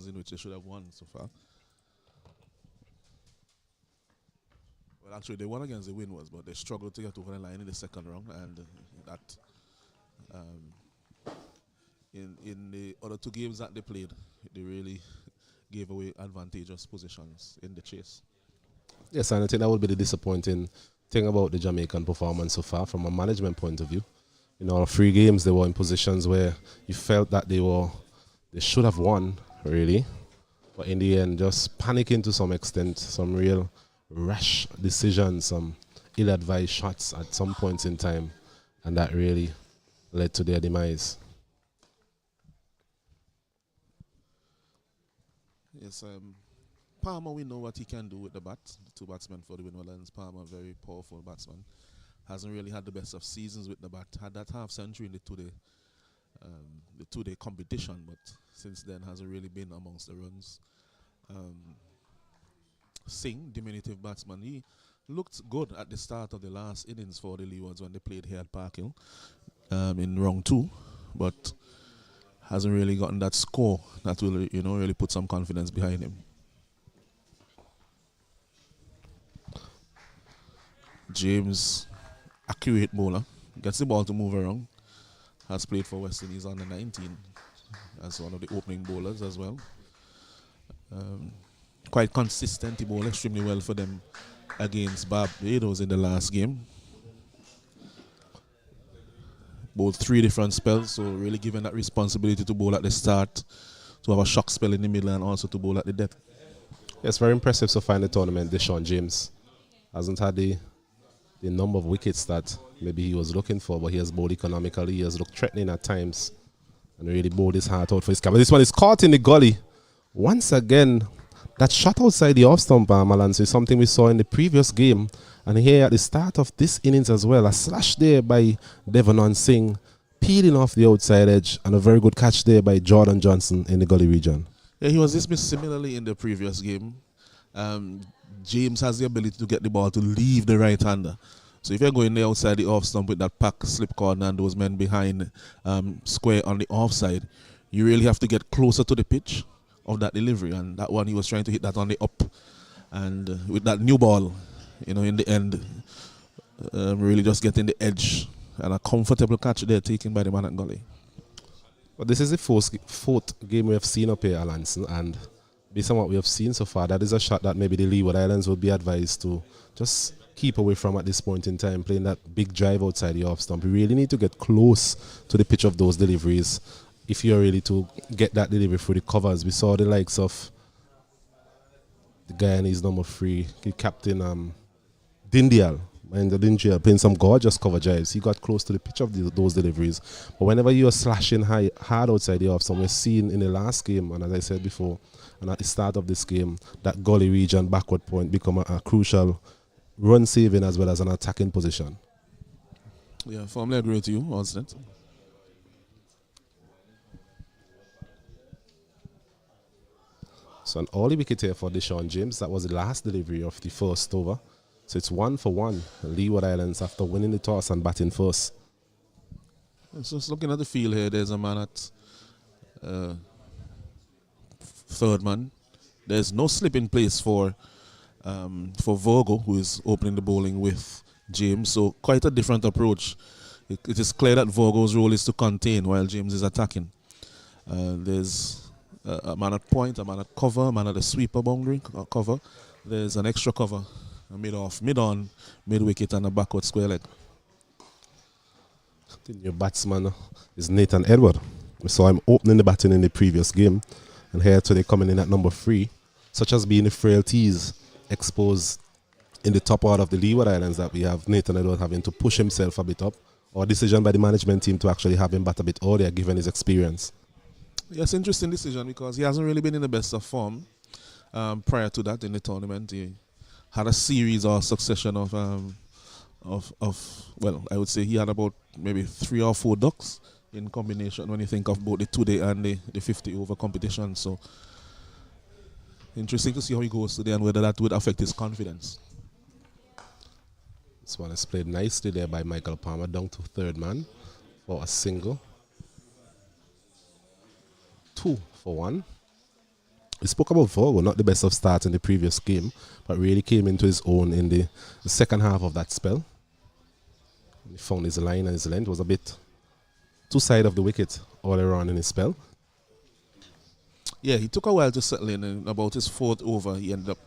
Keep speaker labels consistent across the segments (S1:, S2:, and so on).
S1: positions in which they should have won so far. Well, actually, they won against the Windies, but they struggled to get over the line in the second round, and that in the other two games that they played, they really gave away advantageous positions in the chase.
S2: Yes, and I think that would be the disappointing thing about the Jamaican performance so far from a management point of view. In all 3 games, they were in positions where you felt that they should have won, really. But in the end, just panicking to some extent, some real rash decisions, some ill-advised shots at some points in time, and that really led to their demise.
S1: Yes, Palmer, we know what he can do with the bat. The 2 batsmen for the Leeward Islands. Palmer, very powerful batsman. Hasn't really had the best of seasons with the bat. Had that half century in the two-day competition, but since then hasn't really been amongst the runs. Singh, diminutive batsman, he looked good at the start of the last innings for the Leewards when they played here at Park Hill in round 2, but hasn't really gotten that score that will, really put some confidence behind him. James, accurate bowler, gets the ball to move around. Has played for West Indies under 19 as one of the opening bowlers as well. Quite consistent, he bowled extremely well for them against Barbados in the last game. Bowled 3 different spells, so really given that responsibility to bowl at the start, to have a shock spell in the middle, and also to bowl at the death.
S2: It's very impressive so far in the tournament. Deshaun James hasn't had the number of wickets that maybe he was looking for, but he has bowled economically. He has looked threatening at times and really bowled his heart out for his cap. But this one is caught in the gully. Once again, that shot outside the off stump, Malance, is something we saw in the previous game. And here at the start of this innings as well, a slash there by Devanon Singh, peeling off the outside edge, and a very good catch there by Jordan Johnson in the gully region.
S1: Yeah, he was dismissed similarly in the previous game. James has the ability to get the ball to leave the right-hander. So if you're going there outside the off stump with that pack slip corner and those men behind square on the offside, you really have to get closer to the pitch of that delivery. And that one, he was trying to hit that on the up. And with that new ball, in the end, really just getting the edge and a comfortable catch there taken by the man at gully.
S2: But this is the fourth game we have seen up here, Alanson, and based on what we have seen so far, that is a shot that maybe the Leeward Islands would be advised to just keep away from at this point in time, playing that big drive outside the off stump. You really need to get close to the pitch of those deliveries if you're really to get that delivery through the covers. We saw the likes of the guy in his number 3, the captain Dindial, playing some gorgeous cover drives. He got close to the pitch of those deliveries. But whenever you are slashing hard outside the off stump, we've seen in the last game, and as I said before, and at the start of this game, that gully region backward point become a crucial run saving as well as an attacking position.
S1: Yeah, firmly agree with you, Osnet.
S2: So an early wicket here for Deshaun James. That was the last delivery of the first over. So it's 1 for 1. Leeward Islands after winning the toss and batting first.
S1: Just looking at the field here, there's a man at third man. There's no slip in place for Virgo, who is opening the bowling with James. So quite a different approach. It is clear that Virgo's role is to contain while James is attacking. There's a man at point, a man at cover, a man at the sweeper boundary cover. There's an extra cover, a mid-off, mid-on, mid-wicket, and a backward square leg.
S2: The new batsman is Nathan Edward. We saw him opening the batting in the previous game. And here today coming in at number 3, such as being the frailties exposed in the top part of the Leeward Islands that we have Nathan Edward having to push himself a bit up, or a decision by the management team to actually have him bat a bit earlier given his experience. Yes,
S1: interesting decision because he hasn't really been in the best of form prior to that in the tournament. He had a series or succession of well, I would say he had about maybe 3 or 4 ducks in combination when you think of both the 2-day and the 50 over competition. So interesting to see how he goes today and whether that would affect his confidence.
S2: This one is played nicely there by Michael Palmer down to third man for a single. 2 for 1. We spoke about Vogo, not the best of starts in the previous game, but really came into his own in the second half of that spell. He found his line and his length. Was a bit two side of the wicket all around in his spell.
S1: Yeah, he took a while to settle in, and about his fourth over, he ended up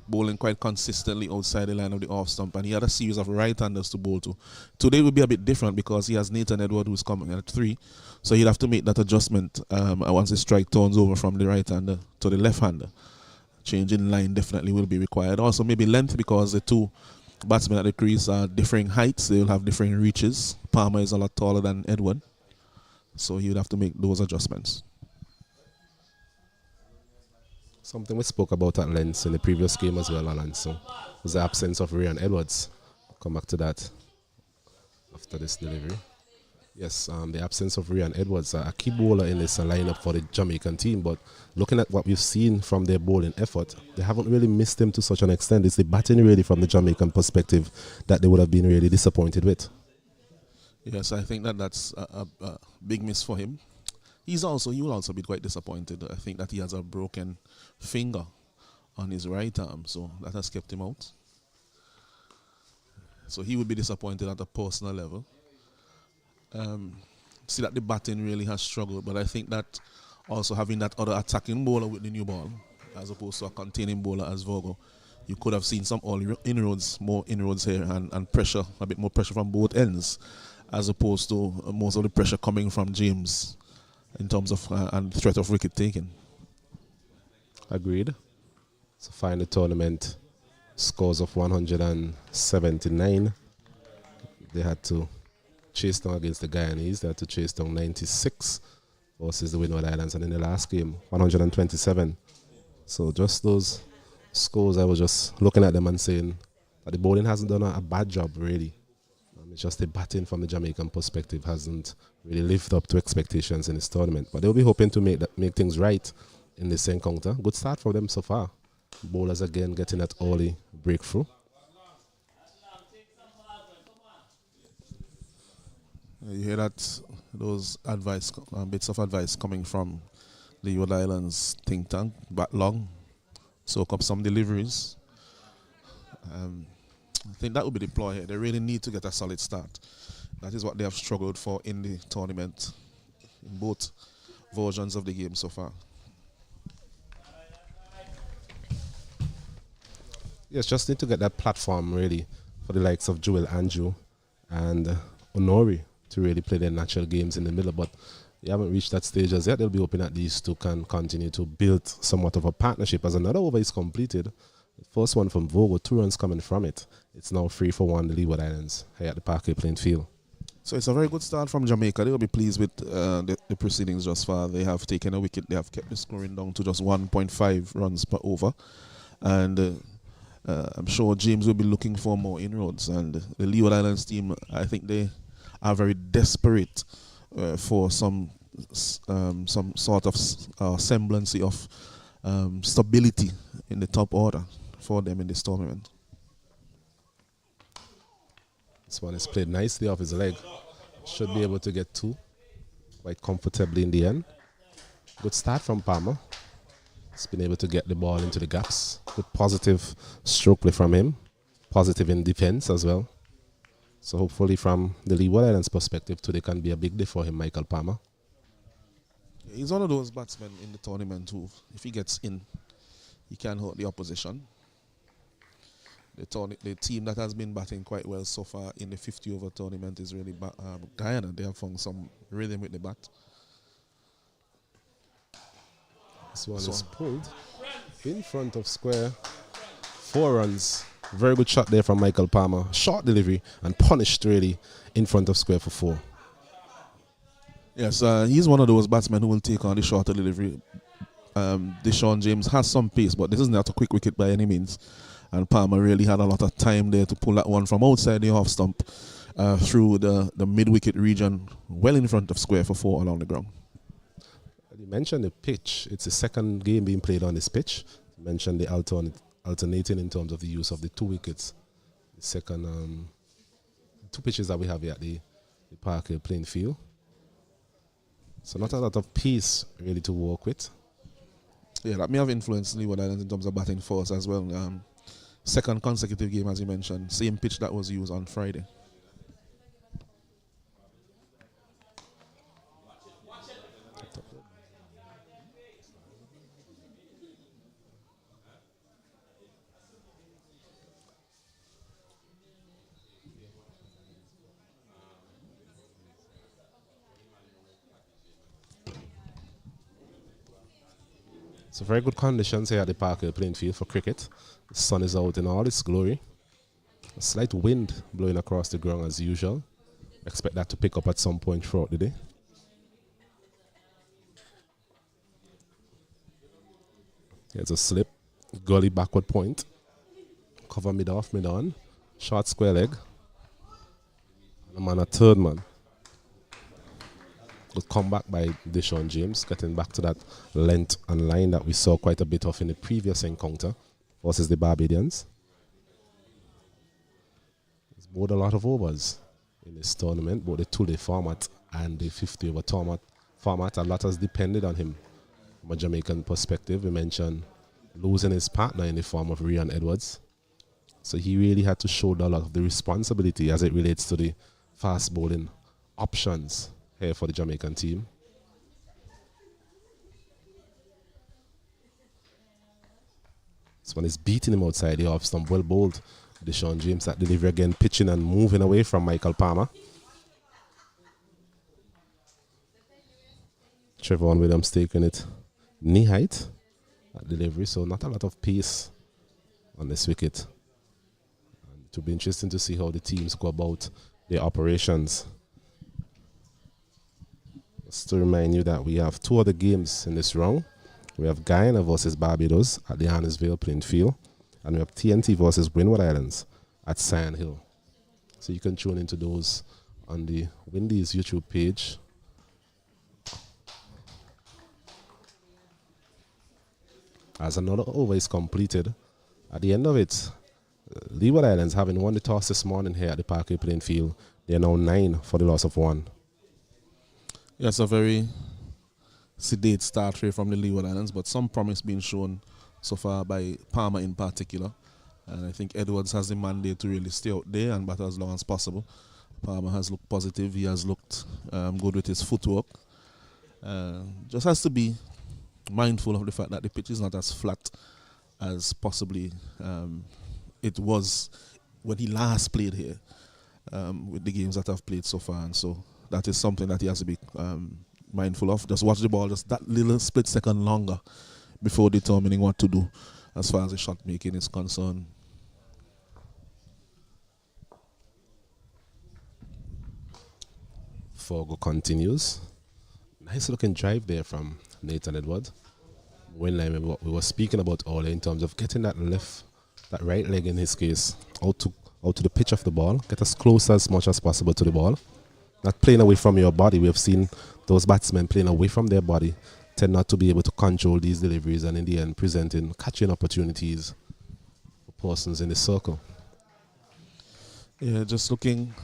S1: bowling quite consistently outside the line of the off stump, and he had a series of right-handers to bowl to. Today will be a bit different because he has Nathan Edward who's coming at 3, so he'd have to make that adjustment once his strike turns over from the right-hander to the left-hander. Change in line definitely will be required. Also maybe length, because the two batsmen at the crease are differing heights, they will have differing reaches. Palmer is a lot taller than Edward, so he would have to make those adjustments.
S2: Something we spoke about at length in the previous game as well, Alan, so was the absence of Ryan Edwards. Come back to that after this delivery. Yes, the absence of Ryan Edwards, a key bowler in this lineup for the Jamaican team, but looking at what we've seen from their bowling effort, they haven't really missed him to such an extent. It's the batting really from the Jamaican perspective that they would have been really disappointed with.
S1: Yes, I think that's a big miss for him. He will also be quite disappointed. I think that he has a broken finger on his right arm, so that has kept him out. So he would be disappointed at a personal level. See that the batting really has struggled, but I think that also having that other attacking bowler with the new ball, as opposed to a containing bowler as Vogo, you could have seen some more inroads here, and pressure, a bit more pressure from both ends, as opposed to most of the pressure coming from James in terms of and threat of wicket taking.
S2: Agreed. So find the tournament scores of 179. They had to chase down against the Guyanese. They had to chase down 96 versus the Leeward Islands, and in the last game 127. So just those scores, I was just looking at them and saying that the bowling hasn't done a bad job really. It's just the batting from the Jamaican perspective hasn't really lived up to expectations in this tournament. But they'll be hoping to make things right in this encounter. Good start for them so far. Bowlers again getting that early breakthrough.
S1: You hear that? Those bits of advice coming from the Leeward Islands think tank. Bat long, soak up some deliveries. I think that would be the ploy here. They really need to get a solid start. That is what they have struggled for in the tournament, in both versions of the game so far.
S2: Yes, just need to get that platform really for the likes of Joel Andrew and Honori to really play their natural games in the middle, but they haven't reached that stage as yet. They'll be hoping that these two can continue to build somewhat of a partnership. As another over is completed, the first one from Vogo, 2 runs coming from it. It's now 3-for-1, the Leeward Islands here at the Parkway playing field.
S1: So it's a very good start from Jamaica. They will be pleased with the proceedings thus far. They have taken a wicket. They have kept the scoring down to just 1.5 runs per over. And I'm sure James will be looking for more inroads. And the Leeward Islands team, I think they are very desperate for some sort of semblance of stability in the top order for them in this tournament.
S2: This one is played nicely off his leg. Should be able to get 2 quite comfortably in the end. Good start from Palmer. He's been able to get the ball into the gaps. Good positive stroke play from him. Positive in defense as well. So hopefully from the Leeward Islands perspective today can be a big day for him, Michael Palmer.
S1: He's one of those batsmen in the tournament who, if he gets in, he can hurt the opposition. The team that has been batting quite well so far in the 50-over tournament is really Guyana. They have found some rhythm with the bat.
S2: This one is pulled in front of square. 4 runs. Very good shot there from Michael Palmer. Short delivery and punished really in front of square for 4.
S1: Yes, he's one of those batsmen who will take on the shorter delivery. Deshaun James has some pace, but this is not a quick wicket by any means. And Palmer really had a lot of time there to pull that one from outside the off stump through the mid-wicket region, well in front of square for 4 along the ground.
S2: You mentioned the pitch. It's the second game being played on this pitch. You mentioned the alternating in terms of the use of the 2 wickets. The second 2 pitches that we have here at the Parkway playing field. So not a lot of pace really to work with.
S1: Yeah, that may have influenced Leeward Islands in terms of batting force as well. Second consecutive game, as you mentioned, same pitch that was used on Friday.
S2: It's a very good conditions here at the Parker playing field for cricket. The sun is out in all its glory. A slight wind blowing across the ground as usual. Expect that to pick up at some point throughout the day. Here's a slip, gully backward point. Cover mid off, mid on. Short square leg. And a man, a third man. Good comeback by Deshaun James, getting back to that length and line that we saw quite a bit of in the previous encounter versus the Barbadians. He's bowled a lot of overs in this tournament, both the two-day format and the 50-over format. A lot has depended on him from a Jamaican perspective. We mentioned losing his partner in the form of Rian Edwards. So he really had to shoulder a lot of the responsibility as it relates to the fast bowling options here for the Jamaican team. This one is beating him outside the off stump. Well bowled. Deshaun James, that delivery again, pitching and moving away from Michael Palmer. Trevor Williams taking it knee height at delivery, so not a lot of pace on this wicket. And it will be interesting to see how the teams go about their operations. Just to remind you that we have two other games in this round. We have Guyana versus Barbados at the Annisvale playing field, and we have TNT versus Windward Islands at Sand Hill. So you can tune into those on the Windies YouTube page. As another over is completed, at the end of it, Leeward Islands, having won the toss this morning here at the Parkway playing field, they are now 9 for the loss of 1.
S1: Yeah, it's a very sedate start here from the Leeward Islands, but some promise being shown so far by Palmer in particular. And I think Edwards has the mandate to really stay out there and bat as long as possible. Palmer has looked positive. He has looked good with his footwork. Just has to be mindful of the fact that the pitch is not as flat as possibly it was when he last played here with the games that I've played so far. And so that is something that he has to be mindful of. Just watch the ball just that little split second longer before determining what to do as far as the shot making is concerned.
S2: Fogo continues. Nice looking drive there from Nathan Edwards. When we were speaking about earlier in terms of getting that right leg in his case, out to the pitch of the ball, get as close as much as possible to the ball. Not playing away from your body. We have seen those batsmen playing away from their body tend not to be able to control these deliveries and in the end catching opportunities for persons in the circle.
S1: Yeah, just looking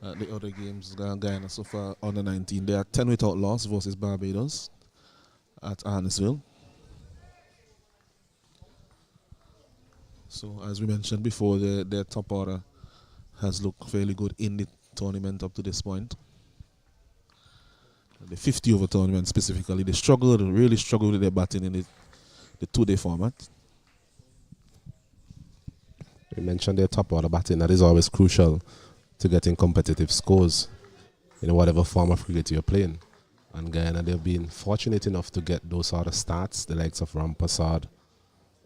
S1: at the other games, Guyana so far under 19, they are 10 without loss versus Barbados at Annisville. So as we mentioned before, their top order has looked fairly good in the tournament up to this point. The 50-over tournament specifically, they really struggled with their batting in the two-day format.
S2: We mentioned their top order batting. That is always crucial to getting competitive scores in whatever form of cricket you're playing. And Guyana, they've been fortunate enough to get those sort of starts, the likes of Rampassad,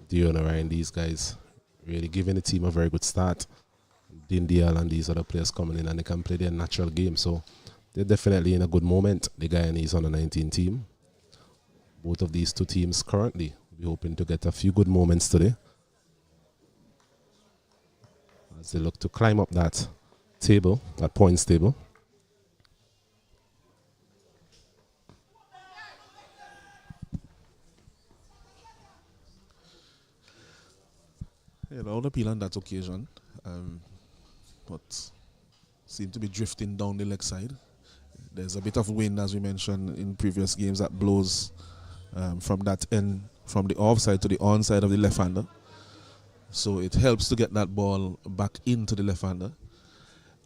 S2: Dion Ryan, these guys really giving the team a very good start. Dindial and these other players coming in and they can play their natural game. So they're definitely in a good moment, the Guyanese under 19 team. Both of these two teams currently, we're hoping to get a few good moments today as they look to climb up that table, that points table.
S1: Yeah, the other appeal on that occasion, but seem to be drifting down the leg side. There's a bit of wind, as we mentioned in previous games, that blows from that end, from the offside to the onside of the left-hander. So it helps to get that ball back into the left-hander.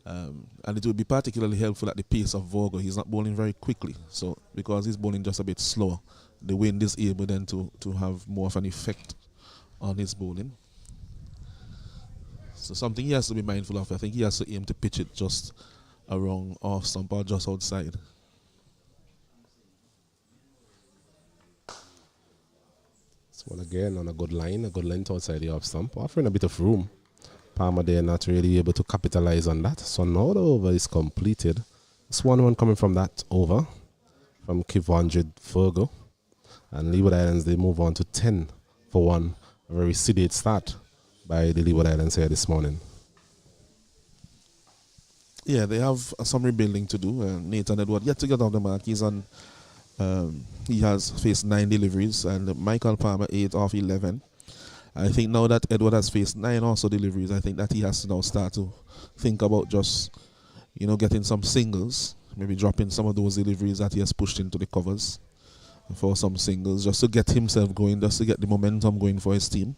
S1: And it would be particularly helpful at the pace of Vogel. He's not bowling very quickly. So because he's bowling just a bit slower, the wind is able then to have more of an effect on his bowling. So something he has to be mindful of. I think he has to aim to pitch it just around off stump or just outside.
S2: This one again on a good length outside the off stump, offering a bit of room. Palmer there not really able to capitalize on that. So now the over is completed. It's 1-1 coming from that over from Kivandred Virgo. And Leeward Islands, they move on to 10 for 1. A very sedate start by the Leeward Islands here this morning.
S1: Yeah, they have some rebuilding to do. Nathan Edward yet to get off the mark. He's on. He has faced 9 deliveries, and Michael Palmer 8 off 11. I think now that Edward has faced 9 also deliveries, I think that he has to now start to think about just, getting some singles, maybe dropping some of those deliveries that he has pushed into the covers for some singles, just to get himself going, just to get the momentum going for his team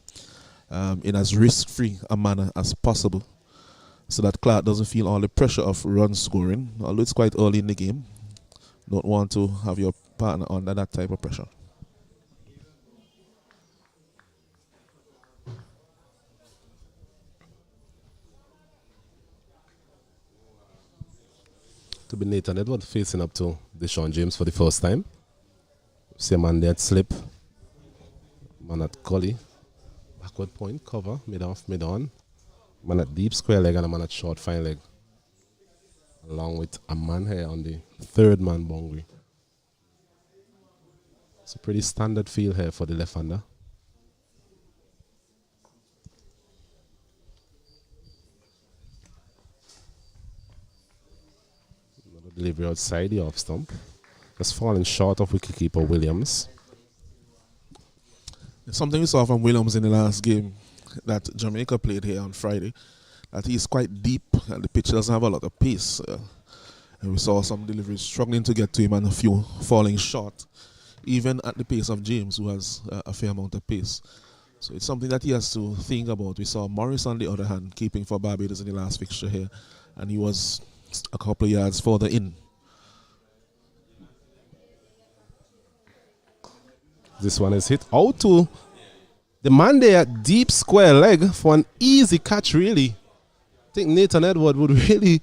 S1: in as risk-free a manner as possible, so that Clark doesn't feel all the pressure of run scoring, although it's quite early in the game. Don't want to have your partner under that type of pressure.
S2: To be Nathan Edward facing up to Deshaun James for the first time. See a man there at slip. Man at gully. Backward point, cover, mid off, mid on. Man at deep square leg and a man at short fine leg. Along with a man here on the third man boundary. It's a pretty standard field here for the left-hander. Delivery outside the off stump. Just falling short of wicketkeeper Williams.
S1: Something we saw from Williams in the last game that Jamaica played here on Friday, that he's quite deep and the pitch doesn't have a lot of pace. And we saw some deliveries struggling to get to him and a few falling short, even at the pace of James, who has a fair amount of pace. So it's something that he has to think about. We saw Morris, on the other hand, keeping for Barbados in the last fixture here, and he was a couple of yards further in.
S2: This one is hit out to the man there at deep square leg for an easy catch, really. I think Nathan Edward would really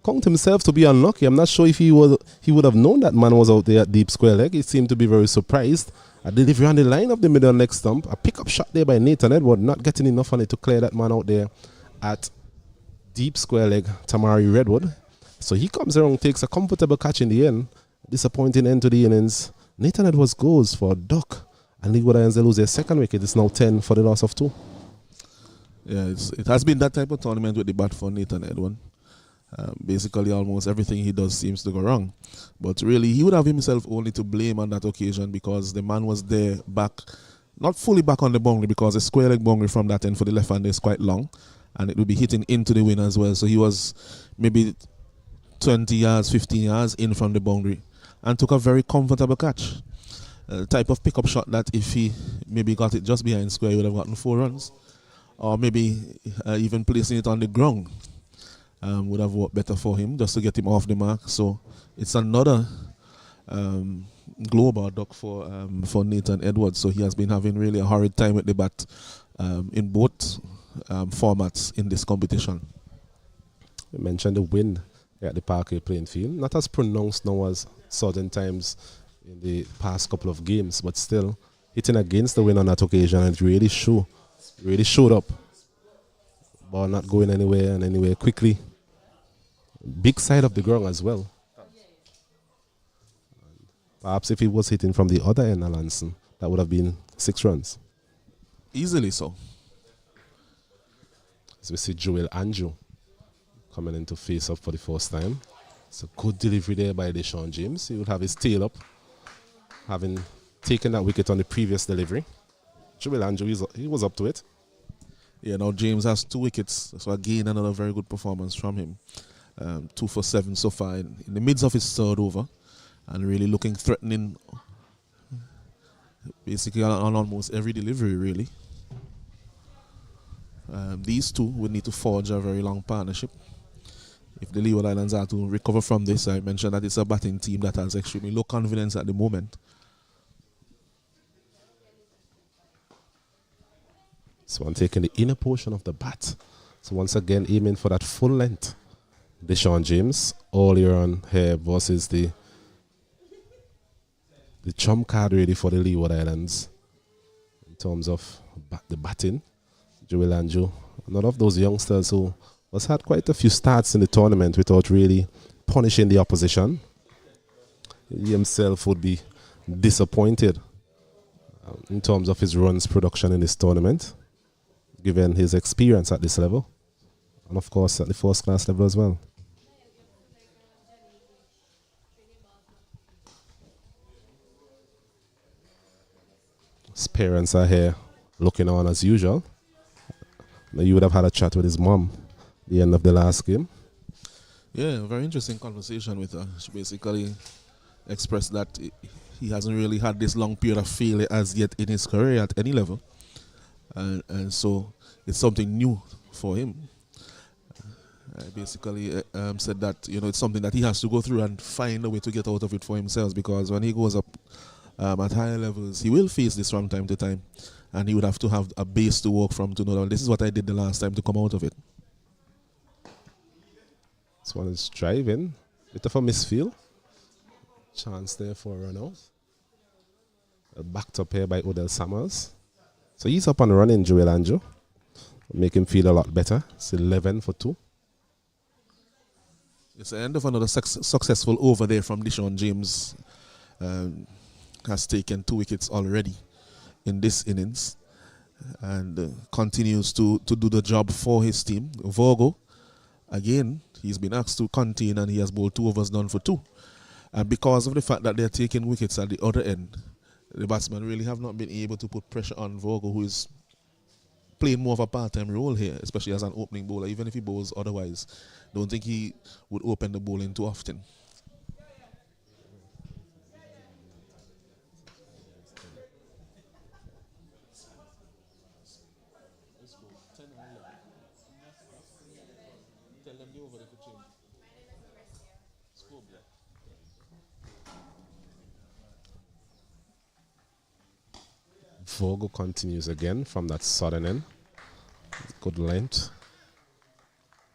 S2: count himself to be unlucky. I'm not sure if he would have known that man was out there at deep square leg. He seemed to be very surprised. A delivery on the line of the middle leg stump. A pickup shot there by Nathan Edward, not getting enough on it to clear that man out there at deep square leg, Tamari Redwood. So he comes around, takes a comfortable catch in the end. Disappointing end to the innings. Nathan Edwards goes for a duck. And Leeward Islands, they lose their second wicket. It's now 10 for the loss of 2.
S1: Yeah, it has been that type of tournament with the bat for Nathan Edward. Basically, almost everything he does seems to go wrong. But really, he would have himself only to blame on that occasion, because the man was there back, not fully back on the boundary, because the square leg boundary from that end for the left hand is quite long. And it would be hitting into the wind as well. So he was maybe 20 yards, 15 yards in from the boundary and took a very comfortable catch. Type of pickup shot that if he maybe got it just behind square, he would have gotten 4 runs. Or maybe even placing it on the ground would have worked better for him, just to get him off the mark. So it's another global duck for Nathan Edwards. So he has been having really a horrid time with the bat in both formats in this competition.
S2: We mentioned the wind at the Parkway playing field. Not as pronounced now as certain times in the past couple of games, but still hitting against the wind on that occasion, and it really showed up. Ball not going anywhere and anywhere quickly. Big side of the ground as well. Perhaps if he was hitting from the other end, Alanson, that would have been 6 runs.
S1: Easily so.
S2: As we see Joel Andrew coming in to face up for the first time. It's a good delivery there by Deshaun James. He would have his tail up, having taken that wicket on the previous delivery. Joel Andrew, he was up to it.
S1: Yeah, now James has 2 wickets. So again, another very good performance from him. 2 for 7 so far in the midst of his third over. And really looking threatening basically on almost every delivery, really. These two would need to forge a very long partnership. If the Leeward Islands are to recover from this, I mentioned that it's a batting team that has extremely low confidence at the moment.
S2: So I'm taking the inner portion of the bat. So once again, aiming for that full length. Deshaun James earlier on here versus the trump card ready for the Leeward Islands in terms of the batting. Joel Anjo, none of those youngsters who has had quite a few starts in the tournament without really punishing the opposition. He himself would be disappointed in terms of his runs production in this tournament, given his experience at this level, and of course at the first class level as well. His parents are here looking on as usual. Now you would have had a chat with his mom at the end of the last game.
S1: Yeah, very interesting conversation with her. She basically expressed that he hasn't really had this long period of failure as yet in his career at any level. And so it's something new for him. I basically said that it's something that he has to go through and find a way to get out of it for himself, because when he goes up at higher levels, he will face this from time to time, and he would have to have a base to work from to know that this is what I did the last time to come out of it.
S2: This one is driving. Bit of a misfield. Chance there for a run out. Backed up here by Odell Summers. So he's up and running, Joel Anjo. Make him feel a lot better. It's 11 for 2.
S1: It's the end of another successful over there from Deshaun James. Has taken 2 wickets already in this innings, and continues to do the job for his team. Virgo, again, he's been asked to contain, and he has bowled 2 overs done for 2. And because of the fact that they're taking wickets at the other end, the batsmen really have not been able to put pressure on Virgo, who is playing more of a part-time role here, especially as an opening bowler. Even if he bowls otherwise, don't think he would open the bowling too often.
S2: Virgo continues again from that southern end. Good length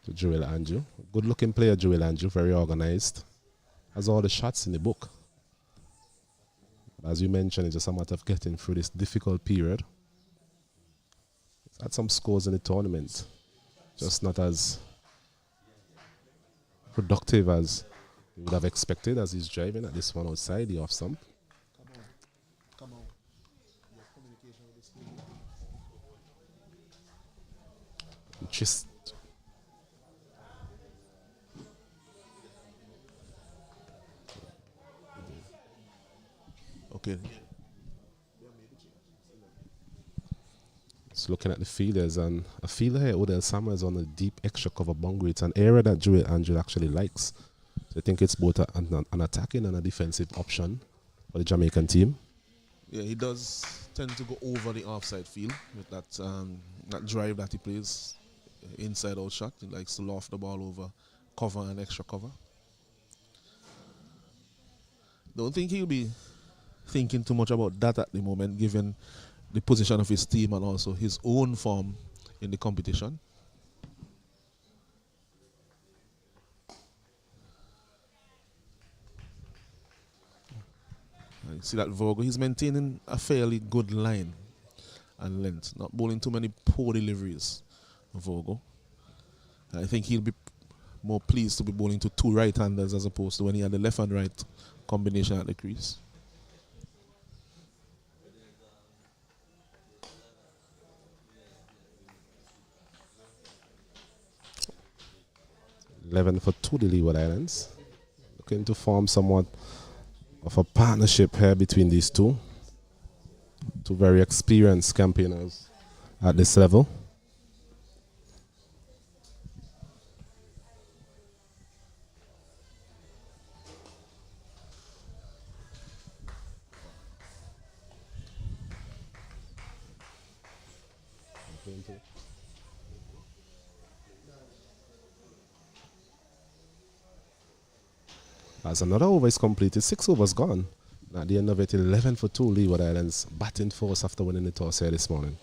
S2: to Joel Anjo. Good looking player, Joel Anjo, very organized. Has all the shots in the book. But as you mentioned, it's just a matter of getting through this difficult period. He's had some scores in the tournament, just not as productive as you would have expected, as he's driving at this one outside the off stump.
S1: Come on.
S2: Just
S1: okay.
S2: Just looking at the fielders, and a fielder here, Odell Summers, on a deep extra cover boundary. It's an area that Joel Anjo actually likes. So I think it's both an attacking and a defensive option for the Jamaican team.
S1: Yeah, he does tend to go over the offside field with that drive that he plays, inside out shot. He likes to loft the ball over cover and extra cover. Don't think he'll be thinking too much about that at the moment, given the position of his team and also his own form in the competition. You see that Virgo, he's maintaining a fairly good line and length, not bowling too many poor deliveries. Virgo, I think he'll be more pleased to be bowling to 2 right-handers as opposed to when he had the left and right combination at the crease.
S2: $11 for 2, the Leeward Islands. Looking to form somewhat of a partnership here between these two. 2 very experienced campaigners at this level. As another over is completed, 6 overs gone. At the end of it, 11 for 2, Leeward Islands batting force after winning the toss here this morning.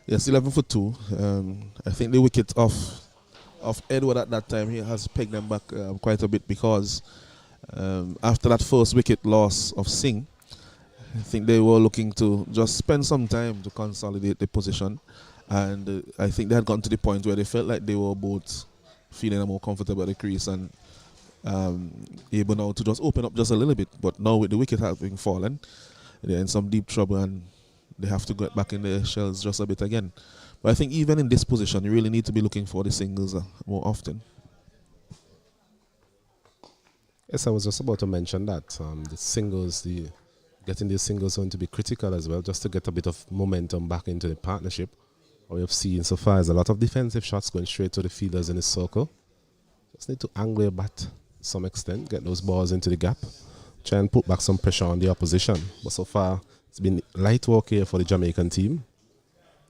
S1: Yes, 11 for 2. I think the wicket of Edward at that time, he has pegged them back quite a bit because after that first wicket loss of Singh, I think they were looking to just spend some time to consolidate the position. And I think they had gotten to the point where they felt like they were both feeling more comfortable at the crease and able now to just open up just a little bit. But now with the wicket having fallen, they're in some deep trouble and they have to get back in their shells just a bit again. But I think even in this position, you really need to be looking for the singles more often.
S2: Yes, I was just about to mention that. The singles, getting these singles going to be critical as well, just to get a bit of momentum back into the partnership. What we have seen so far is a lot of defensive shots going straight to the fielders in the circle. Just need to angle your bat to some extent, get those balls into the gap, try and put back some pressure on the opposition. But so far, it's been light work here for the Jamaican team.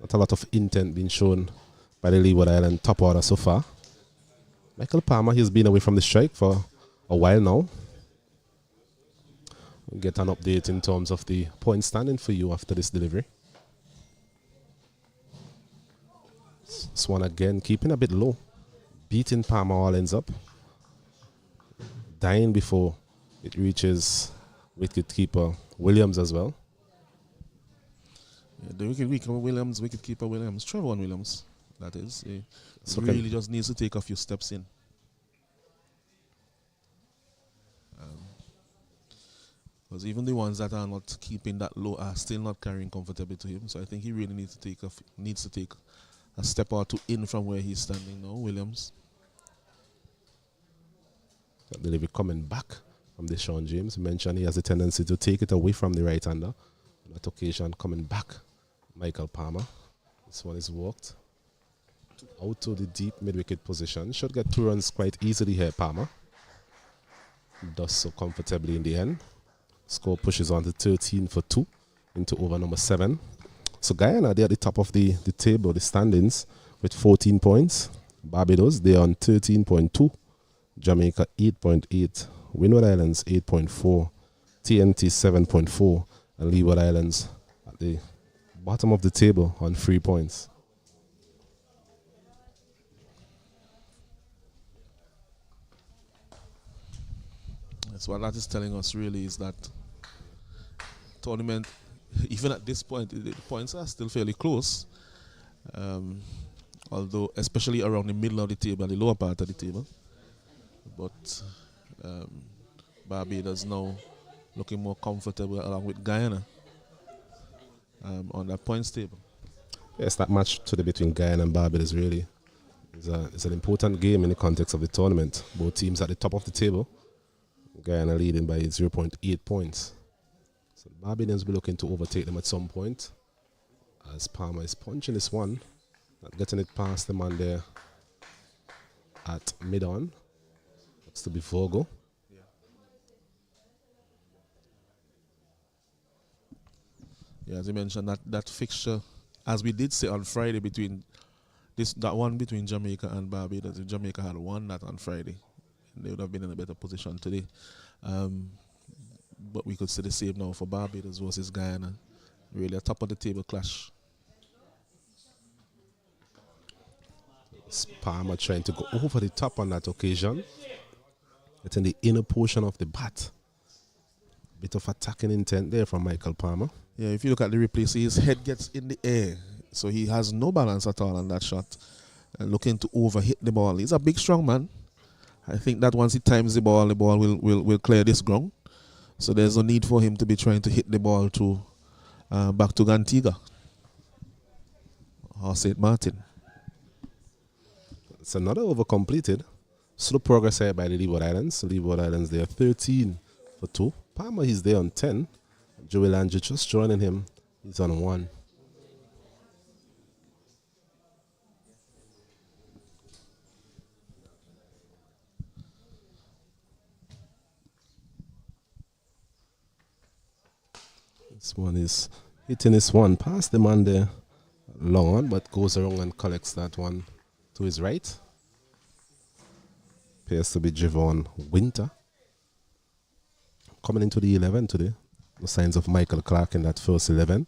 S2: Not a lot of intent being shown by the Leeward Island top order so far. Michael Palmer, he's been away from the strike for a while now. We'll get an update in terms of the point standing for you after this delivery. Swan again, keeping a bit low. Beating Palmer all ends up. Dying before it reaches wicketkeeper Williams as well.
S1: Yeah, the wicketkeeper Williams, Trevor Williams, that is. He really just needs to take a few steps in. Because even the ones that are not keeping that low are still not carrying comfortably to him. So I think he really needs to take a step or two in from where he's standing now, Williams.
S2: That delivery coming back from Deshaun James. Mentioned he has a tendency to take it away from the right-hander. On that occasion, coming back, Michael Palmer. This one is walked out to the deep mid-wicket position. Should get 2 runs quite easily here, Palmer. Does so comfortably in the end. Score pushes on to 13 for 2 into over number 7. So Guyana, they're at the top of the table, the standings, with 14 points. Barbados, they're on 13.2. Jamaica, 8.8. Windward Islands, 8.4. TNT, 7.4. And Leeward Islands at the bottom of the table on 3 points.
S1: That's what that is telling us really is that tournament, even at this point, the points are still fairly close. Although, especially around the middle of the table, the lower part of the table. But Barbados now looking more comfortable along with Guyana on that points table.
S2: Yes, that match today between Guyana and Barbados really is an important game in the context of the tournament. Both teams at the top of the table. Guyana leading by 0.8 points. So the Barbadians will be looking to overtake them at some point. As Palmer is punching this one, not getting it past the man there at mid-on. Looks to be Vogel.
S1: Yeah, as you mentioned, that fixture, as we did say on Friday between that one between Jamaica and Barbados, if Jamaica had won that on Friday, they would have been in a better position today. But we could see the same now for Barbados versus Guyana. Really a top of the table clash.
S2: Palmer trying to go over the top on that occasion. It's in the inner portion of the bat. Bit of attacking intent there from Michael Palmer.
S1: Yeah, if you look at the replay, see his head gets in the air. So he has no balance at all on that shot. And looking to overhit the ball. He's a big, strong man. I think that once he times the ball will clear this ground. So there's no need for him to be trying to hit the ball to back to Antigua or St. Martin.
S2: It's another over completed. Slow progress here by the Leeward Islands. Leeward Islands, they are 13 for 2. Palmer, he's there on 10. Joel Andrew just joining him. He's on 1. This one is hitting this one past the man there. long on, but goes around and collects that one to his right. Appears to be Javon Winter. Coming into the 11 today. The signs of Michael Clark in that first 11.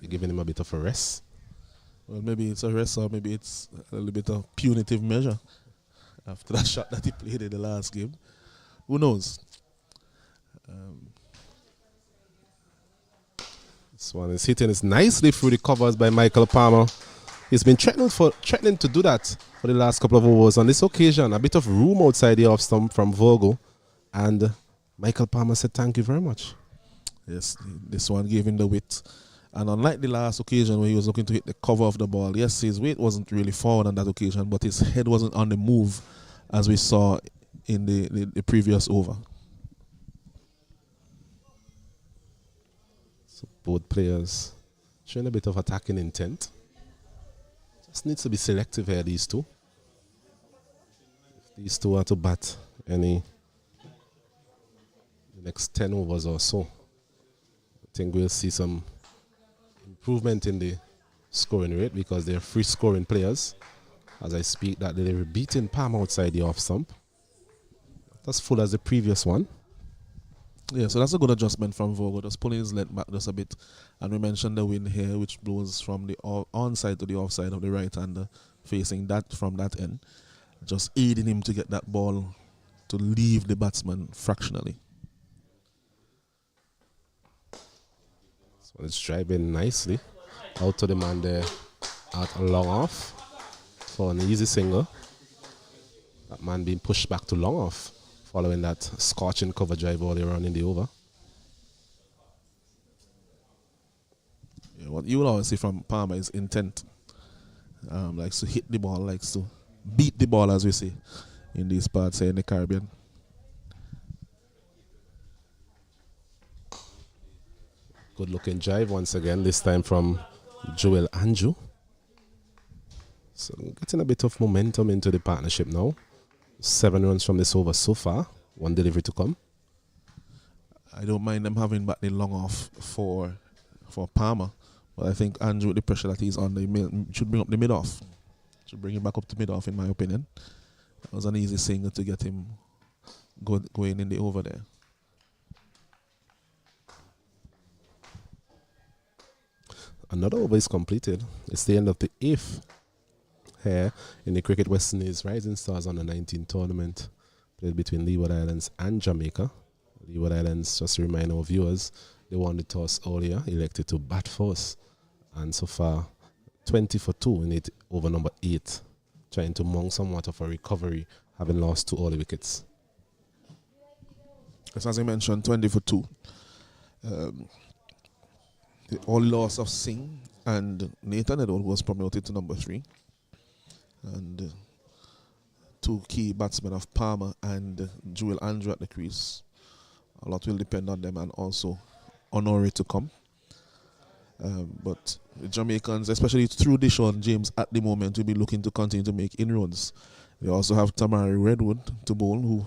S2: You're giving him a bit of a rest.
S1: Well, maybe it's a rest or maybe it's a little bit of punitive measure after that shot that he played in the last game. Who knows?
S2: This one is hitting it nicely through the covers by Michael Palmer. He's been threatening to do that for the last couple of overs. On this occasion, a bit of room outside the off stump from Virgo. And Michael Palmer said, thank you very much.
S1: Yes, this one gave him the width. And unlike the last occasion where he was looking to hit the cover of the ball, yes, his weight wasn't really forward on that occasion, but his head wasn't on the move as we saw in the previous over.
S2: So both players showing a bit of attacking intent. Just needs to be selective here, these two. If these two are to bat the next 10 overs or so, I think we'll see some improvement in the scoring rate because they're free scoring players. As I speak, that they're beating Palm outside the off stump. That's full as the previous one.
S1: Yeah, so that's a good adjustment from Virgo, just pulling his length back just a bit. And we mentioned the wind here, which blows from the onside to the offside of the right-hander, facing that from that end, just aiding him to get that ball to leave the batsman fractionally.
S2: So it's driving nicely out to the man there at a long off for an easy single. That man being pushed back to long off following that scorching cover drive earlier on in the over. Yeah, what
S1: you will always see from Palmer is intent. Likes to hit the ball, likes to beat the ball, as we say in these parts here in the Caribbean.
S2: Good looking drive once again, this time from Joel Andrew. So getting a bit of momentum into the partnership now. 7 runs from this over so far. 1 delivery to come.
S1: I don't mind them having back the long off for Palmer, but I think Andrew, with the pressure that he's on, should bring up the mid off. Should bring him back up to mid off, in my opinion. That was an easy single to get him going in the over there.
S2: Another over is completed. It's the end of the 8th here in the Cricket West Indies Rising Stars Under 19 tournament played between Leeward Islands and Jamaica. Leeward Islands, just to remind our viewers, they won the toss earlier, elected to bat first, and so far 20 for 2 in it over number 8, trying to mount somewhat of a recovery, having lost 2 early wickets.
S1: As I mentioned, 20 for 2. The only loss of Singh and Nathan Edward was promoted to number 3. And 2 key batsmen of Palmer and Joel Andrew at the crease. A lot will depend on them and also Honore to come. But the Jamaicans, especially through Deshaun James at the moment, will be looking to continue to make inroads. They also have Tamari Redwood to bowl, who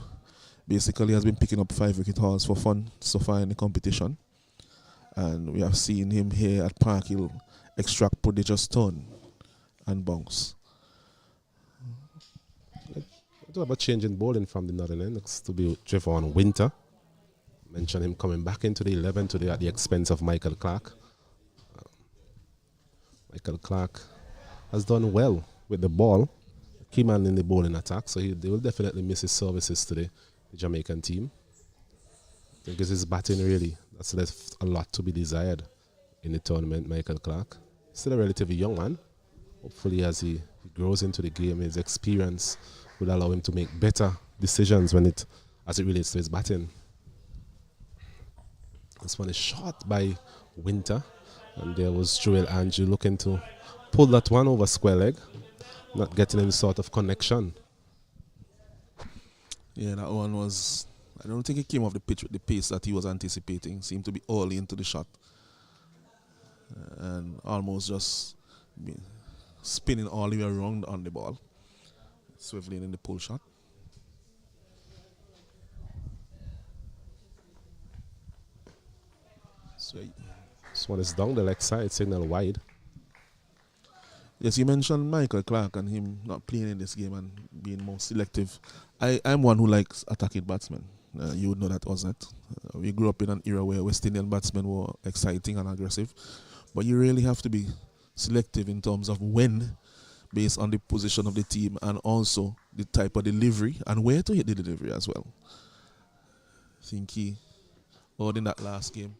S1: basically has been picking up 5-wicket hauls for fun so far in the competition. And we have seen him here at Park Hill extract prodigious turn and bounce.
S2: What about changing bowling from the northern end? Looks to be Javon Winter. Mentioned him coming back into the 11 today at the expense of Michael Clark. Michael Clark has done well with the ball. Key man in the bowling attack, so they will definitely miss his services today, the Jamaican team. I think it's his batting really that's left a lot to be desired in the tournament, Michael Clark. Still a relatively young man. Hopefully as he grows into the game, his experience will allow him to make better decisions as it relates to his batting. This one is shot by Winter, and there was Joel Andrew looking to pull that one over square leg, not getting any sort of connection.
S1: Yeah, that one was, I don't think he came off the pitch with the pace that he was anticipating. Seemed to be early into the shot and almost just spinning all the way around on the ball, swiveling in the pull shot.
S2: This one is down the leg side, signal wide.
S1: Yes, you mentioned Michael Clark and him not playing in this game and being more selective. I'm one who likes attacking batsmen. You would know that, Oznet. We grew up in an era where West Indian batsmen were exciting and aggressive, but you really have to be selective in terms of when, based on the position of the team and also the type of delivery and where to hit the delivery as well. I think he, or in that last game.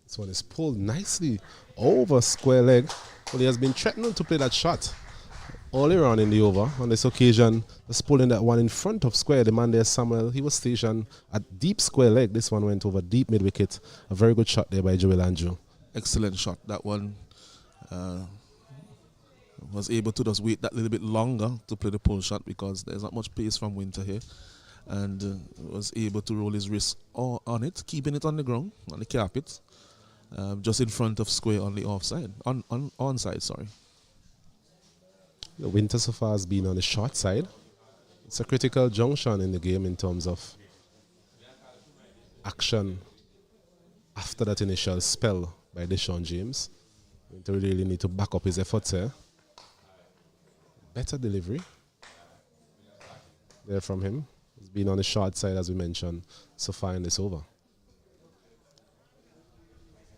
S2: This one is pulled nicely over square leg. Well, he has been threatening to play that shot earlier on in the over. On this occasion, just pulling that one in front of square. The man there, Samuel, he was stationed at deep square leg. This one went over deep mid wicket. A very good shot there by Joel Andrew.
S1: Excellent shot. That one was able to just wait that little bit longer to play the pull shot because there's not much pace from Winter here. And was able to roll his wrist on it, keeping it on the ground, on the carpet. Just in front of square on the offside, onside, sorry.
S2: The Winter so far has been on the short side. It's a critical junction in the game in terms of action after that initial spell by Deshaun James. Winter really need to back up his efforts here. Better delivery there from him. He's been on the short side, as we mentioned, so far in this over.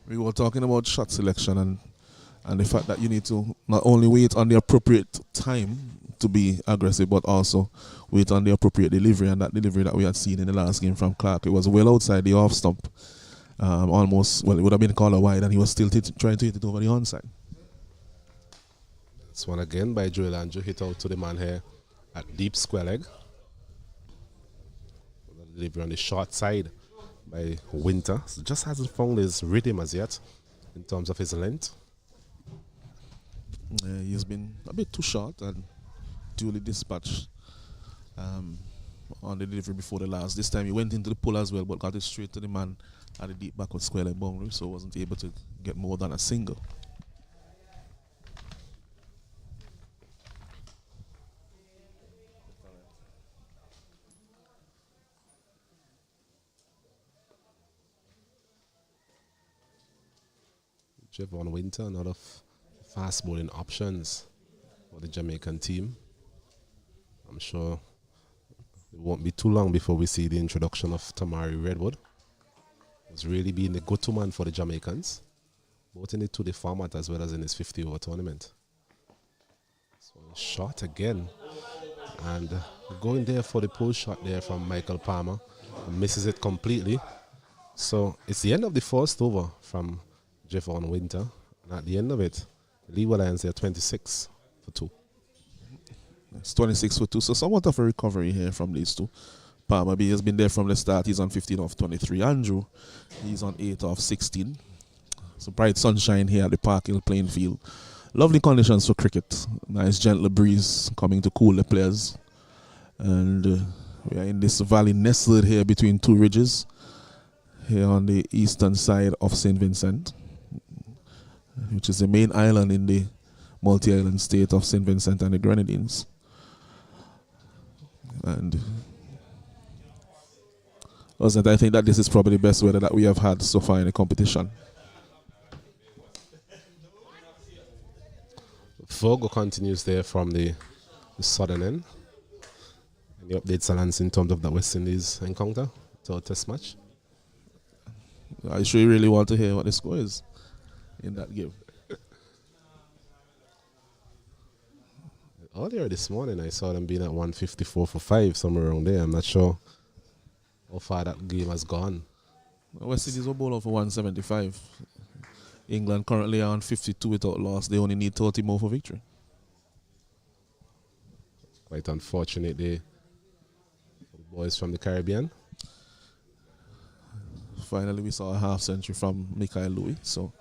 S1: We were talking about shot selection and the fact that you need to not only wait on the appropriate time to be aggressive, but also wait on the appropriate delivery. And that delivery that we had seen in the last game from Clark, it was well outside the off stump. Almost, well, it would have been called a wide, and he was still trying to hit it over the onside.
S2: This one again by Joel Andrew, hit out to the man here at deep square leg. Delivery on the short side by Winter. So just hasn't found his rhythm as yet in terms of his length.
S1: He's been a bit too short and duly dispatched on the delivery before the last. This time he went into the pull as well, but got it straight to the man at the deep backward square leg boundary, so wasn't able to get more than a single.
S2: Javon Winter, another fast bowling options for the Jamaican team. I'm sure it won't be too long before we see the introduction of Tamari Redwood. He's really been the go-to man for the Jamaicans, both in the 2-day format as well as in his 50-over tournament. So shot again, and going there for the pull shot there from Michael Palmer, misses it completely. So it's the end of the first over from Javon Winter, and at the end of it, Leeward Islands are 26 for 2.
S1: It's 26 for 2, so somewhat of a recovery here from these two. Palmer B has been there from the start. He's on 15 off 23. Andrew, he's on 8 off 16. So bright sunshine here at the Park Hill playing field. Lovely conditions for cricket. Nice gentle breeze coming to cool the players. And we are in this valley nestled here between two ridges, here on the eastern side of St. Vincent, which is the main island in the multi-island state of St. Vincent and the Grenadines. And I think that this is probably the best weather that we have had so far in the competition.
S2: Fogo continues there from the southern end. Any updates, Alance, in terms of that West Indies encounter? So test match?
S1: I sure you really want to hear what the score is in that game.
S2: Earlier this morning, I saw them being at 154 for 5, somewhere around there. I'm not sure how far that game has gone.
S1: West Indies will bowl out for 175. England currently are on 52 without loss. They only need 30 more for victory.
S2: Quite unfortunate day for the boys from the Caribbean.
S1: Finally, we saw a half century from Mikael Louis. So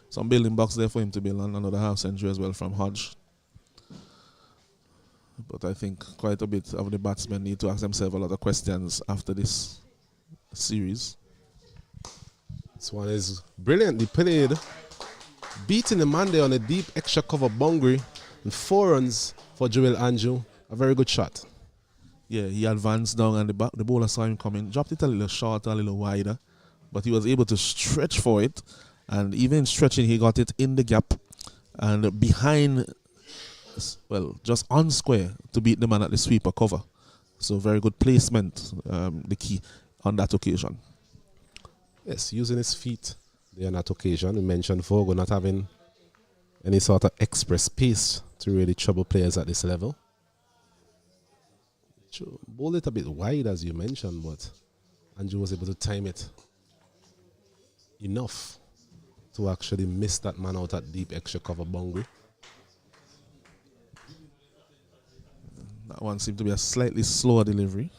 S1: some building blocks there for him to build on another half century as well from Hodge. But I think quite a bit of the batsmen need to ask themselves a lot of questions after this series.
S2: This one is brilliantly played, beating the man there on a deep extra cover boundary, and 4 runs for Joel Andrew. A very good shot.
S1: Yeah, he advanced down and the bowler saw him coming, dropped it a little shorter, a little wider, but he was able to stretch for it, and even stretching, he got it in the gap and behind just on square to beat the man at the sweeper cover. So very good placement, the key on that occasion.
S2: Yes, using his feet there on that occasion. We mentioned Vogel not having any sort of express pace to really trouble players at this level. Bowled it a bit wide, as you mentioned, but Andrew was able to time it enough to actually miss that man out at deep extra cover boundary.
S1: That one seemed to be a slightly slower delivery.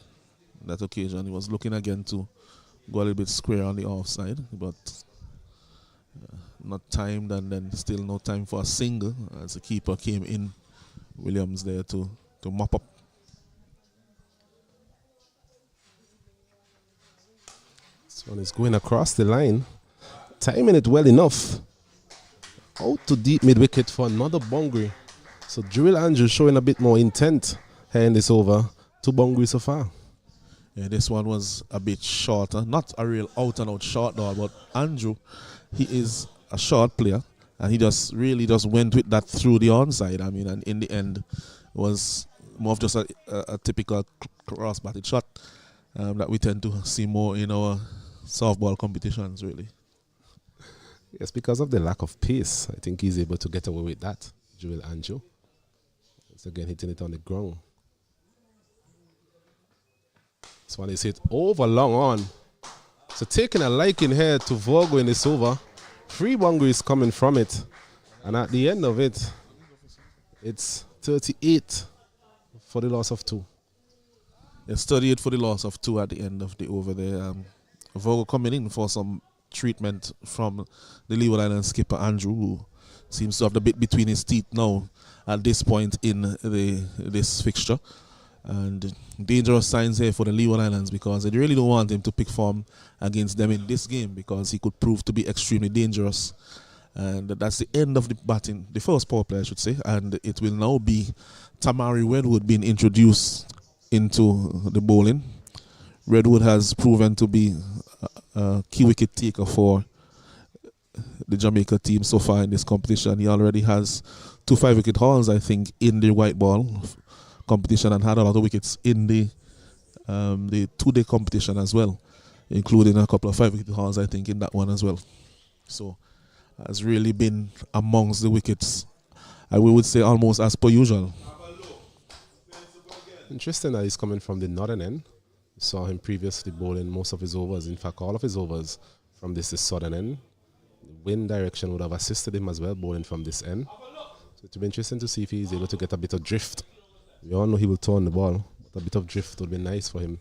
S1: On that occasion, he was looking again to go a little bit square on the offside, but not timed, and then still no time for a single as the keeper came in. Williams there to mop up.
S2: This one is going across the line, timing it well enough. Out to deep mid wicket for another boundary. So Jewel Andrew showing a bit more intent here in this over. 2 boundaries so far.
S1: Yeah, this one was a bit shorter. Not a real out and out short though, but Andrew, he is a short player, and he just really just went with that through the onside. I mean, and in the end, it was more of just a typical cross-batted shot that we tend to see more in our softball competitions, really.
S2: Yes, because of the lack of pace, I think he's able to get away with that, Jewel Andrew. Once again, hitting it on the ground. This one is hit over long on. So taking a liking here to Vogel in this over. 3 boundaries coming from it. And at the end of it, it's 38 for the loss of 2.
S1: It's 38 for the loss of 2 at the end of the over there. Vogel coming in for some treatment from the Leeward Islands skipper Andrew, who seems to have the bit between his teeth now at this point in this fixture. And dangerous signs here for the Leeward Islands, because they really don't want him to pick form against them in this game, because he could prove to be extremely dangerous. And that's the end of the batting, the first power play I should say, and it will now be Tamari Redwood being introduced into the bowling. Redwood has proven to be a key wicket taker for the Jamaica team so far in this competition. He already has 2 5-wicket hauls, I think, in the white ball competition, and had a lot of wickets in the 2-day competition as well, including a couple of 5-wicket hauls, I think, in that one as well. So has really been amongst the wickets, I would say, almost as per usual.
S2: Interesting that he's coming from the northern end. We saw him previously bowling most of his overs, in fact all of his overs, from this southern end. The wind direction would have assisted him as well, bowling from this end. So it will be interesting to see if he's able to get a bit of drift. We all know he will turn the ball, but a bit of drift would be nice for him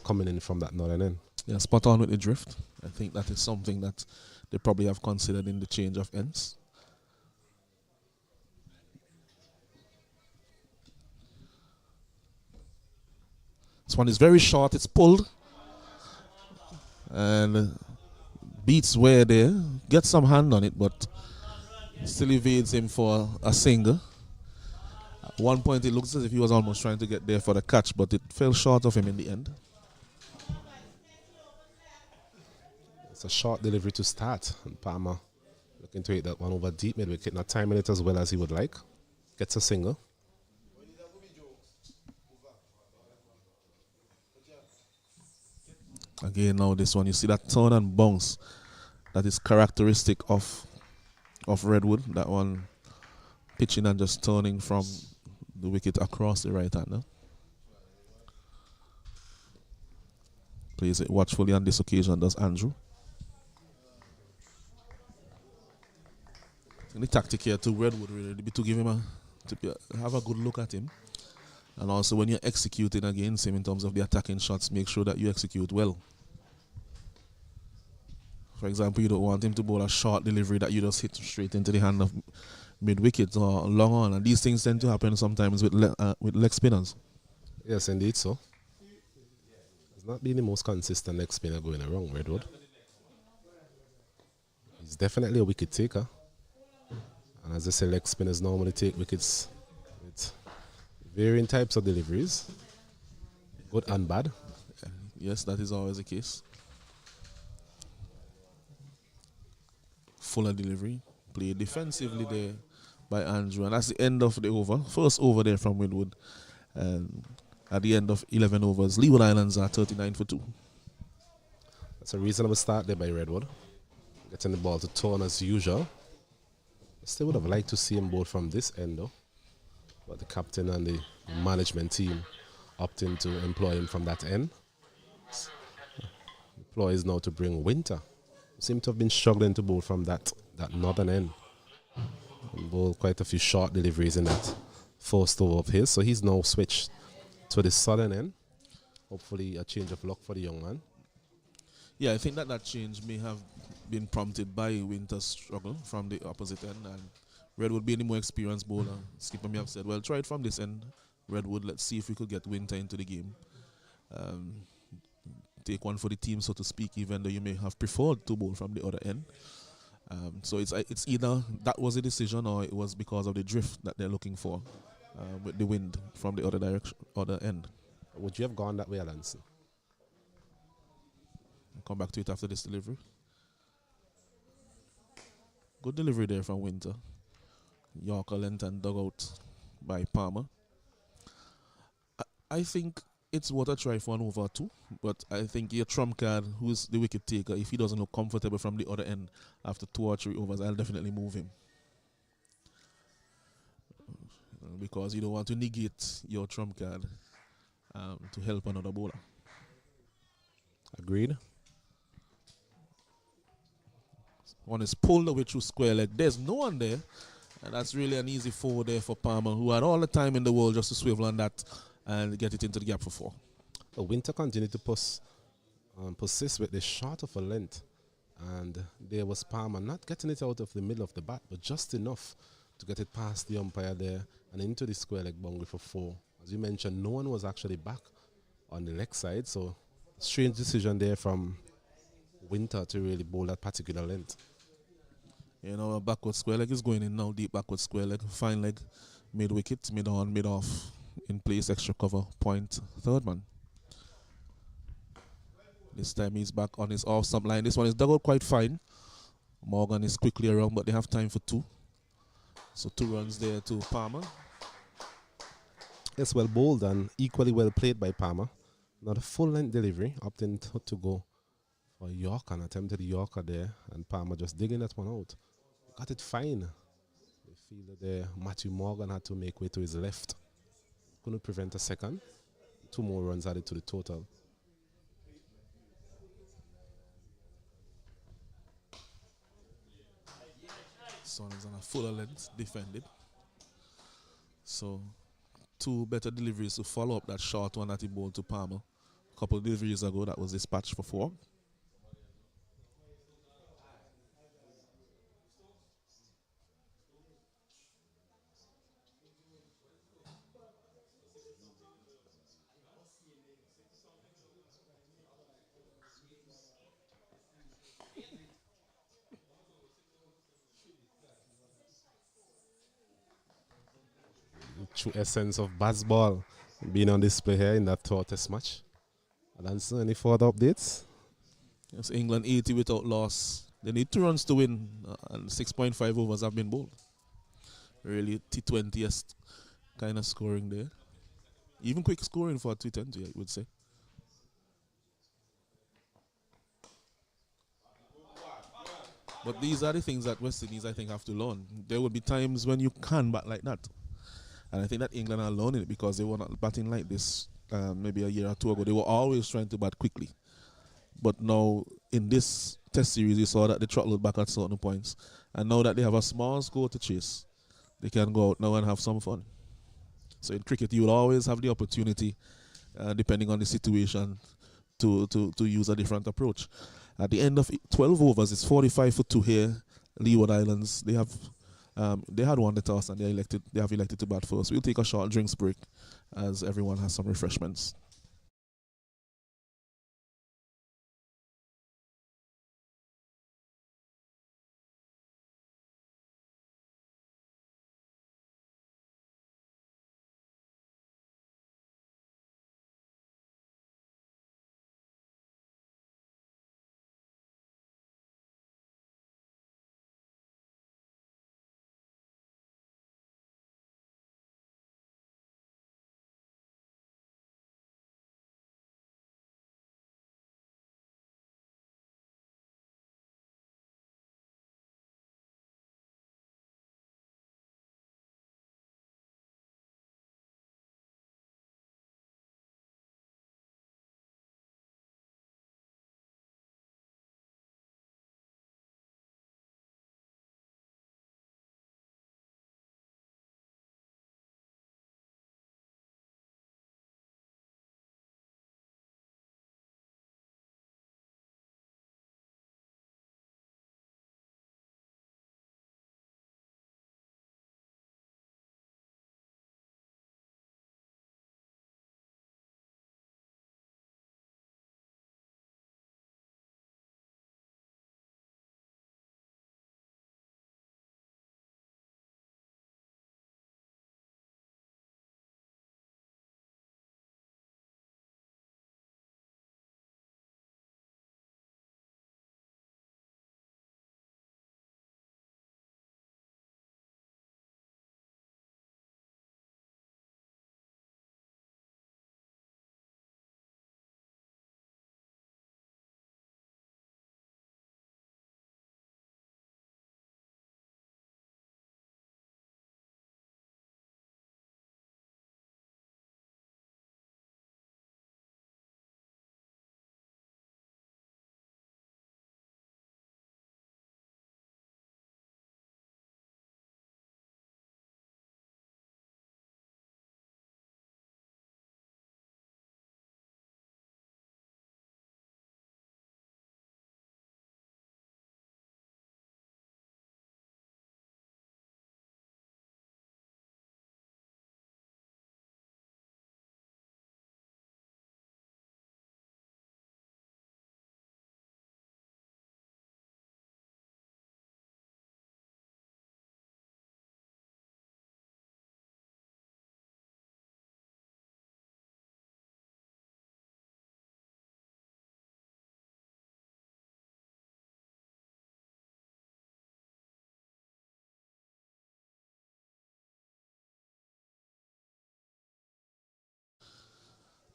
S2: coming in from that northern end.
S1: Yeah, spot on with the drift. I think that is something that they probably have considered in the change of ends. This one is very short, it's pulled. And beats Ware there, gets some hand on it, but still evades him for a single. At one point it looks as if he was almost trying to get there for the catch, but it fell short of him in the end.
S2: It's a short delivery to start, and Palmer looking to hit that one over deep mid wicket, not timing it as well as he would like. Gets a single.
S1: Again, now this one, you see that turn and bounce that is characteristic of Redwood. That one pitching and just turning from the wicket across the right hander. Plays it watchfully on this occasion, does Andrew. And the tactic here to Redwood really be to give him have a good look at him. And also when you're executing against him in terms of the attacking shots, make sure that you execute well. For example, you don't want him to bowl a short delivery that you just hit straight into the hand of mid-wicket or long on. And these things tend to happen sometimes with leg spinners.
S2: Yes, indeed so. He's not been the most consistent leg spinner going around, Redwood. He's definitely a wicket taker. And as I say, leg spinners normally take wickets with varying types of deliveries, good and bad.
S1: Yes, that is always the case. Fuller delivery, play defensively there by Andrew, and that's the end of the over. First over there from Winwood. And at the end of 11 overs, Leeward Islands are 39 for 2.
S2: That's a reasonable start there by Redwood. Getting the ball to turn as usual. Still would have liked to see him bowl from this end though. But the captain and the management team opting to employ him from that end. The ploy is now to bring Winter. Seem to have been struggling to bowl from that northern end. And bowl quite a few short deliveries in that first over of his. So he's now switched to the southern end. Hopefully a change of luck for the young man.
S1: Yeah, I think that change may have been prompted by Winter's struggle from the opposite end, and Redwood being the more experienced bowler. Skipper may have said, well, try it from this end, Redwood. Let's see if we could get Winter into the game. Take one for the team, so to speak, even though you may have preferred to bowl from the other end. So it's either that was a decision or it was because of the drift that they're looking for with the wind from the other direction, other end.
S2: Would you have gone that way, Alanson?
S1: I'll come back to it after this delivery. Good delivery there from Winter. Yorker length and dugout by Palmer. I think it's worth a try for an over 2, but I think your trump card, who's the wicket taker, if he doesn't look comfortable from the other end after 2 or 3 overs, I'll definitely move him. Because you don't want to negate your trump card to help another bowler.
S2: Agreed.
S1: One is pulled away through square leg. There's no one there. And that's really an easy 4 there for Palmer, who had all the time in the world just to swivel on that and get it into the gap for 4.
S2: Winter continued to persist with the short of a length. And there was Palmer not getting it out of the middle of the bat, but just enough to get it past the umpire there and into the square leg boundary for 4. As you mentioned, no one was actually back on the leg side, so strange decision there from Winter to really bowl that particular length.
S1: You know, a backward square leg is going in now, deep backward square leg, fine leg, mid wicket, mid on, mid off, in place, extra cover, point, third man. This time he's back on his off stump line. This one is dug out quite fine. Morgan is quickly around, but they have time for 2. So 2 runs there to Palmer.
S2: It's well bowled and equally well played by Palmer. Not a full length delivery, opting to go for Yorker and attempted Yorker there, and Palmer just digging that one out. Got it fine. The fielder there, Matthew Morgan, had to make way to his left. Couldn't prevent a second. 2 more runs added to the total.
S1: Son is on a fuller length, defended. So 2 better deliveries to follow up that short one that he bowled to Palmer. A couple of deliveries ago, that was dispatched for 4.
S2: True essence of baseball being on display here in that third test match. Alanson, any further updates?
S1: Yes, England 80 without loss. They need 2 runs to win, and 6.5 overs have been bowled. Really T20-esque kind of scoring there. Even quick scoring for a T20, I would say. But these are the things that West Indies, I think, have to learn. There will be times when you can bat like that. And I think that England are learning it because they were not batting like this maybe a year or 2 ago. They were always trying to bat quickly. But now, in this test series, you saw that they throttled back at certain points. And now that they have a small score to chase, they can go out now and have some fun. So in cricket, you will always have the opportunity, depending on the situation, to use a different approach. At the end of 12 overs, it's 45 for 2 here. Leeward Islands, they had won the toss and they have elected to bat first. We'll take a short drinks break as everyone has some refreshments.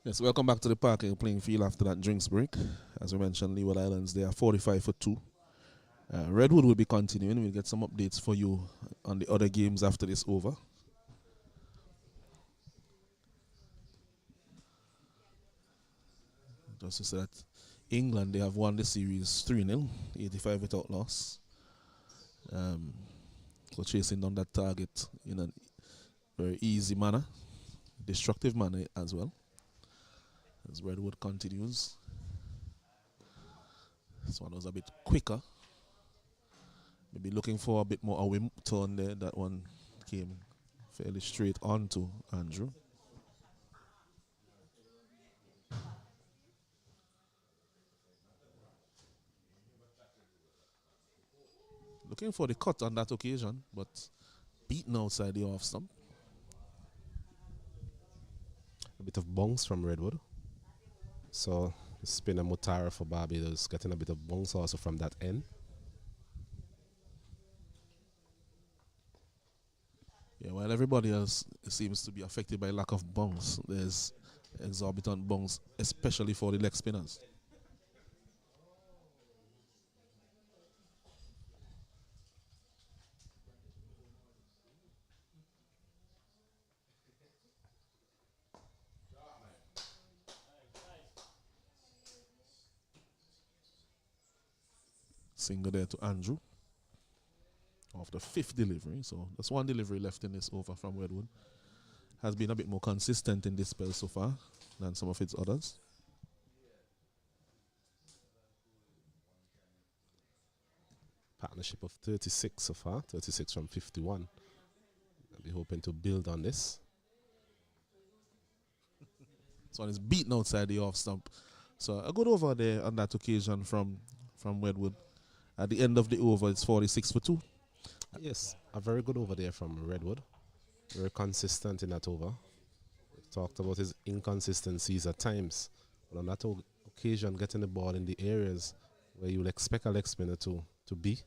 S1: Yes, welcome back to the parking playing field after that drinks break. As we mentioned, Leeward Islands, they are 45 for 2. Redwood will be continuing. We'll get some updates for you on the other games after this over. Just to say that England, they have won the series 3-0, 85 without loss. So chasing down that target in a very easy manner, destructive manner as well. As Redwood continues. This one was a bit quicker. Maybe looking for a bit more away turn there. That one came fairly straight onto Andrew. Looking for the cut on that occasion, but beaten outside the off stump.
S2: A bit of bounce from Redwood. So spinner Mutara for Barbados getting a bit of bounce also from that end.
S1: Yeah, while everybody else seems to be affected by lack of bounce, there's exorbitant bounce, especially for the leg spinners. Single there to Andrew off the 5th delivery. So that's one delivery left in this over from Redwood. Has been a bit more consistent in this spell so far than some of its others.
S2: Partnership of 36 so far, 36 from 51. I'll be hoping to build on this.
S1: This one is beaten outside the off stump. So a good over there on that occasion from Redwood. At the end of the over, it's 46 for 2.
S2: Yes, a very good over there from Redwood. Very consistent in that over. We talked about his inconsistencies at times. But on that occasion, getting the ball in the areas where you will expect a leg spinner to be.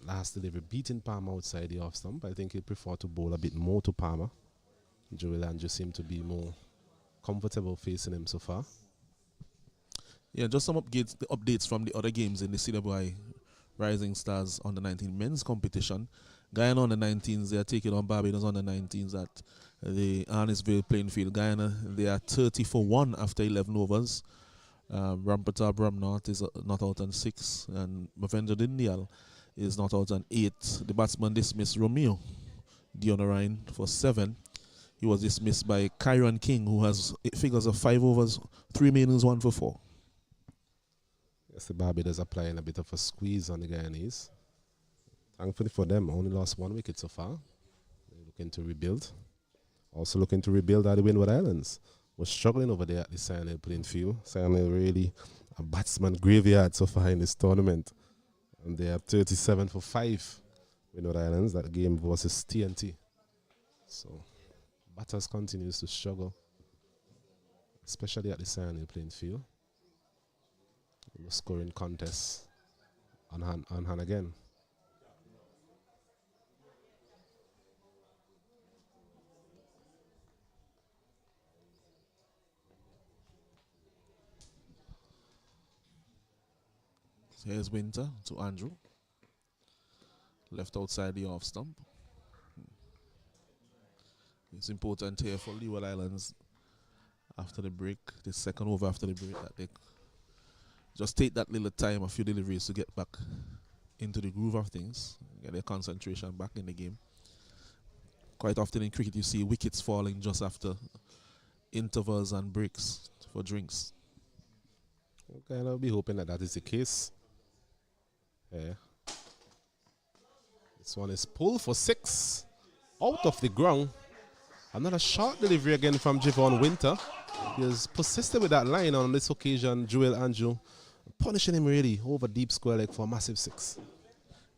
S2: Last delivery, beating Palmer outside the off stump. I think he'd prefer to bowl a bit more to Palmer. Joel Andrew seemed to be more comfortable facing him so far.
S1: Yeah, just some updates from the other games in the CWI Rising Stars under 19 men's competition. Guyana under 19s, they are taking on Barbados under 19s at the Arnisville playing field. Guyana, they are 30 for 1 after 11 overs. Rampetar Bramnot is not out on 6, and Mavendra Dindial is not out on 8. The batsman dismissed Romeo Dionarine for 7. He was dismissed by Kyron King, who has figures of 5 overs, 3 maidens, 1 for 4.
S2: Yes, the Barbados applying a bit of a squeeze on the Guyanese. Thankfully for them, only lost 1 wicket so far. They're looking to rebuild. Also looking to rebuild at the Windward Islands. Was struggling over there at the Cyan Hill playing field. Cyan Hill really a batsman graveyard so far in this tournament. And they have 37 for 5 Windward Islands, that game versus TNT. So batters continues to struggle, especially at the Cyan Hill playing field. The scoring contest on hand again.
S1: Here's Winter to Andrew. Left outside the off stump. It's important here for Leeward Islands after the break, the second over after the break, that they just take that little time, a few deliveries to get back into the groove of things, get their concentration back in the game. Quite often in cricket you see wickets falling just after intervals and breaks for drinks.
S2: Okay, I'll be hoping that is the case. Yeah. This one is pulled for 6 out of the ground. Another short delivery again from Javon Winter. He has persisted with that line on this occasion. Joel Andrew punishing him really over deep square leg for a massive 6.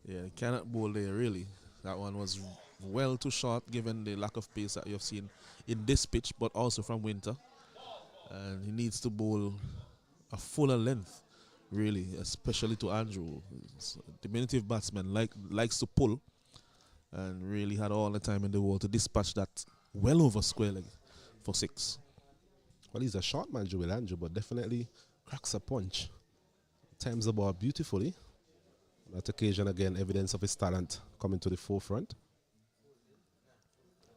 S1: Yeah, cannot bowl there really. That one was well too short given the lack of pace that you've seen in this pitch, but also from Winter. And he needs to bowl a fuller length, really, especially to Andrew. It's a diminutive batsman likes to pull, and really had all the time in the world to dispatch that well over square leg for 6.
S2: Well, he's a short man, Joel Andrew, but definitely cracks a punch. Times the ball beautifully. On that occasion, again, evidence of his talent coming to the forefront.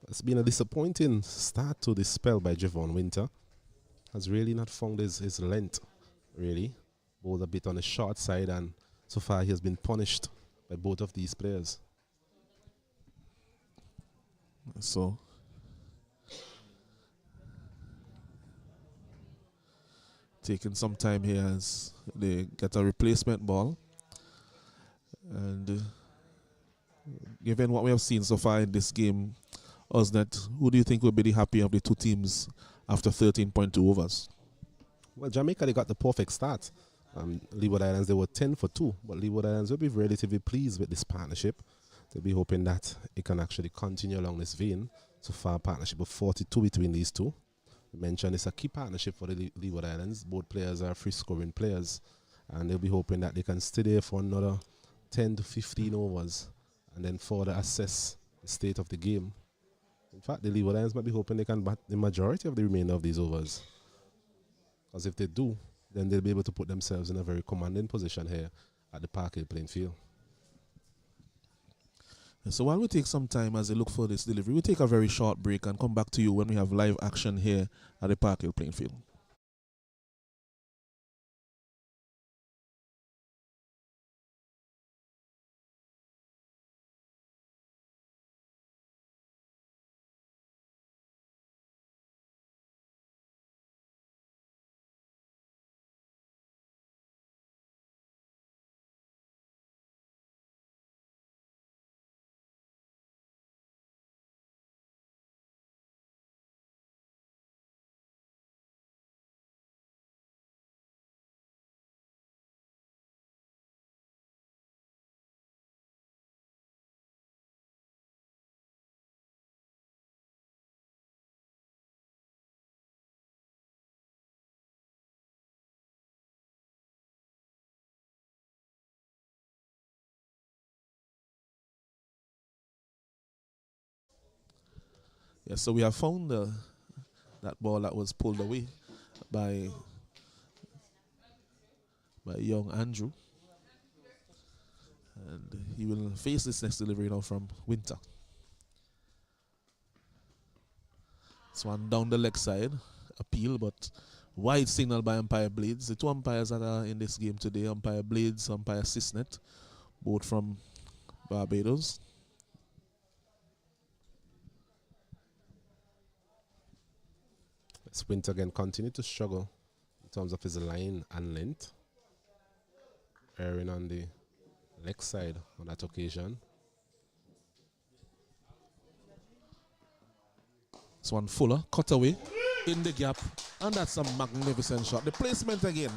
S2: It's been a disappointing start to this spell by Javon Winter. Has really not found his length, really. Bowled a bit on the short side, and so far he has been punished by both of these players.
S1: So taking some time here as they get a replacement ball. And given what we have seen so far in this game, Osnet, who do you think will be the happy of the two teams after 13.2 overs?
S2: Well, Jamaica, they got the perfect start. Leeward Islands, they were 10 for 2, but Leeward Islands will be relatively pleased with this partnership. They'll be hoping that it can actually continue along this vein. So far, a partnership of 42 between these two. We mentioned it's a key partnership for the Leeward Islands. Both players are free-scoring players, and they'll be hoping that they can stay there for another 10 to 15 overs and then further assess the state of the game. In fact, the Leeward Islands might be hoping they can bat the majority of the remainder of these overs. Because if they do, then they'll be able to put themselves in a very commanding position here at the Park Hill playing field.
S1: So while we take some time as they look for this delivery, we'll take a very short break and come back to you when we have live action here at the Park Hill playing field. Yes, so we have found that ball that was pulled away by young Andrew. And he will face this next delivery now from Winter. This one down the leg side, appeal, but wide signal by umpire Blades. The two umpires that are in this game today, umpire Blades, umpire Sisnet, both from Barbados.
S2: As Winter again continue to struggle in terms of his line and length. Erring on the leg side on that occasion.
S1: This one Fuller, cut away, in the gap, and that's a magnificent shot. The placement again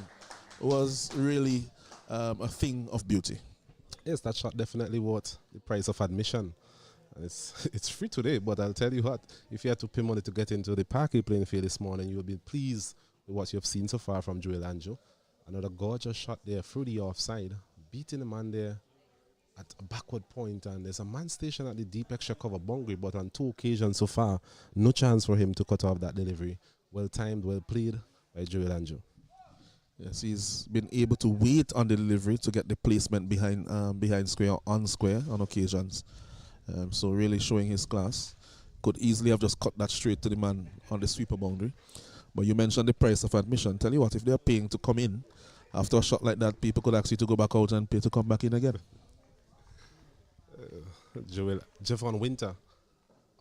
S1: was really a thing of beauty.
S2: Yes, that shot definitely worth the price of admission. And it's free today, but I'll tell you what, if you had to pay money to get into the Parky playing field this morning, you will be pleased with what you have seen so far from Joel Andrew. Another gorgeous shot there through the offside, beating the man there at a backward point, and there's a man stationed at the deep extra cover boundary, but on 2 occasions so far, no chance for him to cut off that delivery. Well timed, well played by Joel Andrew.
S1: Yes, he's been able to wait on the delivery to get the placement behind square or on square on occasions. So really showing his class. Could easily have just cut that straight to the man on the sweeper boundary. But you mentioned the price of admission. Tell you what, if they're paying to come in after a shot like that, people could ask you to go back out and pay to come back in again.
S2: Javon Winter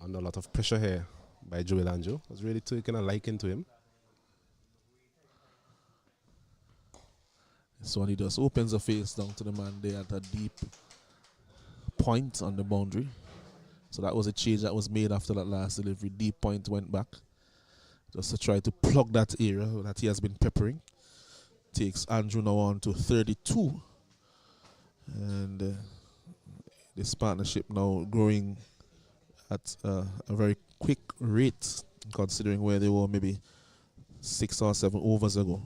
S2: under a lot of pressure here by Joel Andrew. Was really taking a liking to him.
S1: So he just opens the face down to the man there at a deep point on the boundary. So that was a change that was made after that last delivery. Deep point went back just to try to plug that area that he has been peppering. Takes Andrew now on to 32. And this partnership now growing at a very quick rate, considering where they were maybe 6 or 7 overs ago.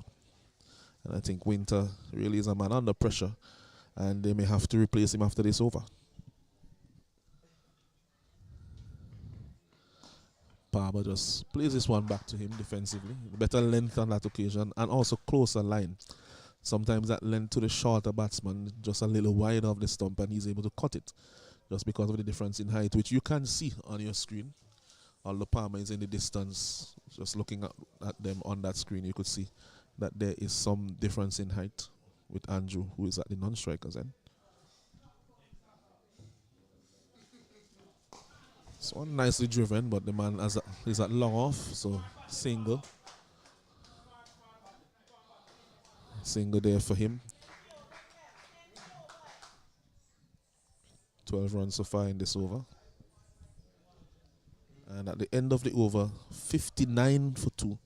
S1: And I think Winter really is a man under pressure, and they may have to replace him after this over. Palmer just plays this one back to him defensively. Better length on that occasion and also closer line. Sometimes that length to the shorter batsman just a little wide of the stump and he's able to cut it just because of the difference in height, which you can see on your screen. Although Palmer is in the distance, just looking at them on that screen, you could see that there is some difference in height with Andrew, who is at the non-strikers end. This one nicely driven, but the man is at long off, so single. Single there for him. 12 runs so far in this over. And at the end of the over, 59 for 2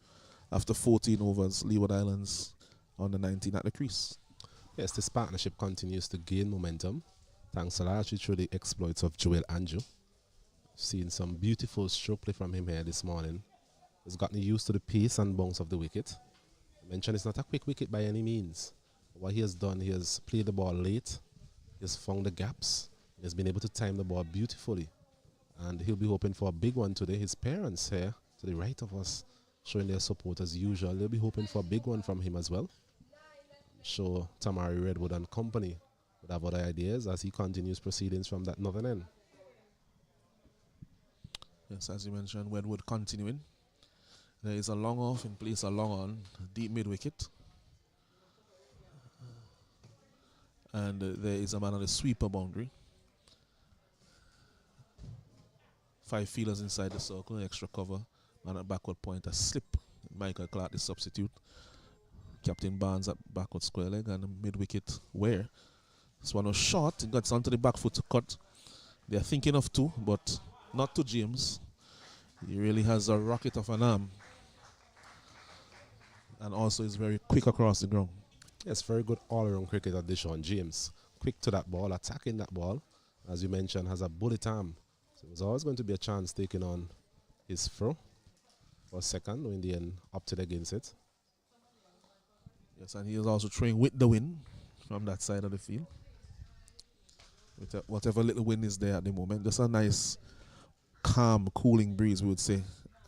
S1: after 14 overs. Leeward Islands on the 19 at the crease.
S2: Yes, this partnership continues to gain momentum, thanks largely through the exploits of Joel Andrew. Seen some beautiful stroke play from him here this morning. He's gotten used to the pace and bounce of the wicket. I mentioned it's not a quick wicket by any means. What he has done, he has played the ball late, he has found the gaps, he has been able to time the ball beautifully. And he'll be hoping for a big one today. His parents here, to the right of us, showing their support as usual. They'll be hoping for a big one from him as well. I'm sure Tamari Redwood and company would have other ideas as he continues proceedings from that northern end.
S1: Yes, as you mentioned, Redwood continuing. There is a long off in place, a long on, deep mid wicket. And there is a man on the sweeper boundary. 5 fielders inside the circle, extra cover, man at backward point, a slip. Michael Clark, the substitute. Captain Barnes at backward square leg, and mid wicket Ware. This one was short, it got onto the back foot to cut. They're thinking of 2, but not to James. He really has a rocket of an arm. And also is very quick across the ground.
S2: Yes, very good all-around cricketer, Deshaun James. Quick to that ball, attacking that ball. As you mentioned, has a bullet arm. So there's always going to be a chance taking on his throw for a second, when the end opted against it.
S1: Yes, and he is also throwing with the wind from that side of the field. With whatever little wind is there at the moment. Just a nice, calm, cooling breeze, we would say,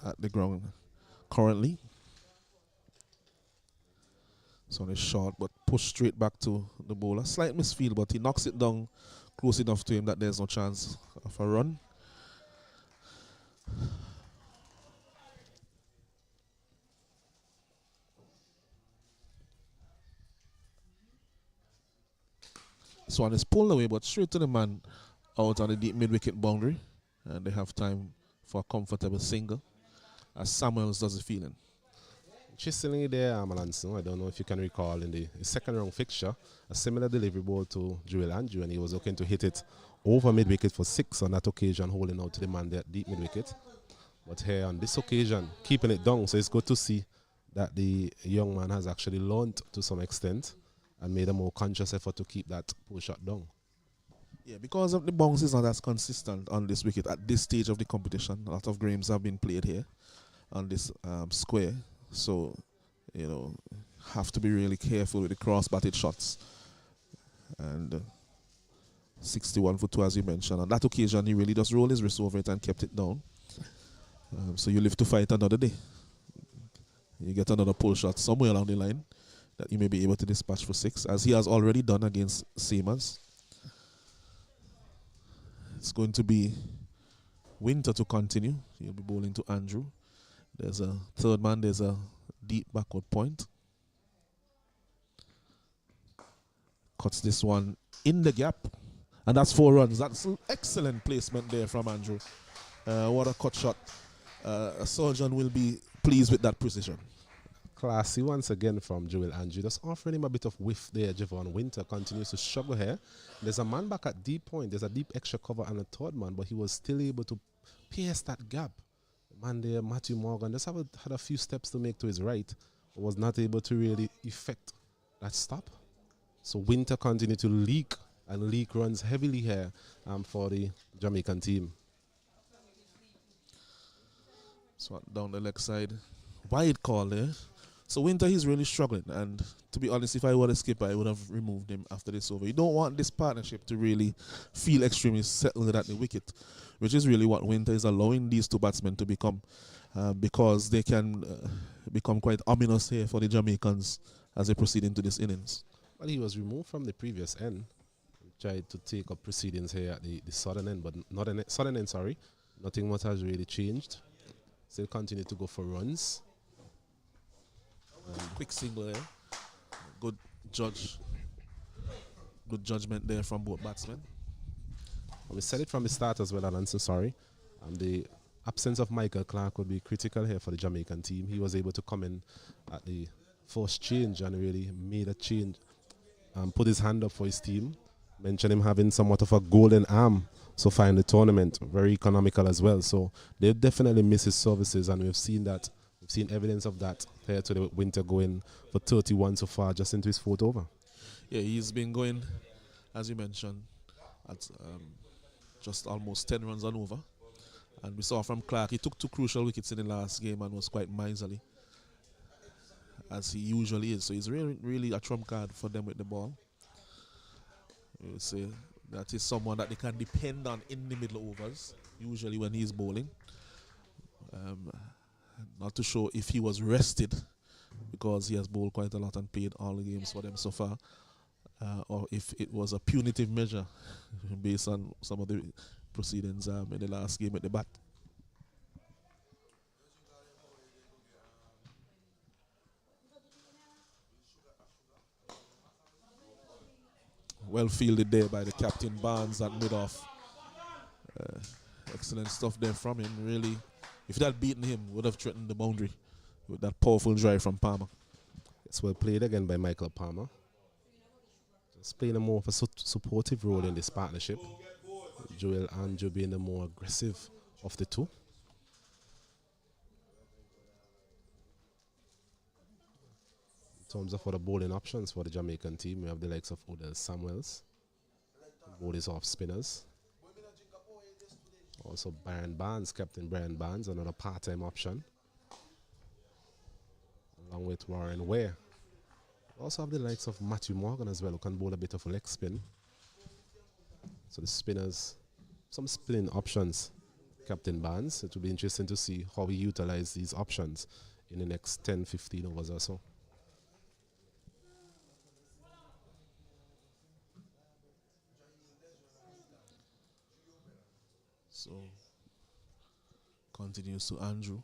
S1: at the ground currently. So on is short, but pushed straight back to the bowler. Slight misfield, but he knocks it down close enough to him that there's no chance of a run. This one is pulled away, but straight to the man out on the deep mid-wicket boundary. And they have time for a comfortable single, as Samuels does the feeling.
S2: Chiseling there, Amalanson. I don't know if you can recall in the second round fixture, a similar delivery ball to Joel Andrew, and he was looking to hit it over mid-wicket for 6 on that occasion, holding out to the man there at deep mid-wicket. But here on this occasion, keeping it down, so it's good to see that the young man has actually learned to some extent and made a more conscious effort to keep that pull shot down.
S1: Yeah, because of the bounce is not as consistent on this wicket at this stage of the competition. A lot of games have been played here on this square. So, you know, have to be really careful with the cross-batted shots. And 61 for 2, as you mentioned. On that occasion, he really just rolled his wrist over it and kept it down. So you live to fight another day. You get another pull shot somewhere along the line that you may be able to dispatch for 6, as he has already done against Seamans. It's going to be Winter to continue. He'll be bowling to Andrew. There's a third man. There's a deep backward point. Cuts this one in the gap. And that's 4 runs. That's excellent placement there from Andrew. What a cut shot. Surgeon will be pleased with that precision.
S2: Classy once again from Joel Andrew. Just offering him a bit of whiff there. Javon Winter continues to struggle here. There's a man back at deep point. There's a deep extra cover and a third man, but he was still able to pierce that gap. The man there, Matthew Morgan, just had a few steps to make to his right, but was not able to really effect that stop. So Winter continued to leak, and leak runs heavily here for the Jamaican team.
S1: So down the leg side. Wide call there. So Winter, he's really struggling, and to be honest, if I were the skipper, I would have removed him after this over. You don't want this partnership to really feel extremely settled at the wicket. which is really what Winter is allowing these two batsmen to become, because they can become quite ominous here for the Jamaicans as they proceed into this innings.
S2: Well, he was removed from the previous end. He tried to take up proceedings here at the southern end, but not in southern end, sorry. Nothing much has really changed. Still continue to go for runs.
S1: Quick single there. Good judgment there from both batsmen.
S2: We said it from the start as well, Alanson, sorry. The absence of Michael Clark would be critical here for the Jamaican team. He was able to come in at the first change and really made a change, put his hand up for his team. Mentioned him having somewhat of a golden arm so far in the tournament, very economical as well. So they definitely miss his services, and we've seen that. We've seen evidence of that here to the Winter, going for 31 so far, just into his fourth over.
S1: Yeah, he's been going, as you mentioned, at just almost 10 runs on over. And we saw from Clark, he took 2 crucial wickets in the last game and was quite miserly, as he usually is. So he's really a trump card for them with the ball. You would say that is someone that they can depend on in the middle overs, usually when he's bowling. Not too sure if he was rested, because he has bowled quite a lot and played all the games for them so far, or if it was a punitive measure based on some of the proceedings in the last game at the bat. Well fielded there by the captain Barnes at mid-off. Excellent stuff there from him, really. If it had beaten him, would have threatened the boundary with that powerful drive from Palmer.
S2: It's well played again by Michael Palmer. Just playing a more of a supportive role in this partnership. Joel Andrew being the more aggressive of the two. In terms of other bowling options for the Jamaican team, we have the likes of Odell Samuels, both his off spinners. Also Brian Barnes, Captain Brian Barnes, another part-time option, along with Warren Ware. Also have the likes of Matthew Morgan as well, who can bowl a bit of leg spin. So the spinners, some spinning options. Captain Barnes, it will be interesting to see how we utilize these options in the next 10-15 overs or so.
S1: So continues to Andrew.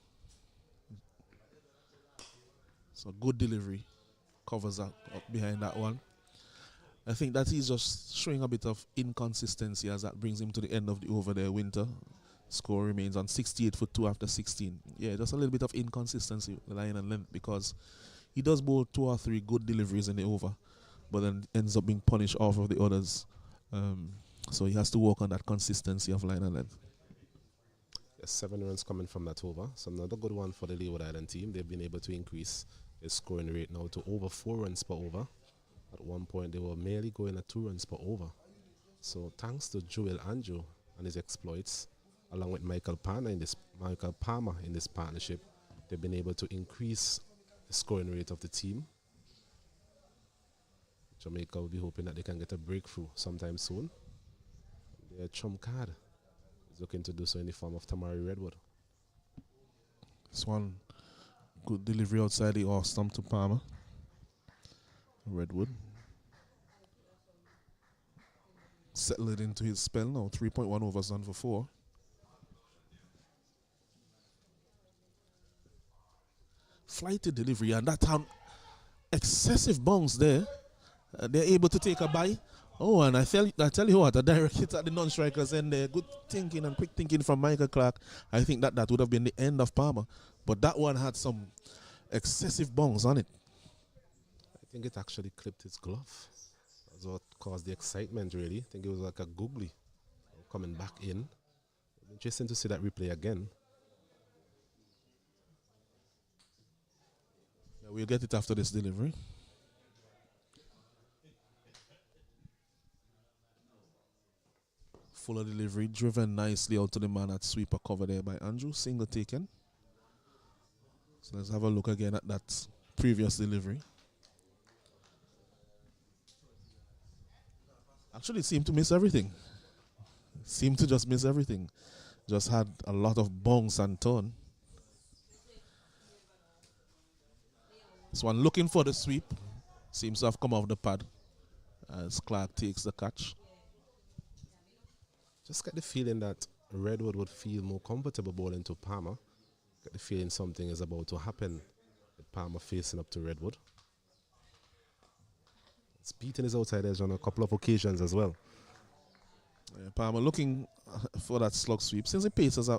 S1: So good delivery, covers up behind that one. I think that he's just showing a bit of inconsistency, as that brings him to the end of the over there. Winter score remains on 68 for 2 after 16. Yeah, just a little bit of inconsistency with the line and length, because he does bowl 2 or 3 good deliveries in the over, but then ends up being punished off of the others. So he has to work on that consistency of line and length.
S2: 7 runs coming from that over. So another good one for the Leeward Island team. They've been able to increase their scoring rate now to over 4 runs per over. At one point, they were merely going at 2 runs per over. So thanks to Joel Andrew and his exploits, along with Michael Palmer in this partnership, they've been able to increase the scoring rate of the team. Jamaica will be hoping that they can get a breakthrough sometime soon. Their trump card is looking to do so in the form of Tamari Redwood.
S1: This one, good delivery outside the off stump to Palmer. Redwood. Settle it into his spell now. 3.1 overs done for 4. Flighty delivery, and that excessive bounce there. They're able to take a bite. Oh, and I tell you what, a direct hit at the non-strikers end there. Good thinking and quick thinking from Michael Clark. I think that would have been the end of Palmer. But that one had some excessive bounce on it.
S2: I think it actually clipped his glove. That's what caused the excitement, really. I think it was like a googly coming back in. Interesting to see that replay again.
S1: Yeah, we'll get it after this delivery. Fuller delivery, driven nicely out to the man at sweeper cover there by Andrew. Single taken. So let's have a look again at that previous delivery. Actually, it seemed to miss everything. Seemed to just miss everything. just had a lot of bounce and turn. This one looking for the sweep. Seems to have come off the pad as Clark takes the catch.
S2: Just get the feeling that Redwood would feel more comfortable bowling to Palmer. Get the feeling something is about to happen with Palmer facing up to Redwood. It's beaten his outside edge on a couple of occasions as well.
S1: Palmer looking for that slug sweep. Since the Pacers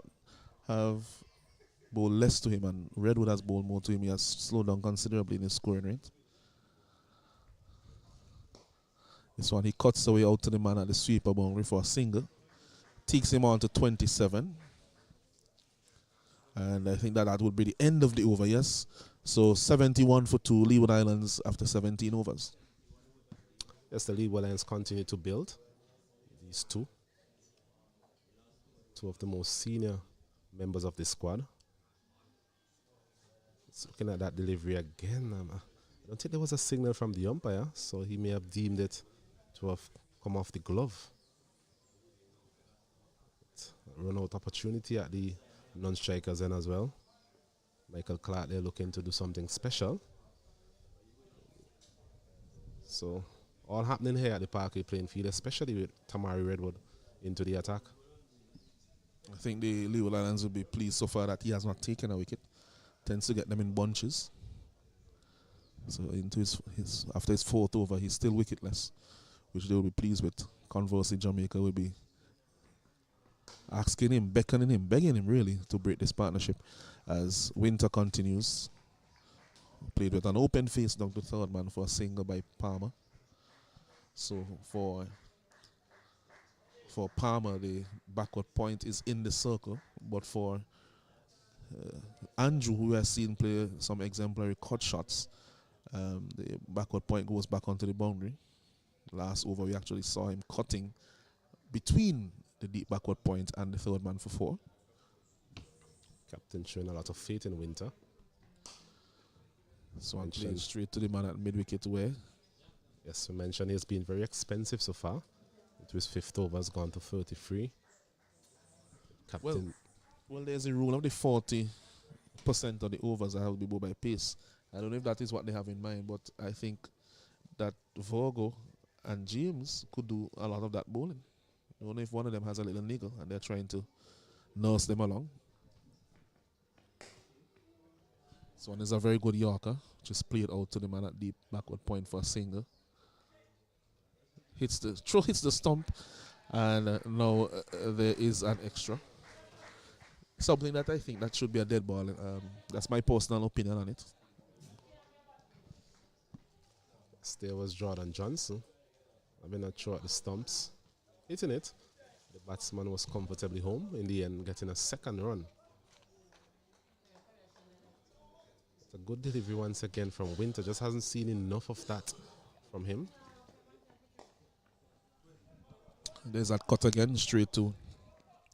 S1: have bowled less to him and Redwood has bowled more to him, he has slowed down considerably in his scoring rate. This one he cuts away out to the man at the sweeper boundary for a single. Takes him on to 27. And I think that would be the end of the over, yes. So 71 for 2, Leeward Islands after 17 overs.
S2: Yes, the Leeward Islands continue to build. These two of the most senior members of the squad. It's looking at that delivery again. I don't think there was a signal from the umpire, so he may have deemed it to have come off the glove. Run out opportunity at the non-strikers end as well. Michael Clark there looking to do something special. So all happening here at the Parkway playing field, especially with Tamari Redwood into the attack.
S1: I think the Leeward Islands will be pleased so far that he has not taken a wicket. Tends to get them in bunches. So into his after his fourth over, he's still wicketless, which they will be pleased with. Conversely, Jamaica will be asking him, beckoning him, begging him really to break this partnership as Winter continues. Played with an open face down to third man for a single by Palmer. So for Palmer, the backward point is in the circle, but for Andrew, who has seen play some exemplary cut shots, the backward point goes back onto the boundary. Last over, we actually saw him cutting between the deep backward point and the third man for 4.
S2: Captain showing a lot of faith in Winter.
S1: So I'm playing straight to the man at mid-wicket where?
S2: Yes, we mentioned he's been very expensive so far. Into his 5th over, has gone to 33. Captain.
S1: Well, there's a rule of the 40% of the overs that have to be bowled by pace. I don't know if that is what they have in mind, but I think that Virgo and James could do a lot of that bowling. I don't know if one of them has a little niggle and they're trying to nurse them along. This one is a very good Yorker. Just played out to the man at deep backward point for a single. Hits the stump, and now there is an extra. Something that I think that should be a dead ball. That's my personal opinion on it.
S2: There was Jordan Johnson. I've been not sure at the stumps. Hitting it. The batsman was comfortably home in the end, getting a second run. It's a good delivery once again from Winter. Just hasn't seen enough of that from him.
S1: There's that cut again, straight to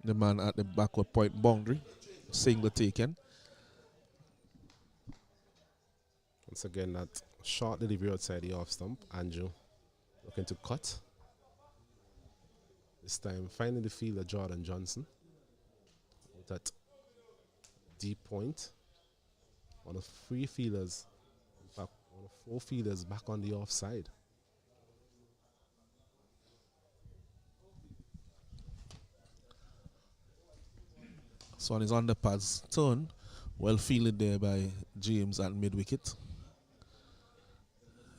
S1: the man at the backward point boundary. Single taken.
S2: Once again, that short delivery outside the off stump. Andrew looking to cut. This time finding the fielder Jordan Johnson. With that deep point. One of 3 fielders, in fact, one of 4 fielders back on the offside.
S1: So on his underpads turn, well fielded there by James at mid-wicket.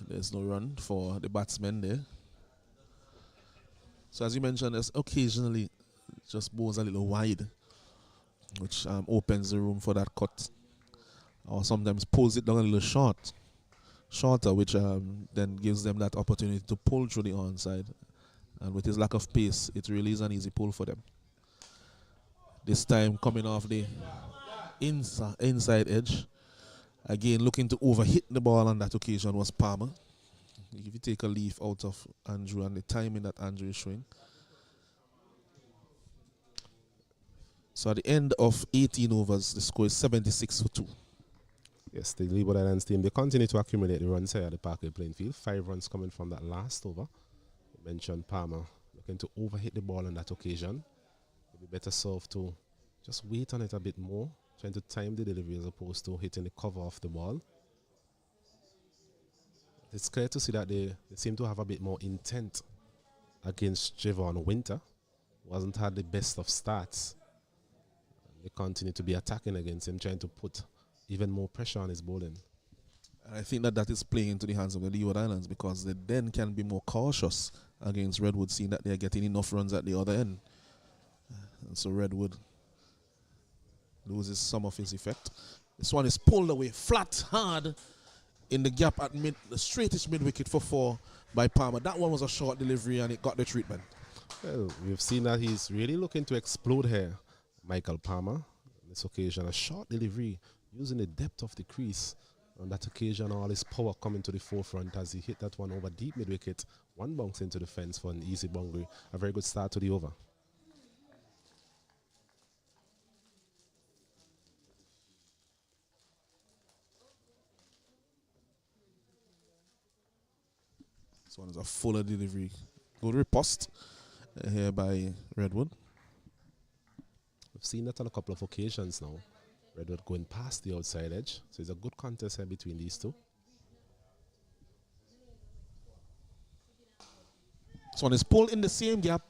S1: There's no run for the batsmen there. So as you mentioned, there's occasionally just bowls a little wide, which opens the room for that cut. Or sometimes pulls it down a little shorter, which then gives them that opportunity to pull through the onside. And with his lack of pace, it really is an easy pull for them. This time coming off the inside edge. Again, looking to overhit the ball on that occasion was Palmer. If you take a leaf out of Andrew and the timing that Andrew is showing. So at the end of 18 overs, the score is 76 for 2.
S2: Yes, the Leeward Islands team, they continue to accumulate the runs here at the Parkway playing field. 5 runs coming from that last over. You mentioned Palmer looking to overhit the ball on that occasion. The Maybe better serve to just wait on it a bit more, trying to time the delivery as opposed to hitting the cover off the ball. It's clear to see that they seem to have a bit more intent against Javon Winter, who hasn't had the best of starts. They continue to be attacking against him, trying to put even more pressure on his bowling.
S1: And I think that is playing into the hands of the Leeward Islands, because they then can be more cautious against Redwood, seeing that they are getting enough runs at the other end. And so Redwood loses some of his effect. This one is pulled away flat, hard, in the gap at the straightest mid-wicket for 4 by Palmer. That one was a short delivery and it got the treatment.
S2: Well, we've seen that he's really looking to explode here, Michael Palmer. On this occasion, a short delivery using the depth of the crease. On that occasion, all his power coming to the forefront as he hit that one over deep mid-wicket. One bounce into the fence for an easy boundary. A very good start to the over.
S1: This one is a fuller delivery. Good riposte here by Redwood.
S2: We've seen that on a couple of occasions now. Redwood going past the outside edge. So it's a good contest here between these two.
S1: This one is pulled in the same gap.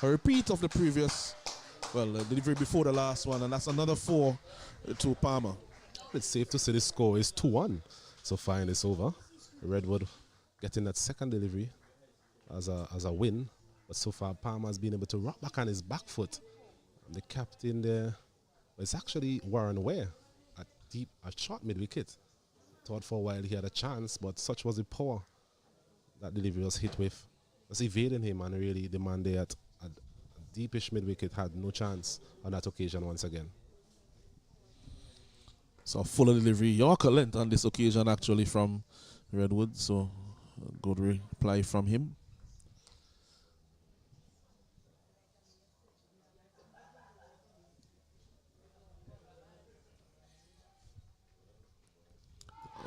S1: A repeat of the previous, delivery before the last one. And that's another 4 to Palmer.
S2: It's safe to say the score is 2-1 so far in this over. Redwood getting that second delivery as a win. But so far, Palmer has been able to rock back on his back foot. And the captain there, it's actually Warren Ware at short mid-wicket. Thought for a while he had a chance, but such was the power that delivery was hit with. Was evading him, and really the man there at deepish mid-wicket had no chance on that occasion once again.
S1: So fuller delivery, Yorker length on this occasion actually from Redwood. So a good reply from him.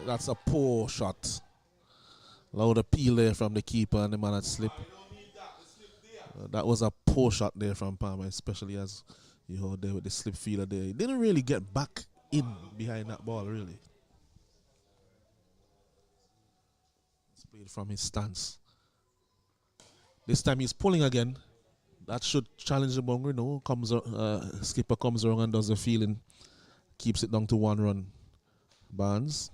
S1: That's a poor shot. Loud appeal there from the keeper and the man at slip. That was a poor shot there from Palmer, especially as you heard there with the slip fielder there. He didn't really get back in behind that ball, really. It's played from his stance. This time he's pulling again. That should challenge the boundary. No, skipper comes around and does the fielding. Keeps it down to 1 run. Barnes.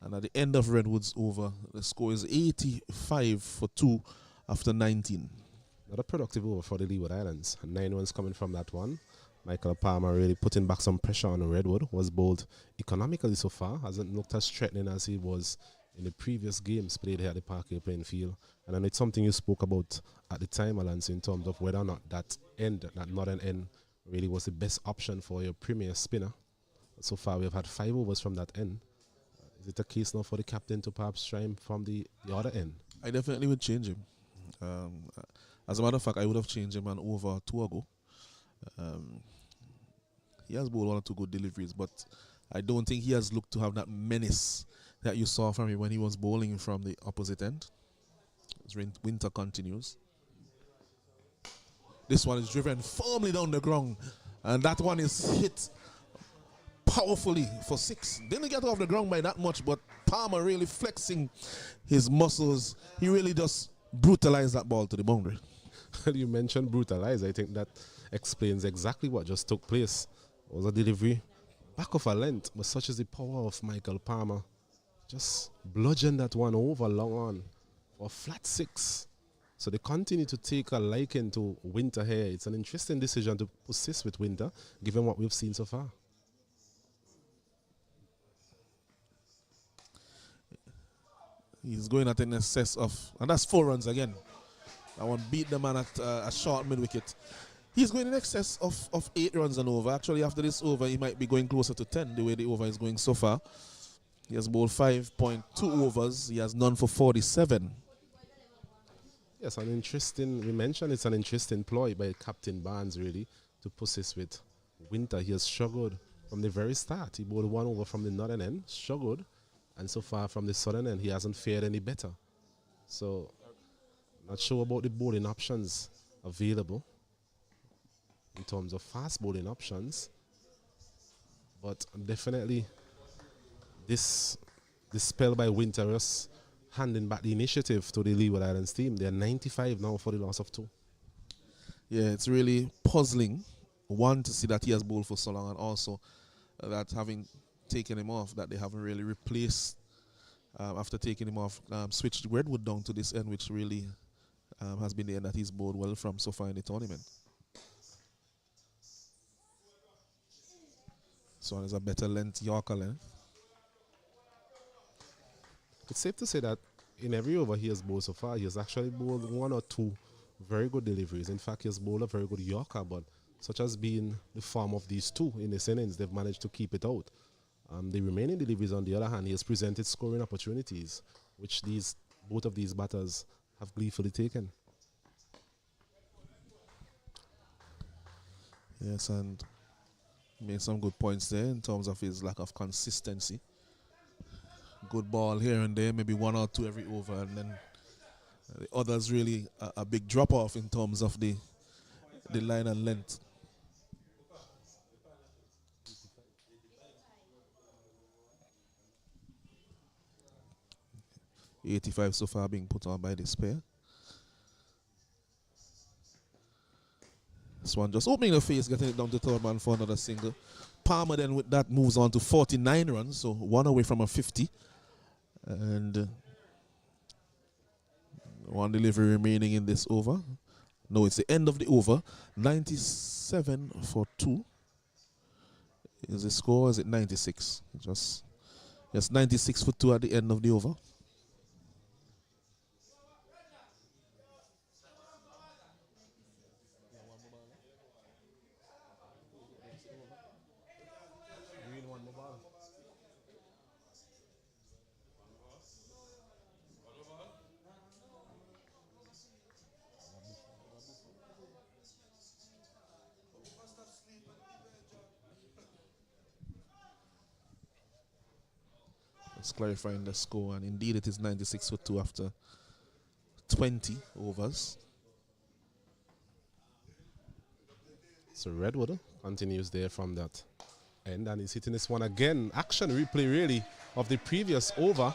S1: And at the end of Redwood's over, the score is 85 for 2 after 19.
S2: Not a productive over for the Leeward Islands. 9 runs coming from that one. Michael Palmer really putting back some pressure on Redwood. Was bowled economically so far. Hasn't looked as threatening as he was in the previous games played here at the Parkway playing field. And I know it's something you spoke about at the time, Alonso, in terms of whether or not that northern end really was the best option for your premier spinner. So far we've had 5 overs from that end. Is it a case now for the captain to perhaps try him from the other end?
S1: I definitely would change him. As a matter of fact, I would have changed him an over 2 ago. He has bowled 1 or 2 good deliveries, but I don't think he has looked to have that menace that you saw from him when he was bowling from the opposite end. As Winter continues. This one is driven firmly down the ground, and that one is hit powerfully for 6. Didn't get off the ground by that much, but Palmer really flexing his muscles. He really just brutalized that ball to the boundary.
S2: You mentioned brutalized. I think that explains exactly what just took place. It was a delivery back of a length, but such is the power of Michael Palmer. Just bludgeoned that one over long on for a flat 6. So they continue to take a liking to Winter here. It's an interesting decision to persist with Winter, given what we've seen so far.
S1: He's going at an excess of, and that's 4 runs again. That one beat the man at a short mid-wicket. He's going in excess of 8 runs and over. Actually, after this over, he might be going closer to 10, the way the over is going so far. He has bowled 5.2 overs. He has none for 47.
S2: Yes, we mentioned it's an interesting ploy by Captain Barnes, really, to persist with Winter. He has struggled from the very start. He bowled 1 over from the northern end, struggled. And so far from the southern end, he hasn't fared any better. So, not sure about the bowling options available. in terms of fast bowling options. But definitely this spell by Winter was handing back the initiative to the Leeward Islands team. They're 95 now for the loss of 2.
S1: Yeah, it's really puzzling. One, to see that he has bowled for so long, and also that having taken him off, that they haven't really replaced, after taking him off, switched Redwood down to this end, which really has been the end that he's bowled well from so far in the tournament. This one is a better length, Yorker length.
S2: It's safe to say that in every over he has bowled so far, he has actually bowled 1 or 2 very good deliveries. In fact, he has bowled a very good Yorker, but such as being the form of these 2 in this innings, they've managed to keep it out. The remaining deliveries, on the other hand, he has presented scoring opportunities, which both of these batters have gleefully taken.
S1: Yes, and made some good points there in terms of his lack of consistency. Good ball here and there, maybe 1 or 2 every over, and then the others really a big drop off in terms of the line and length. 85 so far being put on by this pair. This one just opening the face, getting it down to third man for another single. Palmer then with that moves on to 49 runs, so 1 away from a 50. And 1 delivery remaining in this over. No, it's the end of the over. 97 for 2. Is the score? Is it 96? Just 96 for 2 at the end of the over. It's clarifying the score, and indeed it is 96 for 2 after 20 overs.
S2: So Redwood continues there from that end, and he's hitting this one again. Action replay really of the previous over.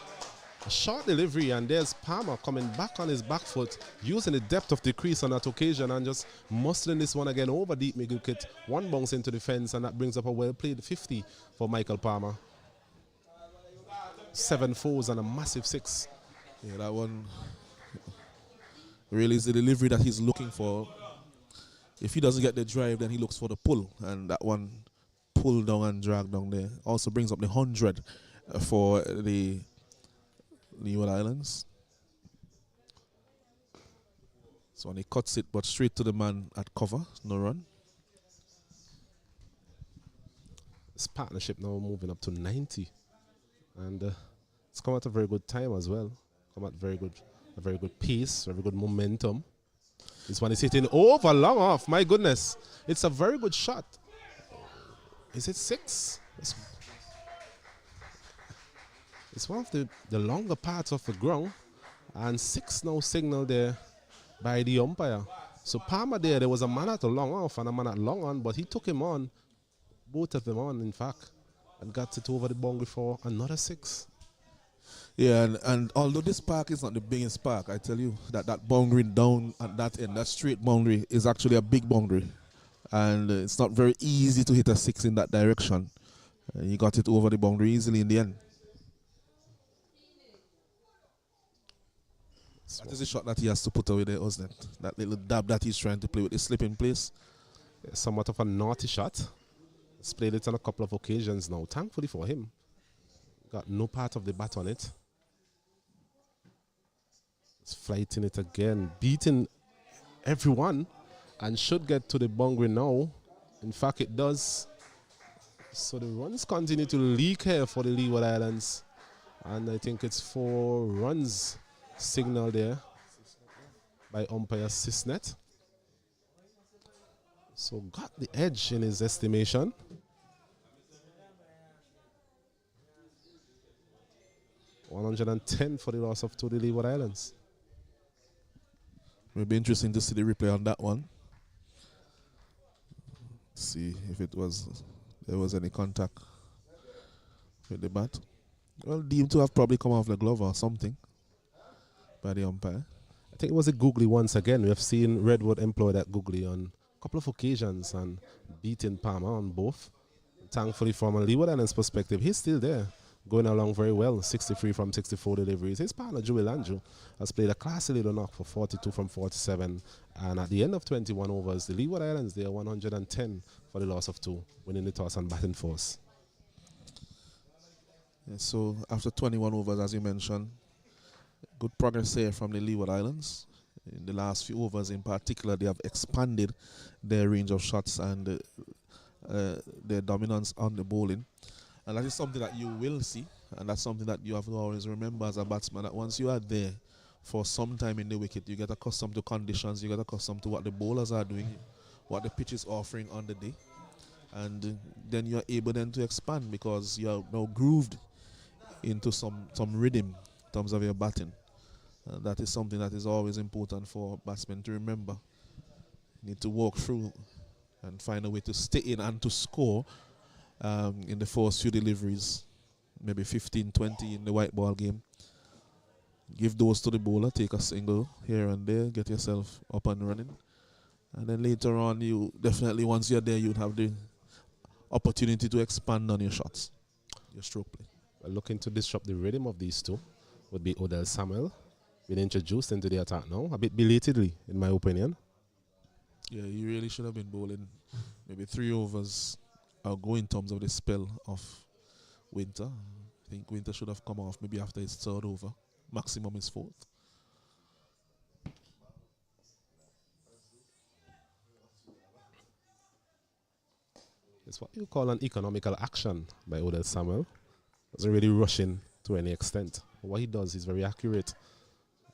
S2: A short delivery, and there's Palmer coming back on his back foot, using the depth of the crease on that occasion and just muscling this one again over deep mid-wicket. 1 bounce into the fence, and that brings up a well-played 50 for Michael Palmer. 7 fours and a massive 6.
S1: Yeah, that one really is the delivery that he's looking for. If he doesn't get the drive, then he looks for the pull, and that one pulled down and dragged down there. Also brings up the 100 for the Leeward Islands. So when he cuts it, but straight to the man at cover, no run.
S2: This partnership now moving up to 90. And it's come at a very good time as well. Come at a very good pace, very good momentum. This one is hitting over long off. My goodness. It's a very good shot. Is it 6? It's one of the longer parts of the ground. And 6 now signaled there by the umpire. So Palmer there was a man at a long off and a man at long on, but he took him on. Both of them on, in fact. And got it over the boundary for another 6.
S1: Yeah, and although this park is not the biggest park, I tell you that boundary down at that end, that straight boundary is actually a big boundary. And it's not very easy to hit a 6 in that direction. He got it over the boundary easily in the end. That is the shot that he has to put away there, wasn't it? That little dab that he's trying to play with, the slip in place.
S2: Yeah, somewhat of a naughty shot. He's played it on a couple of occasions now. Thankfully for him, got no part of the bat on it. He's flighting it again, beating everyone, and should get to the boundary now. In fact, it does. So the runs continue to leak here for the Leeward Islands. And I think it's 4 runs signal there by umpire Sisnet. So got the edge in his estimation. $110 for the loss of to the Leeward Islands.
S1: It'll be interesting to see the replay on that one. See if there was any contact with the bat. Well, deemed to have probably come off the glove or something by the umpire.
S2: I think it was a googly once again. We have seen Redwood employ that googly on a couple of occasions and beating Palmer on both. Thankfully, from a Leeward Islands perspective, he's still there, going along very well. 63 from 64 deliveries. His partner, Joey Landrew, has played a classy little knock for 42 from 47. And at the end of 21 overs, the Leeward Islands, they are 110 for the loss of 2, winning the toss and batting force.
S1: Yeah, so after 21 overs, as you mentioned, good progress here from the Leeward Islands. In the last few overs in particular, they have expanded their range of shots and their dominance on the bowling. And that is something that you will see, and that's something that you have to always remember as a batsman, that once you are there for some time in the wicket, you get accustomed to conditions, you get accustomed to what the bowlers are doing, what the pitch is offering on the day, and then you're able then to expand because you're now grooved into some rhythm in terms of your batting. That is something that is always important for batsmen to remember. You need to walk through and find a way to stay in and to score in the first few deliveries, maybe 15, 20 in the white ball game. Give those to the bowler, take a single here and there, get yourself up and running. And then later on, you definitely, once you're there, you'd have the opportunity to expand on your shots, your stroke play.
S2: Looking to disrupt the rhythm of these two would be Odell Samuel, being introduced into the attack now, a bit belatedly, in my opinion.
S1: Yeah, he really should have been bowling maybe 3 overs ago in terms of the spell of Winter. I think Winter should have come off maybe after his 3rd over, maximum his 4th.
S2: It's what you call an economical action by Odell Samuel. Doesn't really rush in to any extent. What he does is very accurate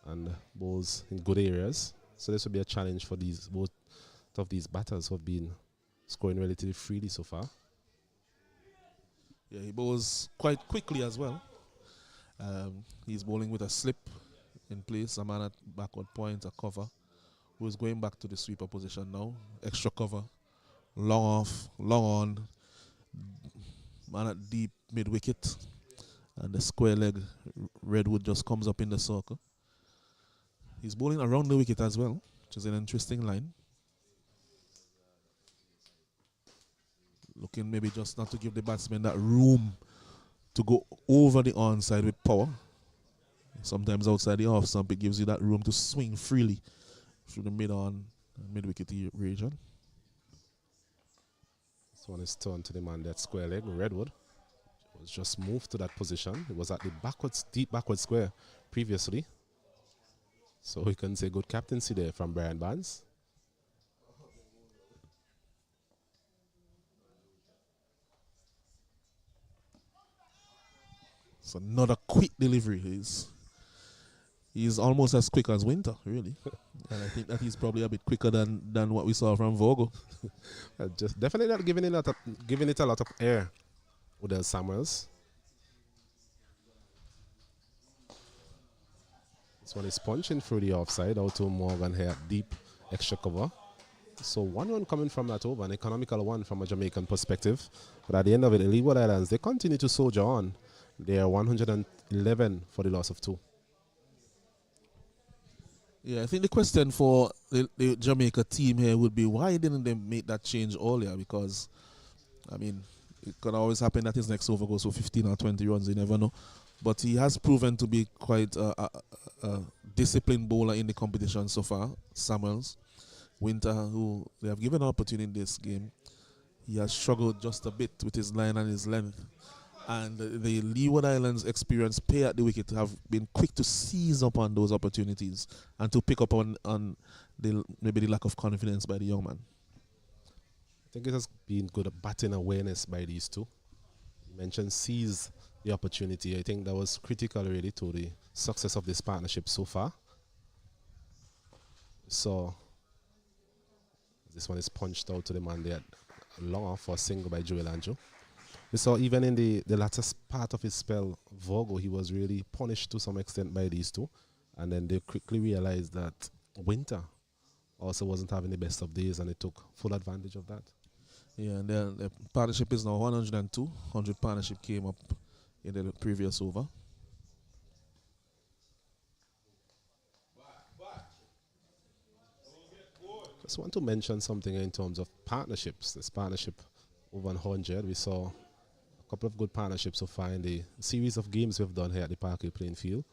S2: and bowls in good areas. So this will be a challenge for both of these batters who have been scoring relatively freely so far.
S1: Yeah, he bowls quite quickly as well. He's bowling with a slip in place, a man at backward point, a cover, who is going back to the sweeper position now. Extra cover, long off, long on, man at deep mid-wicket, and the square leg Redwood just comes up in the circle. He's bowling around the wicket as well, which is an interesting line. Looking maybe just not to give the batsman that room to go over the onside with power. Sometimes outside the off stump, it gives you that room to swing freely through the mid-on and mid-wicket region.
S2: This one is turned to the man that square leg, Redwood. It was just moved to that position. It was at the deep backward square previously. So we can say good captaincy there from Brian Barnes.
S1: It's another quick delivery. He's almost as quick as Winter, really. And I think that he's probably a bit quicker than what we saw from Vogel.
S2: Just definitely not giving it a lot of air with the Samuels. This one is punching through the offside out to Morgan here, deep extra cover. So 1 run coming from that over, an economical one from a Jamaican perspective. But at the end of it, the Leeward Islands, they continue to soldier on. They are 111 for the loss of 2.
S1: Yeah, I think the question for the Jamaica team here would be, why didn't they make that change earlier? Because, I mean, it could always happen that his next over goes for 15 or 20 runs, you never know. But he has proven to be quite a disciplined bowler in the competition so far, Samuels. Winter, who they have given an opportunity in this game, he has struggled just a bit with his line and his length. And the Leeward Islands experienced play at the wicket have been quick to seize up on those opportunities and to pick up on maybe the lack of confidence by the young man.
S2: I think it has been good batting awareness by these two. You mentioned seize the opportunity. I think that was critical really to the success of this partnership so far. So this one is punched out to the man there, long off for a single by Joey Landrew. We saw even in the latter part of his spell, Vogel, he was really punished to some extent by these two. And then they quickly realized that Winter also wasn't having the best of days, and they took full advantage of that.
S1: Yeah, and then the partnership is now 102. 100 partnership came up in the previous over.
S2: Just want to mention something in terms of partnerships. This partnership over 100, we saw a couple of good partnerships so far in the series of games we've done here at the Parkway playing field.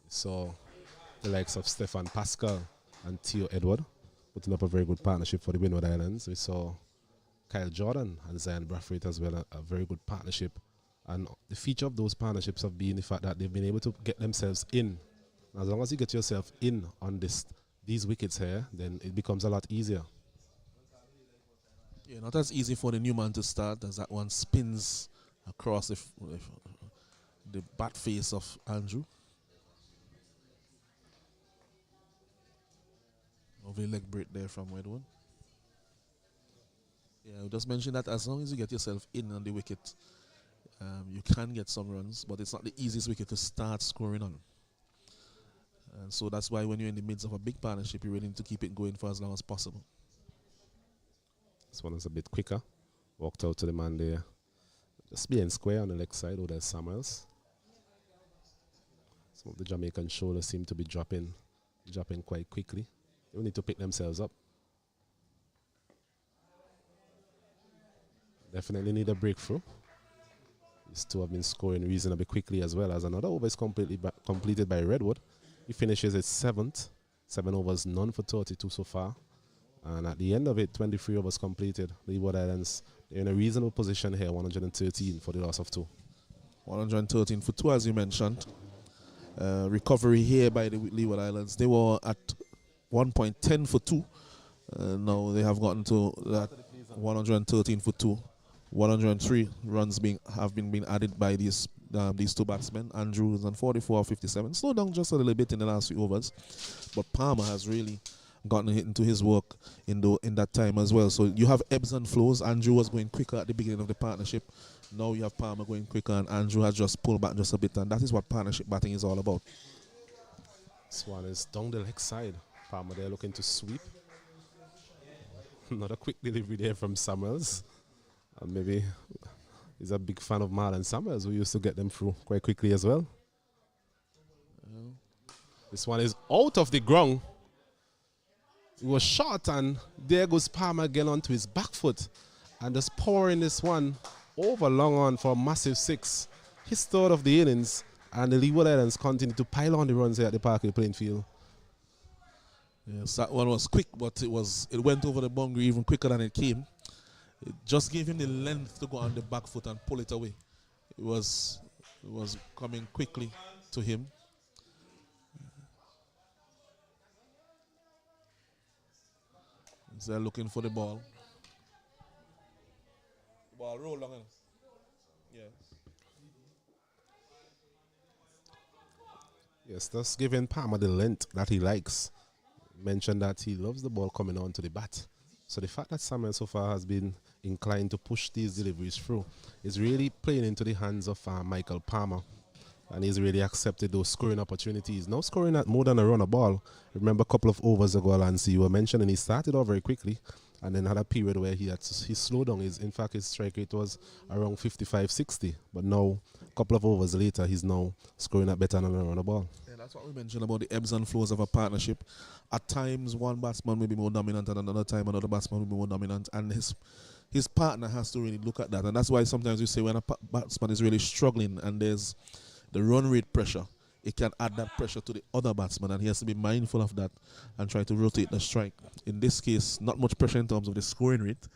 S2: We saw the likes of Stefan Pascal and Theo Edward putting up a very good partnership for the Windward Islands. We saw Kyle Jordan and Zion Brathwaite as well, a very good partnership. And the feature of those partnerships have been the fact that they've been able to get themselves in. As long as you get yourself in on these wickets here, then it becomes a lot easier.
S1: Yeah, not as easy for the new man to start as that one spins across the bat face of Andrew. Lovely leg break there from Edward. Yeah, I just mentioned that as long as you get yourself in on the wicket, you can get some runs, but it's not the easiest wicket to start scoring on. And so that's why when you're in the midst of a big partnership, you really need to keep it going for as long as possible.
S2: This one is a bit quicker. Walked out to the man there. Just being square on the leg side. Oh, there's Samuels. Some of the Jamaican shoulders seem to be dropping quite quickly. They will need to pick themselves up. Definitely need a breakthrough. These two have been scoring reasonably quickly as well. As another over is completed by Redwood. He finishes at 7th. 7 overs, none for 32 so far. And at the end of it, 23 overs completed. Leeward Islands, they're in a reasonable position here, 113 for the loss of 2.
S1: 113 for 2, as you mentioned. Recovery here by the Leeward Islands. They were at 1.10 for 2. Now they have gotten to that 113 for 2. 103 runs have been added by these two batsmen. Andrew is on 44 of 57. Slowed down just a little bit in the last few overs. But Palmer has really gotten into his work in that time as well. So you have ebbs and flows. Andrew was going quicker at the beginning of the partnership. Now you have Palmer going quicker, and Andrew has just pulled back just a bit, and that is what partnership batting is all about.
S2: This one is down the leg side. Palmer there looking to sweep. Not a quick delivery there from Samuels. Maybe he's a big fan of Marlon Samuels, who used to get them through quite quickly as well. This one is out of the ground. He was short, and there goes Palmer again onto his back foot and just pouring this one over long on for a massive 6. His third of the innings, and the Leeward Islands continue to pile on the runs here at the Parkway playing field.
S1: Yes, that one was quick, but it went over the boundary even quicker than it came. It just gave him the length to go on the back foot and pull it away. It was coming quickly to him. They're looking for the ball. The ball roll long enough. Yeah.
S2: Yes, that's giving Palmer the length that he likes. Mentioned that he loves the ball coming onto the bat. So the fact that Samuel so far has been inclined to push these deliveries through is really playing into the hands of Michael Palmer. And he's really accepted those scoring opportunities. Now scoring at more than a run a ball. Remember a couple of overs ago, Lance, you were mentioning he started off very quickly and then had a period where he slowed down. In fact, his strike rate was around 55-60. But now, a couple of overs later, he's now scoring at better than a run a ball.
S1: Yeah, that's what we mentioned about the ebbs and flows of a partnership. At times, one batsman may be more dominant, and another time, another batsman will be more dominant. And his partner has to really look at that. And that's why sometimes we say when a batsman is really struggling and there's the run rate pressure, it can add that pressure to the other batsman, and he has to be mindful of that and try to rotate the strike. In this case, not much pressure in terms of the scoring rate,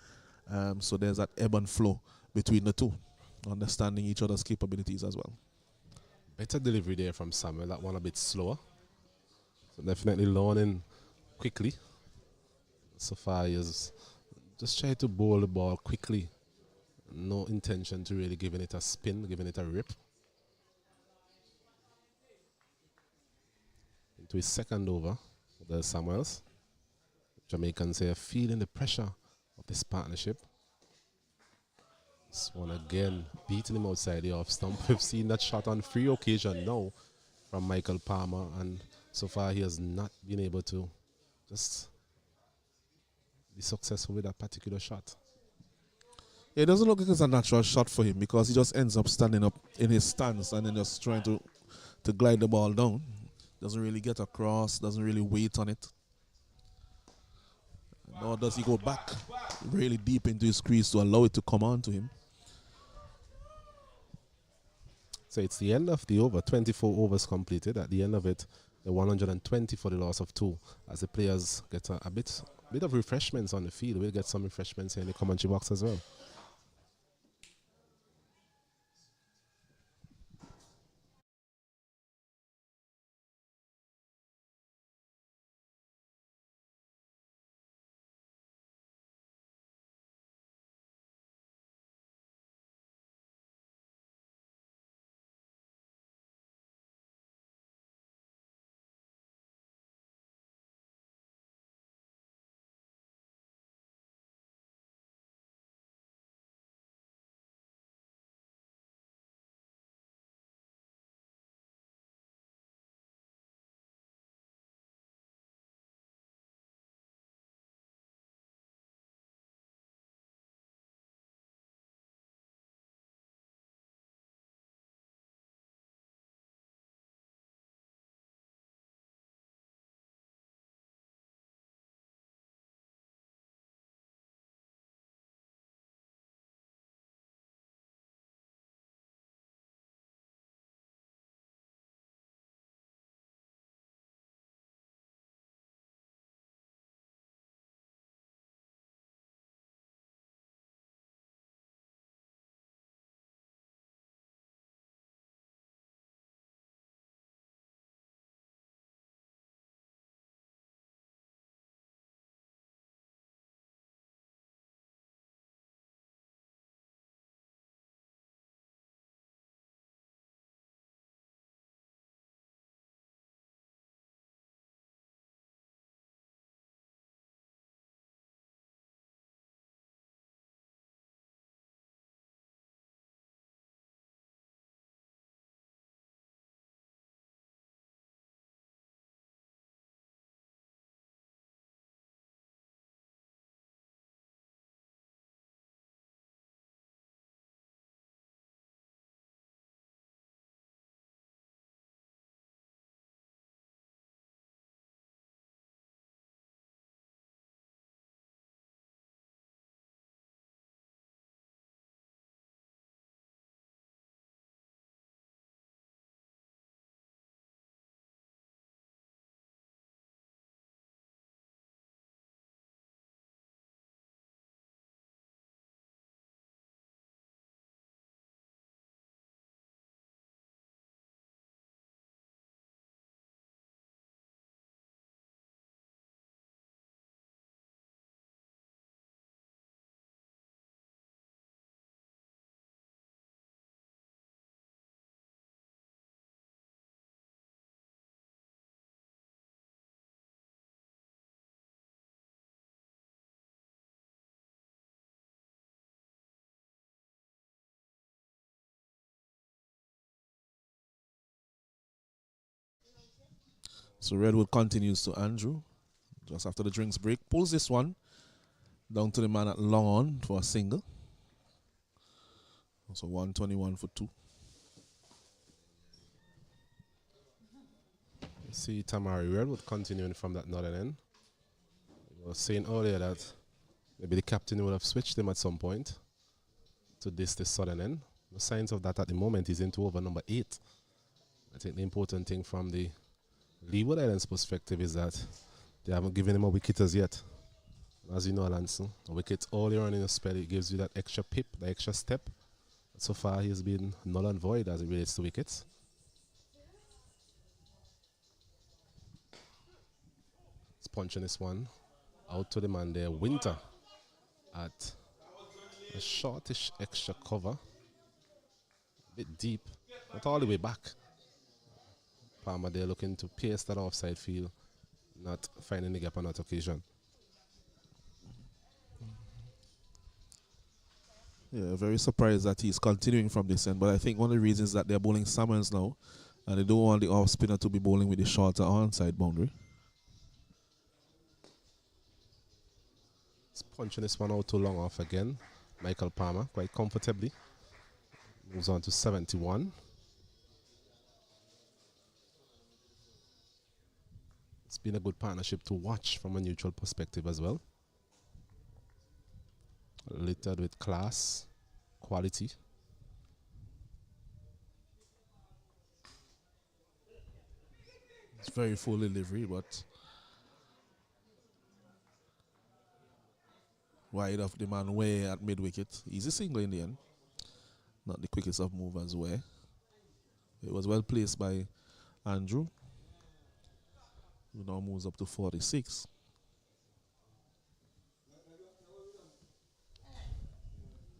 S1: so there's that ebb and flow between the two, understanding each other's capabilities as well.
S2: Better delivery there from Samuel, that one a bit slower. So definitely learning quickly. So far he has just tried to bowl the ball quickly. No intention to really giving it a spin, giving it a rip. Into his second over, the Samuels. Jamaicans here feeling the pressure of this partnership. This one again, beating him outside the off stump. We've seen that shot on 3 occasions now from Michael Palmer, and so far he has not been able to just be successful with that particular shot.
S1: It doesn't look like it's a natural shot for him because he just ends up standing up in his stance and then just trying to glide the ball down. Doesn't really get across, doesn't really wait on it. Nor does he go back really deep into his crease to allow it to come on to him.
S2: So it's the end of the over. 24 overs completed. At the end of it, the 120 for the loss of 2. As the players get a bit of refreshments on the field. We'll get some refreshments here in the commentary box as well.
S1: So Redwood continues to Andrew. Just after the drinks break. Pulls this one down to the man at long on for a single. So 121 for 2.
S2: You see Tamari Redwood continuing from that northern end. I was saying earlier that maybe the captain would have switched him at some point to this southern end. The signs of that at the moment is into over number 8. I think the important thing from the Leeward Islands perspective is that they haven't given him a wicket as yet. As you know, Alanson, a wicket earlier on in the spell, it gives you that extra pip, the extra step. So far, he's been null and void as it relates to wickets. He's punching this one out to the man there, Winter, at a shortish extra cover. A bit deep, not all the way back. Palmer there looking to pierce that offside field, not finding the gap on that occasion.
S1: Yeah, very surprised that he's continuing from this end, but I think one of the reasons that they're bowling Summons now, and they don't want the off spinner to be bowling with the shorter onside boundary.
S2: Punching this one out too long off again. Michael Palmer quite comfortably. Moves on to 71. It's been a good partnership to watch from a neutral perspective as well. Littered with class, quality.
S1: It's very full delivery, but wide off the man way at mid-wicket. Easy single in the end. Not the quickest of movers way. It was well placed by Andrew, who now moves up to 46.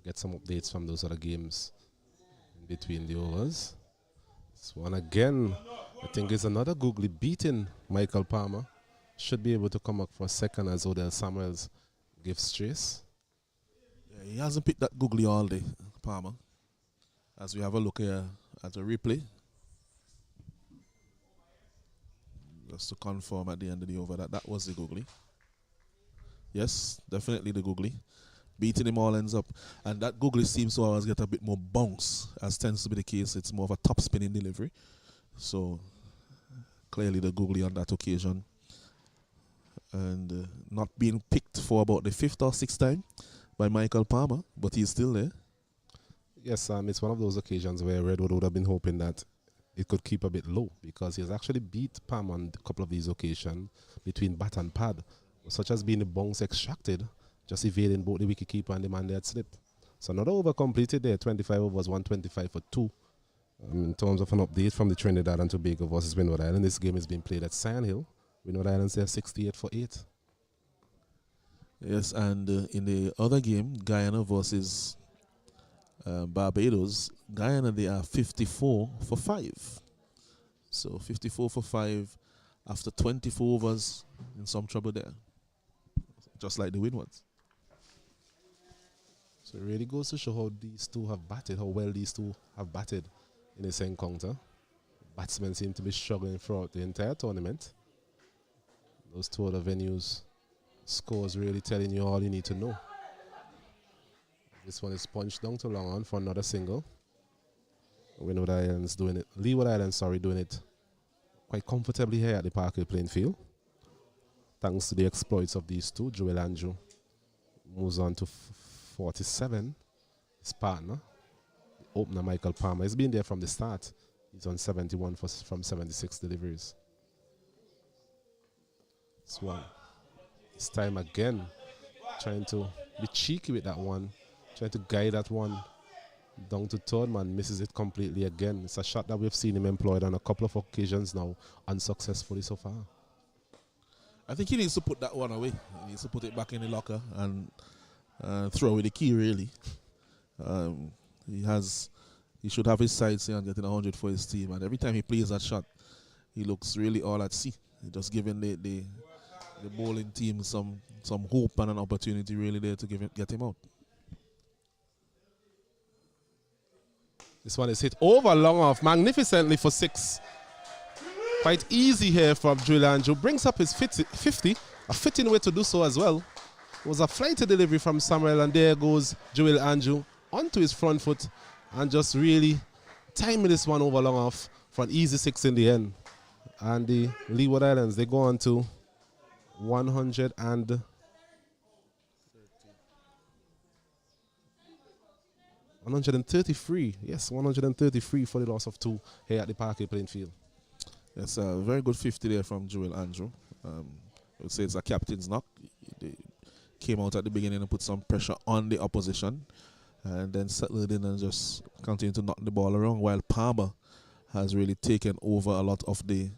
S2: Get some updates from those other games in between the overs. This one again, I think is another googly beating Michael Palmer. Should be able to come up for a second as Odell Samuels gives chase.
S1: Yeah, he hasn't picked that googly all day, Palmer. As we have a look here at a replay. Just to confirm at the end of the over that was the googly. Yes, definitely the googly. Beating him all ends up. And that googly seems to always get a bit more bounce, as tends to be the case. It's more of a top spinning delivery. So clearly the googly on that occasion. And not being picked for about the 5th or 6th time by Michael Palmer, but he's still there.
S2: Yes, it's one of those occasions where Redwood would have been hoping that it could keep a bit low, because he has actually beat Palmer on a couple of these occasions between bat and pad, such as being the bounce extracted, just evading both the wicketkeeper and the man that had slipped. So another over completed there, 25 overs, 125 for 2. In terms of an update from the Trinidad and Tobago versus Windward Island, this game is being played at Sand Hill. Windward Islands there 68 for 8.
S1: Yes, and in the other game, Guyana versus Barbados, Guyana, they are 54 for 5. So 54 for 5 after 24 overs, in some trouble there. Just like the Windwards.
S2: So it really goes to show how these two have batted, how well these two have batted in this encounter. Batsmen seem to be struggling throughout the entire tournament. Those two other venues, scores really telling you all you need to know. This one is punched down to long on for another single. Leeward Islands doing it quite comfortably here at the Parkway playing field. Thanks to the exploits of these two, Joel Andrew moves on to 47. His partner, the opener Michael Palmer, has been there from the start. He's on 71 from 76 deliveries. This one, this time again, trying to be cheeky with that one, trying to guide that one down to third man, misses it completely again. It's a shot that we've seen him employed on a couple of occasions now, unsuccessfully so far.
S1: I think he needs to put that one away. He needs to put it back in the locker and throw away the key, really. He should have his sights here and getting 100 for his team. And every time he plays that shot, he looks really all at sea. Just giving the bowling team some hope and an opportunity really there to get him out.
S2: This one is hit over long off magnificently for 6. Quite easy here from Joel Andrew. Brings up his 50, a fitting way to do so as well. It was a flighty delivery from Samuel, and there goes Joel Andrew onto his front foot and just really timing this one over long off for an easy 6 in the end. And the Leeward Islands, they go on to 133. Yes, 133 for the loss of 2 here at the Parkway playing field.
S1: That's a very good 50 there from Joel Andrew. I would say it's a captain's knock. They came out at the beginning and put some pressure on the opposition and then settled in and just continued to knock the ball around, while Palmer has really taken over a lot of the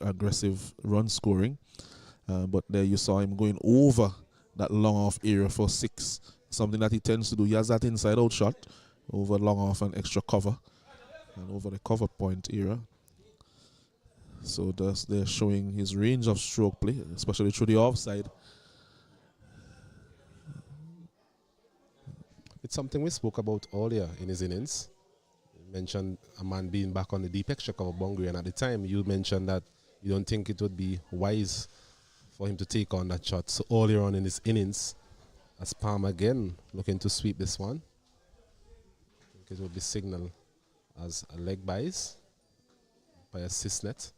S1: aggressive run scoring. But there you saw him going over that long off area for 6, something that he tends to do. He has that inside out shot over long off and extra cover and over the cover point area. So they're showing his range of stroke play, especially through the offside.
S2: It's something we spoke about earlier in his innings. You mentioned a man being back on the deep extra cover boundary, and at the time you mentioned that you don't think it would be wise for him to take on that shot so earlier on in his innings. As Palm again looking to sweep this one. I think it will be signaled as a leg buys by a Cisnet.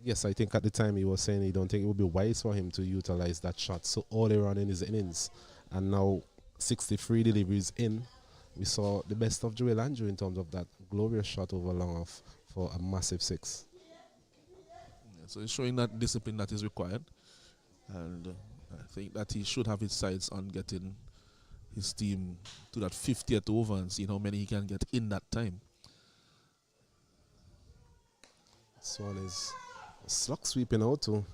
S2: Yes, I think at the time he was saying he don't think it would be wise for him to utilize that shot. So all they run in is innings. And now 63 deliveries in. We saw the best of Joel Andrew in terms of that glorious shot over long off for a massive 6.
S1: Yeah, so it's showing that discipline that is required. And I think that he should have his sights on getting his team to that 50th over and see how many he can get in that time.
S2: This one is a slug sweeping out to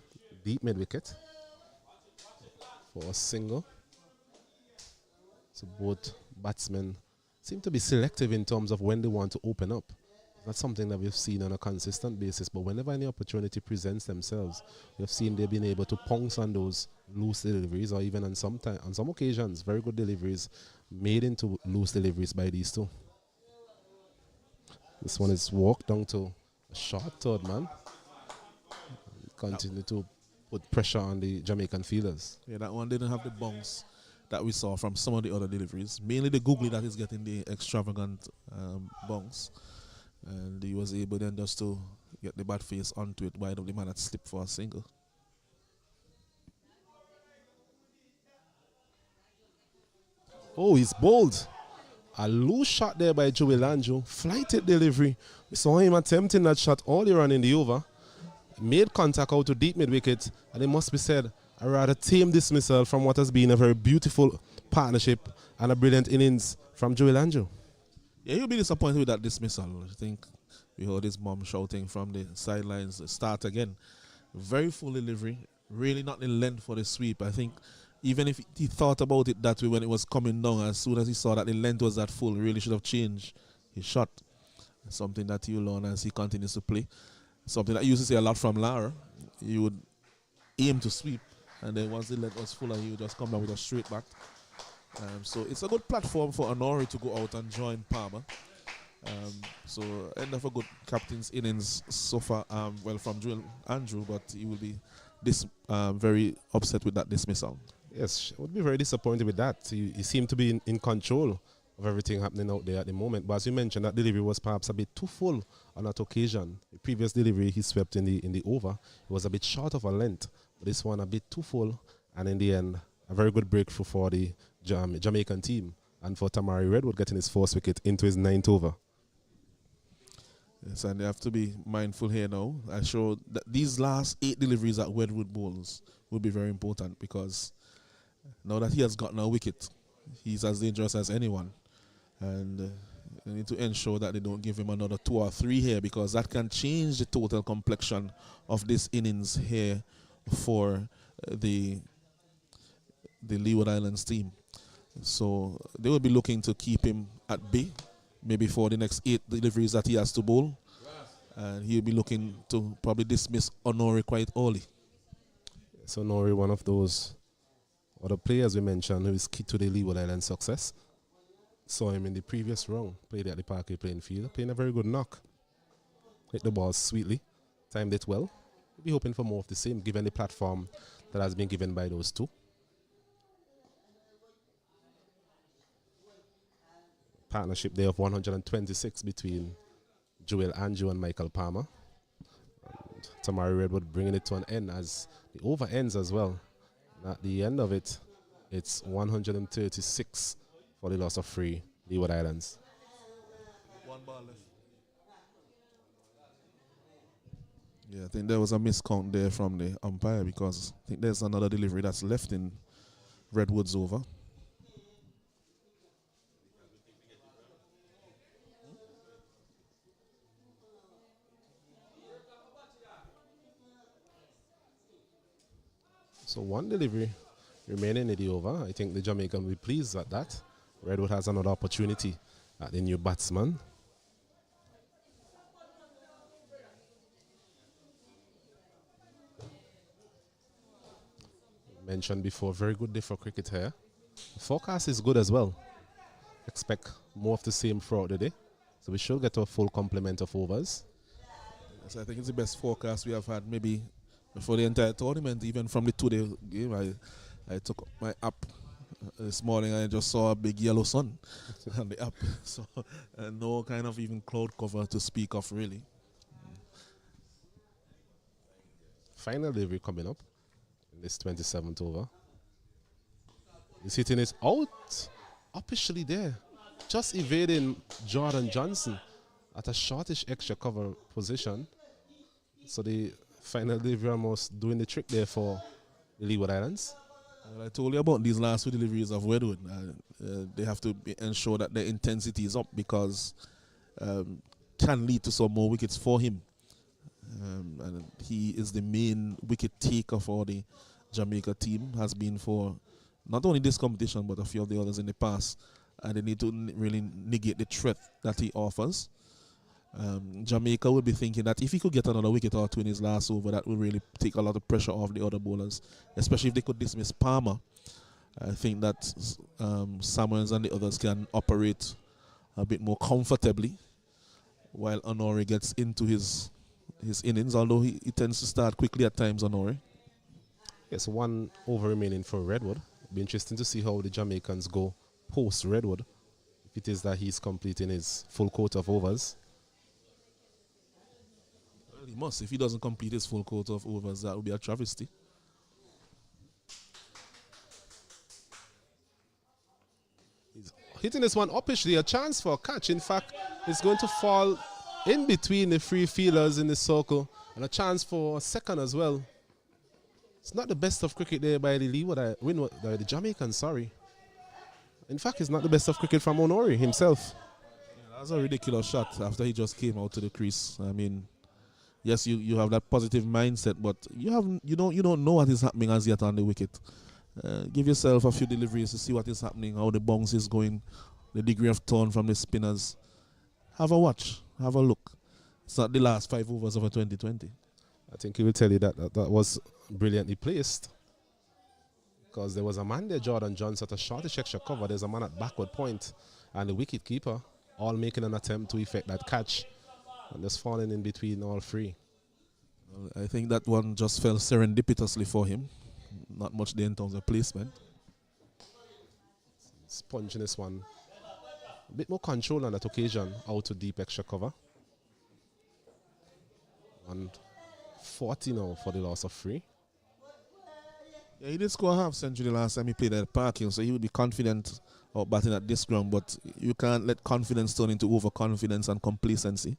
S2: deep mid wicket for a single. So both batsmen seem to be selective in terms of when they want to open up. That's something that we've seen on a consistent basis, but whenever any opportunity presents themselves, we've seen they've been able to pounce on those loose deliveries, or even on some occasions, very good deliveries made into loose deliveries by these two. This one is walked down to a short third man. Continue to put pressure on the Jamaican fielders.
S1: Yeah, that one didn't have the bounce that we saw from some of the other deliveries. Mainly the googly that is getting the extravagant bounce. And he was able then just to get the bat face onto it, wide of the man that slipped for a single.
S2: Oh, he's bold. A loose shot there by Joel Andrew. Flighted delivery. We saw him attempting that shot earlier on in the over. Made contact out to deep mid wicket. And it must be said, a rather tame dismissal from what has been a very beautiful partnership and a brilliant innings from Joel Andrew.
S1: Yeah, he'll be disappointed with that dismissal. I think we heard his mom shouting from the sidelines, start again. Very full delivery, really not in length for the sweep. I think even if he thought about it that way when it was coming down, as soon as he saw that the length was that full, he really should have changed his shot. Something that he'll learn as he continues to play. Something that you used to see a lot from Lara. He would aim to sweep, and then once the length was fuller, he would just come down with a straight back. So it's a good platform for Honore to go out and join Palmer. So end of a good captain's innings so far. Well, from Joel Andrew, but he will be very upset with that dismissal.
S2: Yes, I would be very disappointed with that. He seemed to be in control of everything happening out there at the moment. But as you mentioned, that delivery was perhaps a bit too full on that occasion. The previous delivery he swept in the over, it was a bit short of a length. But this one a bit too full, and in the end, a very good breakthrough for the Jamaican team, and for Tamari Redwood getting his first wicket into his 9th over.
S1: Yes, and they have to be mindful here now. I showed that these last 8 deliveries at Redwood Bowls will be very important, because now that he has gotten a wicket, he's as dangerous as anyone. And they need to ensure that they don't give him another 2 or 3 here, because that can change the total complexion of this innings here for the Leeward Islands team. So they will be looking to keep him at bay, maybe for the next 8 deliveries that he has to bowl. And he'll be looking to probably dismiss Honore quite early.
S2: So Honore, one of those other players we mentioned who is key to the Leeward Islands success. Saw him in the previous round, played at the Parkway playing field, playing a very good knock. Hit the ball sweetly, timed it well. We'll be hoping for more of the same, given the platform that has been given by those two. Partnership there of 126 between Joel Andrew and Michael Palmer. And Tamari Redwood bringing it to an end as the over ends as well. And at the end of it, it's 136 for the loss of 3 Leeward Islands.
S1: 1 ball left. Yeah, I think there was a miscount there from the umpire, because I think there's another delivery that's left in Redwood's over.
S2: So 1 delivery remaining in the over. I think the Jamaican will be pleased at that. Redwood has another opportunity at the new batsman. Mentioned before, very good day for cricket here. The forecast is good as well. Expect more of the same throughout the day. So we should get a full complement of overs.
S1: Yes, I think it's the best forecast we have had maybe for the entire tournament, even from the 2-day game. I took my app This morning I just saw a big yellow sun on the app, so no kind of even cloud cover to speak of really.
S2: Final delivery coming up in this 27th over. His hitting is out, officially there, just evading Jordan Johnson at a shortish extra cover position. So the final delivery almost doing the trick there for the Leeward Islands.
S1: I told you about these last two deliveries of Wedwood. They have to ensure that the intensity is up because can lead to some more wickets for him. And he is the main wicket taker for the Jamaica team, has been for not only this competition but a few of the others in the past. And they need to really negate the threat that he offers. Jamaica would be thinking that if he could get another wicket or two in his last over, that will really take a lot of pressure off the other bowlers, especially if they could dismiss Palmer. I think that Samuels and the others can operate a bit more comfortably while Honore gets into his innings, although he tends to start quickly at times, Honore.
S2: Yes, 1 over remaining for Redwood. It'll be interesting to see how the Jamaicans go post Redwood, if it is that he's completing his full quota of overs.
S1: He must. If he doesn't complete his full quota of overs, that would be a travesty.
S2: He's hitting this one upishly, a chance for a catch. In fact, it's going to fall in between the three fielders in the circle, and a chance for a second as well. It's not the best of cricket there by the the Jamaicans, sorry. In fact, it's not the best of cricket from Honore himself.
S1: Yeah, that was a ridiculous shot after he just came out to the crease. I mean, yes, you have that positive mindset, but you don't know what is happening as yet on the wicket. Give yourself a few deliveries to see what is happening, how the bounce is going, the degree of turn from the spinners. Have a watch, have a look. It's not the last 5 overs of a 2020.
S2: I think he will tell you that was brilliantly placed, because there was a man there, Jordan Johnson, at a shortish extra cover. There's a man at backward point, and the wicket keeper all making an attempt to effect that catch, and just falling in between all three.
S1: Well, I think that one just fell serendipitously for him. Not much there in terms of placement.
S2: He's punching this one. A bit more control on that occasion, out to deep extra cover. 140 now for the loss of 3.
S1: Yeah, he did score a half century the last time he played at Parking, so he would be confident of batting at this ground, but you can't let confidence turn into overconfidence and complacency.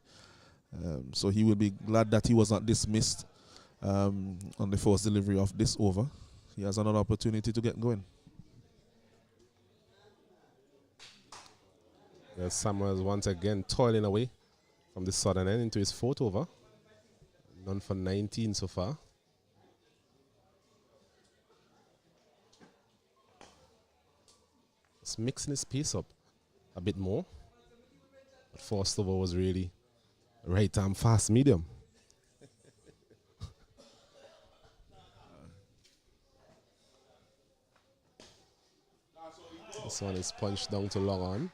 S1: So he will be glad that he was not dismissed on the first delivery of this over. He has another opportunity to get going.
S2: Yes, Samuels once again toiling away from the southern end into his 4th over. None for 19 so far. Just mixing his pace up a bit more. But first over was really right arm fast medium. This one is punched down to long on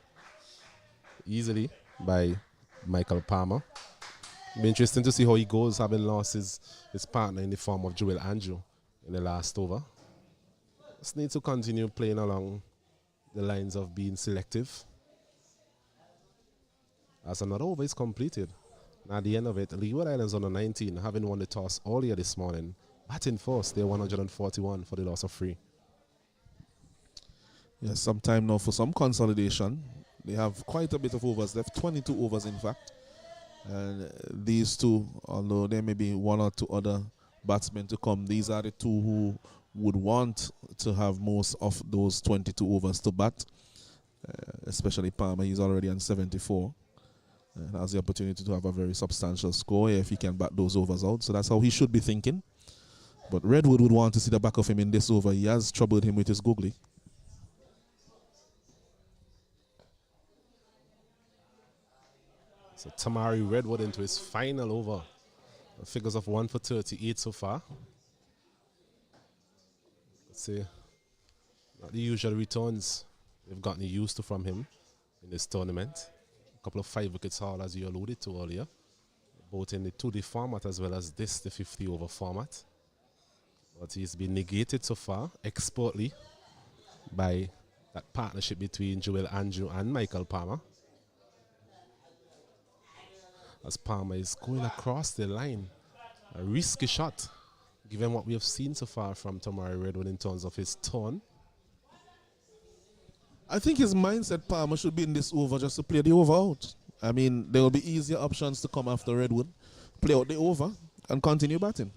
S2: easily by Michael Palmer. Be interesting to see how he goes, having lost his partner in the form of Joel Andrew in the last over. Just need to continue playing along the lines of being selective. As another over is completed. And at the end of it, Leeward Islands under 19, having won the toss earlier this morning, batting first, they're 141 for the loss of 3.
S1: Yes, some time now for some consolidation. They have quite a bit of overs left, 22 overs in fact. And these two, although there may be one or two other batsmen to come, these are the two who would want to have most of those 22 overs to bat, especially Palmer. He's already on 74 and has the opportunity to have a very substantial score if he can bat those overs out. So that's how he should be thinking. But Redwood would want to see the back of him in this over. He has troubled him with his googly.
S2: So Tamari Redwood into his final over. Figures of 1 for 38 so far. Let's see. Not the usual returns we've gotten used to from him in this tournament. A couple of 5 wickets haul, as you alluded to earlier, both in the 2D format as well as this, the 50 over format. But he's been negated so far, expertly, by that partnership between Joel Andrew and Michael Palmer. As Palmer is going across the line. A risky shot, given what we have seen so far from Tamari Redwood in terms of his turn.
S1: I think his mindset, Palmer, should be in this over just to play the over out. I mean, there will be easier options to come after Redwood. Play out the over and continue batting.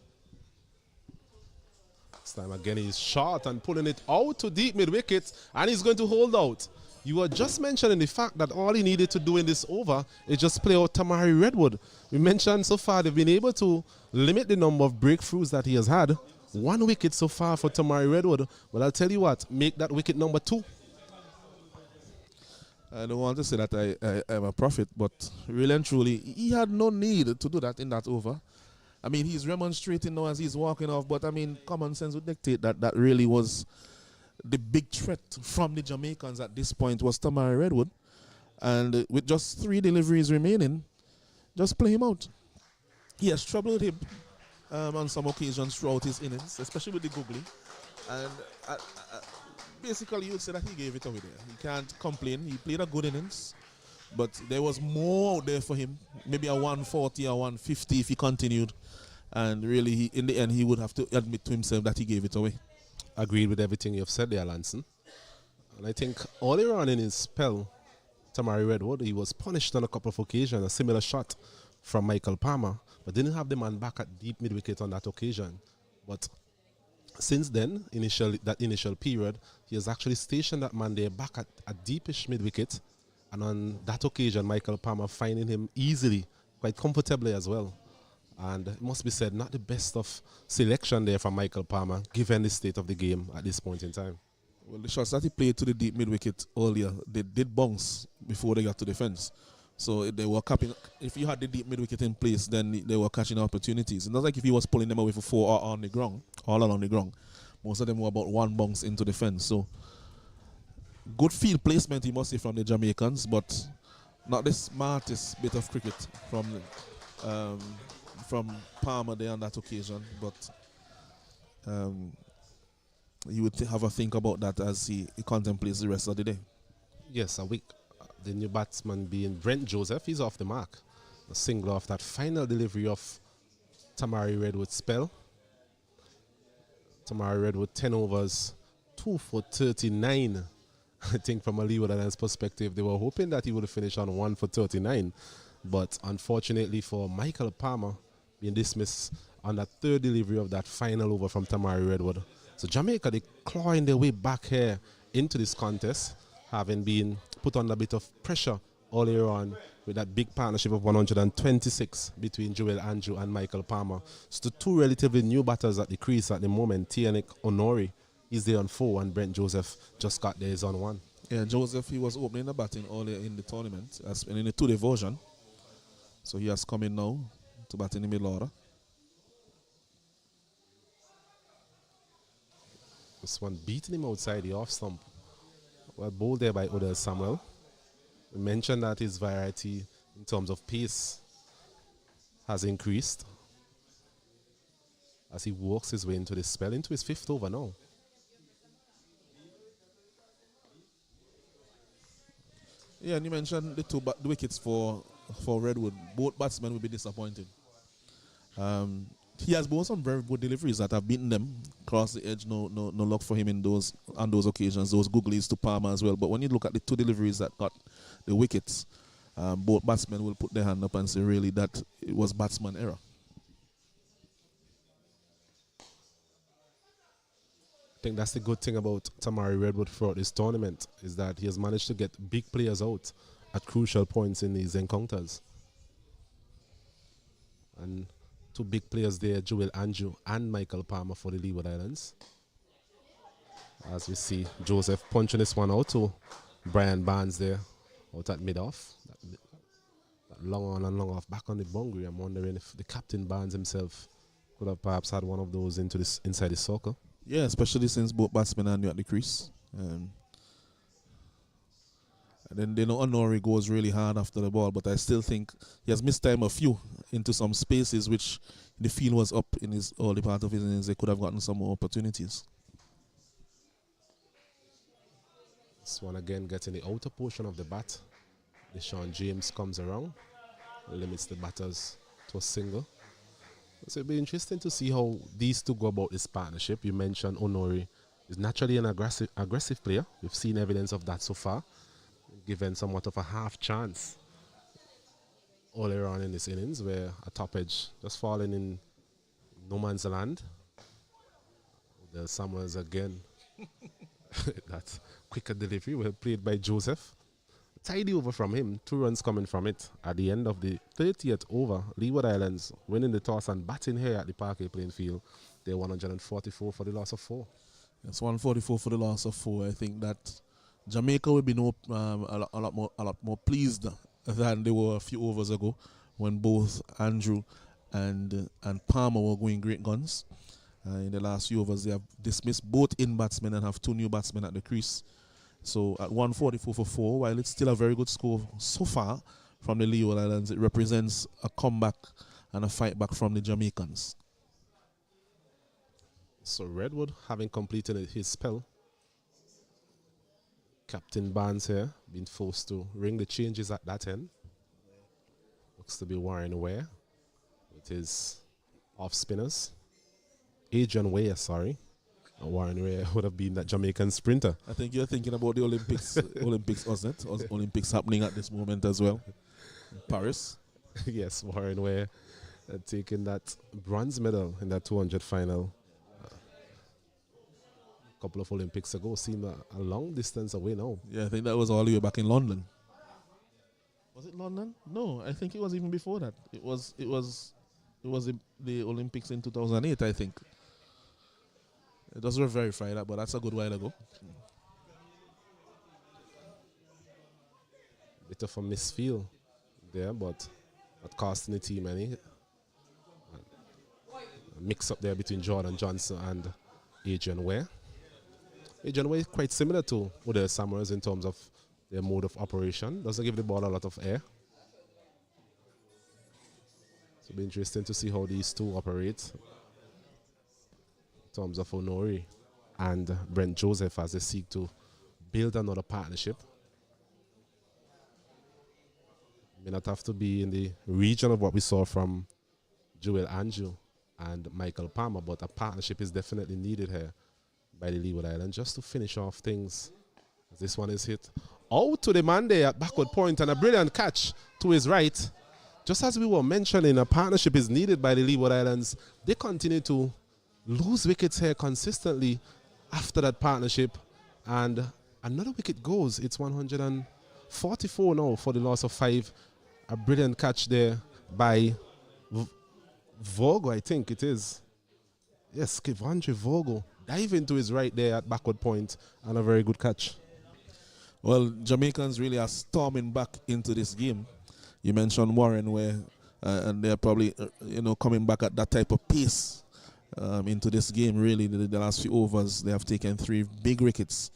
S2: This time again he's short and pulling it out to deep mid wicket, and he's going to hold out. You were just mentioning the fact that all he needed to do in this over is just play out Tamari Redwood. We mentioned so far they've been able to limit the number of breakthroughs that he has had. 1 wicket so far for Tamari Redwood. Well, I'll tell you what, make that wicket number 2.
S1: I don't want to say that I am a prophet, but really and truly, he had no need to do that in that over. I mean, he's remonstrating now as he's walking off, but I mean, common sense would dictate that that really was the big threat from the Jamaicans at this point was Tamari Redwood. And with just 3 deliveries remaining, just play him out. He has troubled him on some occasions throughout his innings, especially with the googly. And basically, you would say that he gave it away there. He can't complain. He played a good innings, but there was more out there for him. Maybe a 140 or 150 if he continued. And really, in the end, he would have to admit to himself that he gave it away.
S2: Agreed with everything you've said there, Lanson. And I think earlier on in his spell, Tamari Redwood, he was punished on a couple of occasions, a similar shot from Michael Palmer, but didn't have the man back at deep mid-wicket on that occasion. But since then, that initial period, he has actually stationed that man there back at a deepish mid-wicket, and on that occasion, Michael Palmer finding him easily, quite comfortably as well. And it must be said, not the best of selection there from Michael Palmer, given the state of the game at this point in time.
S1: Well, the shots that he played to the deep mid-wicket earlier, they did bounce before they got to the fence. So they were capping. If you had the deep mid-wicket in place, then they were catching opportunities. It's not like if he was pulling them away for 4 or on the ground, all along the ground. Most of them were about 1 bounce into the fence. So good field placement, he must say, from the Jamaicans, but not the smartest bit of cricket from Palmer there on that occasion. But you would have a think about that as he contemplates the rest of the day.
S2: Yes, a week. The new batsman being Brent Joseph, he's off the mark. A single off that final delivery of Tamari Redwood's spell. Tamari Redwood 10 overs, 2 for 39. I think from a Leeward Islands perspective, they were hoping that he would finish on 1 for 39. But unfortunately for Michael Palmer, being dismissed on that 3rd delivery of that final over from Tamari Redwood. So Jamaica, they clawing their way back here into this contest, having been put under a bit of pressure earlier on with that big partnership of 126 between Joel Andrew and Michael Palmer. So the 2 relatively new batters at the crease at the moment, Tianik Honori, he's there on 4, and Brent Joseph just got there, he's on 1.
S1: Yeah, Joseph, he was opening the batting earlier in the tournament, in the 2-day version. So he has come in now to bat in the middle order.
S2: This one beating him outside the off stump. Well, bowled there by Odell Samuel. We mentioned that his variety in terms of pace has increased as he works his way into this spell, into his 5th over now.
S1: Yeah, and you mentioned the wickets for Redwood. Both batsmen will be disappointed. He has bowled some very good deliveries that have beaten them across the edge. No luck for him on those occasions. Those googlies to Palmer as well. But when you look at the 2 deliveries that got the wickets, both batsmen will put their hand up and say really that it was batsman error.
S2: I think that's the good thing about Tamari Redwood throughout this tournament, is that he has managed to get big players out at crucial points in these encounters. And 2 big players there, Joel Andrew and Michael Palmer for the Leeward Islands. As we see Joseph punching this one out to Brian Barnes there, out at mid-off. That long on and long off back on the boundary. I'm wondering if the captain Barnes himself could have perhaps had one of those inside the circle.
S1: Yeah, especially since both batsmen are new at the crease. And then Honori goes really hard after the ball, but I still think he has missed time a few into some spaces which the field was up in his early part of his innings. They could have gotten some more opportunities.
S2: This one again getting the outer portion of the bat. Deshaun James comes around, limits the batters to a single. So it'll be interesting to see how these two go about this partnership. You mentioned Honore is naturally an aggressive player. We've seen evidence of that so far, given somewhat of a half chance all around in this innings where a top edge just falling in no man's land. The Summers again. That quicker delivery, well played by Joseph. Tidy over from him, 2 runs coming from it. At the end of the 30th over, Leeward Islands winning the toss and batting here at the Parkway playing field. They're 144 for the loss of 4.
S1: It's 144 for the loss of 4. I think that Jamaica will be a lot more pleased than they were a few overs ago when both Andrew and Palmer were going great guns. In the last few overs, they have dismissed both in batsmen and have 2 new batsmen at the crease. So at 144 for 4, while it's still a very good score so far from the Leeward Islands, it represents a comeback and a fight back from the Jamaicans.
S2: So Redwood having completed his spell. Captain Barnes here being forced to ring the changes at that end. Looks to be Warren Ware with his off spinners. Adrian Ware, sorry. Warren Ware would have been that Jamaican sprinter.
S1: I think you're thinking about the Olympics, wasn't it? Olympics happening at this moment as well. In Paris.
S2: Yes, Warren Ware taking that bronze medal in that 200 final. A couple of Olympics ago, seemed a long distance away now.
S1: Yeah, I think that was all the way back in London. Was it London? No, I think it was even before that. It was the Olympics in 2008, I think. It doesn't verify that, but that's a good while ago.
S2: Bit of a misfeel there, but not costing the team any. A mix up there between Jordan Johnson and Adrian Ware. Adrian Ware is quite similar to other Summers in terms of their mode of operation. Doesn't give the ball a lot of air. So it'll be interesting to see how these two operate. In terms of Honore and Brent Joseph as they seek to build another partnership. May not have to be in the region of what we saw from Joel Andrew and Michael Palmer, but a partnership is definitely needed here by the Leeward Islands just to finish off things. As this one is hit out to the man there at backward point and a brilliant catch to his right. Just as we were mentioning, a partnership is needed by the Leeward Islands. They continue to lose wickets here consistently after that partnership, and another wicket goes. It's 144 now for the loss of 5. A brilliant catch there by Vogo, I think it is. Yes, Kevandre Vogo diving to his right there at backward point, and a very good catch.
S1: Well, Jamaicans really are storming back into this game. You mentioned Warren, where and they're probably coming back at that type of pace. Into this game, really, the last few overs, they have taken 3 big wickets.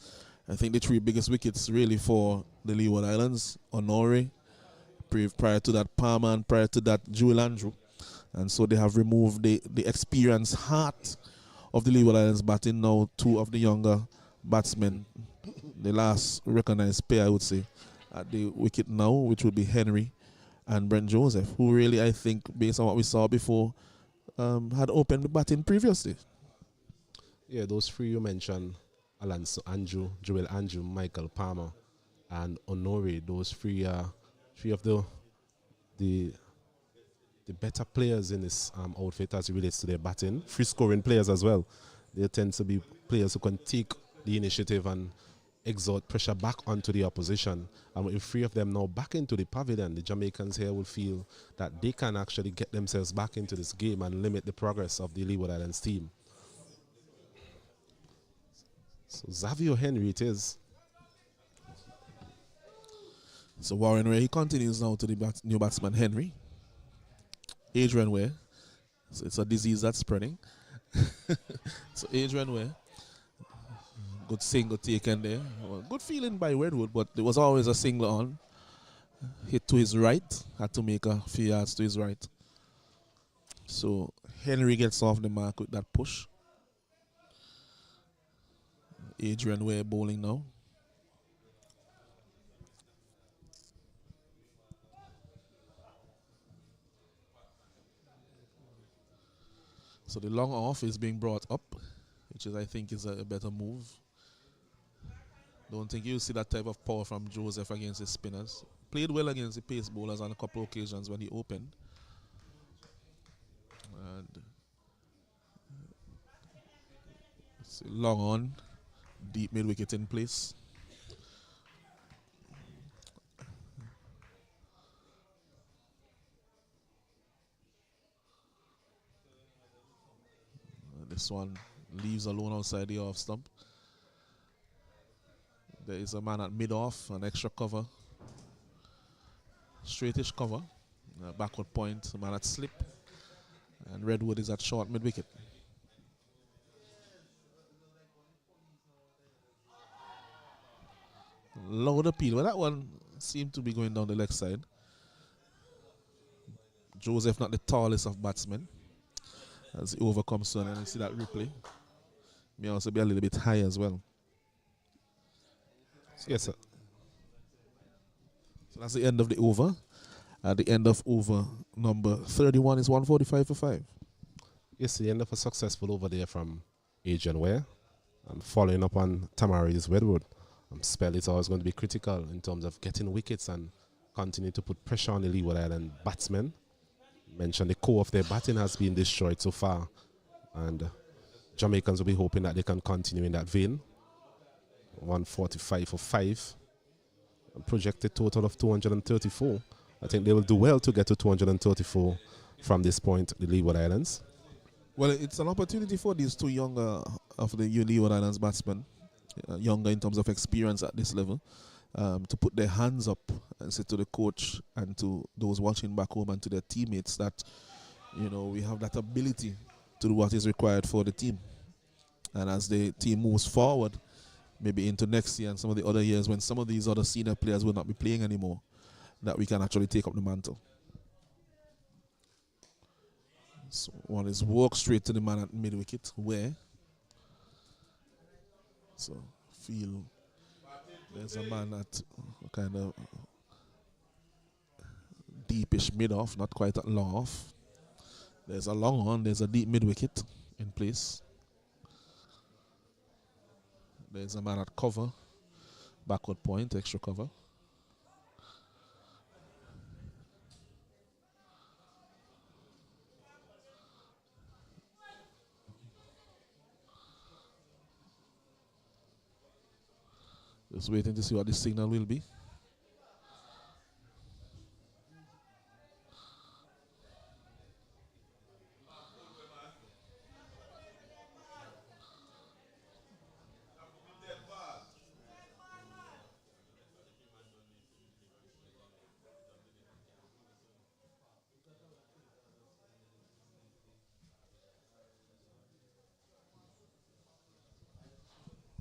S1: I think the 3 biggest wickets really for the Leeward Islands, Honore, prior to that Palmer, and prior to that Joel Andrew. And so they have removed the experienced heart of the Leeward Islands batting. Now 2 of the younger batsmen, the last recognized pair, I would say, at the wicket now, which would be Henry and Brent Joseph, who really, I think, based on what we saw before, had opened the batting previously.
S2: Yeah, those 3 you mentioned, Alonso Andrew, Joel Andrew, Michael Palmer, and Honore. Those 3 are 3 of the better players in this outfit as it relates to their batting. Free scoring players as well. They tend to be players who can take the initiative and exert pressure back onto the opposition. And with 3 of them now back into the pavilion, the Jamaicans here will feel that they can actually get themselves back into this game and limit the progress of the Leeward Islands team. So Xavier Henry it is.
S1: So Warren Ware, he continues now to the new batsman Henry. Adrian Ware. So it's a disease that's spreading. So Adrian Ware. Good single taken there. Well, good feeling by Redwood, but there was always a single on. Hit to his right. Had to make a few yards to his right. So Henry gets off the mark with that push. Adrian Ware bowling now. So the long off is being brought up, which is I think is a better move. Don't think you'll see that type of power from Joseph against his spinners. Played well against the pace bowlers on a couple of occasions when he opened. And long on, deep mid wicket in place. This one leaves alone outside the off stump. There is a man at mid-off, an extra cover. Straightish cover. Backward point, a man at slip. And Redwood is at short mid-wicket. Loud appeal. Well, that one seemed to be going down the leg side. Joseph not the tallest of batsmen. As he overcomes soon, and you see that replay. May also be a little bit high as well.
S2: Yes, sir.
S1: So that's the end of the over. At the end of over number 31 is 145 for 5.
S2: Yes, the end of a successful over there from Adrian Ware. And following up on Tamari's Redwood. Spell is always going to be critical in terms of getting wickets and continue to put pressure on the Leeward Island batsmen. Mentioned the core of their batting has been destroyed so far, and Jamaicans will be hoping that they can continue in that vein. 145 for 5. A projected total of 234. I think they will do well to get to 234 from this point, the Leeward Islands.
S1: Well, it's an opportunity for these two younger of the Leeward Islands batsmen, younger in terms of experience at this level, to put their hands up and say to the coach and to those watching back home and to their teammates that, you know, we have that ability to do what is required for the team. And as the team moves forward, maybe into next year and some of the other years when some of these other senior players will not be playing anymore, that we can actually take up the mantle. So one is walk straight to the man at mid-wicket, where so feel there's a man at kind of deepish mid-off, not quite at long off. There's a long on, there's a deep mid-wicket in place. There's a man at cover, backward point, extra cover. Just waiting to see what the signal will be.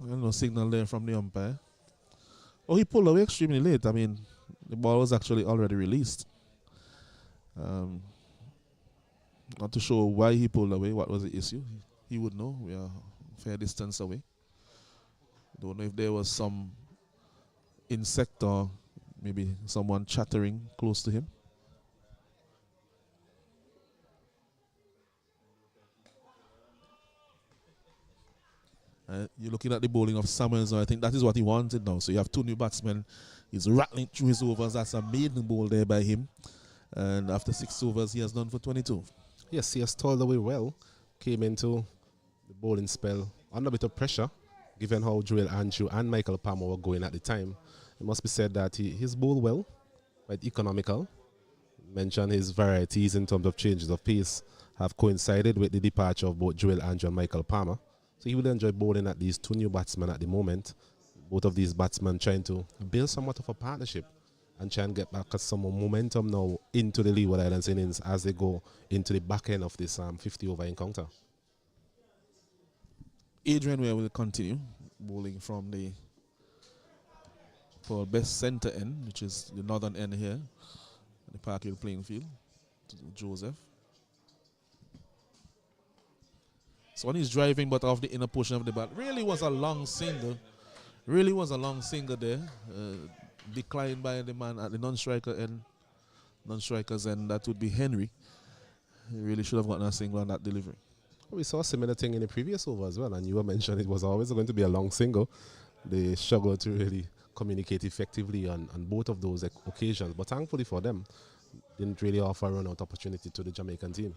S1: No signal there from the umpire. Oh, he pulled away extremely late. I mean, the ball was actually already released. Not too sure why he pulled away. What was the issue? He would know. We are a fair distance away. Don't know if there was some insect or maybe someone chattering close to him. You're looking at the bowling of Summers. I think that is what he wanted now. So you have two new batsmen. He's rattling through his overs. That's a maiden bowl there by him. And after 6 overs, he has done for 22.
S2: Yes, he has toiled away well. Came into the bowling spell under a bit of pressure, given how Joel Andrew and Michael Palmer were going at the time. It must be said that he's bowled well, quite economical. Mentioned his varieties in terms of changes of pace have coincided with the departure of both Joel Andrew and Michael Palmer. So he will enjoy bowling at these two new batsmen at the moment. Both of these batsmen trying to build somewhat of a partnership and try and get back some more momentum now into the Leeward Islands innings as they go into the back end of this 50-over encounter.
S1: Adrian Ware will continue bowling from the best centre end, which is the northern end here, the Park Hill playing field, to Joseph. So when he's driving but off the inner portion of the bat, really was a long single. Really was a long single there. Declined by the man at the non-striker end. Non-strikers end, that would be Henry. He really should have gotten a single on that delivery.
S2: We saw a similar thing in the previous over as well, and you were mentioned it was always going to be a long single. They struggled to really communicate effectively on both of those occasions, but thankfully for them, didn't really offer a run-out opportunity to the Jamaican team.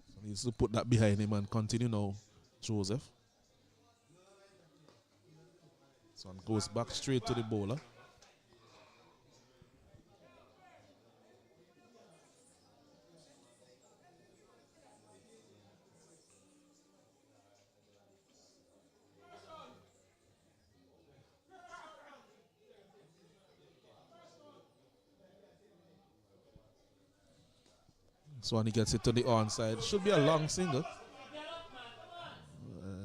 S1: So he needs to put that behind him and continue now, Joseph. So it goes back straight to the bowler. So when he gets it to the onside, should be a long single.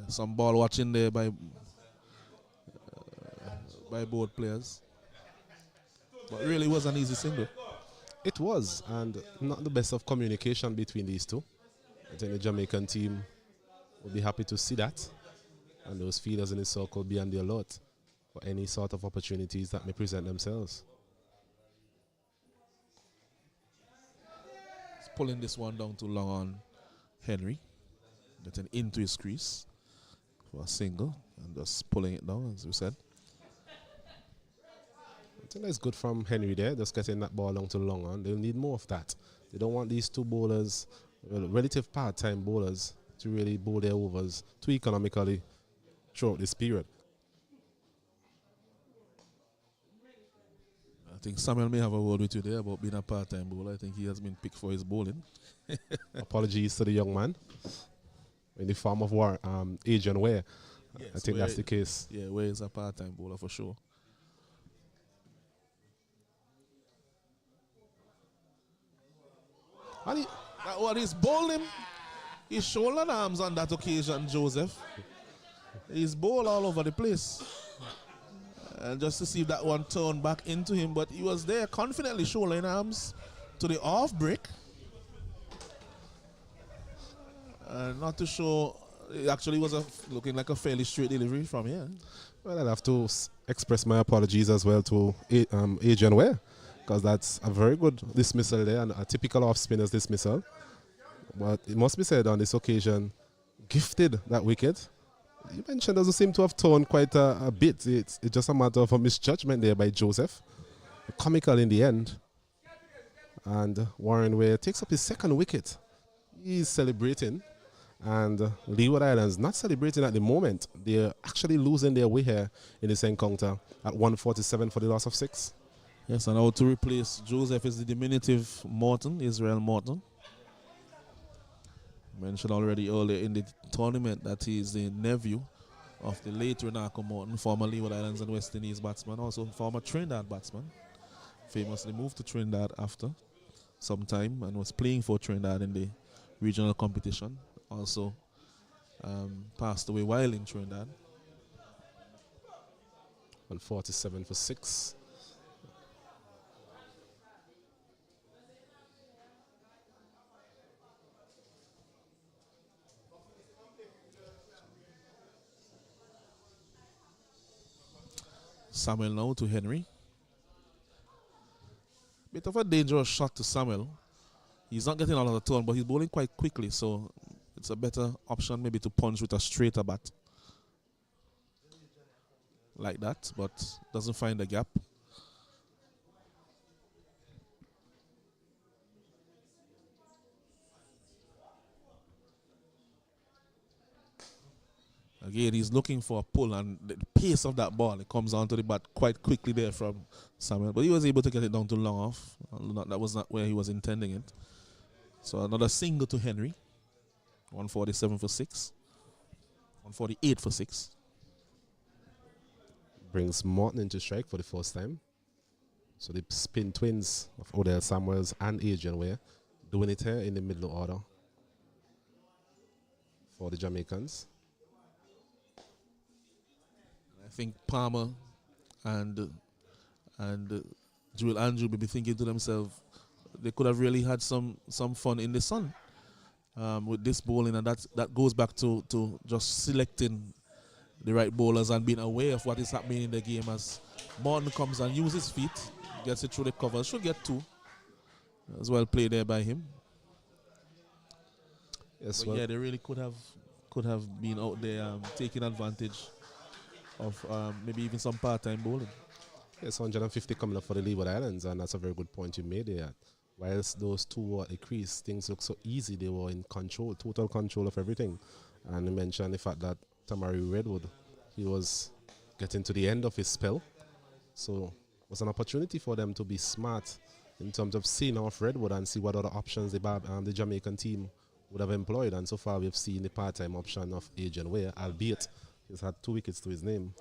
S1: Some ball watching there by both players. But really was an easy single.
S2: It was, and not the best of communication between these two. I think the Jamaican team will be happy to see that, and those fielders in the circle be on the alert for any sort of opportunities that may present themselves.
S1: He's pulling this one down too long on Henry. Getting into his crease for a single and just pulling it down, as we said.
S2: I think that's good from Henry there, just getting that ball down too long on. They'll need more of that. They don't want these two bowlers, relative part-time bowlers, to really bowl their overs too economically throughout this period.
S1: I think Samuel may have a word with you there about being a part-time bowler. I think he has been picked for his bowling.
S2: Apologies to the young man in the form of Adrian Ware.
S1: Yes,
S2: I think that's the case.
S1: Yeah, Ware is a part-time bowler for sure. And he's bowling. His shoulder arms on that occasion, Joseph. He's bowled all over the place. And just to see if that one turned back into him, but he was there confidently shouldering arms to the off break. Not to show, it actually was looking like a fairly straight delivery from here.
S2: Well, I'll have to express my apologies as well to Adrian Ware, because that's a very good dismissal there and a typical off-spinner's dismissal. But it must be said on this occasion, gifted that wicket. You mentioned doesn't seem to have torn quite a bit. It's just a matter of a misjudgment there by Joseph. Comical in the end. And Warren Ware takes up his second wicket. He's celebrating. And Leeward Islands not celebrating at the moment. They're actually losing their way here in this encounter at 147 for the loss of 6.
S1: Yes, and now to replace Joseph is the diminutive Morton, Israel Morton. Mentioned already earlier in the tournament that he is the nephew of the late Renako Morton, former Leeward Islands and West Indies batsman, also former Trinidad batsman. Famously moved to Trinidad after some time and was playing for Trinidad in the regional competition. Also passed away while in Trinidad.
S2: 147 for 6.
S1: Samuel now to Henry. Bit of a dangerous shot to Samuel. He's not getting a lot of turn, but he's bowling quite quickly, so it's a better option maybe to punch with a straighter bat. Like that, but doesn't find the gap. Again, he's looking for a pull, and the pace of that ball, it comes onto the bat quite quickly there from Samuel. But he was able to get it down to long off. That was not where he was intending it. So another single to Henry. 147 for 6. 148 for 6.
S2: Brings Morton into strike for the first time. So the spin twins of Odell Samuels and Adrian Ware doing it here in the middle order for the Jamaicans.
S1: I think Palmer and Joel Andrew may be thinking to themselves, they could have really had some fun in the sun with this bowling, and that goes back to just selecting the right bowlers and being aware of what is happening in the game. As Morton comes and uses his feet, gets it through the cover, should get 2. As well played there by him.
S2: Yes,
S1: But
S2: well,
S1: yeah, they really could have been out there taking advantage of maybe even some part-time bowling.
S2: it's 150 coming up for the Leeward Islands, and that's a very good point you made there. Whilst those two were at the crease, things look so easy. They were in control, total control of everything. And you mentioned the fact that Tamari Redwood, he was getting to the end of his spell. So it was an opportunity for them to be smart in terms of seeing off Redwood and see what other options the Jamaican team would have employed. And so far we've seen the part-time option of Adrian Ware, albeit he's had 2 wickets to his name.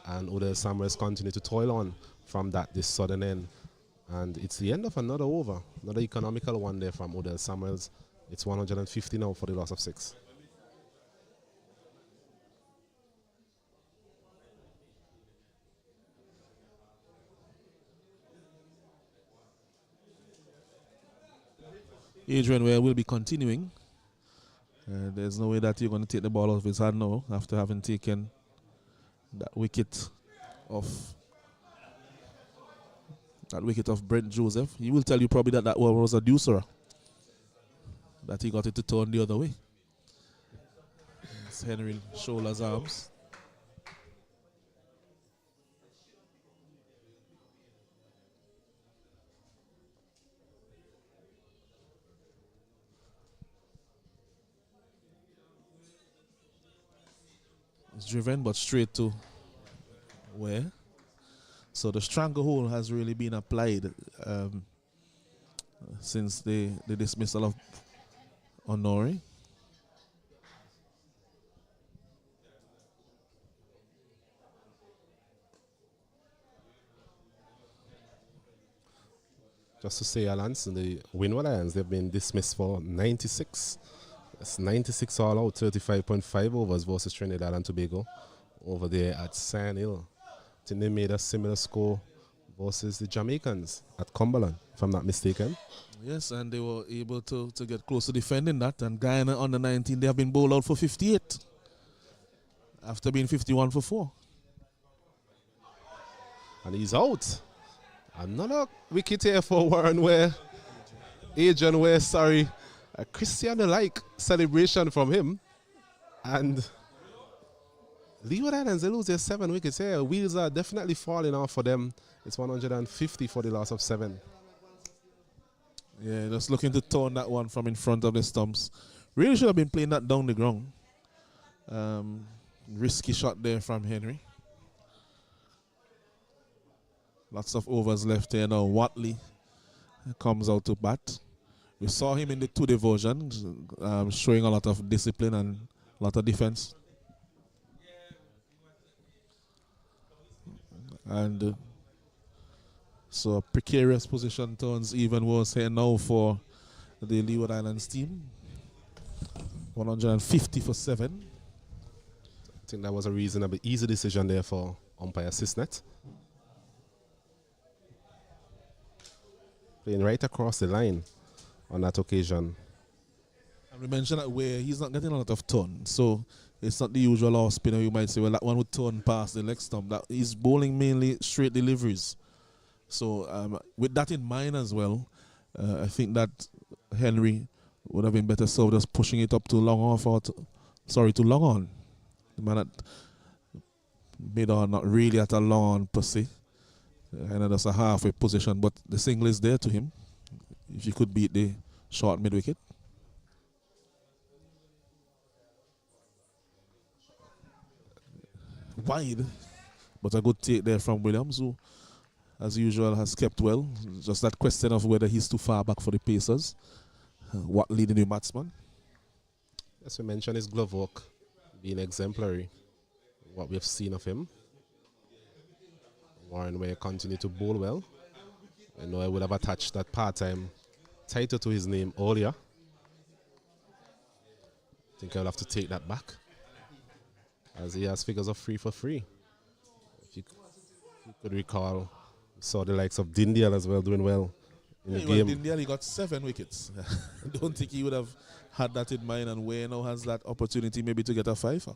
S2: And Odell Samuels continue to toil on from this sudden end. And it's the end of another over, another economical one there from Odell Samuels. It's 150 now for the loss of 6.
S1: Adrian Ware will be continuing. There's no way that you're going to take the ball off his hand now after having taken that wicket of Brent Joseph. He will tell you probably that one was a deucer, that he got it to turn the other way. It's Henry shoulders arms. It's driven but straight to Ware. So the stranglehold has really been applied since the dismissal of Honore.
S2: Just to say, Alance, the Windies Lions, they've been dismissed for 96. That's 96 all out, 35.5 overs versus Trinidad and Tobago over there at Sand Hill. I think they made a similar score versus the Jamaicans at Cumberland, if I'm not mistaken.
S1: Yes, and they were able to get close to defending that. And Guyana under 19, they have been bowled out for 58 after being 51 for 4.
S2: And he's out. Another wicket here for Warren Ware. Adrian Ware, sorry. A Cristiano-like celebration from him. And Leeward Islands, they lose their 7 wickets here. Wheels are definitely falling off for them. It's 150 for the loss of 7.
S1: Yeah, just looking to turn that one from in front of the stumps. Really should have been playing that down the ground. Risky shot there from Henry. Lots of overs left here now. Watley comes out to bat. We saw him in the 2-day version, showing a lot of discipline and a lot of defense. And so a precarious position turns even worse here now for the Leeward Islands team. 150 for 7.
S2: I think that was a reasonably easy decision there for umpire Sisnet. Playing right across the line on that occasion.
S1: And we mentioned that where he's not getting a lot of turn, so it's not the usual off spinner. You might say, well, that one would turn past the leg stump. That he's bowling mainly straight deliveries. So with that in mind as well, I think that Henry would have been better served just pushing it up to long off or to long on. The man at mid on, not really at a long on per se. And that's a halfway position, but the single is there to him. If you could beat the short mid wicket. Wide, but a good take there from Williams, who, as usual, has kept well. Just that question of whether he's too far back for the Pacers. What leading the batsman?
S2: As we mentioned, his glove work being exemplary. What we've seen of him. Warren Ware continue to bowl well. I know I would have attached that part-time title to his name earlier. I think I'll have to take that back, as he has figures of 3 for 3. If you could recall, we saw the likes of Dindial as well doing well in the game.
S1: Dindial, he got 7 wickets. I don't think he would have had that in mind, and Ware now has that opportunity maybe to get a 5.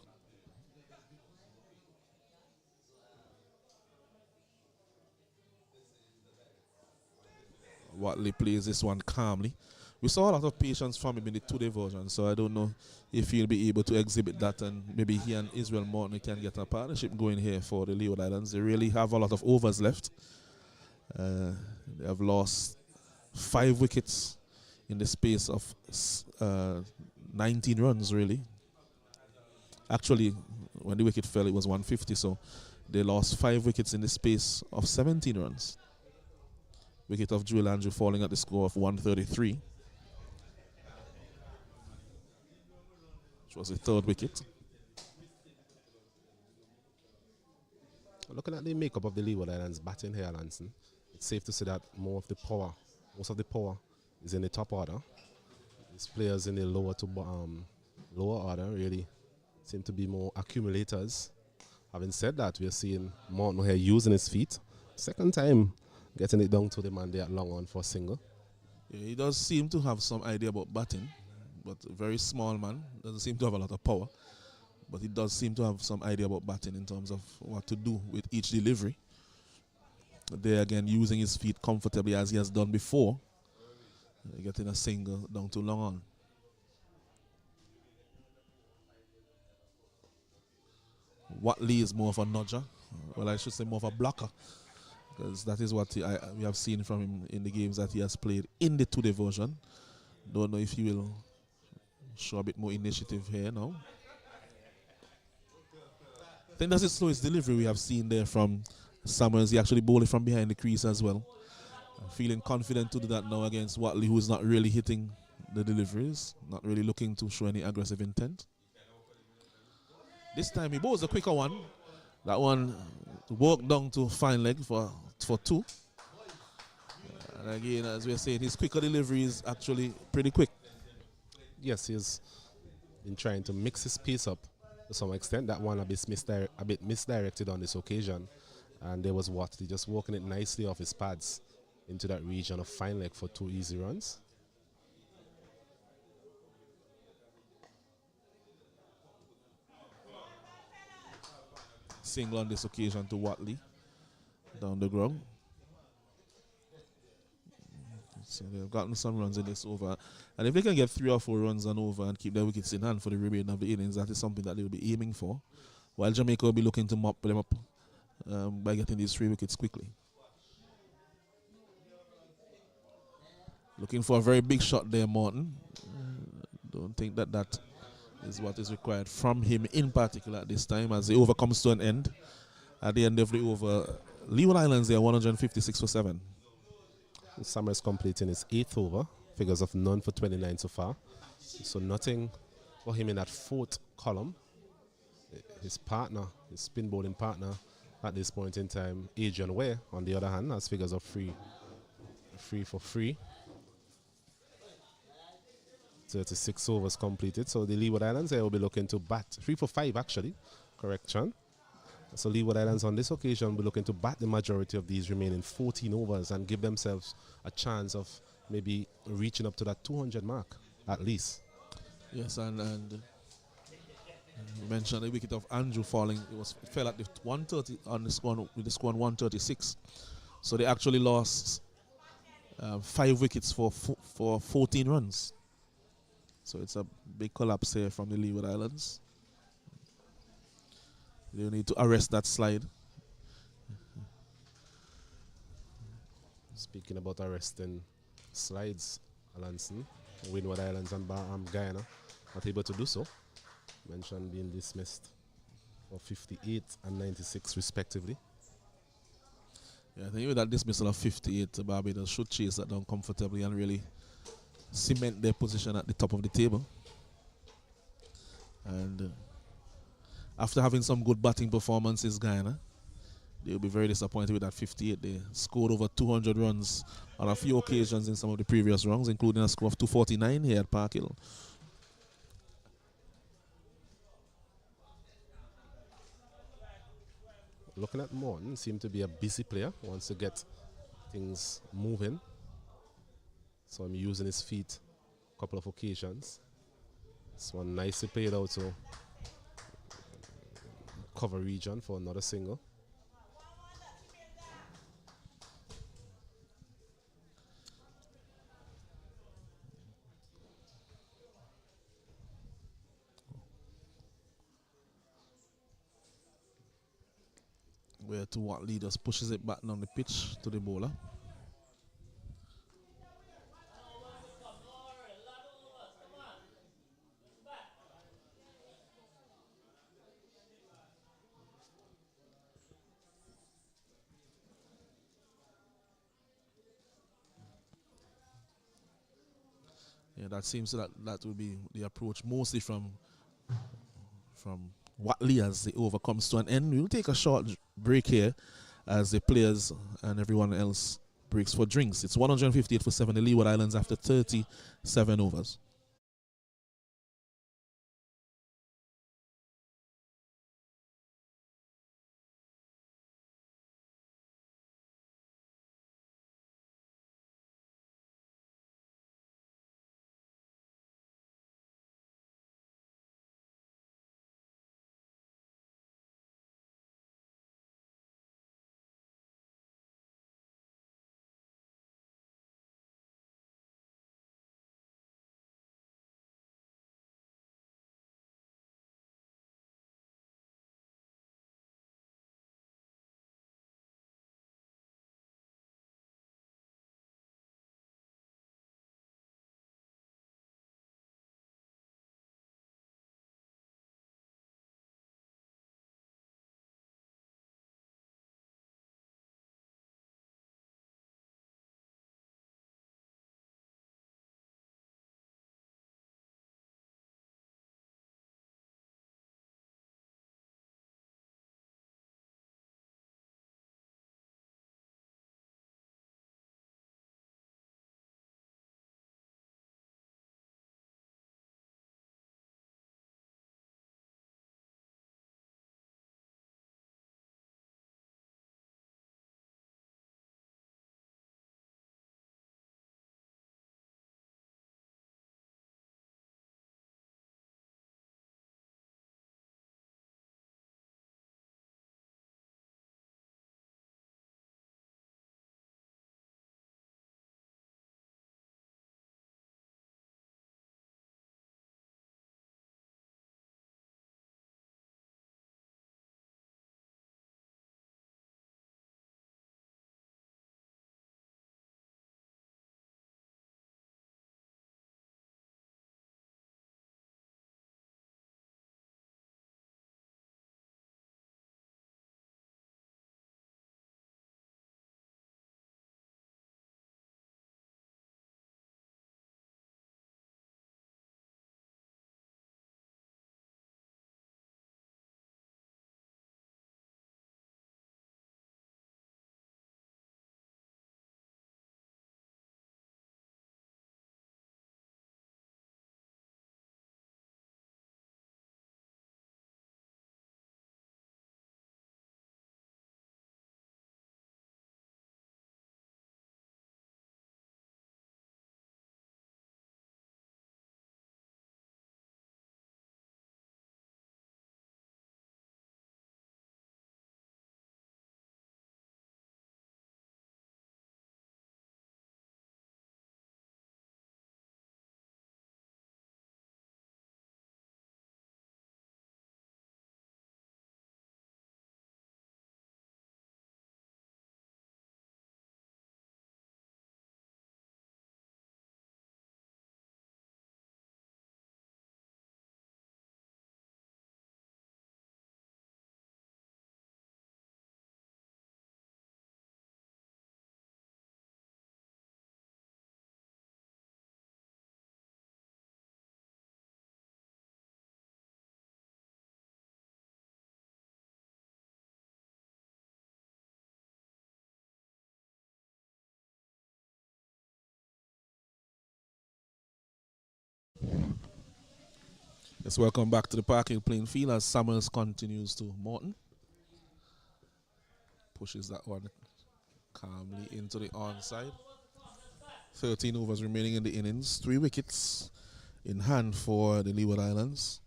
S1: Watley plays this one calmly. We saw a lot of patience from him in the two-day version, so I don't know if he'll be able to exhibit that, and maybe he and Israel Morton can get a partnership going here for the Leeward Islands. They really have a lot of overs left. They have lost 5 wickets in the space of 19 runs, really. Actually, when the wicket fell, it was 150, so they lost 5 wickets in the space of 17 runs. Wicket of Joel Andrew falling at the score of 133, which was the 3rd wicket.
S2: Looking at the makeup of the Leeward Islands batting here, Lanson, it's safe to say that most of the power is in the top order. These players in the lower order really seem to be more accumulators. Having said that, we are seeing Morton here using his feet. Second time getting it down to the man there at long on for a single.
S1: Yeah, he does seem to have some idea about batting, but a very small man, doesn't seem to have a lot of power. But he does seem to have some idea about batting in terms of what to do with each delivery. There again, using his feet comfortably as he has done before, getting a single down to long on. Watley is more of a nudger. Well, I should say more of a blocker, because that is what we have seen from him in the games that he has played in the two-day version. Don't know if he will show a bit more initiative here now. I think that's the slowest delivery we have seen there from Summers. He actually bowled it from behind the crease as well. Feeling confident to do that now against Watley, who is not really hitting the deliveries, not really looking to show any aggressive intent. This time he bowls a quicker one. That one walked down to fine leg for 2. And again, as we're saying, his quicker delivery is actually pretty quick.
S2: Yes, he's been trying to mix his pace up to some extent. That one a bit misdirected on this occasion. And there was Watley just walking it nicely off his pads into that region of fine leg for 2 easy runs.
S1: Single on this occasion to Watley down the ground. So they've gotten some runs in this over. And if they can get 3 or 4 runs on over and keep their wickets in hand for the remainder of the innings, that is something that they'll be aiming for. While Jamaica will be looking to mop them up by getting these 3 wickets quickly. Looking for a very big shot there, Morton. Don't think that is what is required from him in particular at this time, as the over comes to an end. At the end of the over, Leeward Islands there 156 for 7.
S2: Summers completing his 8th over. Figures of none for 29 so far. So nothing for him in that 4th column. His partner, his spin bowling partner at this point in time, Adrian Ware, on the other hand, has figures of 3 for 3. 36 overs completed. So the Leeward Islands will be looking to bat 3 for 5 actually. Correction. So Leeward Islands on this occasion will be looking to bat the majority of these remaining 14 overs and give themselves a chance of maybe reaching up to that 200 mark at least.
S1: Yes, and you mentioned the wicket of Andrew falling. It fell at the 130 on the score with the score on 136. So they actually lost 5 wickets for 14 runs. So it's a big collapse here from the Leeward Islands. They need to arrest that slide.
S2: Speaking about arresting slides, Alanson, Windward Islands and Guyana not able to do so. Mentioned being dismissed for 58 and 96 respectively.
S1: Yeah, I think with that dismissal of 58, Barbados should chase that down comfortably and really cement their position at the top of the table. And after having some good batting performances, Guyana, they'll be very disappointed with that 58. They scored over 200 runs on a few occasions in some of the previous rounds, including a score of 249 here at Park Hill.
S2: Looking at Morton, seemed to be a busy player, wants to get things moving. So I'm using his feet a couple of occasions. This one nicely played out to cover region for another single.
S1: there to Watley, just pushes it back down the pitch to the bowler. Yeah, that seems that will be the approach mostly from Watley as the over comes to an end. We'll take a short break here as the players and everyone else breaks for drinks. It's 158 for 7, the Leeward Islands after 37 overs. Let's welcome back to the parking playing field as Summers continues to Morton. Pushes that one calmly into the onside. 13 overs remaining in the innings. 3 wickets in hand for the Leeward Islands.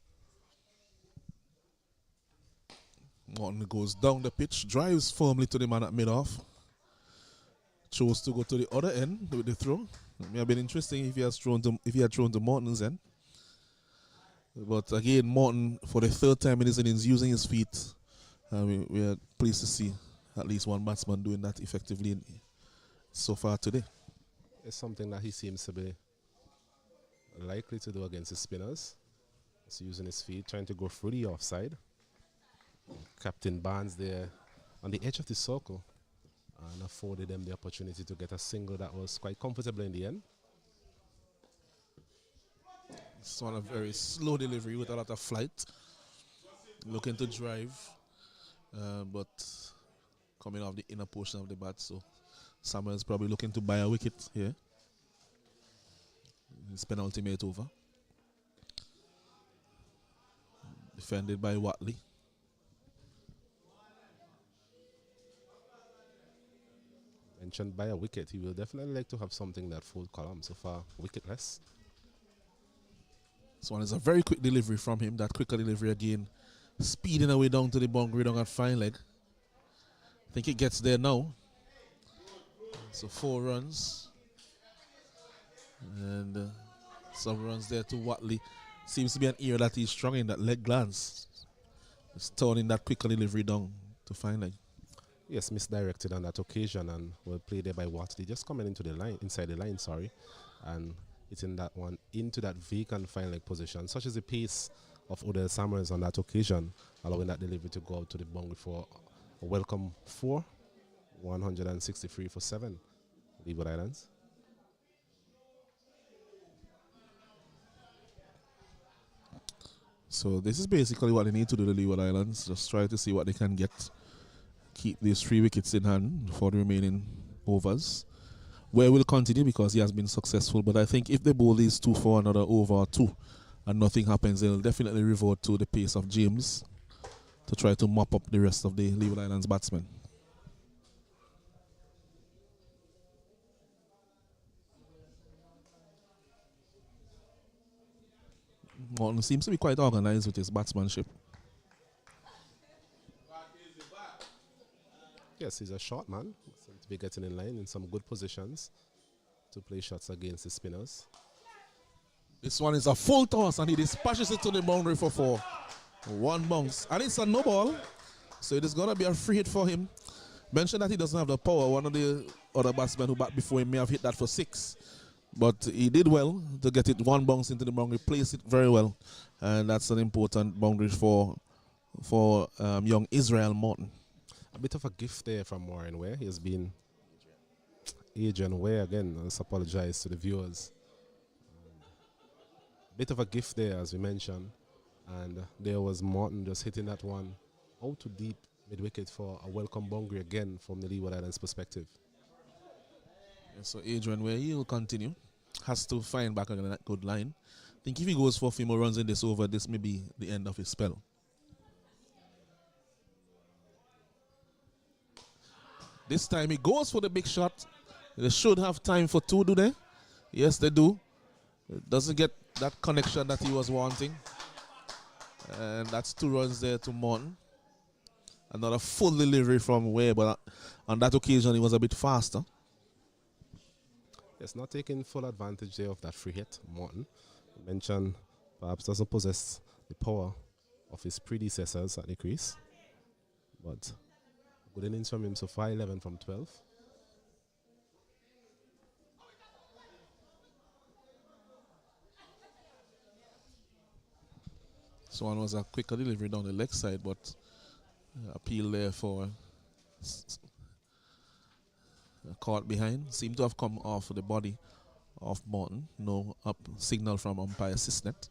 S1: Morton goes down the pitch, drives firmly to the man at mid-off. Chose to go to the other end with the throw. It may have been interesting if he had thrown to Morton's end. But again, Morton, for the third time in his innings, using his feet. We are pleased to see at least one batsman doing that effectively so far today.
S2: It's something that he seems to be likely to do against the spinners. He's using his feet, trying to go through the offside. Captain Barnes there on the edge of the circle and afforded them the opportunity to get a single that was quite comfortable in the end.
S1: It's on a very slow delivery with a lot of flight. Looking to drive, but coming off the inner portion of the bat, so Samuel's probably looking to buy a wicket here. His penalty mate over. Defended by Watley.
S2: Mentioned by a wicket, he will definitely like to have something that full column. So far, wicketless.
S1: This one is a very quick delivery from him. That quicker delivery again, speeding away down to the boundary, down at fine leg. I think it gets there now. So 4 runs. And some runs there to Watley. Seems to be an ear that he's strong in, that leg glance. It's turning that quicker delivery down to fine leg.
S2: Yes, misdirected on that occasion and well played there by Watley. Just coming into the line, inside the line, sorry. And hitting that one into that vacant fine leg position. Such as the pace of Odell Samuels on that occasion, allowing that delivery to go out to the boundary for a welcome 4, 163 for 7, Leeward Islands.
S1: So this is basically what they need to do, the Leeward Islands. Just try to see what they can get. Keep these 3 wickets in hand for the remaining overs. Where will continue because he has been successful, but I think if they bowl these 2 for another over or 2 and nothing happens, they'll definitely revert to the pace of James to try to mop up the rest of the Leeward Islands batsmen. Morton seems to be quite organized with his batsmanship.
S2: Yes, he's a short man. Seems to be getting in line in some good positions to play shots against the spinners.
S1: This one is a full toss and he dispatches it to the boundary for 4. 1 bounce. And it's a no ball. So it is going to be a free hit for him. Mentioned that he doesn't have the power. One of the other batsmen who bat before him may have hit that for 6. But he did well to get it 1 bounce into the boundary. Placed it very well. And that's an important boundary for young Israel Morton.
S2: A bit of a gift there from Warren Ware. He has been Adrian Ware again. Let's apologize to the viewers. Bit of a gift there, as we mentioned. And there was Morton just hitting that one out to deep mid-wicket for a welcome boundary again from the Leeward Islands perspective.
S1: Yeah, so Adrian Ware, he will continue. Has to find back on that good line. I think if he goes for a few more runs in this over, this may be the end of his spell. This time he goes for the big shot. They should have time for 2, do they? Yes, they do. It doesn't get that connection that he was wanting. And that's 2 runs there to Morton. Another full delivery from Ware, but on that occasion he was a bit faster.
S2: Yes, not taking full advantage there of that free hit, Morton. Mentioned perhaps doesn't possess the power of his predecessors at the crease. But good innings from him, so 5-11 from 12.
S1: So one was a quicker delivery down the leg side, but appeal there for caught behind. Seemed to have come off the body of Morton. No up signal from umpire Sisnet.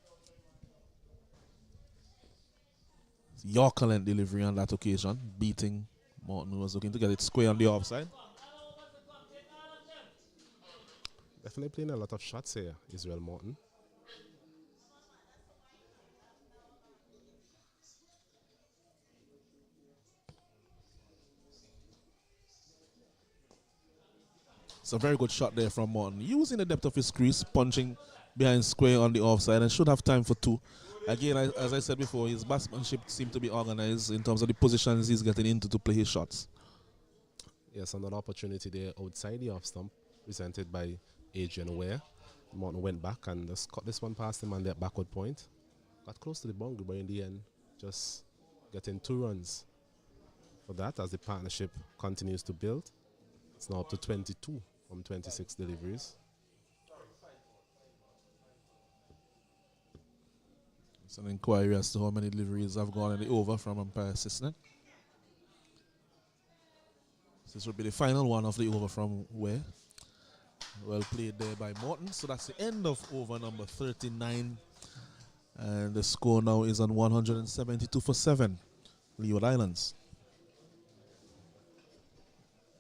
S1: Yorker length delivery on that occasion, beating Morton, who was looking to get it square on the offside.
S2: Definitely playing a lot of shots here, Israel Morton.
S1: It's a very good shot there from Morton. Using the depth of his crease, punching behind square on the offside, and should have time for 2. Again, as I said before, his batsmanship seemed to be organized in terms of the positions he's getting into to play his shots.
S2: Yes, another opportunity there outside the off stump, presented by Adrian Ware. Morton went back and just cut this one past him on that backward point. Got close to the boundary, but in the end, just getting 2 runs for that as the partnership continues to build. It's now up to 22 from 26 deliveries.
S1: It's an inquiry as to how many deliveries have gone in the over from umpire Sisnet. This will be the final one of the over from Ware. Well played there by Morton. So that's the end of over number 39. And the score now is on 172 for 7. Leeward Islands.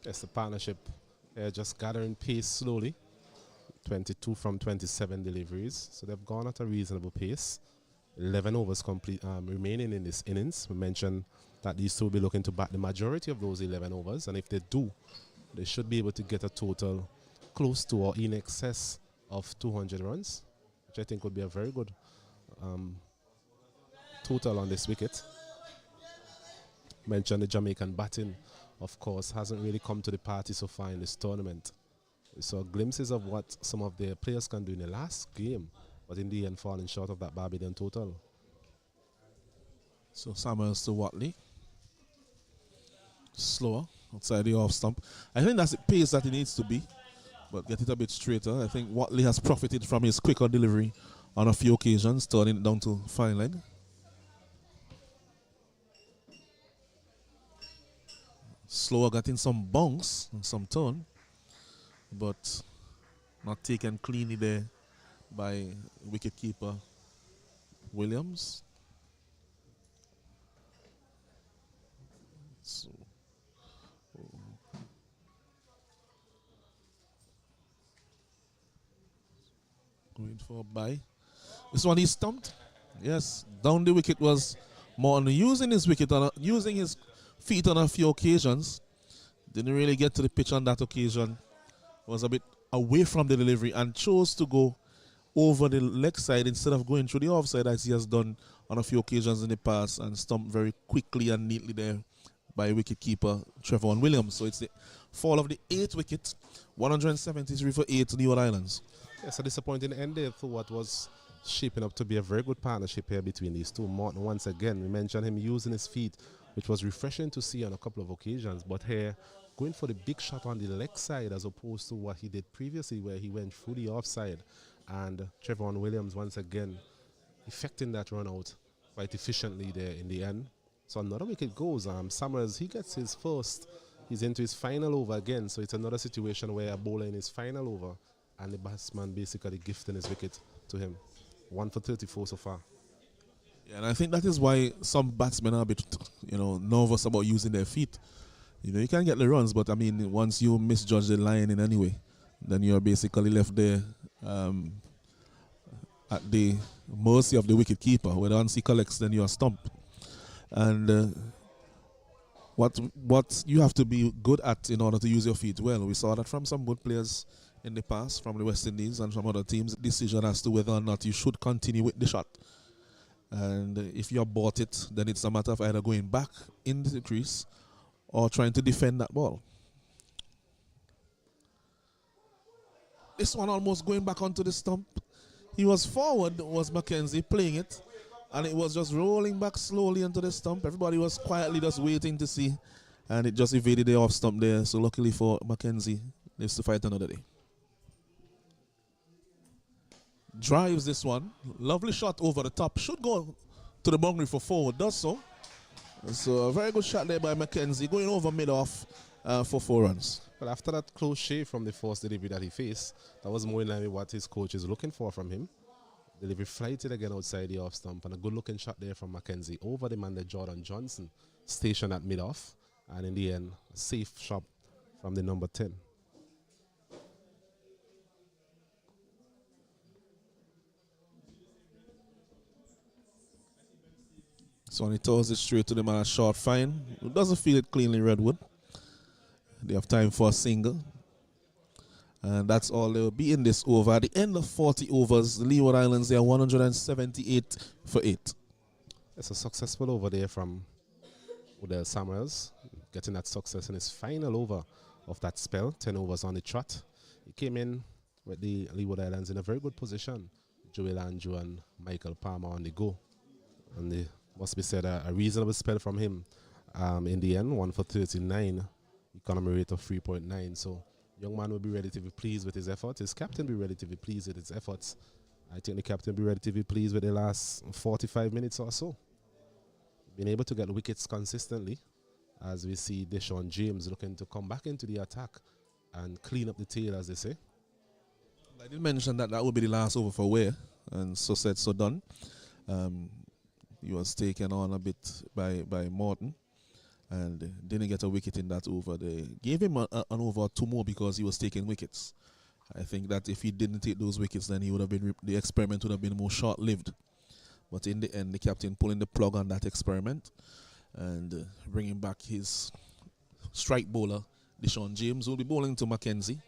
S2: Yes, the partnership just gathering pace slowly. 22 from 27 deliveries. So they've gone at a reasonable pace. 11 overs complete remaining in this innings. We mentioned that these two will be looking to bat the majority of those 11 overs. And if they do, they should be able to get a total close to or in excess of 200 runs, which I think would be a very good total on this wicket. Mentioned the Jamaican batting, of course, hasn't really come to the party so far in this tournament. We saw glimpses of what some of their players can do in the last game, but in the end falling short of that Barbadian total.
S1: So Samuels to Watley. Slower outside the off stump. I think that's the pace that it needs to be, but get it a bit straighter. I think Watley has profited from his quicker delivery on a few occasions, turning it down to fine leg. Slower getting some bounce and some turn, but not taken cleanly there by wicketkeeper Williams. So, going for a bye. This one he stumped. Yes, down the wicket was Morton using his wicket using his feet on a few occasions. Didn't really get to the pitch on that occasion. Was a bit away from the delivery and chose to go over the leg side instead of going through the offside as he has done on a few occasions in the past, and stumped very quickly and neatly there by wicketkeeper Trevor Williams. So it's the fall of the 8th wicket, 173 for 8 Leeward Islands.
S2: Yes, a disappointing end there for what was shaping up to be a very good partnership here between these two. Morton, once again, we mentioned him using his feet, which was refreshing to see on a couple of occasions, but here going for the big shot on the leg side as opposed to what he did previously where he went through the offside, and Trevor Williams once again effecting that run out quite efficiently there in the end. So another wicket goes. Summers, he gets his first. He's into his final over again, so it's another situation where a bowler in his final over and the batsman basically gifting his wicket to him. 1 for 34 so far.
S1: Yeah, and I think that is why some batsmen are a bit, nervous about using their feet. You can get the runs, but I mean, once you misjudge the line in any way, then you're basically left there at the mercy of the wicket keeper. When once he collects, then you're stumped. And what you have to be good at in order to use your feet well, we saw that from some good players in the past, from the West Indies and from other teams, decision as to whether or not you should continue with the shot. And if you bought it, then it's a matter of either going back in the crease or trying to defend that ball. This one almost going back onto the stump. He was forward, was Mackenzie playing it, and it was just rolling back slowly into the stump. Everybody was quietly just waiting to see, and it just evaded the off stump there. So luckily for Mackenzie, lives to fight another day. Drives this one. Lovely shot over the top. Should go to the boundary for 4. Does so. So a very good shot there by Mackenzie, going over mid-off for 4 runs.
S2: But after that close shave from the first delivery that he faced, that was more in line with what his coach is looking for from him. Delivery flighted again outside the off stump, and a good looking shot there from Mackenzie over the man that Jordan Johnson stationed at mid-off, and in the end, a safe shot from the number 10.
S1: So when he throws it straight to the man, a short fine. Who doesn't feel it cleanly, Redwood. They have time for a single. And that's all there will be in this over. At the end of 40 overs, the Leeward Islands, they are 178 for 8.
S2: It's a successful over there from Odell Samuels, getting that success in his final over of that spell, 10 overs on the trot. He came in with the Leeward Islands in a very good position. Joel Andrew and Michael Palmer on the go. And they must be said a reasonable spell from him In the end, 1 for 39, economy rate of 3.9. So young man will be relatively pleased with his effort. His captain will be relatively pleased with his efforts. I think the captain will be relatively pleased with the last 45 minutes or so. Being able to get wickets consistently, as we see Deshaun James looking to come back into the attack and clean up the tail, as they say.
S1: I did mention that would be the last over for Ware, and so said, so done. He was taken on a bit by Morton and didn't get a wicket in that over. They gave him an over or two more because he was taking wickets. I think that if he didn't take those wickets, then he would have been the experiment would have been more short-lived. But in the end, the captain pulling the plug on that experiment and bringing back his strike bowler, Deshaun James, will be bowling to Mackenzie.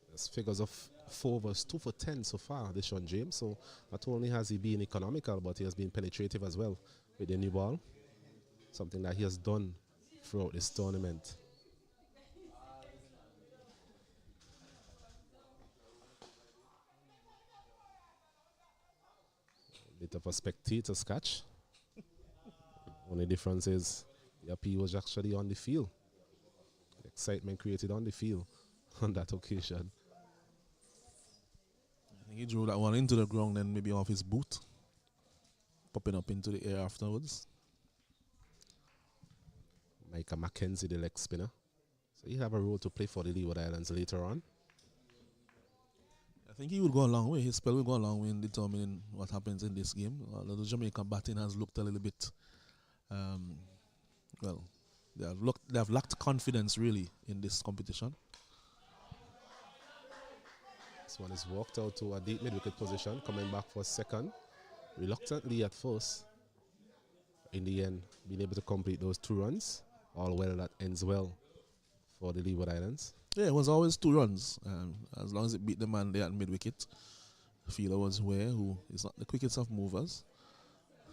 S2: There's figures of 4 overs, 2 for 10 so far, Deshaun James. So not only has he been economical, but he has been penetrative as well with the new ball. Something that he has done throughout this tournament. Bit of a spectator's catch. Only difference is the appeal was actually on the field. Excitement created on the field on that occasion.
S1: I think he drew that one into the ground and maybe off his boot, popping up into the air afterwards.
S2: Micah Mackenzie, the leg spinner. So he'll have a role to play for the Leeward Islands later on.
S1: I think he would go a long way. His spell will go a long way in determining what happens in this game. The Jamaica batting has looked a little bit, well, they have lacked confidence really in this competition.
S2: This one is walked out to a deep mid-wicket position, coming back for a second. Reluctantly at first. In the end, being able to complete those 2 runs. All well that ends well for the Leeward Islands.
S1: Yeah, it was always 2 runs. As long as it beat the man there at mid-wicket. The fielder was Ware, who is not the quickest of movers.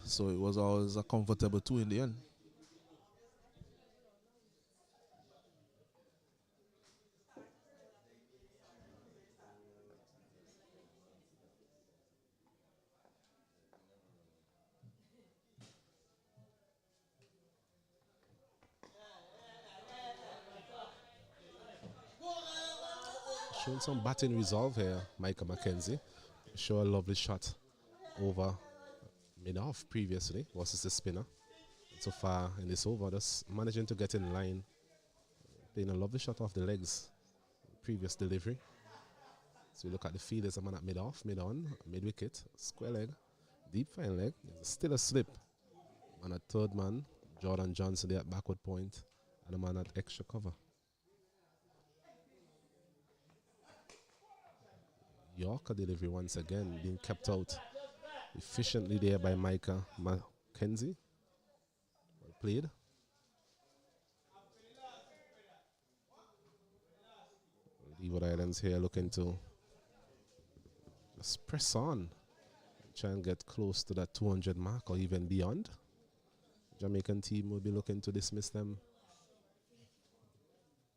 S1: So it was always a comfortable 2 in the end.
S2: Showing some batting resolve here, Micah Mackenzie. Show a lovely shot over mid-off previously versus the spinner. And so far in this over, just managing to get in line. Playing a lovely shot off the legs. Previous delivery. So we look at the field, there's a man at mid-off, mid-on, mid-wicket, square leg, deep fine leg. There's still a slip. And a third man, Jordan Johnson there at backward point, and a man at extra cover. Yorker delivery once again being kept out efficiently there by Micah Mackenzie. Well played. Leeward Islands here looking to just press on, try and get close to that 200 mark or even beyond. Jamaican team will be looking to dismiss them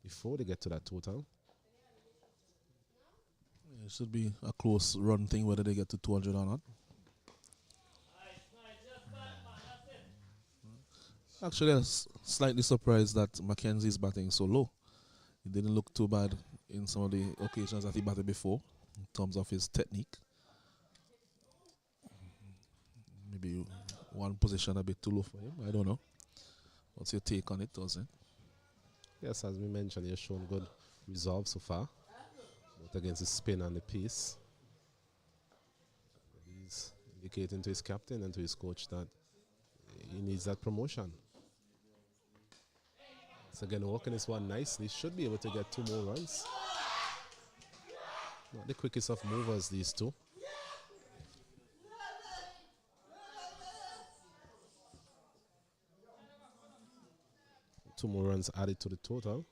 S2: before they get to that total.
S1: It should be a close run thing whether they get to 200 or not. Actually, I was slightly surprised that Mackenzie is batting so low. He didn't look too bad in some of the occasions that he batted before in terms of his technique. Maybe one position a bit too low for him. I don't know. What's your take on it, Ozzy?
S2: Yes, as we mentioned, he has shown good resolve so far. Both against the spin and the pace. He's indicating to his captain and to his coach that he needs that promotion. So again, working this one nicely. Should be able to get 2 more runs. Not the quickest of movers, these two. Two more runs added to the total.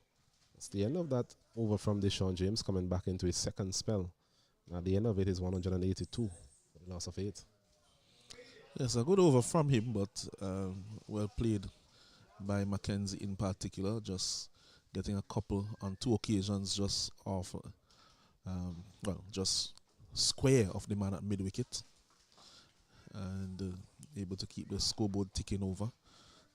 S2: That's the end of that over from Deshaun James, coming back into his second spell. At the end of it is 182 for the loss of 8.
S1: Yes, a good over from him, but well played by Mackenzie in particular. Just getting a couple on 2 occasions just off, just square of the man at mid-wicket. And able to keep the scoreboard ticking over.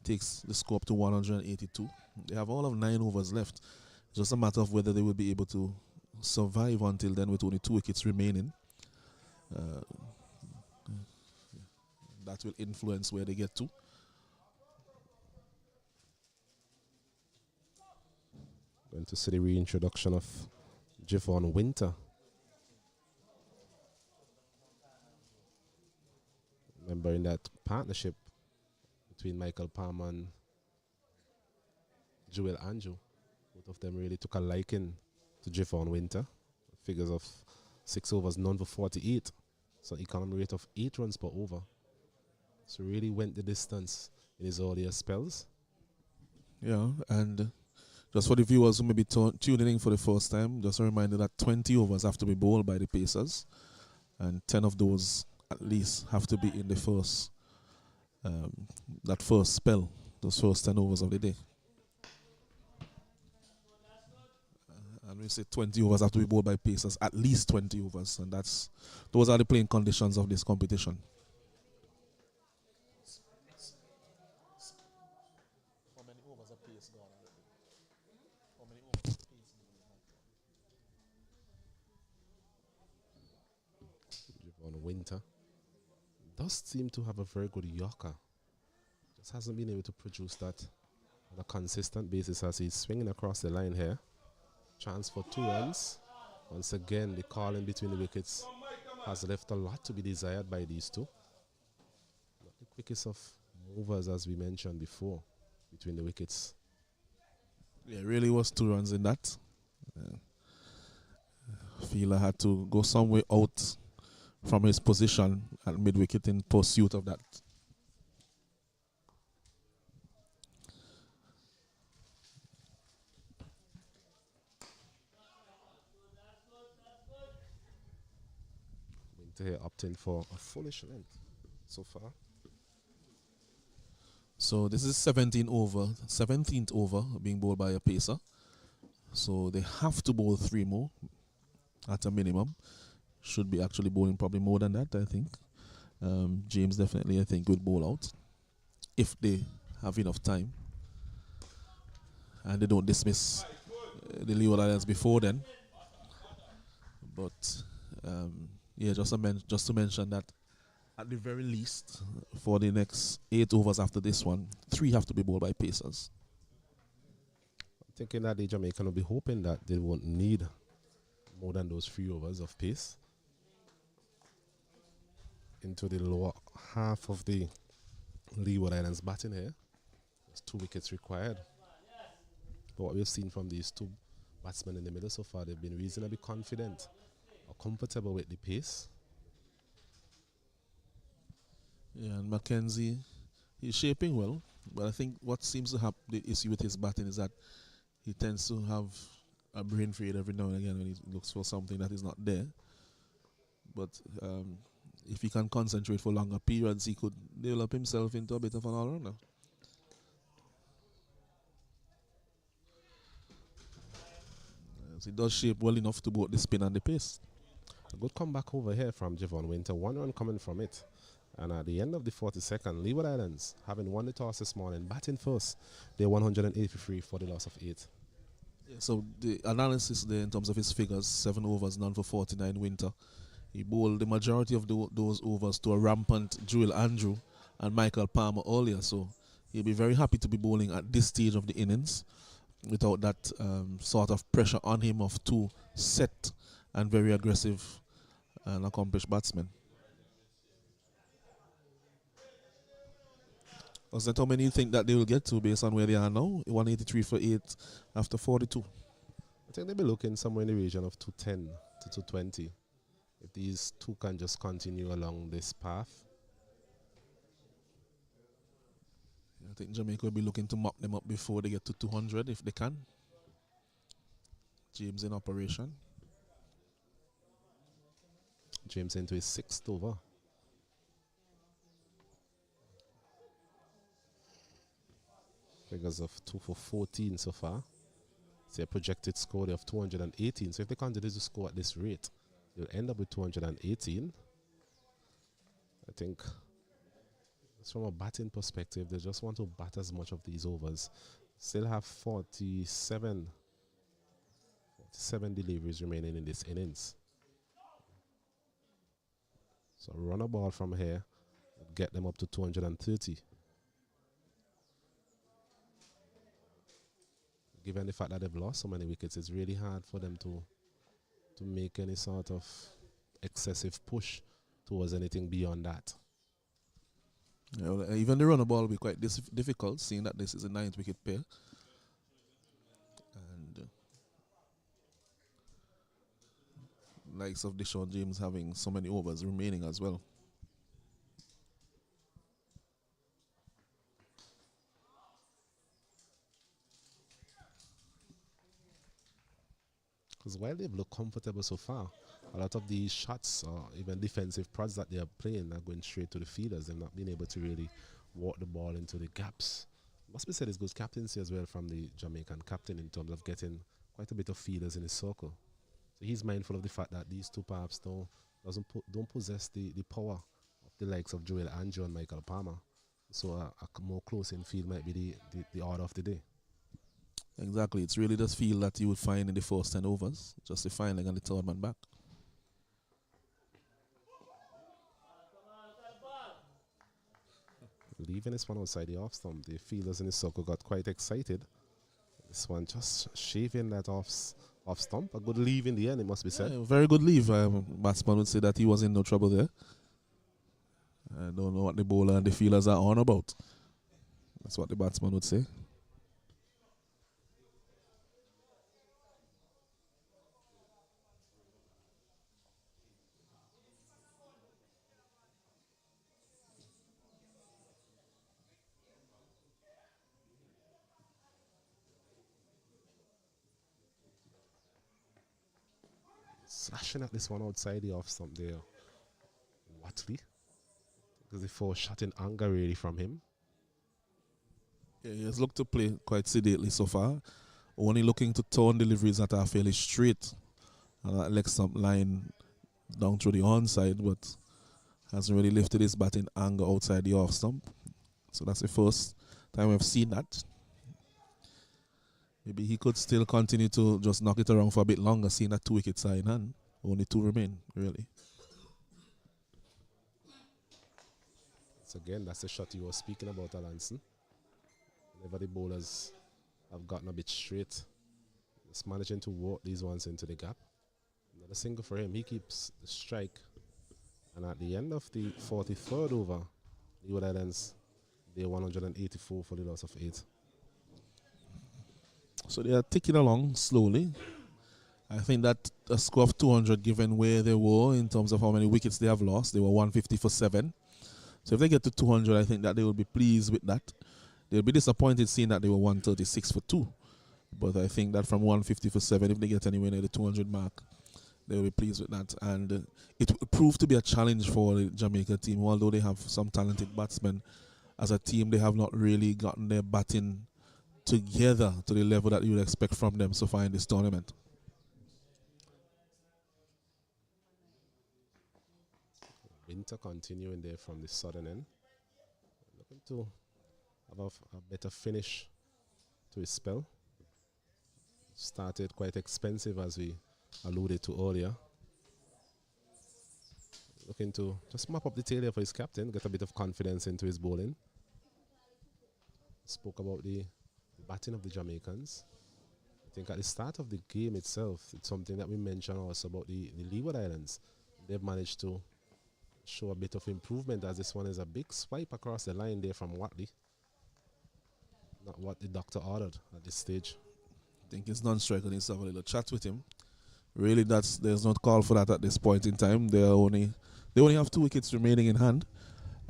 S1: Takes the score up to 182. They have all of 9 overs left. It's just a matter of whether they will be able to survive until then with only 2 wickets remaining. That will influence where they get to.
S2: Going to see the reintroduction of Javon Winter. Remember in that partnership between Michael Palmer and Joel Andrew, both of them really took a liking to Javon Winter. Figures of 6 overs, none for 48. So economy rate of 8 runs per over. So really went the distance in his earlier spells.
S1: Yeah, and just for the viewers who may be tuning in for the first time, just a reminder that 20 overs have to be bowled by the Pacers, and 10 of those at least have to be in the first, that first spell, those first 10 overs of the day. And we say 20 overs have to be bowled by Pacers, at least 20 overs, and those are the playing conditions of this competition. How many overs are Pace gone already? How many overs is Pace
S2: Javon Winter does seem to have a very good yorker. Just hasn't been able to produce that on a consistent basis as he's swinging across the line here. Chance for 2 runs. Once again, the call in between the wickets has left a lot to be desired by these two. Not the quickest of movers, as we mentioned before, between the wickets.
S1: Yeah, it really was 2 runs in that. Fielder had to go some way out from his position at mid-wicket in pursuit of that.
S2: Winter here opting for a foolish length so far.
S1: So this is 17th over being bowled by a pacer. So they have to bowl 3 more at a minimum. Should be actually bowling probably more than that, I think. James definitely, I think, would bowl out if they have enough time and they don't dismiss the Leeward Islands before then. But yeah, just to mention that at the very least, for the next 8 overs after this one, 3 have to be bowled by pacers.
S2: I'm thinking that the Jamaican will be hoping that they won't need more than those 3 overs of pace into the lower half of the Leeward Islands batting here. There's 2 wickets required. But what we've seen from these 2 batsmen in the middle so far, they've been reasonably confident or comfortable with the pace.
S1: Yeah, and Mackenzie, he's shaping well, but I think what seems to have the issue with his batting is that he tends to have a brain fade every now and again when he looks for something that is not there. But if he can concentrate for longer periods, he could develop himself into a bit of an all-rounder. So he does shape well enough to both the spin and the pace.
S2: A good comeback over here from Javon Winter. 1 run coming from it. And at the end of the 42nd, Leeward Islands, having won the toss this morning, batting first, they're 183 for the loss of 8.
S1: Yeah, so the analysis there in terms of his figures, 7 overs, none for 49 Winter. He bowled the majority of those overs to a rampant Joel Andrew and Michael Palmer earlier. So he'll be very happy to be bowling at this stage of the innings without that sort of pressure on him of 2 set and very aggressive and accomplished batsmen. Was that how many you think that they will get to based on where they are now? 183 for 8 after 42.
S2: I think they'll be looking somewhere in the region of 210 to 220. If these 2 can just continue along this path.
S1: I think Jamaica will be looking to mop them up before they get to 200 if they can. James in operation.
S2: James into his 6th over. Figures of 2 for 14 so far. It's a projected score of 218. So if they continue to score at this rate, they'll end up with 218. I think Just from a batting perspective, they just want to bat as much of these overs. Still have 47 deliveries remaining in this innings. So run a ball from here, get them up to 230. Given the fact that they've lost so many wickets, it's really hard for them to make any sort of excessive push towards anything beyond that.
S1: Yeah, well, even the runner ball will be quite difficult, seeing that this is a 9th wicket pair. And likes of Deshaun James having so many overs remaining as well.
S2: Because while they've looked comfortable so far, a lot of these shots or even defensive prods that they are playing are going straight to the fielders. They've not been able to really walk the ball into the gaps. Must be said it's good captaincy as well from the Jamaican captain in terms of getting quite a bit of fielders in his circle. So he's mindful of the fact that these two perhaps don't possess the power of the likes of Joel and John Michael Palmer. So a more close in field might be the order of the day.
S1: Exactly. It's really the feel that you would find in the first 10 overs, just the final and the third man back.
S2: Leaving this one outside the off stump, the fielders in the circle got quite excited. This one just shaving that off stump. A good leave in the end, it must be said.
S1: Yeah, very good leave. Batsman would say that he was in no trouble there. I don't know what the bowler and the fielders are on about. That's what the batsman would say.
S2: Slashing at this one outside the off stump there. Watley. Because the four shot in anger really from him.
S1: Yeah, he has looked to play quite sedately so far. Only looking to turn deliveries that are fairly straight. And that leg stump line down through the onside, but hasn't really lifted his bat in anger outside the off stump. So that's the first time we've seen that. Maybe he could still continue to just knock it around for a bit longer, seeing that 2 wickets are in hand. Only 2 remain, really.
S2: So again, that's the shot you were speaking about, Alanson. Whenever the bowlers have gotten a bit straight, just managing to walk these ones into the gap. Another single for him. He keeps the strike. And at the end of the 43rd over, Leeward Islands, they're 184 for the loss of 8.
S1: So they are ticking along slowly. I think that a score of 200, given where they were in terms of how many wickets they have lost, they were 150 for 7. So if they get to 200, I think that they will be pleased with that. They'll be disappointed seeing that they were 136 for 2. But I think that from 150 for 7, if they get anywhere near the 200 mark, they will be pleased with that. And it will prove to be a challenge for the Jamaica team. Although they have some talented batsmen, as a team, they have not really gotten their batting together to the level that you would expect from them so far in this tournament.
S2: Winter continuing there from the southern end. Looking to have a better finish to his spell. Started quite expensive, as we alluded to earlier. Looking to just mop up the tail here for his captain, get a bit of confidence into his bowling. Spoke about the batting of the Jamaicans. I think at the start of the game itself, it's something that we mentioned also about the Leeward Islands. They've managed to show a bit of improvement, as this one is a big swipe across the line there from Watley. Not what the doctor ordered at this stage.
S1: I think it's non-striker needs to have a little chat with him. Really, there's not call for that at this point in time. They only have 2 wickets remaining in hand,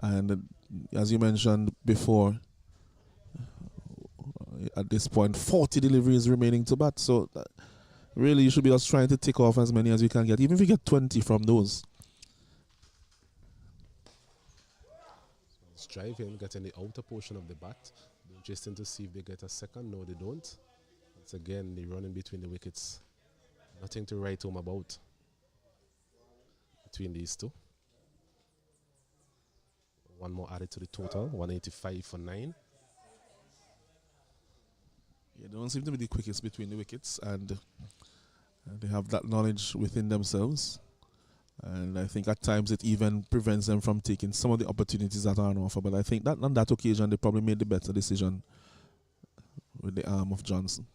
S1: and as you mentioned before, at this point 40 deliveries remaining to bat. So really, you should be just trying to tick off as many as you can get, even if you get 20 from those.
S2: Let's drive in, getting the outer portion of the bat. Interesting to see if they get a second. No, they don't. Once again, they run in between the wickets. Nothing to write home about between these two. One more added to the total, 185 for 9.
S1: Yeah, they don't seem to be the quickest between the wickets, and they have that knowledge within themselves. And I think at times it even prevents them from taking some of the opportunities that are on offer. But I think that on that occasion they probably made the better decision with the arm of Johnson.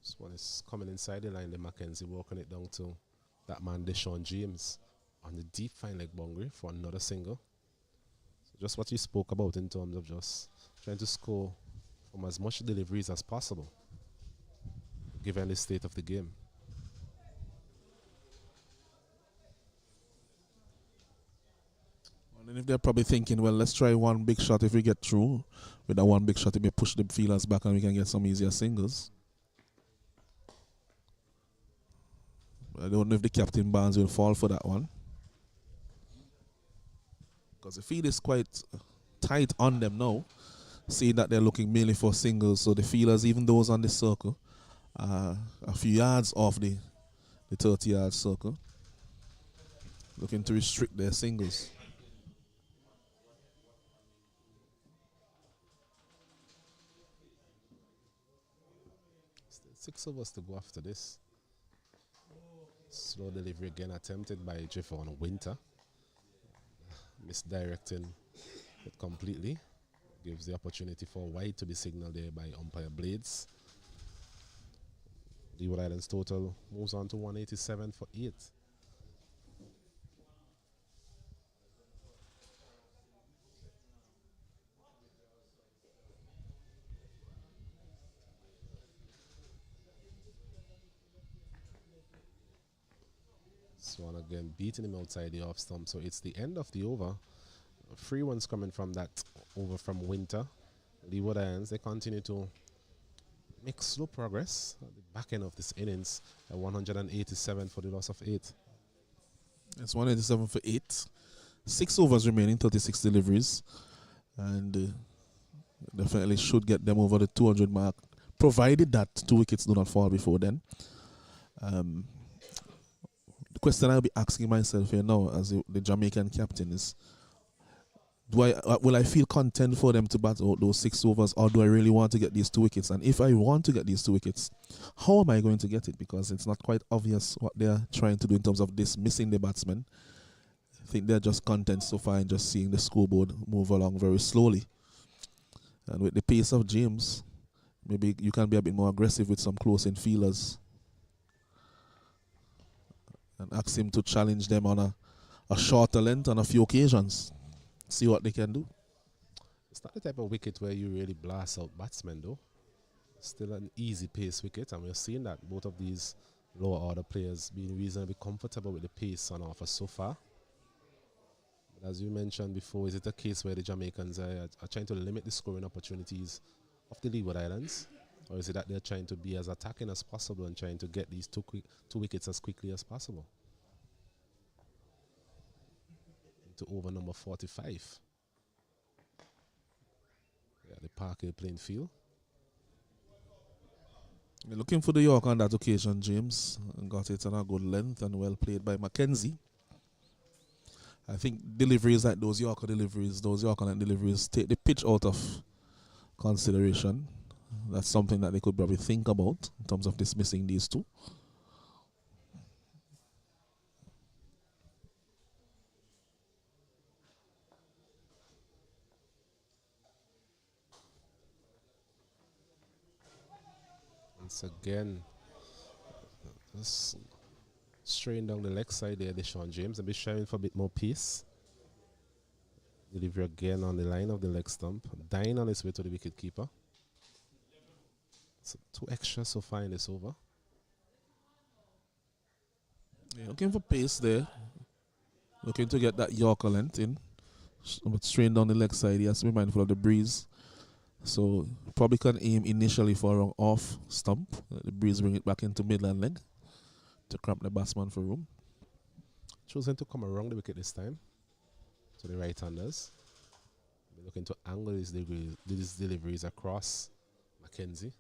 S2: This one is coming inside the line, the Mackenzie walking it down to that man, Deshaun James, on the deep fine leg boundary for another single. So just what you spoke about in terms of just trying to score from as much deliveries as possible, given the state of the game.
S1: And then if they're probably thinking, well, let's try one big shot. If we get through with that one big shot, it may push the fielders back and we can get some easier singles. I don't know if the captain Barnes will fall for that one, because the field is quite tight on them now, seeing that they're looking mainly for singles. So the fielders, even those on the circle, are a few yards off the 30-yard circle, looking to restrict their singles.
S2: Still 6 overs to go after this. Slow delivery again attempted by Javon Winter. Misdirecting it completely. Gives the opportunity for wide to be signaled there by umpire Blades. Leeward Islands total moves on to 187 for 8. Swan again beating him outside the off stump. So it's the end of the over. 3 ones coming from that over from Winter. Leeward Islands, they continue to make slow progress at the back end of this innings at 187 for the loss of 8.
S1: It's 187 for 8. 6 overs remaining, 36 deliveries. And definitely should get them over the 200 mark, provided that 2 wickets do not fall before then. The question I'll be asking myself here now as the Jamaican captain is, will I feel content for them to bat out those 6 overs, or do I really want to get these 2 wickets? And if I want to get these 2 wickets, how am I going to get it? Because it's not quite obvious what they're trying to do in terms of dismissing the batsmen. I think they're just content so far in just seeing the scoreboard move along very slowly. And with the pace of James, maybe you can be a bit more aggressive with some close-in fielders and ask him to challenge them on a shorter length on a few occasions. See what they can do.
S2: It's not the type of wicket where you really blast out batsmen, though. Still an easy pace wicket, and we're seeing that both of these lower order players being reasonably comfortable with the pace on offer so far. But as you mentioned before, is it a case where the Jamaicans are trying to limit the scoring opportunities of the Leeward Islands? Or is it that they're trying to be as attacking as possible and trying to get these 2 wickets as quickly as possible? To over number 45. Yeah, the Parker playing field.
S1: You're looking for the York on that occasion, James. Got it on a good length and well played by Mackenzie. I think deliveries like those Yorker deliveries, those Yorker line deliveries, take the pitch out of consideration. That's something that they could probably think about in terms of dismissing these 2.
S2: Once again, just straying down the leg side there, Deshaun James, and be striving for a bit more pace. Delivery again on the line of the leg stump, dying on his way to the wicket keeper. So 2 extras so far in this over.
S1: Yeah, looking for pace there. Looking to get that Yorker length in. But straight down the leg side, he has to be mindful of the breeze. So probably can aim initially for an off stump. Let the breeze bring it back into midland leg to cramp the batsman for room.
S2: Choosing to come around the wicket this time to the right-handers. They're looking to angle these deliveries across Mackenzie.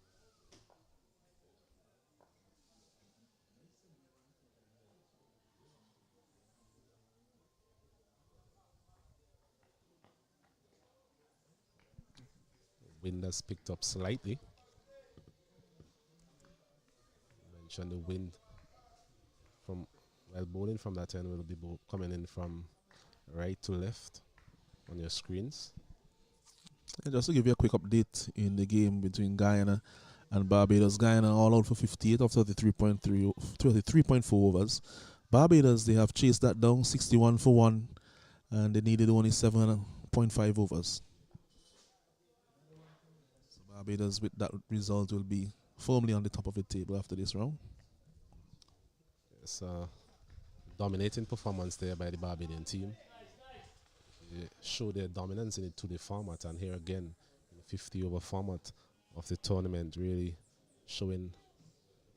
S2: Wind has picked up slightly. Mentioned the wind from bowling from that end will be coming in from right to left on your screens.
S1: And just to give you a quick update in the game between Guyana and Barbados. Guyana all out for 58 of 33.4 overs. Barbados, they have chased that down 61 for 1, and they needed only 7.5 overs. So Barbados, with that result, will be firmly on the top of the table after this round.
S2: It's a dominating performance there by the Barbadian team. They show their dominance in the 2-day format, and here again, in the 50 over format of the tournament, really showing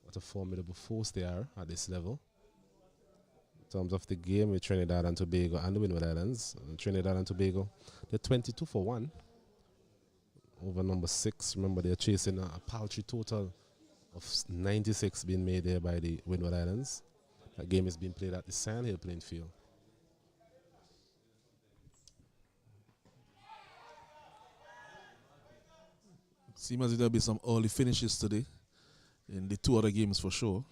S2: what a formidable force they are at this level. In terms of the game with Trinidad and Tobago and the Leeward Islands, Trinidad and Tobago, they're 22 for 1 over number 6. Remember, they're chasing a paltry total of 96 being made there by the Leeward Islands. That game is being played at the Sandhill playing field.
S1: Seems as if there'll be some early finishes today in the 2 other games for sure.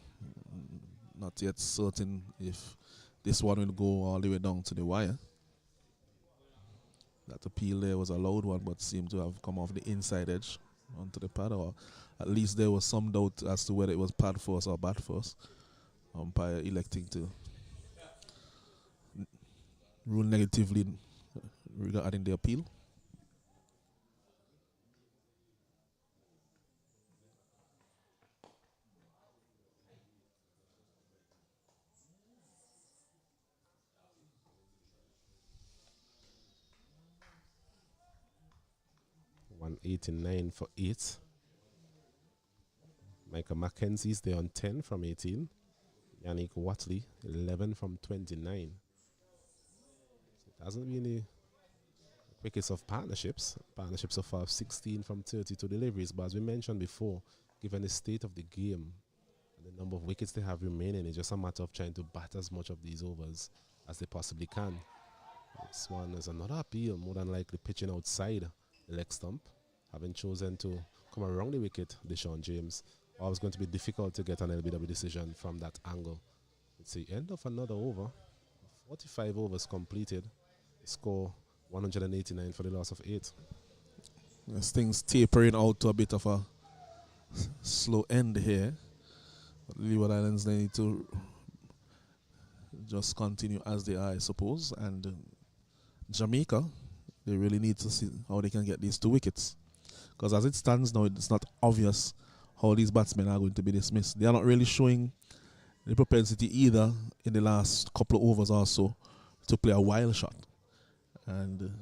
S1: Not yet certain if this one will go all the way down to the wire. That appeal there was a loud one, but seemed to have come off the inside edge onto the pad, or at least there was some doubt as to whether it was pad first or bat first. Umpire electing to rule negatively regarding the appeal.
S2: $189 for 8. Micah Mackenzie's there on 10 from 18. Yannick Watley, 11 from 29. So it hasn't been the quickest of partnerships. Partnerships so far of 16 from 32 deliveries. But as we mentioned before, given the state of the game and the number of wickets they have remaining, it's just a matter of trying to bat as much of these overs as they possibly can. This one is another appeal, more than likely pitching outside the leg stump, having chosen to come around the wicket, Deshaun James. Always going to be difficult to get an LBW decision from that angle. It's the end of another over. 45 overs completed. Score 189 for the loss of 8.
S1: As things tapering out to a bit of a slow end here. But Leeward Islands, they need to just continue as they are, I suppose. And Jamaica, they really need to see how they can get these 2 wickets. Because as it stands now, it's not obvious how these batsmen are going to be dismissed. They are not really showing the propensity either in the last couple of overs or so to play a wild shot. And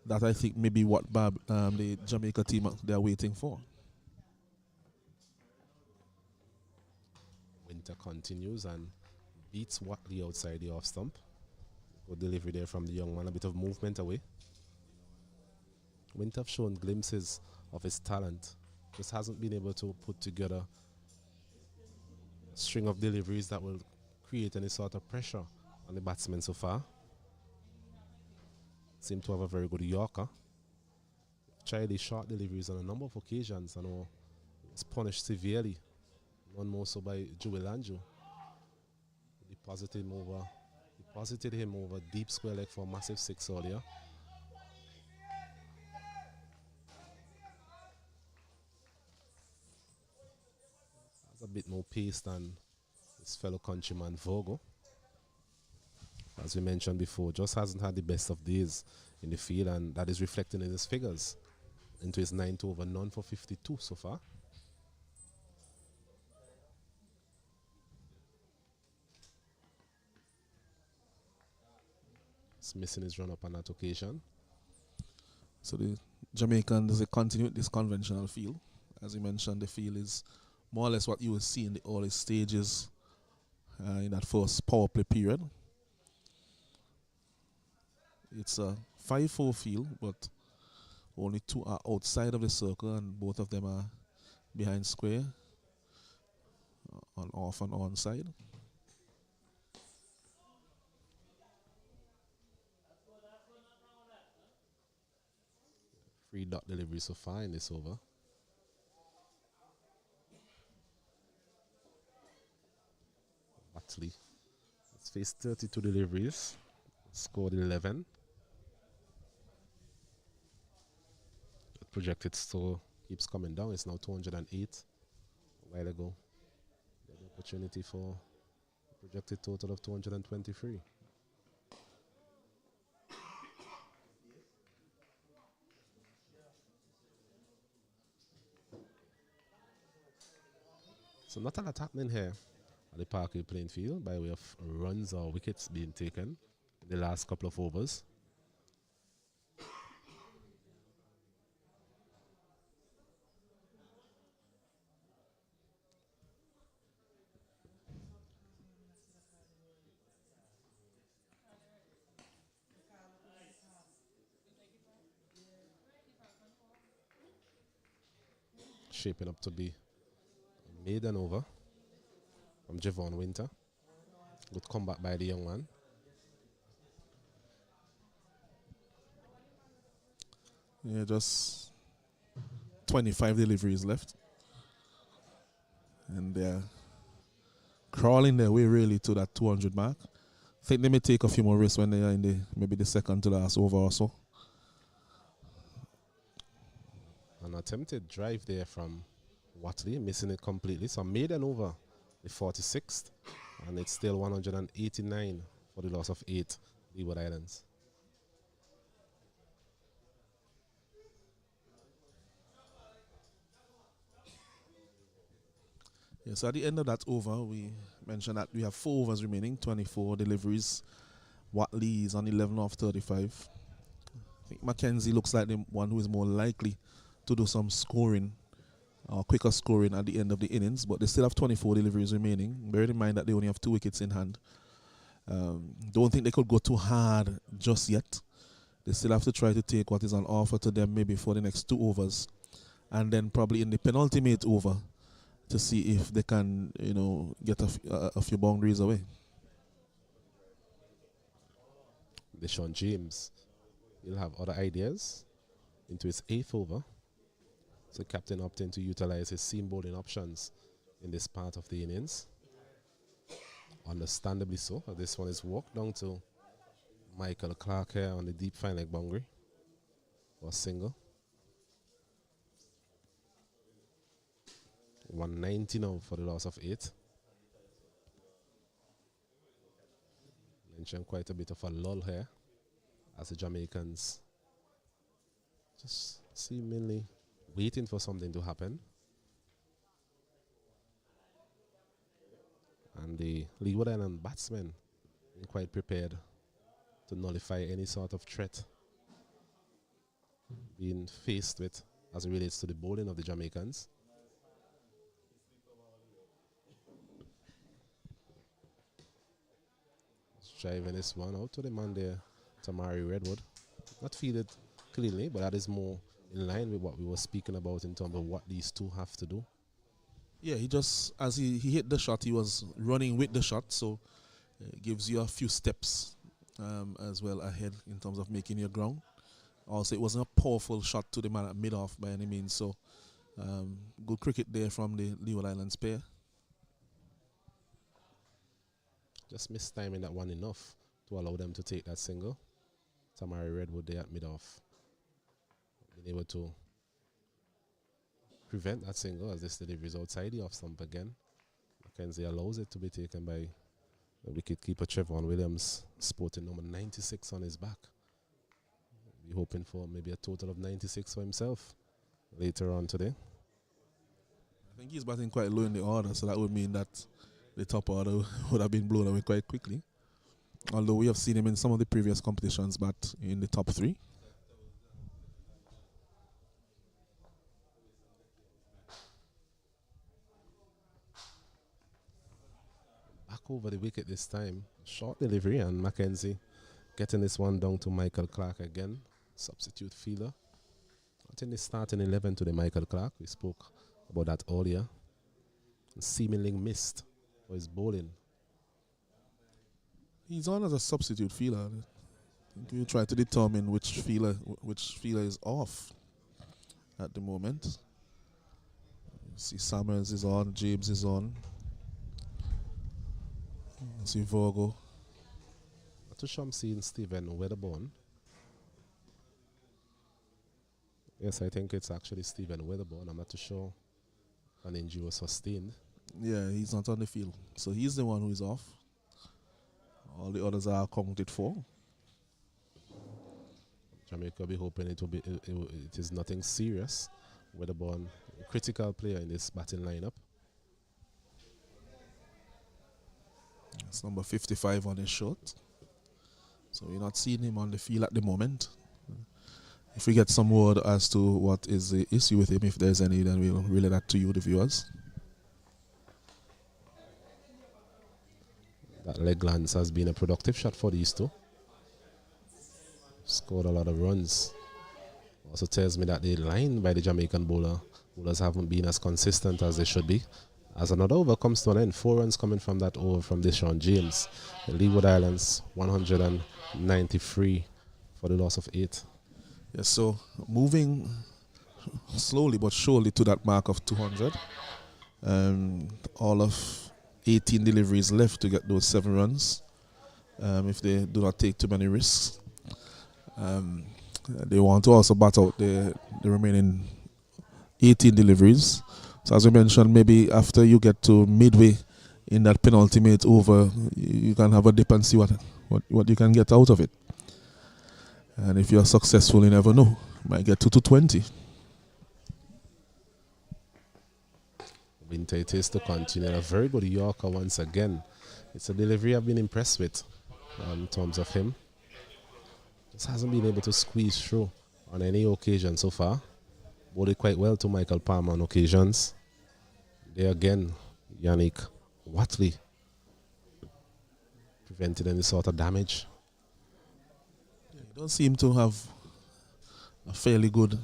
S1: that, I think, may be what the Jamaica team they are waiting for.
S2: Winter continues and beats Watley outside the off stump. Good delivery there from the young man, a bit of movement away. Winter have shown glimpses of his talent, just hasn't been able to put together a string of deliveries that will create any sort of pressure on the batsmen so far. Seem to have a very good Yorker. Tried these short deliveries on a number of occasions and was punished severely. None more so by Joey Lanjo. Deposited him over deep square leg for a massive 6 earlier. Has a bit more pace than his fellow countryman Vogo. As we mentioned before, just hasn't had the best of days in the field, and that is reflecting in his figures. Into his 9th over, none for 52 so far. He's missing his run up on that occasion.
S1: So the Jamaicans, they continue with this conventional field. As you mentioned, the field is more or less what you will see in the early stages in that first power play period. It's a 5-4 field, but only 2 are outside of the circle, and both of them are behind square, on off and on side.
S2: 3 dot deliveries so far in this over. Watley has faced 32 deliveries, scored 11. The projected score keeps coming down. It's now 208. A while ago, they had the opportunity for a projected total of 223. So not a lot happening here at the Parkway playing field by way of runs or wickets being taken in the last couple of overs. Shaping up to be a maiden over from Javon Winter. Good comeback by the young man.
S1: Yeah, just 25 deliveries left. And they're crawling their way really to that 200 mark. I think they may take a few more risks when they are in the maybe the second to last over or so.
S2: An attempted drive there from Watley, missing it completely. So maiden over the 46th, and it's still 189 for the loss of 8 Leeward Islands.
S1: Yeah, so at the end of that over, we mentioned that we have 4 overs remaining, 24 deliveries. Watley is on 11 off 35. I think Mackenzie looks like the one who is more likely to do some scoring or quicker scoring at the end of the innings, but they still have 24 deliveries remaining. Bear in mind that they only have 2 wickets in hand. Don't think they could go too hard just yet. They still have to try to take what is on offer to them maybe for the next 2 overs, and then probably in the penultimate over to see if they can, get a few boundaries away.
S2: Deshaun James, he'll have other ideas into his 8th over. So captain opting to utilize his seam bowling options in this part of the innings. Understandably so. This one is walked down to Michael Clark here on the deep fine leg boundary for a single. 190 now for the loss of 8. Mentioned quite a bit of a lull here as the Jamaicans just seemingly waiting for something to happen. And the Leeward Island batsmen are quite prepared to nullify any sort of threat being faced with as it relates to the bowling of the Jamaicans. Driving this one out to the man there, Tamari Redwood. Not fielded cleanly, but that is more in line with what we were speaking about in terms of what these two have to do.
S1: Yeah, he just, as he hit the shot, he was running with the shot, so it gives you a few steps as well ahead in terms of making your ground. Also, it wasn't a powerful shot to the man at mid-off by any means, so good cricket there from the Leeward Islands pair.
S2: Just mistiming that one enough to allow them to take that single. Tamari Redwood there at mid-off, being able to prevent that single as this delivery is outside the off stump again. Mackenzie allows it to be taken by the wicketkeeper Trevon Williams, sporting number 96 on his back. We're hoping for maybe a total of 96 for himself later on today.
S1: I think he's batting quite low in the order, so that would mean that the top order would have been blown away quite quickly. Although we have seen him in some of the previous competitions, but in the top 3.
S2: Back over the wicket this time. Short delivery, and Mackenzie getting this one down to Michael Clark again. Substitute fielder. I think they starting 11 to the Michael Clark. We spoke about that earlier. Seemingly missed for his bowling.
S1: He's on as a substitute fielder. I think we try to determine which fielder is off. at the moment. See Samuels is on, James is on. See Virgo.
S2: Not too sure I'm seeing Stephen Weatherborn. Yes, I think it's actually Stephen Weatherborn. I'm not too sure an injury was sustained.
S1: Yeah, he's not on the field. So he's the one who is off. All the others are accounted for.
S2: Jamaica be hoping it is nothing serious. Weatherborn, a critical player in this batting lineup.
S1: It's number 55 on his shirt. So we're not seeing him on the field at the moment. If we get some word as to what is the issue with him, if there's any, then we'll relay that to you, the viewers.
S2: That leg glance has been a productive shot for these two. Scored a lot of runs. Also tells me that the line by the Jamaican bowlers haven't been as consistent as they should be. As another over comes to an end, 4 runs coming from that over from Deshaun James. The Leeward Islands, 193 for the loss of 8.
S1: Yes, so moving slowly but surely to that mark of 200. All of 18 deliveries left to get those 7 runs. If they do not take too many risks. They want to also bat out the remaining 18 deliveries. So as we mentioned, maybe after you get to midway in that penultimate over, you can have a dip and see what you can get out of it. And if you're successful, you never know. Might get to 20.
S2: Winter it is to continue. A very good Yorker once again. It's a delivery I've been impressed with in terms of him. Just hasn't been able to squeeze through on any occasion so far. Bowled quite well to Michael Palmer on occasions. There again, Yannick Watley prevented any sort of damage.
S1: He don't seem to have a fairly good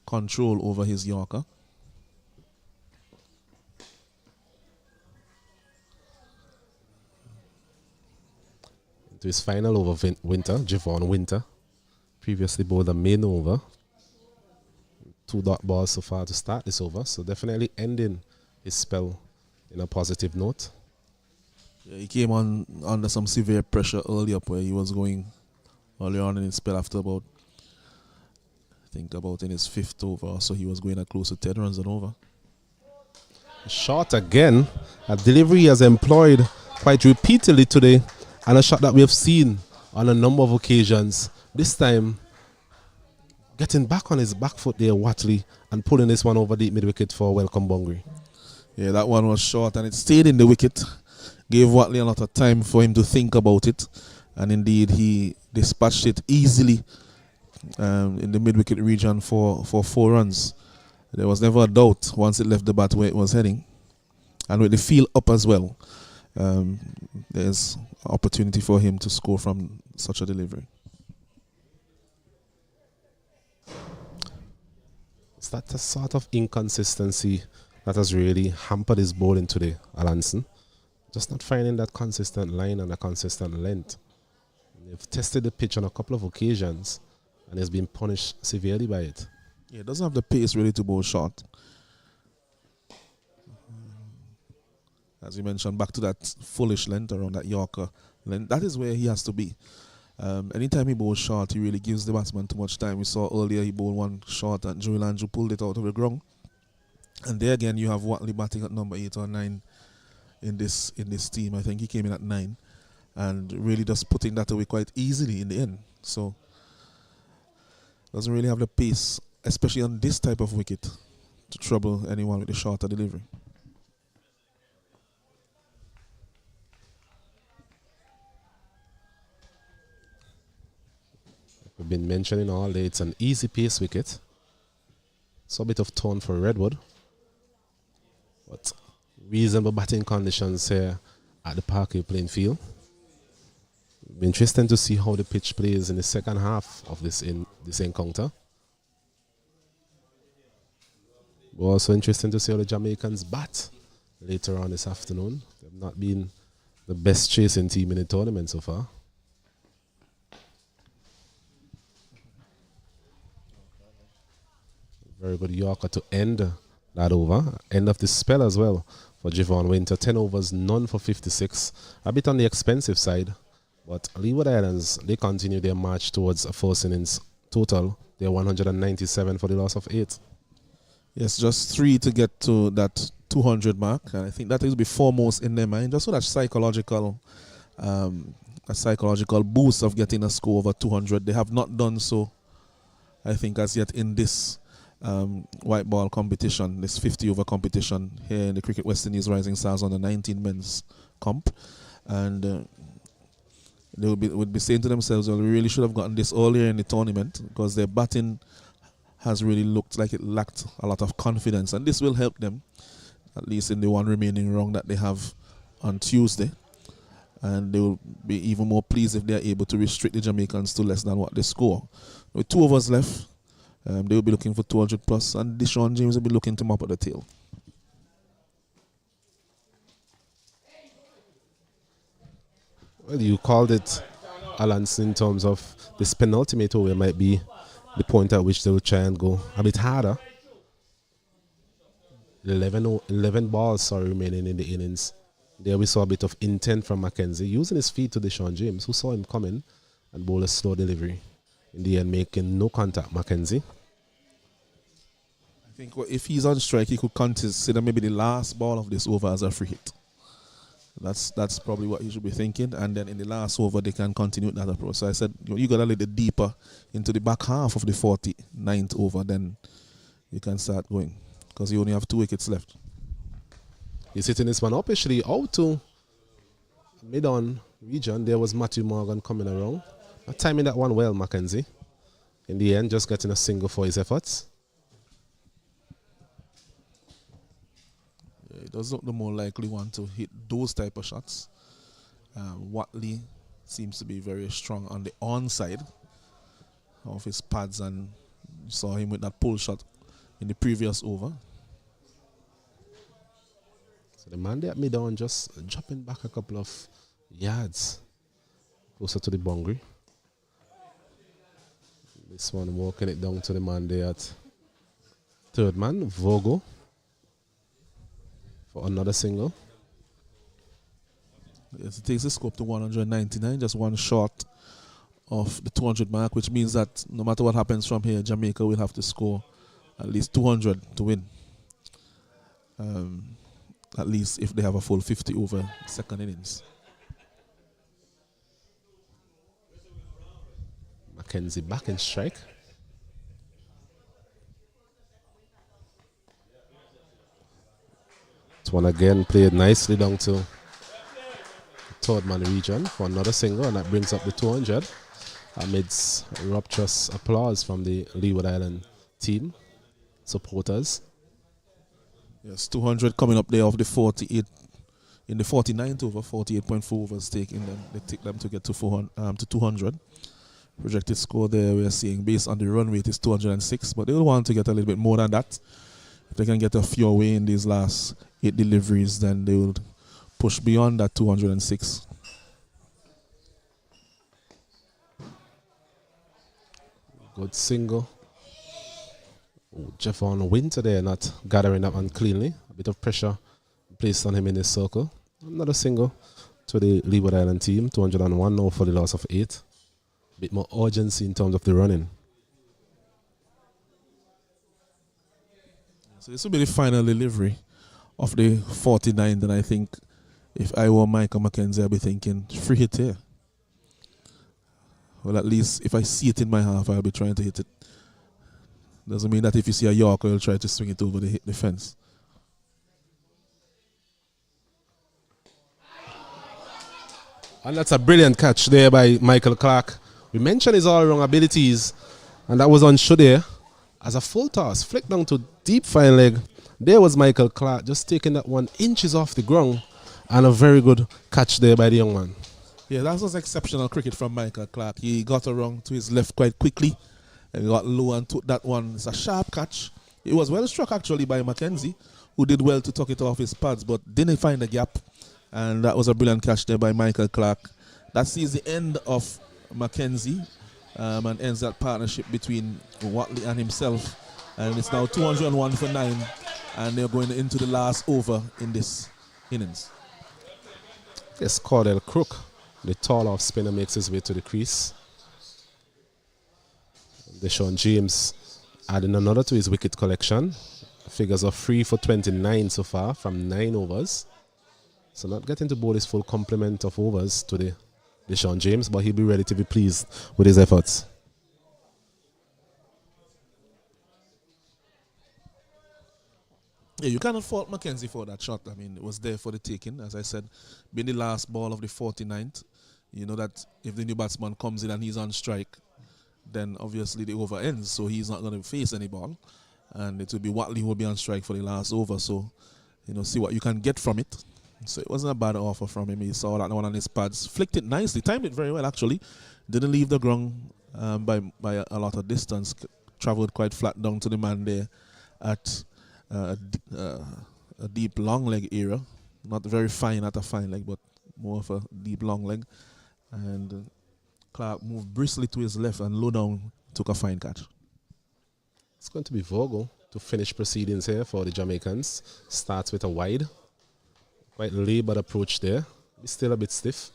S1: control over his Yorker.
S2: To his final over, Winter, Javon Winter. Previously bowled a main over. 2 dot balls so far to start this over. So definitely ending his spell in a positive note.
S1: Yeah, he came on under some severe pressure early up where he was going early on in his spell after about in his 5th over. So he was going at close to 10 runs and over.
S2: Shot again. A delivery he has employed quite repeatedly today. And a shot that we have seen on a number of occasions. This time, getting back on his back foot there, Watley, and pulling this one over deep mid-wicket for a welcome boundary.
S1: Yeah, that one was short and it stayed in the wicket. Gave Watley a lot of time for him to think about it. And indeed, he dispatched it easily in the mid-wicket region for 4 runs. There was never a doubt once it left the bat where it was heading. And with the field up as well, there's opportunity for him to score from such a delivery.
S2: Is that a sort of inconsistency that has really hampered his bowling today, Alanson? Just not finding that consistent line and a consistent length. They've tested the pitch on a couple of occasions and has been punished severely by it.
S1: Yeah, it doesn't have the pace really to bowl short. As you mentioned, back to that foolish length around that Yorker length. That is where he has to be. Anytime he bowls short, he really gives the batsman too much time. We saw earlier he bowled one short and Joel Andrew pulled it out of the ground. And there again, you have Watley batting at number 8 or 9 in this team. I think he came in at 9 and really just putting that away quite easily in the end. So doesn't really have the pace, especially on this type of wicket, to trouble anyone with a shorter delivery.
S2: We've been mentioning all day it's an easy pace wicket. So a bit of tone for Redwood. But reasonable batting conditions here at the Parkway playing field. It'll be interesting to see how the pitch plays in the second half of this encounter. But also interesting to see how the Jamaicans bat later on this afternoon. They've not been the best chasing team in the tournament so far. Very good Yorker to end that over. End of the spell as well for Javon Winter. 10 overs, none for 56. A bit on the expensive side. But Leeward Islands, they continue their march towards a first innings total. They're 197 for the loss of 8.
S1: Yes, just 3 to get to that 200 mark. And I think that will be foremost in their mind. Just so that a psychological boost of getting a score over 200. They have not done so, I think, as yet in this white ball competition, this 50 over competition here in the Cricket West Indies Rising Stars on the 19 men's comp. And they would be saying to themselves, well, we really should have gotten this earlier in the tournament, because their batting has really looked like it lacked a lot of confidence. And this will help them, at least in the one remaining round that they have on Tuesday. And they will be even more pleased if they are able to restrict the Jamaicans to less than what they score. With 2 overs left, they will be looking for 200 plus, and Deshaun James will be looking to mop at the tail.
S2: Well, you called it, Alans, in terms of this penultimate over might be the point at which they will try and go a bit harder. 11 balls remaining in the innings. There we saw a bit of intent from Mackenzie, using his feet to Deshaun James, who saw him coming and bowl a slow delivery. In the end, making no contact, Mackenzie.
S1: I think if he's on strike, he could consider maybe the last ball of this over as a free hit. That's probably what he should be thinking. And then in the last over, they can continue that approach. So I said, you got a little deeper into the back half of the 49th over, then you can start going, because you only have 2 wickets left.
S2: He's hitting this one up, actually out to mid-on region. There was Matthew Morgan coming around. Not timing that one well, Mackenzie. In the end, just getting a single for his efforts.
S1: Yeah, it does look the more likely one to hit those type of shots. Watley seems to be very strong on the onside of his pads, and you saw him with that pull shot in the previous over.
S2: The man there at mid-on just dropping back a couple of yards closer to the boundary. This one walking it down to the man there at third man, Vogo, for another single.
S1: Yes, it takes the scope to 199, just one short of the 200 mark, which means that no matter what happens from here, Jamaica will have to score at least 200 to win. At least if they have a full 50 over second innings.
S2: Mackenzie back in strike. This one again played nicely down to third man region for another single, and that brings up the 200 amidst rapturous applause from the Leeward Island team supporters.
S1: Yes, 200 coming up there of the 48 in the 49th over, 48.4 overs taking them. They take them to get to 200. Projected score there we are seeing based on the run rate is 206, but they will want to get a little bit more than that. If they can get a few away in these last 8 deliveries, then they will push beyond that 206.
S2: Good single. Javon Winter there not gathering up uncleanly. A bit of pressure placed on him in his circle. Another single to the Leeward Island team. 201 now for the loss of 8. A bit more urgency in terms of the running.
S1: So this will be the final delivery of the 49. Then I think if I were Michael Mackenzie, I'd be thinking free hit here. Well, at least if I see it in my half, I'll be trying to hit it. Doesn't mean that if you see a Yorker, you'll try to swing it over the fence.
S2: And that's a brilliant catch there by Michael Clark. We mentioned his all-round abilities, and that was on show there. As a full toss, flick down to deep fine leg. There was Michael Clark just taking that 1 inches off the ground, and a very good catch there by the young man.
S1: Yeah, that was exceptional cricket from Michael Clark. He got around to his left quite quickly and got low and took that one. It's a sharp catch. It was well struck actually by Mackenzie, who did well to tuck it off his pads, but didn't find the gap. And that was a brilliant catch there by Michael Clark. That sees the end of Mackenzie and ends that partnership between Watley and himself. And it's now 201 for 9. And they're going into the last over in this innings.
S2: Yes, Cordell Crook, the tall off spinner, makes his way to the crease. Deshaun James adding another to his wicket collection. Figures of 3 for 29 so far from 9 overs. So not getting to bowl his full complement of overs to the Deshaun James, but he'll be relatively pleased with his efforts.
S1: Yeah, you cannot fault Mackenzie for that shot. I mean, it was there for the taking. As I said, being the last ball of the 49th, you know that if the new batsman comes in and he's on strike, then obviously the over ends, so he's not going to face any ball. And it will be Watley who will be on strike for the last over. So, you know, see what you can get from it. So it wasn't a bad offer from him. He saw that one on his pads, flicked it nicely, timed it very well actually. Didn't leave the ground by a lot of distance. Traveled quite flat down to the man there at a deep long leg area. Not very fine at a fine leg, but more of a deep long leg. And Clark moved briskly to his left and low down took a fine catch.
S2: It's going to be Vogel to finish proceedings here for the Jamaicans. Starts with a wide. Quite labored approach there. He's still a bit stiff.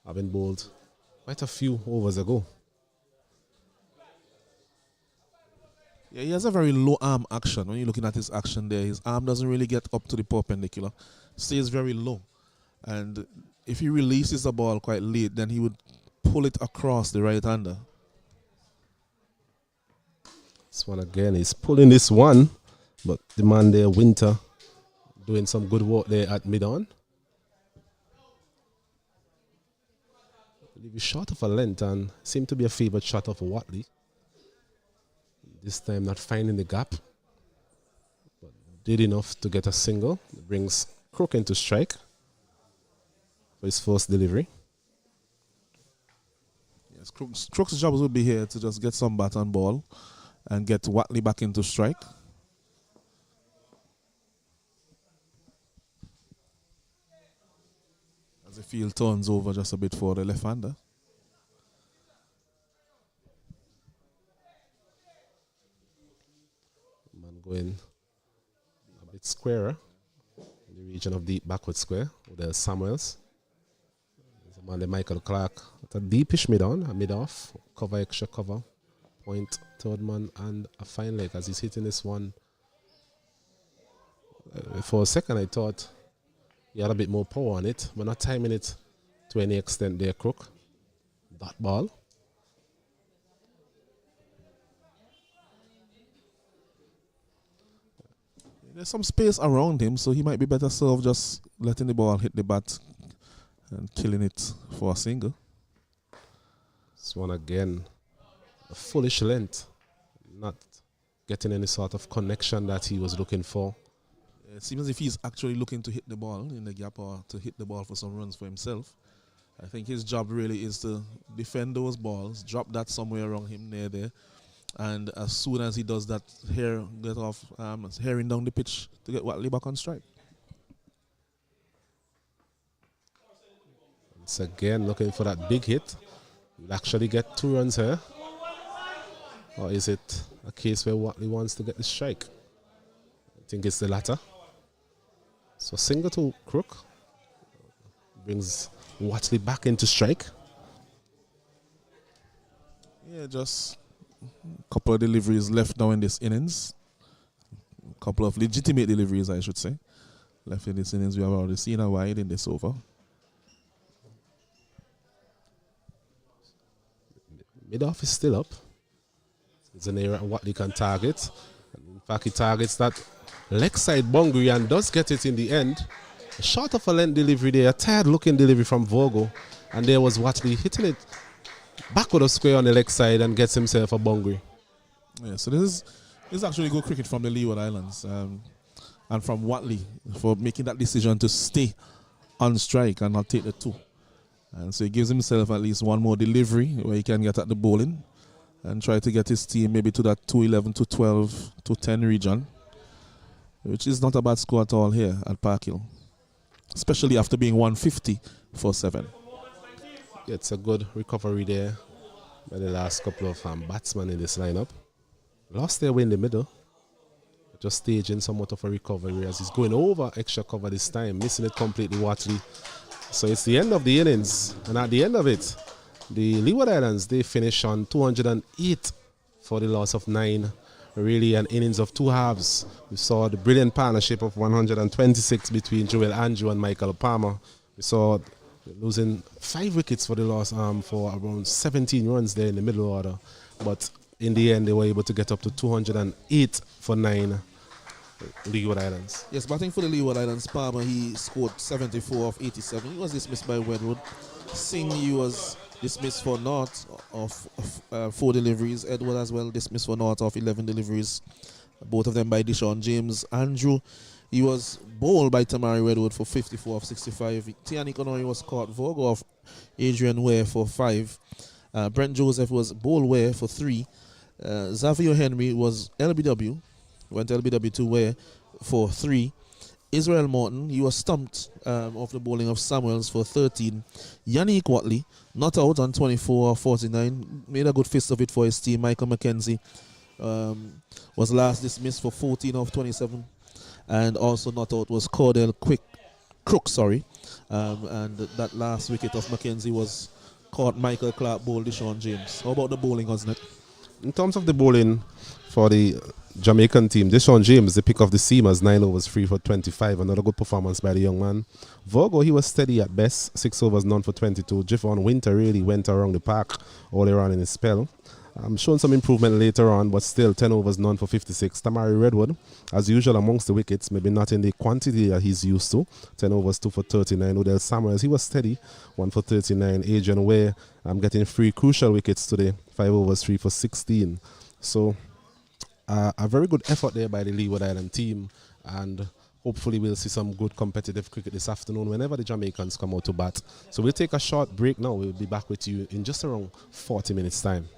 S2: Having bowled quite a few overs ago.
S1: Yeah, he has a very low arm action. When you're looking at his action there, his arm doesn't really get up to the perpendicular. Stays very low. And if he releases the ball quite late, then he would pull it across the right-hander.
S2: This one again, he's pulling this one, but the man there, Winter, doing some good work there at mid-on. He's short of a length and seemed to be a favoured shot of Watley. This time not finding the gap, but did enough to get a single. It brings Crook into strike for his first delivery.
S1: Yes, Crook's job will be here to just get some bat on ball and get Watley back into strike. As the field turns over just a bit for the left-hander.
S2: Man going a bit squarer in the region of deep backward square with the Samuels. There's a man, the Michael Clark, at a deepish mid-on, a mid-off, cover extra cover, point, third man, and a fine leg as he's hitting this one. For a second, I thought he had a bit more power on it, but not timing it to any extent there, Crook. That ball.
S1: There's some space around him, so he might be better served just letting the ball hit the bat and killing it for a single.
S2: This one again, a foolish length, not getting any sort of connection that he was looking for.
S1: It seems as if he's actually looking to hit the ball in the gap or to hit the ball for some runs for himself. I think his job really is to defend those balls, drop that somewhere around him near there, and as soon as he does that, get off, herring down the pitch to get Watley back on strike.
S2: Once again, looking for that big hit. He'll actually get 2 runs here. Or is it a case where Watley wants to get the strike? I think it's the latter. So single to Crook brings Watley back into strike.
S1: Yeah, just a couple of deliveries left now in this innings. A couple of legitimate deliveries, I should say. Left in this innings, we have already seen a wide in this over.
S2: Mid-off is still up. It's an area Watley can target. In fact, he targets that leg side boundary and does get it in the end. A short of a length delivery there, a tired looking delivery from Vogel. And there was Watley hitting it backward of square on the leg side and gets himself a boundary.
S1: Yeah, so this is actually good cricket from the Leeward Islands and from Watley for making that decision to stay on strike and not take the 2. And so he gives himself at least one more delivery where he can get at the bowling and try to get his team maybe to that 211 to 12 to 10 region, which is not a bad score at all here at Park Hill, especially after being 150 for 7.
S2: It's a good recovery there by the last couple of batsmen in this lineup. Lost their way in the middle, just staging somewhat of a recovery as he's going over extra cover this time, missing it completely, Watley. So it's the end of the innings, and at the end of it, the Leeward Islands, they finish on 208 for the loss of 9. Really an innings of 2 halves. We saw the brilliant partnership of 126 between Joel Andrew and Michael Palmer. We saw losing 5 wickets for the loss for around 17 runs there in the middle order. But in the end, they were able to get up to 208 for 9 Leeward Islands.
S1: Yes, batting for the Leeward Islands, Palmer, he scored 74 of 87. He was dismissed by Wedgwood. Singh, he was dismissed for naught of 4 deliveries. Edward as well dismissed for naught of 11 deliveries. Both of them by Deshaun James. Andrew, he was bowled by Tamari Redwood for 54 of 65. Tiani Konori was caught. Vogo of Adrian Ware for 5. Brent Joseph was bowled Ware for 3. Xavier Henry was LBW. Went LBW to Ware for 3. Israel Morton, he was stumped off the bowling of Samuels for 13. Yannick Watley, not out on 24 or 49. Made a good fist of it for his team. Michael McKenzie was last dismissed for 14 of 27. And also not out was Cordell Crook. And that last wicket of McKenzie was caught Michael Clark bowled Deshaun James. How about the bowling, Osnet?
S2: In terms of the bowling for the Jamaican team, Deshaun James, the pick of the seamers, 9 overs, 3 for 25. Another good performance by the young man. Virgo, he was steady at best, 6 overs, none for 22. Jiffon Winter really went around the park all around in his spell. Showing some improvement later on, but still 10 overs, none for 56. Tamari Redwood, as usual amongst the wickets, maybe not in the quantity that he's used to. 10 overs, 2 for 39. Odell Samuels, he was steady, 1 for 39. Adrian Ware, getting 3 crucial wickets today, 5 overs, 3 for 16. So a very good effort there by the Leeward Island team, and hopefully we'll see some good competitive cricket this afternoon whenever the Jamaicans come out to bat. So we'll take a short break now. We'll be back with you in just around 40 minutes time.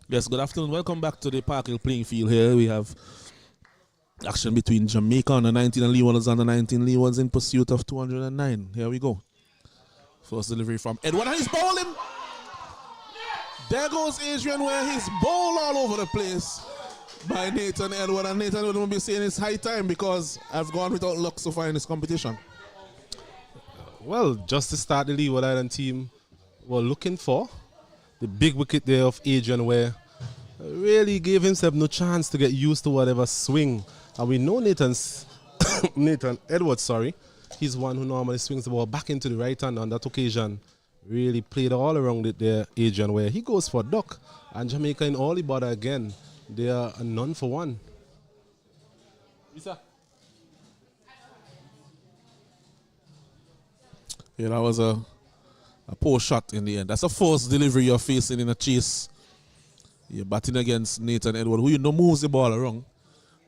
S1: Yes, good afternoon. Welcome back to the Park Hill playing field here. We have action between Jamaica under 19 and Leewards under 19. Leewards in pursuit of 209. Here we go. First delivery from Edward, and he's bowling. There goes Adrian, where he's bowled all over the place by Nathan Edward. And Nathan Edward will be saying it's high time because I've gone without luck so far in this competition.
S2: Well, just to start, the Leeward Islands team were looking for the big wicket there of Adrian, where really gave himself no chance to get used to whatever swing. And we know Nathan Edwards, he's one who normally swings the ball back into the right hand. On that occasion, really played all around it there, Adrian, where he goes for duck. And Jamaica in all the bother again. They are a none for one.
S1: Yeah, that was a poor shot in the end. That's a forced delivery you're facing in a chase. You're batting against Nathan Edward, who you know moves the ball around.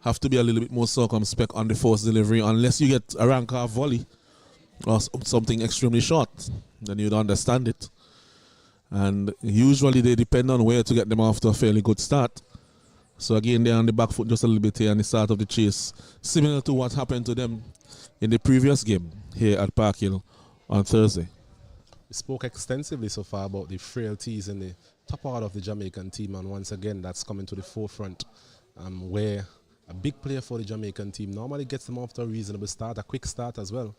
S1: Have to be a little bit more circumspect on the forced delivery, unless you get a rank half volley or something extremely short. Then you'd understand it. And usually they depend on where to get them off to a fairly good start. So again, they're on the back foot just a little bit here on the start of the chase. Similar to what happened to them in the previous game here at Park Hill on Thursday.
S2: We spoke extensively so far about the frailties in the top part of the Jamaican team, and once again that's coming to the forefront, where a big player for the Jamaican team normally gets them off to a reasonable start, a quick start as well.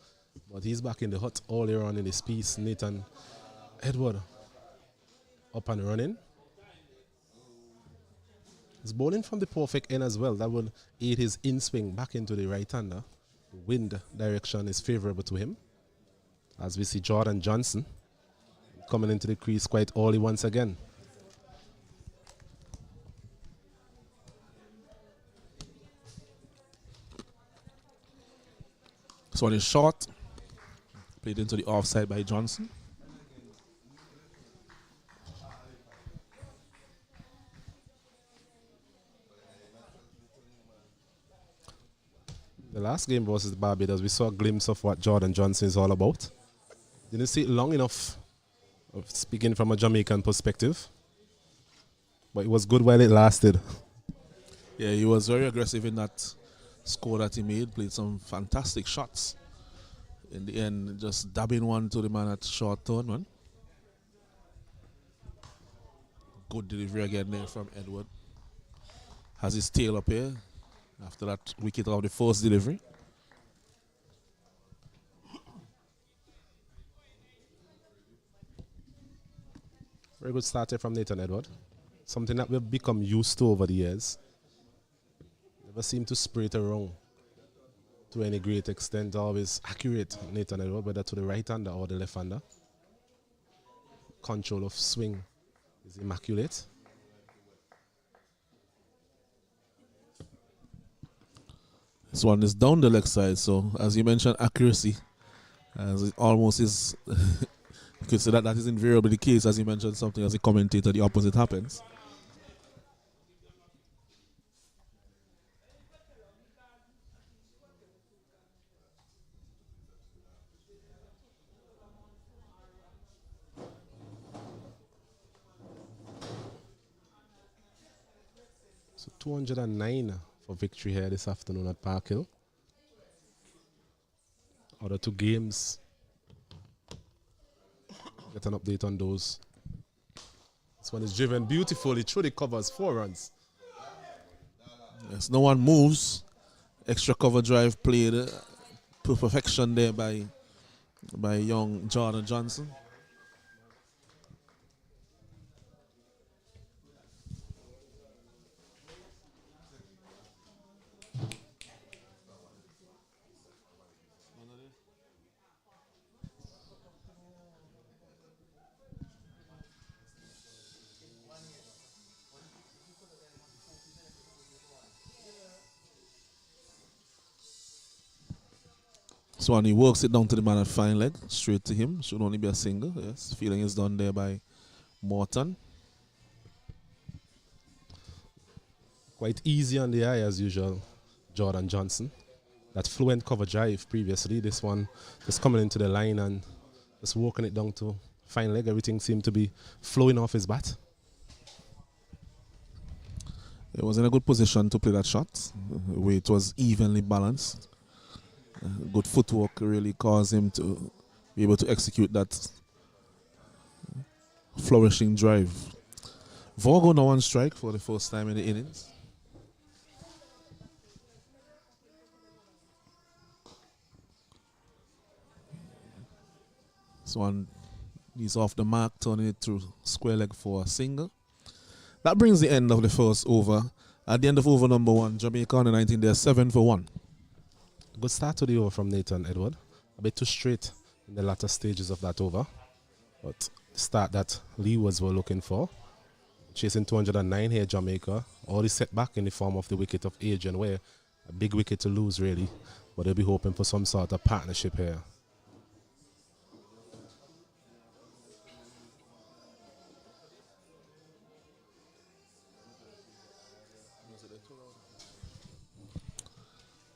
S2: But he's back in the hut earlier on in this piece. Nathan Edward up and running. He's bowling from the perfect end as well. That will aid his in-swing back into the right-hander. The wind direction is favorable to him. As we see Jordan Johnson coming into the crease quite early once again.
S1: This one is short. Played into the offside by Johnson.
S2: The last game versus Barbados, we saw a glimpse of what Jordan Johnson is all about. Didn't see it long enough, of speaking from a Jamaican perspective. But it was good while it lasted.
S1: Yeah, he was very aggressive in that score that he made. Played some fantastic shots. In the end, just dabbing one to the man at short turn, man. Good delivery again there from Edward. Has his tail up here after that wicket of the first delivery.
S2: Very good start here from Nathan Edward. Something that we've become used to over the years. Never seem to spray it around to any great extent. Always accurate, Nathan Edward, whether to the right-hander or the left-hander. Control of swing is immaculate.
S1: This one is down the leg side, so as you mentioned, accuracy, as it almost is, you could say that is invariably the case. As you mentioned something as a commentator, the opposite happens.
S2: So 209 for victory here this afternoon at Park Hill. Other two games. Get an update on those. This one is driven beautifully through the covers, 4 runs.
S1: Yes, no one moves. Extra cover drive played to perfection there by young Jordan Johnson. So when he works it down to the man at fine leg, straight to him. Should only be a single. Yes, fielding is done there by Morton.
S2: Quite easy on the eye as usual, Jordan Johnson. That fluent cover drive previously. This one just coming into the line and just walking it down to fine leg. Everything seemed to be flowing off his bat.
S1: He was in a good position to play that shot, where it was evenly balanced. Good footwork really caused him to be able to execute that flourishing drive. Vorgo now on strike for the first time in the innings. So he's off the mark, turning it through square leg for a single. That brings the end of the first over. At the end of over number 1, Jamaica on the 19, they're 7 for 1.
S2: Good start to the over from Nathan Edward. A bit too straight in the latter stages of that over. But the start that Leewards were looking for. Chasing 209 here, Jamaica. Already set back in the form of the wicket of Adrian, where a big wicket to lose, really. But they'll be hoping for some sort of partnership here.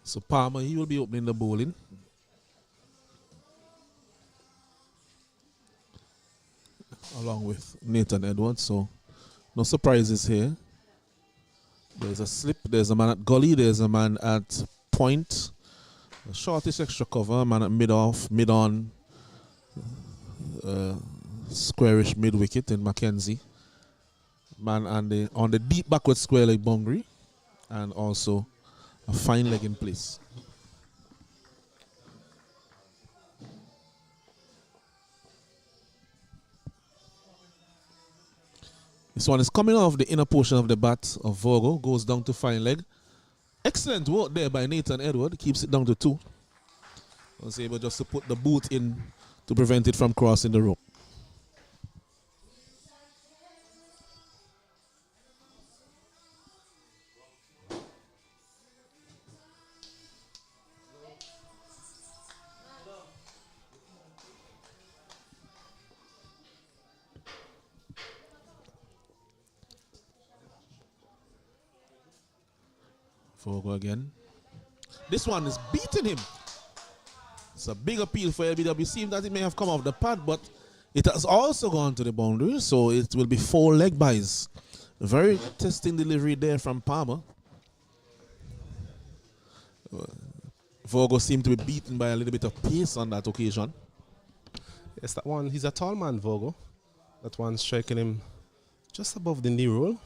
S1: So Palmer, he will be opening the bowling. Along with Nathan Edwards, so no surprises here. There's a slip, there's a man at gully, there's a man at point. A shortish extra cover, a man at mid-off, mid-on, squarish mid-wicket in Mackenzie. Man on the deep backward square leg boundary, and also a fine leg in place. This one is coming off the inner portion of the bat of Vorgo, goes down to fine leg. Excellent work there by Nathan Edward, keeps it down to 2. Was able just to put the boot in to prevent it from crossing the rope. Vorgo again. This one is beating him. It's a big appeal for LBW. Seems that it may have come off the pad, but it has also gone to the boundary, so it will be 4 leg byes. Very testing delivery there from Palmer. Vorgo seemed to be beaten by a little bit of pace on that occasion.
S2: Yes, that one, he's a tall man, Vorgo. That one striking him just above the knee roll.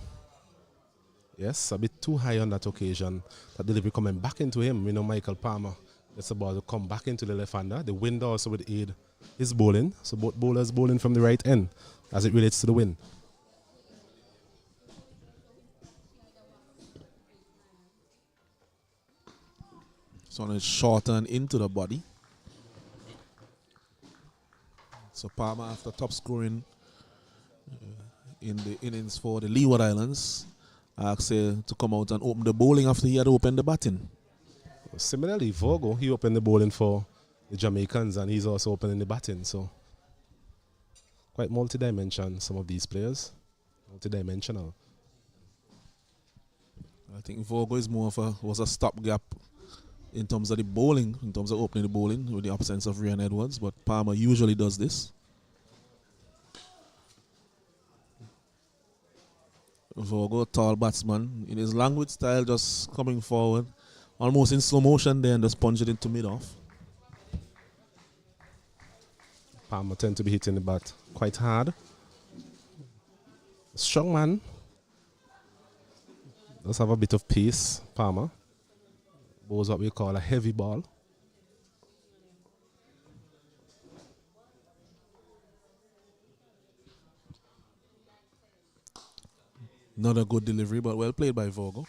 S2: Yes, a bit too high on that occasion. That delivery coming back into him. You know, Michael Palmer, it's about to come back into the left-hander. The wind also would aid his bowling. So both bowlers bowling from the right end as it relates to the wind.
S1: So on is short and into the body. So Palmer, after top scoring in the innings for the Leeward Islands, asked to come out and open the bowling after he had opened the batting.
S2: Similarly, Vorgo, he opened the bowling for the Jamaicans and he's also opening the batting. So quite multi-dimensional, some of these players. Multi-dimensional.
S1: I think Vorgo is more of was a stopgap in terms of the bowling, in terms of opening the bowling with the absence of Ryan Edwards, but Palmer usually does this. Vorgo, tall batsman, in his languid style, just coming forward, almost in slow motion there and just punch it into mid-off.
S2: Palmer tend to be hitting the bat quite hard. Strong man. Does have a bit of pace, Palmer. Bowls what we call a heavy ball.
S1: Not a good delivery, but well played by Vorgo.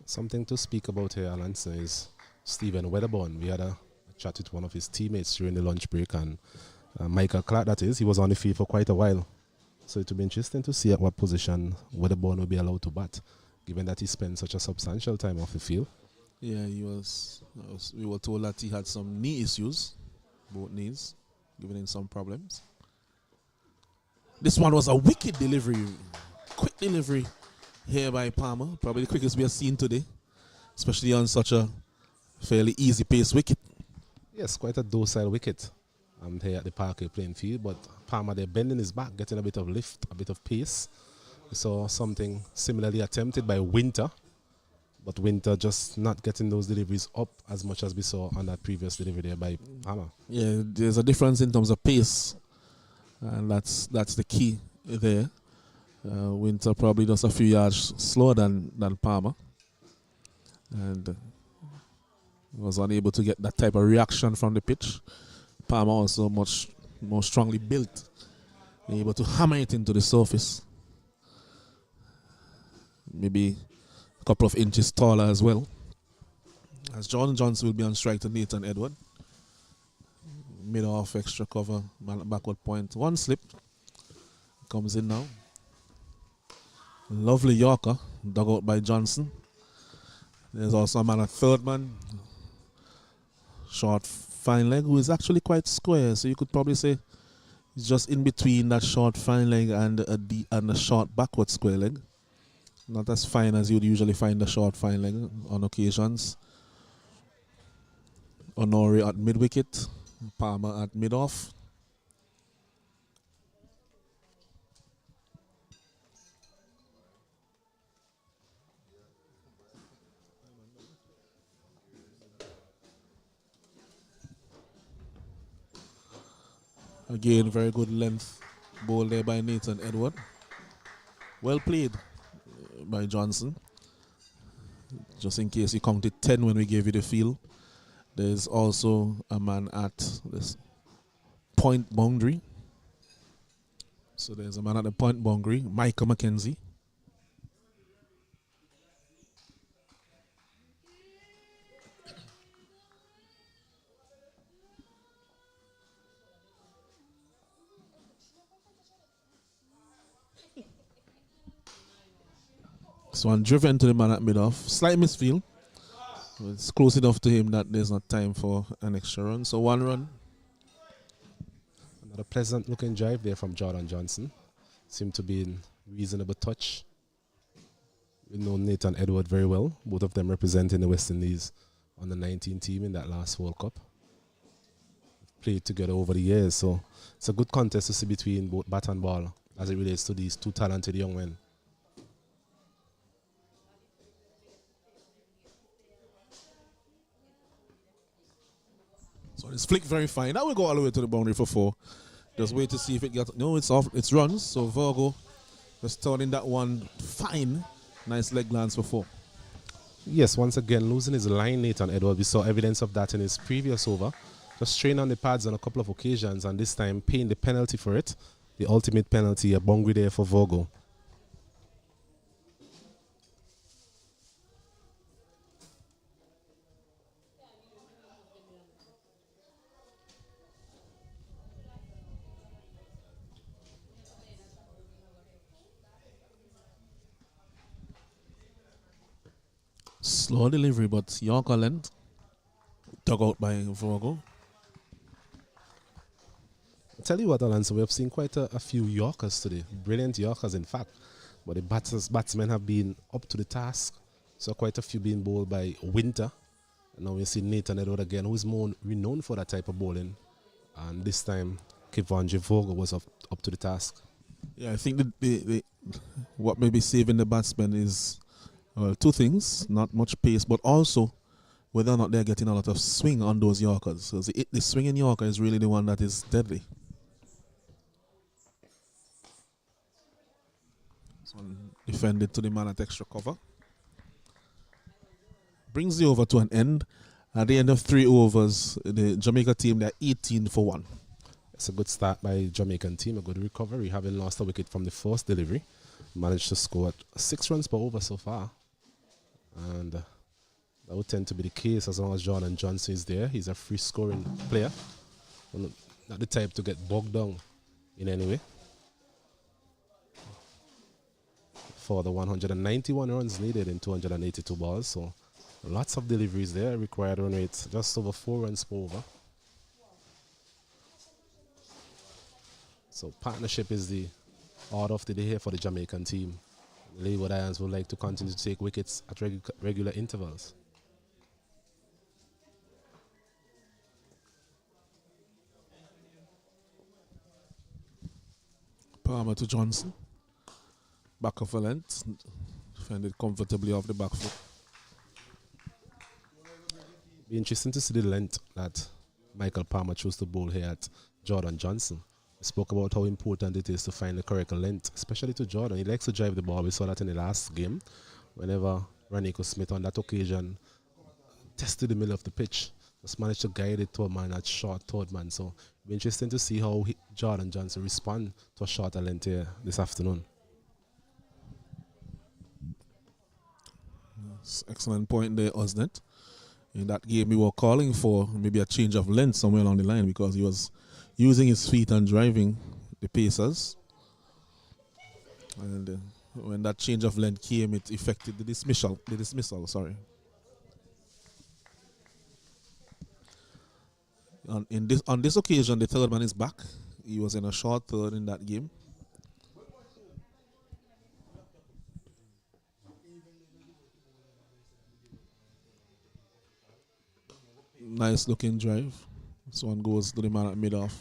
S2: Something to speak about here, Alan, is Stephen Wedderburn. We had a chat with one of his teammates during the lunch break, and Michael Clark, that is, he was on the field for quite a while. So it will be interesting to see at what position Wedderburn will be allowed to bat, given that he spent such a substantial time off the field.
S1: Yeah, we were told that he had some knee issues, both knees, giving him some problems. This one was a wicked delivery, quick delivery here by Palmer, probably the quickest we have seen today, especially on such a fairly easy pace wicket.
S2: Yes, quite a docile wicket. here at the Parkway playing field. But Palmer there bending his back, getting a bit of lift, a bit of pace. We saw something similarly attempted by Winter, but Winter just not getting those deliveries up as much as we saw on that previous delivery there by Palmer.
S1: Yeah, there's a difference in terms of pace, and that's the key there. Winter probably just a few yards slower than Palmer, and was unable to get that type of reaction from the pitch. Palmer also much more strongly built, able to hammer it into the surface. Maybe a couple of inches taller as well. As Jordan Johnson will be on strike to Nathan Edward. Mid-off, extra cover, backward point. One slip. Comes in now. Lovely Yorker, dug out by Johnson. There's also a man at third man. Short fine leg, who is actually quite square. So you could probably say he's just in between that short fine leg and a short backward square leg. Not as fine as you'd usually find the short fine leg on occasions. Honore at mid-wicket. Palmer at mid-off. Again, very good length ball there by Nathan Edward. Well played by Johnson. Just in case you counted 10 when we gave you the field. There's also a man at this point boundary. So there's a man at the point boundary, Micah McKenzie. So one driven to the man at mid-off. Slight misfield. It's close enough to him that there's not time for an extra run. So one run.
S2: Another pleasant looking drive there from Jordan Johnson. Seemed to be in reasonable touch. We know Nathan Edward very well. Both of them representing the West Indies on the 19 team in that last World Cup. Played together over the years. So it's a good contest to see between both bat and ball as it relates to these two talented young men.
S1: So it's flicked very fine. Now we go all the way to the boundary for 4. Just wait to see if it gets. No, it's off. It's runs. So Virgo just turning that one fine. Nice leg glance for 4.
S2: Yes, once again losing his line, Nathan Edward. We saw evidence of that in his previous over. Just straying on the pads on a couple of occasions, and this time paying the penalty for it. The ultimate penalty, a boundary there for Virgo.
S1: Slow delivery, but Yorker length. Dug out by Virgo.
S2: I'll tell you what, Alonso, we have seen quite a few Yorkers today. Brilliant Yorkers, in fact. But the batsmen have been up to the task. So quite a few being bowled by Winter. And now we see Nathan Edward again, who is more renowned for that type of bowling. And this time, Kevonji Virgo was up to the task.
S1: Yeah, I think what may be saving the batsmen is two things. Not much pace, but also whether or not they're getting a lot of swing on those Yorkers. So the swinging Yorker is really the one that is deadly. This one defended to the man at extra cover. Brings the over to an end. At the end of 3 overs, the Jamaica team, they're 18 for 1.
S2: It's a good start by Jamaican team, a good recovery, having lost a wicket from the first delivery. Managed to score 6 runs per over so far. And that would tend to be the case as long as Jordan Johnson is there. He's a free scoring player. Not the type to get bogged down in any way. For the 191 runs needed in 282 balls. So lots of deliveries there. Required run rate just over 4 runs per over. So partnership is the order of the day here for the Jamaican team. The Leeward Islands would like to continue to take wickets at regular intervals.
S1: Palmer to Johnson. Back of a length. Defended comfortably off the back foot.
S2: Be interesting to see the length that Michael Palmer chose to bowl here at Jordan Johnson. We spoke about how important it is to find the correct length, especially to Jordan. He likes to drive the ball. We saw that in the last game. Whenever Ranico Smith on that occasion tested the middle of the pitch, just managed to guide it to a man at short third man. So it'll be interesting to see how Jordan Johnson respond to a shorter length here this afternoon.
S1: That's excellent point there, Osnet. In that game, we were calling for maybe a change of length somewhere along the line because he was using his feet and driving the pacers. And when that change of length came, it affected the dismissal. On this occasion, the third man is back. He was in a short third in that game. Nice looking drive. This one goes to the man at mid-off.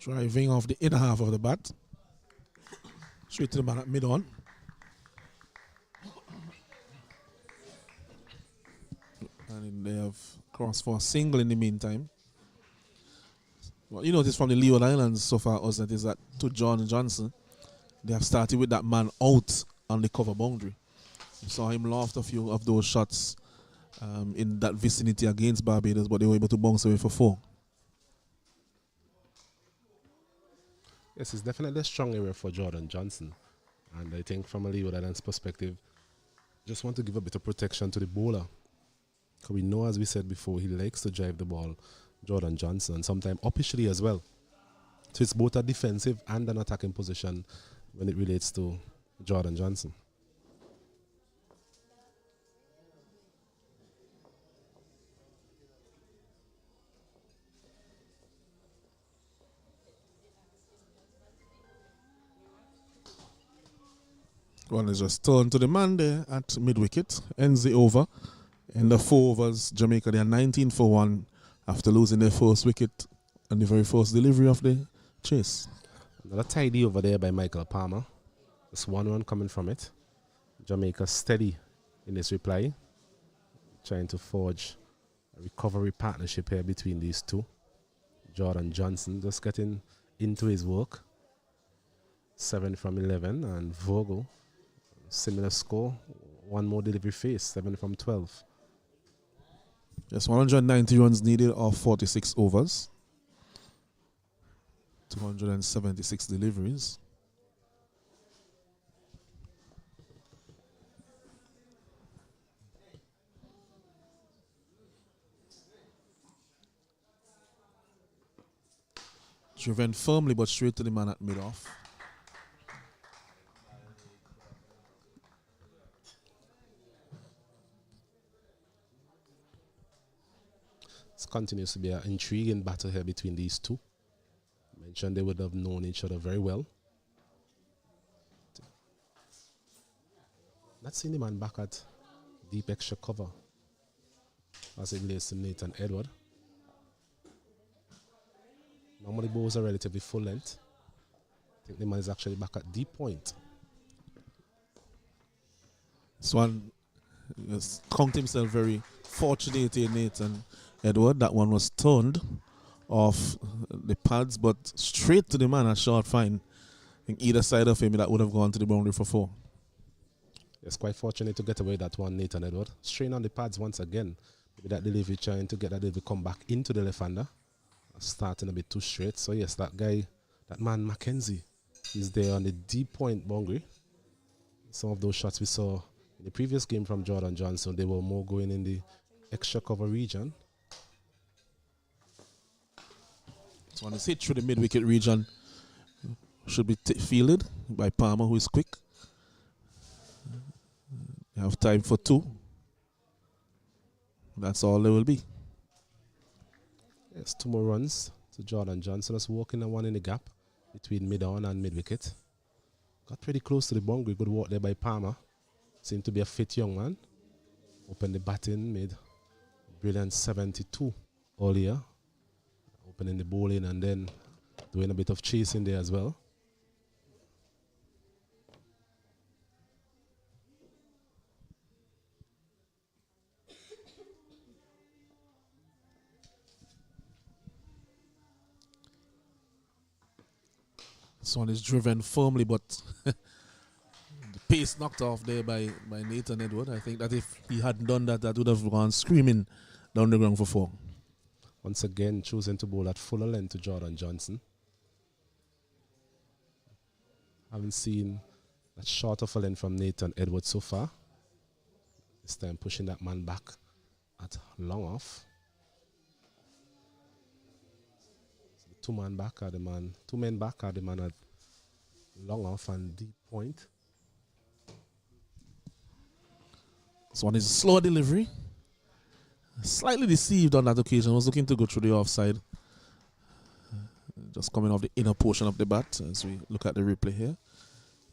S1: Driving off the inner half of the bat. Straight to the man at mid-on. And they have crossed for a single in the meantime. What you notice from the Leeward Islands so far, Osnet, is that to John Johnson, they have started with that man out on the cover boundary. You saw him loft a few of those shots in that vicinity against Barbados, but they were able to bounce away for 4.
S2: Yes, it's definitely a strong area for Jordan Johnson. And I think from a Leeward Islands perspective, just want to give a bit of protection to the bowler. Because we know, as we said before, he likes to drive the ball, Jordan Johnson, and sometimes uppishly as well. So it's both a defensive and an attacking position when it relates to Jordan Johnson.
S1: One is just turned to the man there at mid-wicket. Ends the over. In the 4 overs, Jamaica, they are 19 for 1 after losing their first wicket on the very first delivery of the chase.
S2: Another tidy over there by Michael Palmer. Just 1 run coming from it. Jamaica steady in this reply. Trying to forge a recovery partnership here between these two. Jordan Johnson just getting into his work. 7 from 11, and Vogel, similar score, 1 more delivery face, 7 from 12.
S1: Yes, 190 runs needed of 46 overs. 276 deliveries. Driven firmly but straight to the man at mid-off.
S2: It continues to be an intriguing battle here between these two. Mentioned they would have known each other very well. Not seeing the man back at deep extra cover as it relates to Nathan Edward. Normally balls are relatively full length. I think the man is actually back at deep point.
S1: This one count himself very fortunate in Nathan Edward. That one was turned off the pads, but straight to the man at short fine. I think either side of him, that would have gone to the boundary for 4.
S2: Yes, quite fortunate to get away that one, Nathan Edward. Strain on the pads once again. Maybe that delivery trying to get that delivery come back into the left-hander. Starting a bit too straight. So yes, that guy, that man Mackenzie, is there on the deep point boundary. Some of those shots we saw in the previous game from Jordan Johnson, they were more going in the extra cover region.
S1: So on his hit through the mid-wicket region, should be fielded by Palmer, who is quick. have time for 2. That's all there will be.
S2: Yes, 2 more runs to Jordan Johnson. Just walking and one in the gap between mid-on and mid-wicket. Got pretty close to the boundary. Good work there by Palmer. Seemed to be a fit young man. Opened the batting, made brilliant 72 earlier. Opening the bowling and then doing a bit of chasing there as well.
S1: This one is driven firmly, but the pace knocked off there by Nathan Edward. I think that if he hadn't done that, that would have gone screaming down the ground for 4.
S2: Once again, choosing to bowl at fuller length to Jordan Johnson. Haven't seen that short of a length from Nathan Edward so far. This time pushing that man back at long off. So 2 men back at the man. 2 men back at the man at long off and deep point.
S1: This one is a slow delivery. Slightly deceived on that occasion. Was looking to go through the offside. Just coming off the inner portion of the bat as we look at the replay here.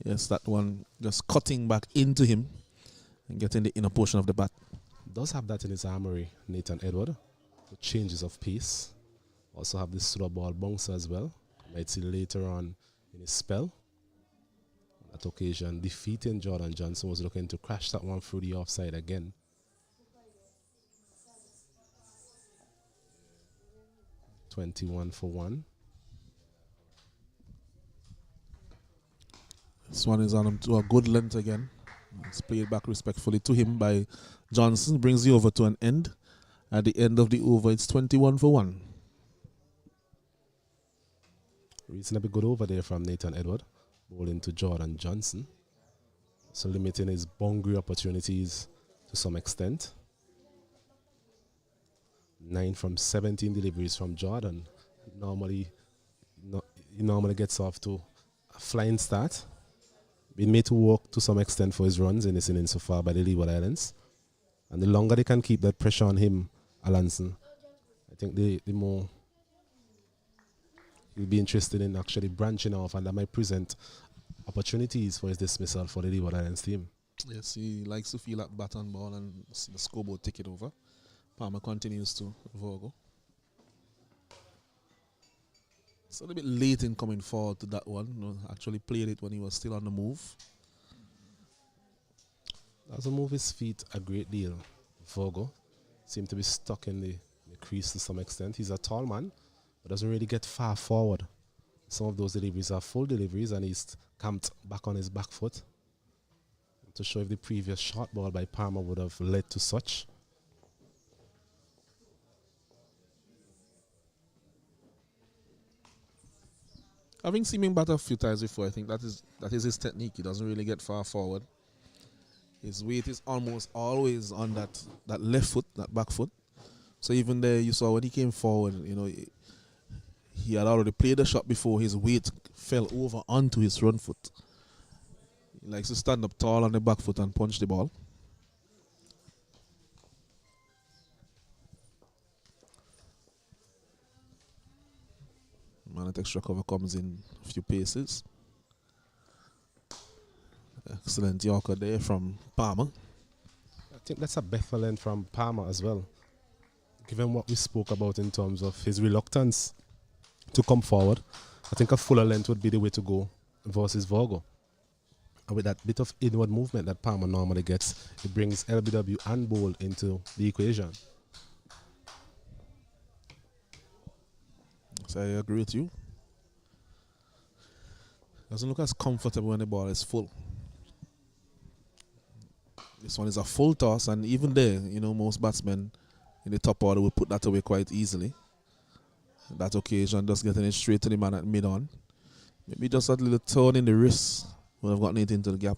S1: Yes, that one just cutting back into him and getting the inner portion of the bat.
S2: Does have that in his armory, Nathan Edward. The changes of pace. Also have this slow ball bouncer as well. Might see later on in his spell. That occasion, defeating Jordan Johnson, was looking to crash that one through the offside again. $21 for 1.
S1: This one is on him to a good length again. It's played back respectfully to him by Johnson. Brings the over to an end. At the end of the over, it's 21 for 1.
S2: Reasonably good over there from Nathan Edward. Bowling to Jordan Johnson. So limiting his boundary opportunities to some extent. 9 from 17 deliveries from Jordan. He normally gets off to a flying start. Been made to work to some extent for his runs in this inning so far by the Leeward Islands. And the longer they can keep that pressure on him, Alanson, I think the more he'll be interested in actually branching off, and that might present opportunities for his dismissal for the Leeward Islands team.
S1: Yes, he likes to feel that bat on ball and the scoreboard take it over. Palmer continues to Virgo. It's a little bit late in coming forward to that one. You know, actually played it when he was still on the move.
S2: Doesn't move his feet a great deal. Virgo seemed to be stuck in the crease to some extent. He's a tall man, but doesn't really get far forward. Some of those deliveries are full deliveries, and he's camped back on his back foot to show if the previous short ball by Palmer would have led to such.
S1: Having seen him bat a few times before, I think that is his technique. He doesn't really get far forward. His weight is almost always on that left foot, that back foot. So even there, you saw when he came forward, you know, he had already played the shot before his weight fell over onto his front foot. He likes to stand up tall on the back foot and punch the ball. Man at extra cover comes in a few paces. Excellent Yorker there from Palmer.
S2: I think that's a better length from Palmer as well. Given what we spoke about in terms of his reluctance to come forward, I think a fuller length would be the way to go versus Virgo. And with that bit of inward movement that Palmer normally gets, it brings LBW and bowl into the equation.
S1: So I agree with you. Doesn't look as comfortable when the ball is full. This one is a full toss, and even there, you know, most batsmen in the top order will put that away quite easily. That occasion, just getting it straight to the man at mid-on. Maybe just a little turn in the wrist would have gotten it into the gap.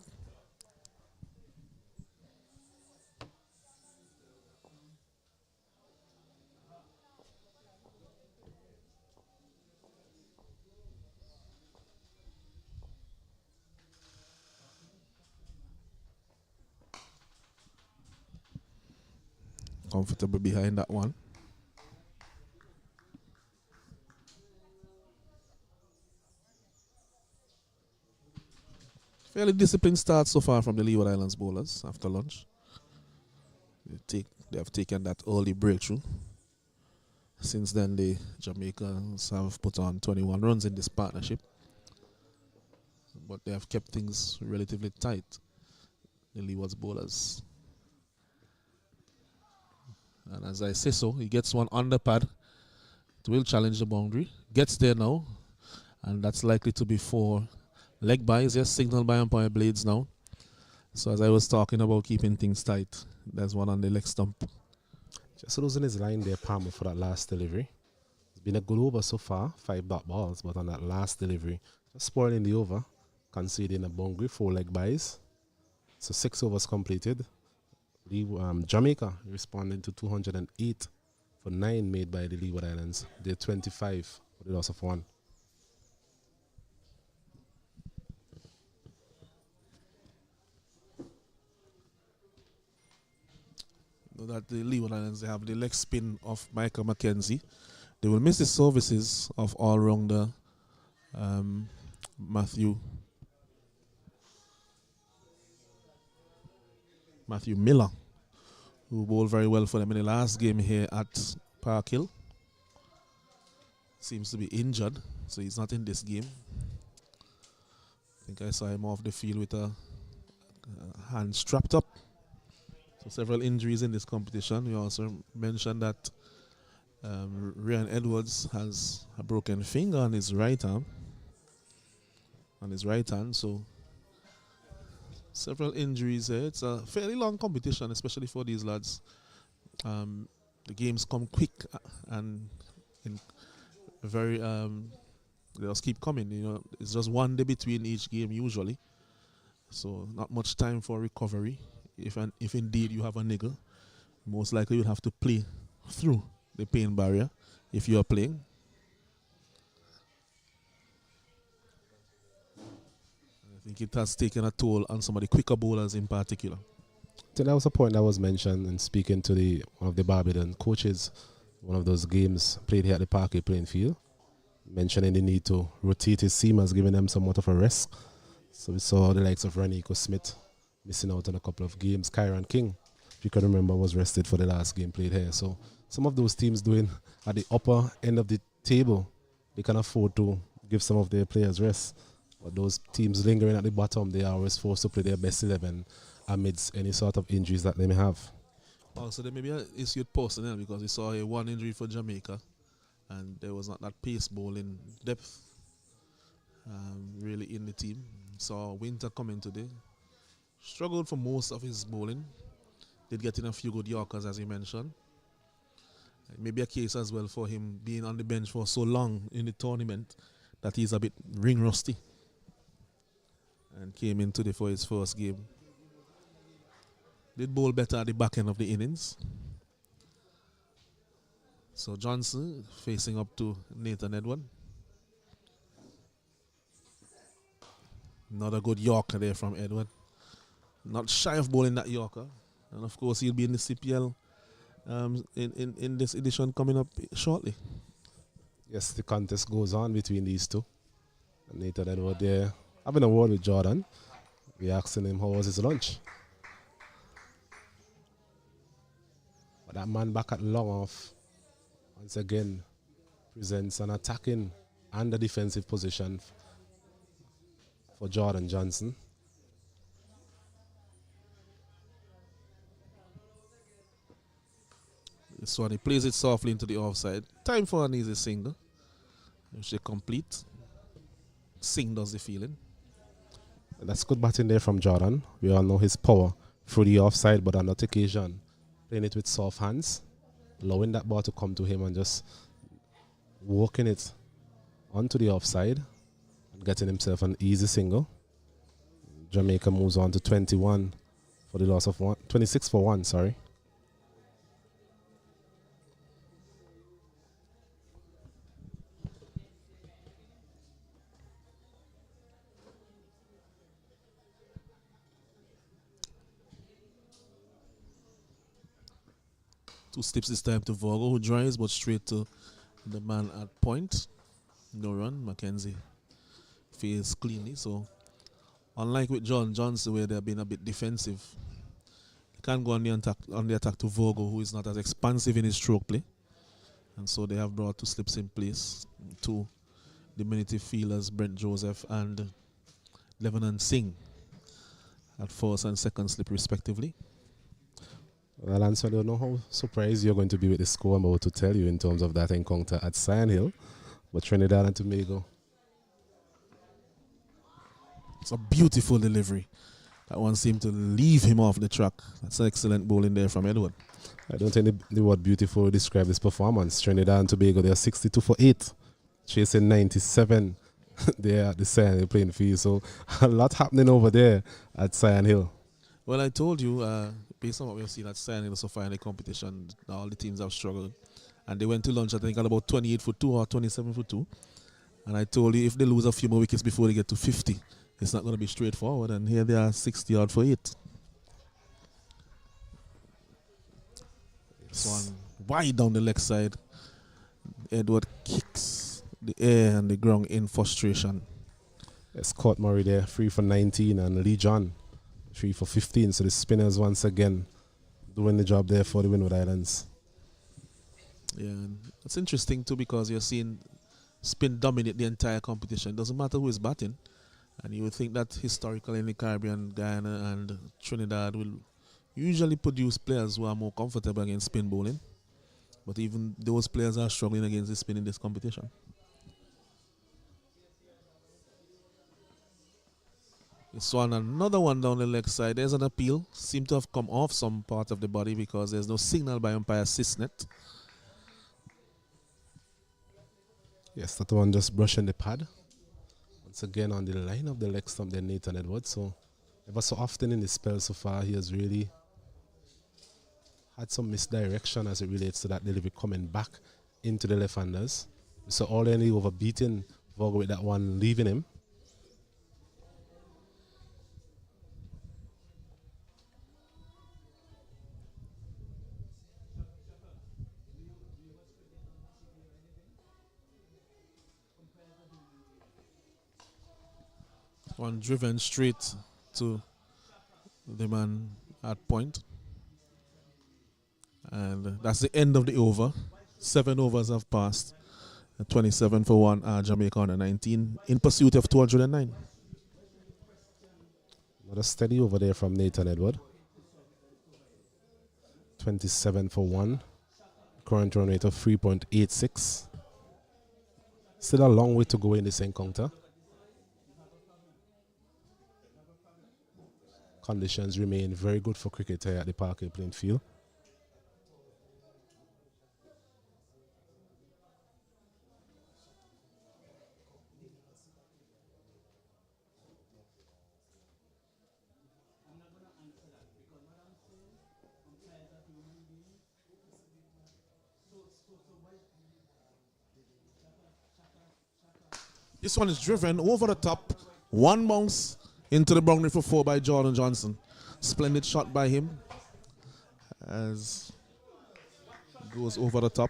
S1: Comfortable behind that one. Fairly disciplined start so far from the Leeward Islands bowlers after lunch. They have taken that early breakthrough. Since then, the Jamaicans have put on 21 runs in this partnership. But they have kept things relatively tight, the Leewards bowlers. And as I say so, he gets one on the pad. It will challenge the boundary. Gets there now. And that's likely to be for leg buys. Yes, signaled by umpire Blades now. So as I was talking about keeping things tight, there's one on the leg stump.
S2: Just losing his line there, Palmer, for that last delivery. It's been a good over so far, 5 dot balls, but on that last delivery, just spoiling the over, conceding a boundary, 4 leg buys. So 6 overs completed. Jamaica responding to 208 for 9 made by the Leeward Islands. They're 25 for the loss of 1.
S1: That the Leeward Islands, they have the leg spin of Michael McKenzie. They will miss the services of all-rounder Matthew Miller, who bowled very well for them in the last game here at Park Hill. Seems to be injured, so he's not in this game. I think I saw him off the field with a hand strapped up. So several injuries in this competition. We also mentioned that Ryan Edwards has a broken finger on his right arm. So several injuries here. It's a fairly long competition, especially for these lads. The games come quick and in very they just keep coming. You know, it's just one day between each game usually, so not much time for recovery. If indeed you have a niggle, most likely you'll have to play through the pain barrier if you are playing. I think it has taken a toll on some of the quicker bowlers in particular.
S2: I think that was a point that was mentioned in speaking to one of the Barbados coaches, one of those games played here at the Parkway playing field, mentioning the need to rotate his seamers, giving them somewhat of a rest. So we saw the likes of Ranico Smith missing out on a couple of games. Kyron King, if you can remember, was rested for the last game played here. So some of those teams doing at the upper end of the table, they can afford to give some of their players rest. But those teams lingering at the bottom, they are always forced to play their best 11 amidst any sort of injuries that they may have.
S1: Also, there may be an issue with personnel because we saw a one injury for Jamaica, and there was not that pace bowling depth really in the team. Saw Winter coming today. Struggled for most of his bowling. Did get in a few good Yorkers, as he mentioned. Maybe a case as well for him being on the bench for so long in the tournament that he's a bit ring rusty. And came in today for his first game. Did bowl better at the back end of the innings. So Johnson facing up to Nathan Edward. Another good Yorker there from Edward. Not shy of bowling that Yorker. And of course he'll be in the CPL in this edition coming up shortly.
S2: Yes, the contest goes on between these two. And Nathan Edward there having a word with Jordan. We asking him how was his lunch. But that man back at long off once again presents an attacking and a defensive position for Jordan Johnson.
S1: This one, he plays it softly into the offside. Time for an easy single. Which they complete. Singh does the feeling.
S2: And that's good batting there from Jordan. We all know his power through the offside, but on that occasion, playing it with soft hands, allowing that ball to come to him and just walking it onto the offside and getting himself an easy single. Jamaica moves on to 21 for the loss of 1, 26 for 1, sorry.
S1: Two steps this time to Vorgo, who drives but straight to the man at point. No run. Mackenzie fails cleanly. So, unlike with John Johnson, where they've been a bit defensive, they can't go on the attack to Vorgo, who is not as expansive in his stroke play. And so they have brought two slips in place. Two diminutive fielders, Brent Joseph and Lebanon Singh, at first and second slip respectively.
S2: Well, Lance, I don't know how surprised you're going to be with the score I'm about to tell you in terms of that encounter at Sand Hill. But Trinidad and Tobago.
S1: It's a beautiful delivery. That one seemed to leave him off the track. That's an excellent bowling there from Edward.
S2: I don't think the word beautiful will describe this performance. Trinidad and Tobago, they are 62 for 8, chasing 97 there at the Sand Hill playing field. So a lot happening over there at Sand Hill.
S1: Well, I told you, based on what we've seen at Sand Hill so far in the competition, all the teams have struggled. And they went to lunch, I think, at about 28 for 2 or 27 for 2. And I told you, if they lose a few more wickets before they get to 50, it's not going to be straightforward. And here they are 60 odd for 8. This one wide down the leg side. Edward kicks the air and the ground in frustration.
S2: It's Scott Murray there, 3 for 19, and Lee John, 3 for 15. So the spinners once again doing the job there for the Leeward Islands.
S1: Yeah, and it's interesting too because you're seeing spin dominate the entire competition. It doesn't matter who is batting. And you would think that historically in the Caribbean, Guyana and Trinidad will usually produce players who are more comfortable against spin bowling. But even those players are struggling against the spin in this competition. This one, another one down the leg side. There's an appeal. Seem to have come off some part of the body because there's no signal by umpire Sisnet.
S2: Yes, that one just brushing the pad. Once again on the line of the leg stump there, Nathan Edwards. So ever so often in the spell so far, he has really had some misdirection as it relates to that delivery coming back into the left-handers. So all only overbeating Vorgo with that one leaving him.
S1: One driven straight to the man at point. And that's the end of the over. 7 overs have passed. 27 for 1 Jamaica under 19 in pursuit of 209.
S2: Another steady over there from Nathan Edward. 27 for 1. Current run rate of 3.86. Still a long way to go in this encounter. Conditions remain very good for cricket here at the Parkway playing field.
S1: This one is driven over the top. One bounce into the boundary for 4 by Jordan Johnson. Splendid shot by him as goes over the top.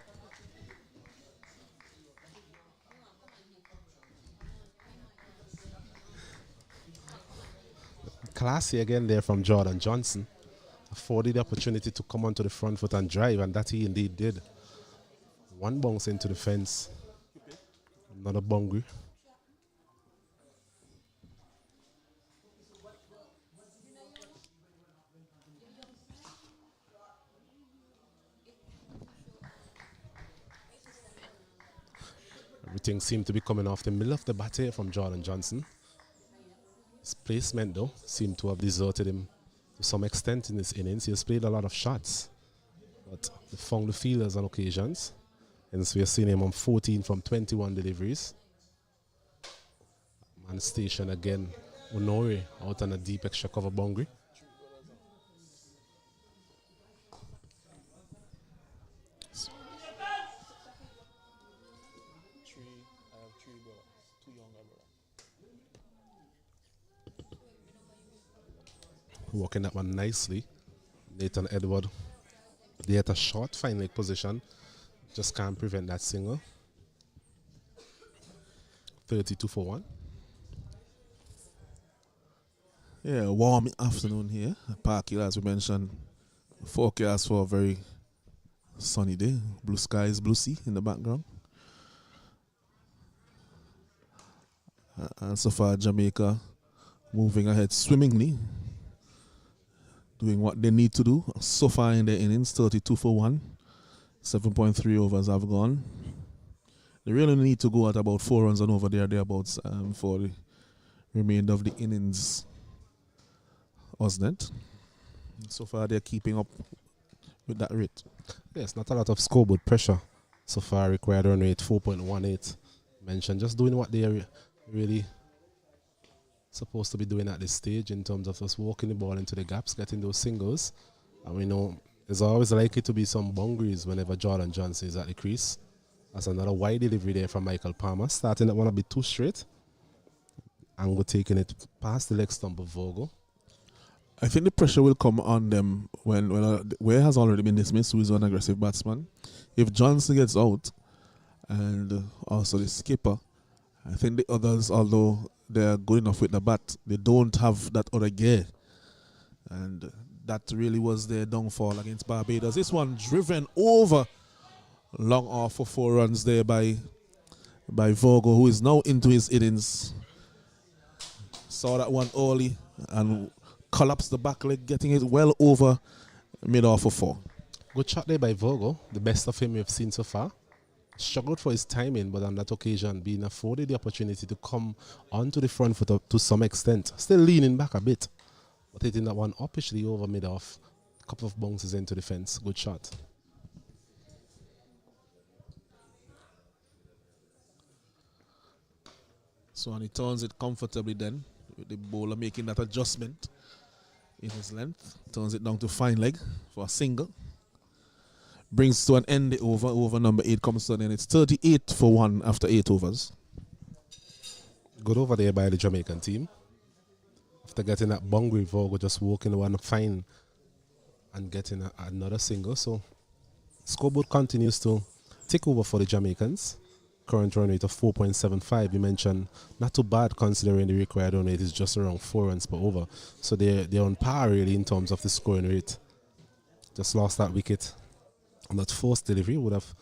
S2: Classy again there from Jordan Johnson. Afforded the opportunity to come onto the front foot and drive, and that he indeed did. One bounce into the fence. Another boundary. Everything seemed to be coming off the middle of the bat here from Jordan Johnson. His placement, though, seemed to have deserted him to some extent in this innings. He has played a lot of shots, but he found the fielders on occasions. And so we are seeing him on 14 from 21 deliveries. Man station again, Honore out on a deep extra cover boundary. Walking that one nicely. Nathan Edward They hit a short fine leg position. Just can't prevent that single. 32 for 1.
S1: Yeah, warm afternoon here. Park Hill, as we mentioned. Forecast for a very sunny day. Blue skies, blue sea in the background. And so far, Jamaica moving ahead swimmingly, doing what they need to do. So far in their innings, 32 for 1. 7.3 overs have gone. They really need to go at about 4 runs and over there, thereabouts, for the remainder of the innings, wasn't it? So far, they're keeping up with that rate.
S2: Yes, not a lot of scoreboard pressure. So far, required run rate 4.18. Mentioned just doing what they are really supposed to be doing at this stage in terms of just walking the ball into the gaps, getting those singles. And we know there's always likely to be some boundaries whenever Jordan Johnson is at the crease. That's another wide delivery there from Michael Palmer, starting at one a bit too straight. Angle taking it past the leg stump of Vogel.
S1: I think the pressure will come on them when Ware has already been dismissed, who is an aggressive batsman. If Johnson gets out, and also the skipper, I think the others, although they're good enough with the bat, they don't have that other gear. And that really was their downfall against Barbados. This one driven over long off for 4 runs there by Vogel, who is now into his innings. Saw that one early and collapsed the back leg, getting it well over mid-off for 4.
S2: Good shot there by Vogel, the best of him we've seen so far. Struggled for his timing, but on that occasion being afforded the opportunity to come onto the front foot to some extent. Still leaning back a bit, but hitting that one uppishly over mid-off. A couple of bounces into the fence. Good shot.
S1: So and he turns it comfortably then, with the bowler making that adjustment in his length. Turns it down to fine leg for a single. Brings to an end the over. Over number 8 comes to an end. It's 38 for 1 after 8 overs.
S2: Good over there by the Jamaican team. After getting that boundary, Vogel just walking one fine and getting another single. So scoreboard continues to take over for the Jamaicans. Current run rate of 4.75. You mentioned not too bad considering the required run rate is just around 4 runs per over. So they're on par really in terms of the scoring rate. Just lost that wicket. And that forced delivery would have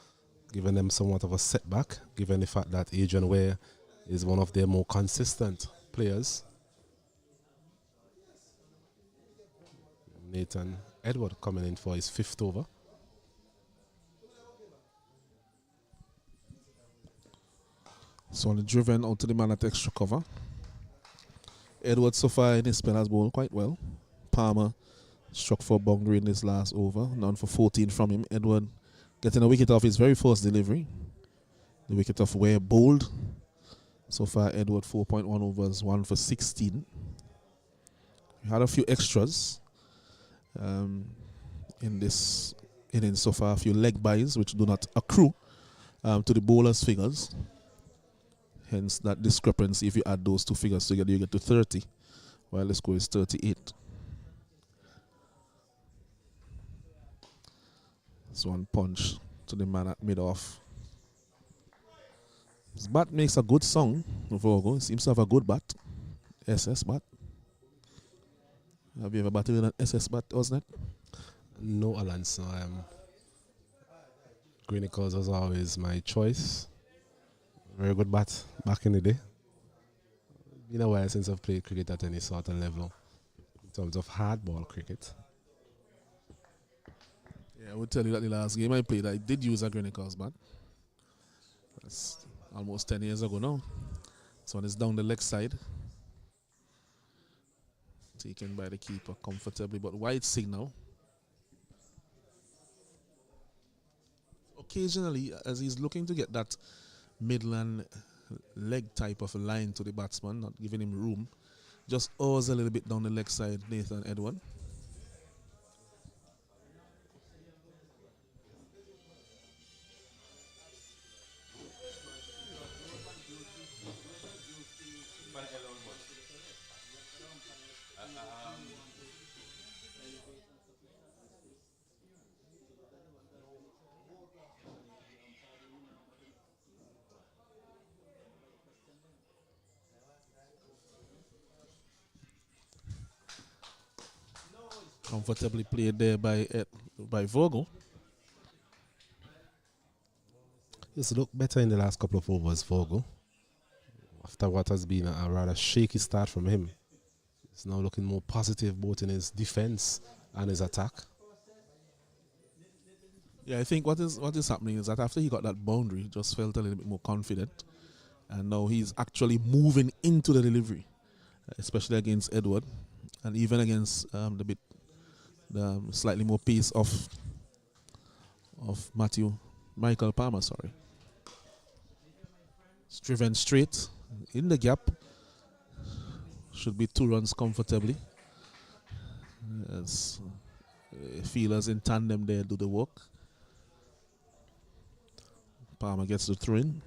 S2: given them somewhat of a setback, given the fact that Adrian Ware is one of their more consistent players. Nathan Edward coming in for his 5th over.
S1: So only driven out to the man at extra cover. Edward so far in his spell has bowled quite well. Palmer struck for a boundary in this last over. None for 14 from him. Edward getting a wicket off his very first delivery. The wicket of Ware bowled. So far Edward 4.1 overs, 1 for 16. We had a few extras in this innings so far. A few leg buys which do not accrue to the bowler's figures. Hence that discrepancy. If you add those two figures together, you get to 30, while the score is 38. This one punch to the man at mid-off. His bat makes a good song, Vogel. He seems to have a good bat. SS bat. Have you ever batted with an SS bat, wasn't it?
S2: No, Alonso. Greenacres was always my choice. Very good bat back in the day. Been a while since I've played cricket at any sort of level in terms of hardball cricket.
S1: Yeah, I would tell you that the last game I played, I did use a Greenacres bat. That's almost 10 years ago now. This one is down the leg side. Taken by the keeper comfortably, but wide signal. Occasionally, as he's looking to get that midland leg type of a line to the batsman, not giving him room, just oars a little bit down the leg side, Nathan Edward. Comfortably played there by Vogel.
S2: He's looked better in the last couple of overs, Vogel. After what has been a rather shaky start from him. He's now looking more positive both in his defense and his attack.
S1: Yeah, I think what is happening is that after he got that boundary, he just felt a little bit more confident. And now he's actually moving into the delivery, especially against Edward. And even against the slightly more pace of Michael Palmer, sorry. It's driven straight in the gap. Should be 2 runs comfortably. As fielders in tandem there do the work. Palmer gets the throw in.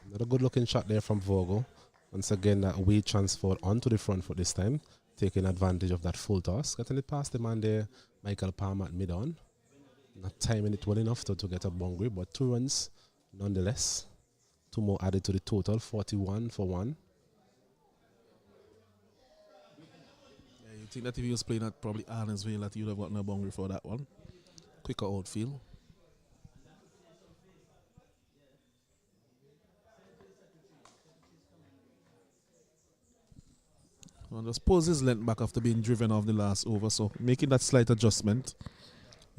S2: Another good looking shot there from Vogel. Once again, that weight transferred onto the front foot this time, taking advantage of that full toss. Getting it past the man there, Michael Palmer at mid-on. Not timing it well enough to get a boundary, but 2 runs nonetheless. 2 more added to the total, 41 for 1.
S1: Yeah, you think that if he was playing at probably Arnesville that he would have gotten a boundary for that one. Quicker outfield. Well, just pulls his length back after being driven off the last over, so making that slight adjustment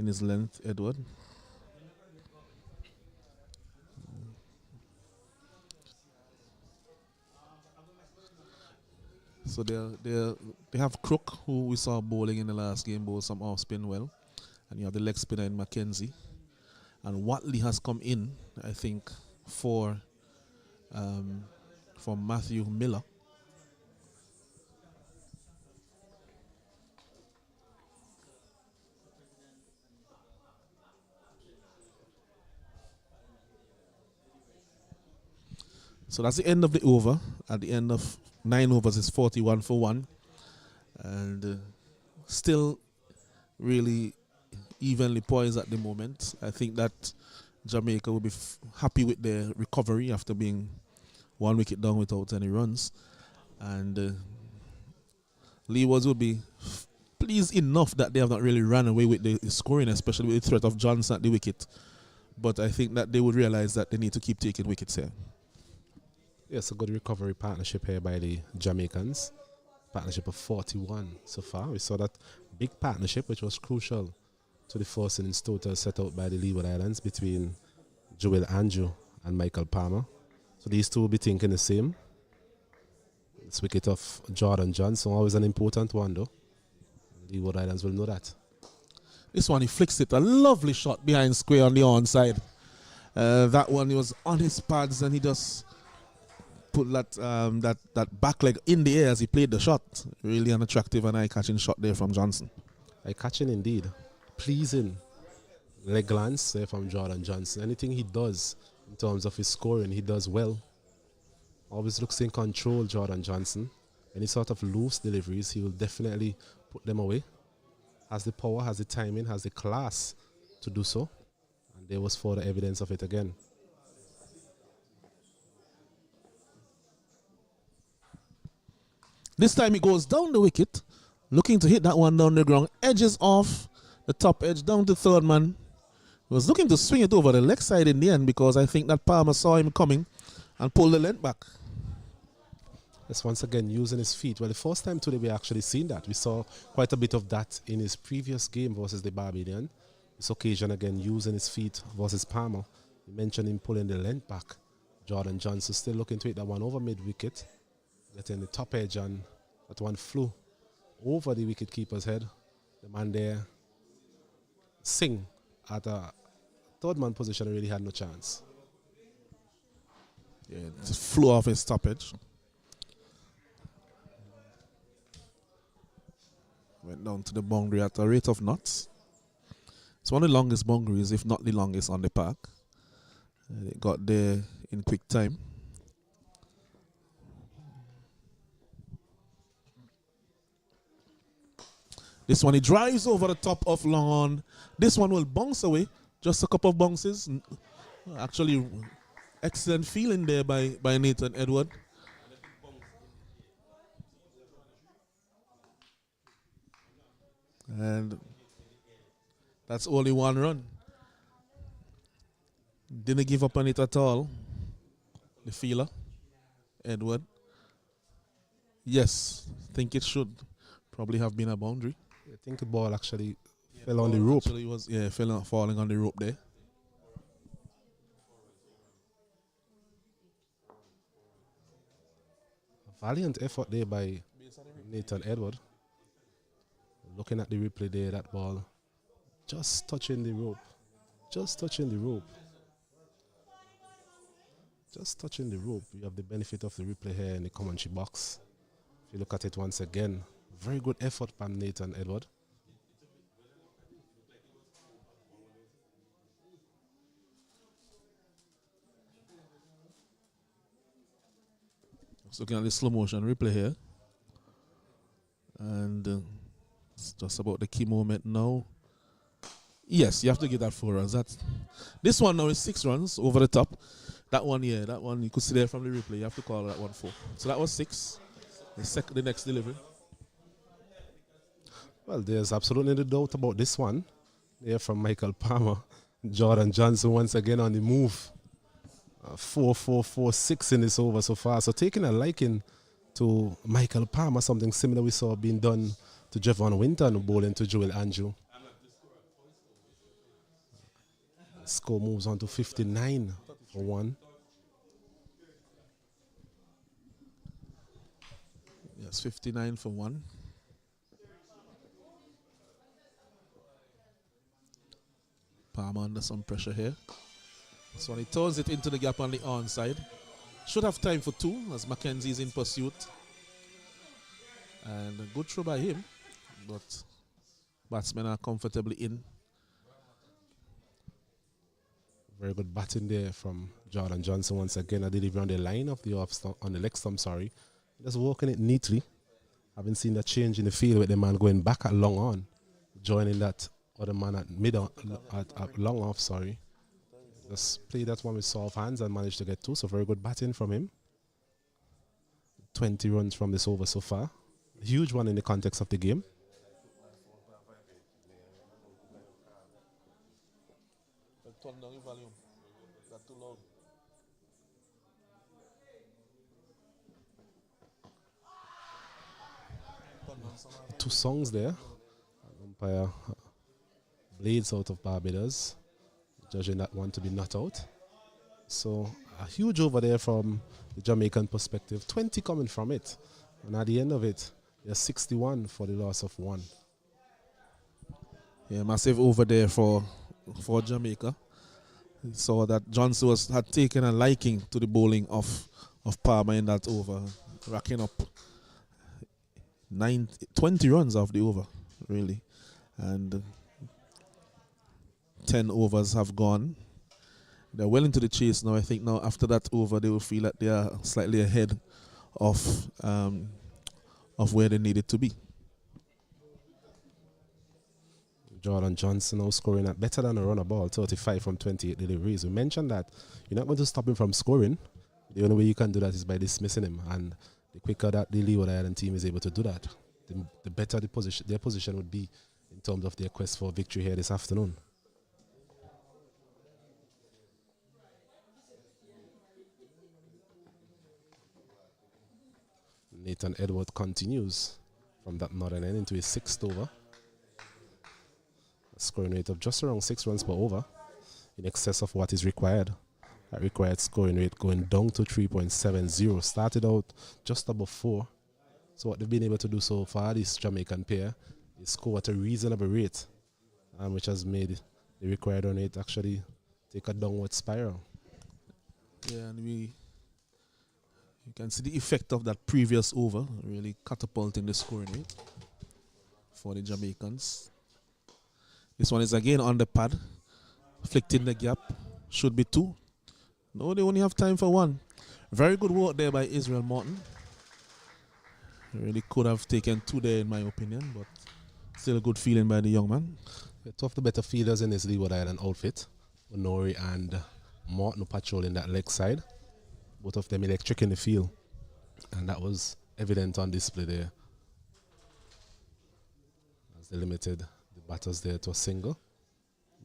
S1: in his length, Edward. So they have Crook, who we saw bowling in the last game, bowled some off spin well, and you have the leg spinner in Mackenzie, and Watley has come in, I think, for Matthew Miller. So that's the end of the over. At the end of 9 overs, it's 41 for 1. And still really evenly poised at the moment. I think that Jamaica will be happy with their recovery after being 1 wicket down without any runs. And Leewards will be pleased enough that they have not really run away with the scoring, especially with the threat of Johnson at the wicket. But I think that they would realize that they need to keep taking wickets here.
S2: Yes, a good recovery partnership here by the Jamaicans. Partnership of 41 so far. We saw that big partnership, which was crucial to the first innings total set out by the Leeward Islands between Joel Andrew and Michael Palmer. So these two will be thinking the same. This wicket of Jordan Johnson, always an important one though. Leeward Islands will know that.
S1: This one, he flicks it. A lovely shot behind square on the onside. That one, he was on his pads and he just put that back leg in the air as he played the shot. Really an attractive and eye-catching shot there from Johnson.
S2: Eye-catching indeed. Pleasing leg glance there from Jordan Johnson. Anything he does in terms of his scoring, he does well. Always looks in control, Jordan Johnson. Any sort of loose deliveries, he will definitely put them away. Has the power, has the timing, has the class to do so. And there was further evidence of it again.
S1: This time he goes down the wicket, looking to hit that one down the ground. Edges off the top edge down to third man. He was looking to swing it over the leg side in the end because I think that Palmer saw him coming and pulled the length back.
S2: Yes, once again using his feet. Well, the first time today we actually seen that. We saw quite a bit of that in his previous game versus the Barbadian. This occasion again using his feet versus Palmer. You mentioned him pulling the length back. Jordan Johnson still looking to hit that one over mid-wicket. Getting the top edge, and that one flew over the wicket-keeper's head. The man there, Singh, at a third man position, really had no chance.
S1: Yeah, it just flew off his top edge. Went down to the boundary at a rate of knots. It's one of the longest boundaries, if not the longest, on the park. It got there in quick time. This one, he drives over the top of long on. This one will bounce away. Just a couple of bounces. Actually, excellent feeling there by Nathan Edward. And that's only one run. Didn't give up on it at all. The fielder, Edward. Yes, think it should probably have been a boundary.
S2: I think the ball actually fell on the rope.
S1: Actually was, falling on the rope there.
S2: A valiant effort there by Nathan Edward. Looking at the replay there, that ball just touching the rope. Just touching the rope. Just touching the rope. You have the benefit of the replay here in the commentary box. If you look at it once again, very good effort by Nathan Edward.
S1: Just looking at the slow motion replay here. And it's just about the key moment now. Yes, you have to get that 4 runs. This one now is 6 runs over the top. That one, that one you could see there from the replay. You have to call that one 4. So that was 6. The next delivery.
S2: Well, there's absolutely no doubt about this one. There from Michael Palmer. Jordan Johnson once again on the move. 4-4-4-6 in this over so far. So taking a liking to Michael Palmer, something similar we saw being done to Javon Winton bowling to Joel Andrew. Score moves on to 59 for 1.
S1: Yes, 59 for 1. Palmer under some pressure here. So when he turns it into the gap on the onside, should have time for 2 as Mackenzie is in pursuit. And a good throw by him, but batsmen are comfortably in.
S2: Very good batting there from Jordan Johnson once again. A delivery on the line of the off stump, on the leg stump, sorry. Just walking it neatly. Haven't seen that change in the field with the man going back at long on, joining that other man at mid on, at long off, sorry. Just played that one with soft hands and managed to get 2. So very good batting from him. 20 runs from this over so far. A huge one in the context of the game.
S1: Turn down your volume. That's too loud.
S2: Two songs there. Umpire Blades out of Barbados, judging that one to be not out. So a huge over there from the Jamaican perspective. 20 coming from it. And at the end of it, there's 61 for the loss of 1.
S1: Yeah, massive over there for Jamaica. Saw that Johnson had taken a liking to the bowling of Palmer in that over, racking up 20 runs off the over, really. And 10 overs have gone. They're well into the chase now. I think now after that over, they will feel that they are slightly ahead of where they needed to be.
S2: Jordan Johnson now scoring at better than a runner ball, 35 from 28 deliveries. We mentioned that you're not going to stop him from scoring. The only way you can do that is by dismissing him. And the quicker that the Leeward Islands team is able to do that, the better their position would be in terms of their quest for victory here this afternoon. Nathan Edward continues from that northern end into his 6th over. A scoring rate of just around 6 runs per over, in excess of what is required. That required scoring rate going down to 3.70. Started out just above 4. So what they've been able to do so far, this Jamaican pair, is score at a reasonable rate, which has made the required run rate actually take a downward spiral.
S1: Yeah, and you can see the effect of that previous over, really catapulting the scoring rate for the Jamaicans. This one is again on the pad, flicked in the gap, should be 2. No, they only have time for 1. Very good work there by Israel Morton. Really could have taken 2 there in my opinion, but still a good feeling by the young man.
S2: Two of the better fielders in this Leeward Island outfit, Honori and Morton, patrolling that leg side. Both of them electric in the field, and that was evident on display there. As They limited the batters there to a single.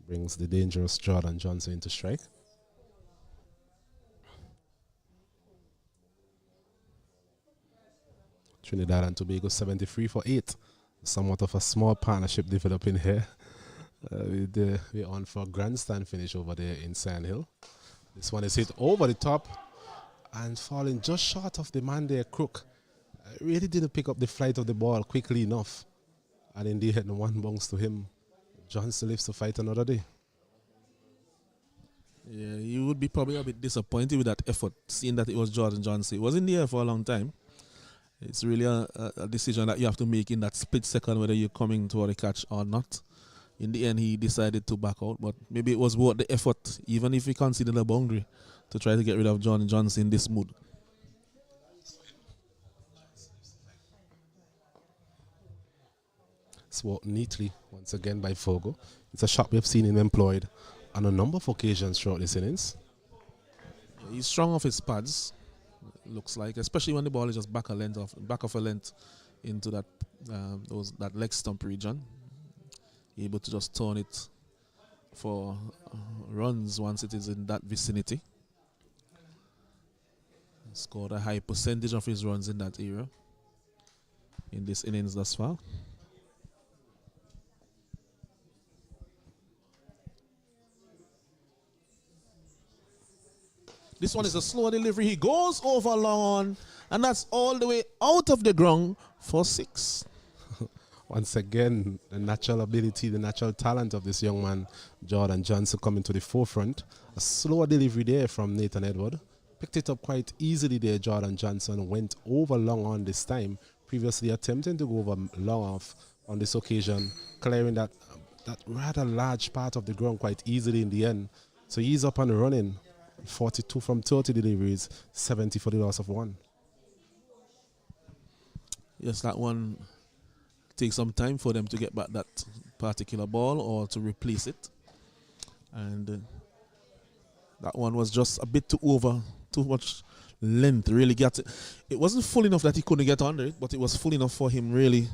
S2: Brings the dangerous Jordan Johnson into strike. Trinidad and Tobago 73 for 8. Somewhat of a small partnership developing here. We're on for a grandstand finish over there in Sand Hill. This one is hit over the top and falling just short of the man there, Crook. Really didn't pick up the flight of the ball quickly enough. And indeed, had one bounce to him. Johnson lives to fight another day.
S1: Yeah, you would be probably a bit disappointed with that effort, seeing that it was Jordan Johnson. He was in the air for a long time. It's really a decision that you have to make in that split second, whether you're coming toward the catch or not. In the end, he decided to back out, but maybe it was worth the effort, even if he considered a boundary, to try to get rid of Jordan Johnson in this mood.
S2: Swat neatly once again by Fogo. It's a shot we've seen him employed on a number of occasions throughout this innings.
S1: Yeah, he's strong off his pads, looks like, especially when the ball is just back of a length into that that leg stump region. Able to just turn it for runs once it is in that vicinity. Scored a high percentage of his runs in that area in this innings thus far. This one is a slow delivery. He goes over long on, and that's all the way out of the ground for 6.
S2: Once again, the natural ability, the natural talent of this young man, Jordan Johnson, coming to the forefront. A slower delivery there from Nathan Edward. Picked it up quite easily there, Jordan Johnson. Went over long on this time. Previously attempting to go over long off on this occasion. Clearing that rather large part of the ground quite easily in the end. So he's up and running. 42 from 30 deliveries, 70 for the loss of 1.
S1: Yes, that one takes some time for them to get back that particular ball or to replace it. And that one was just a bit too much length, really. It wasn't full enough that he couldn't get under it, but it was full enough for him really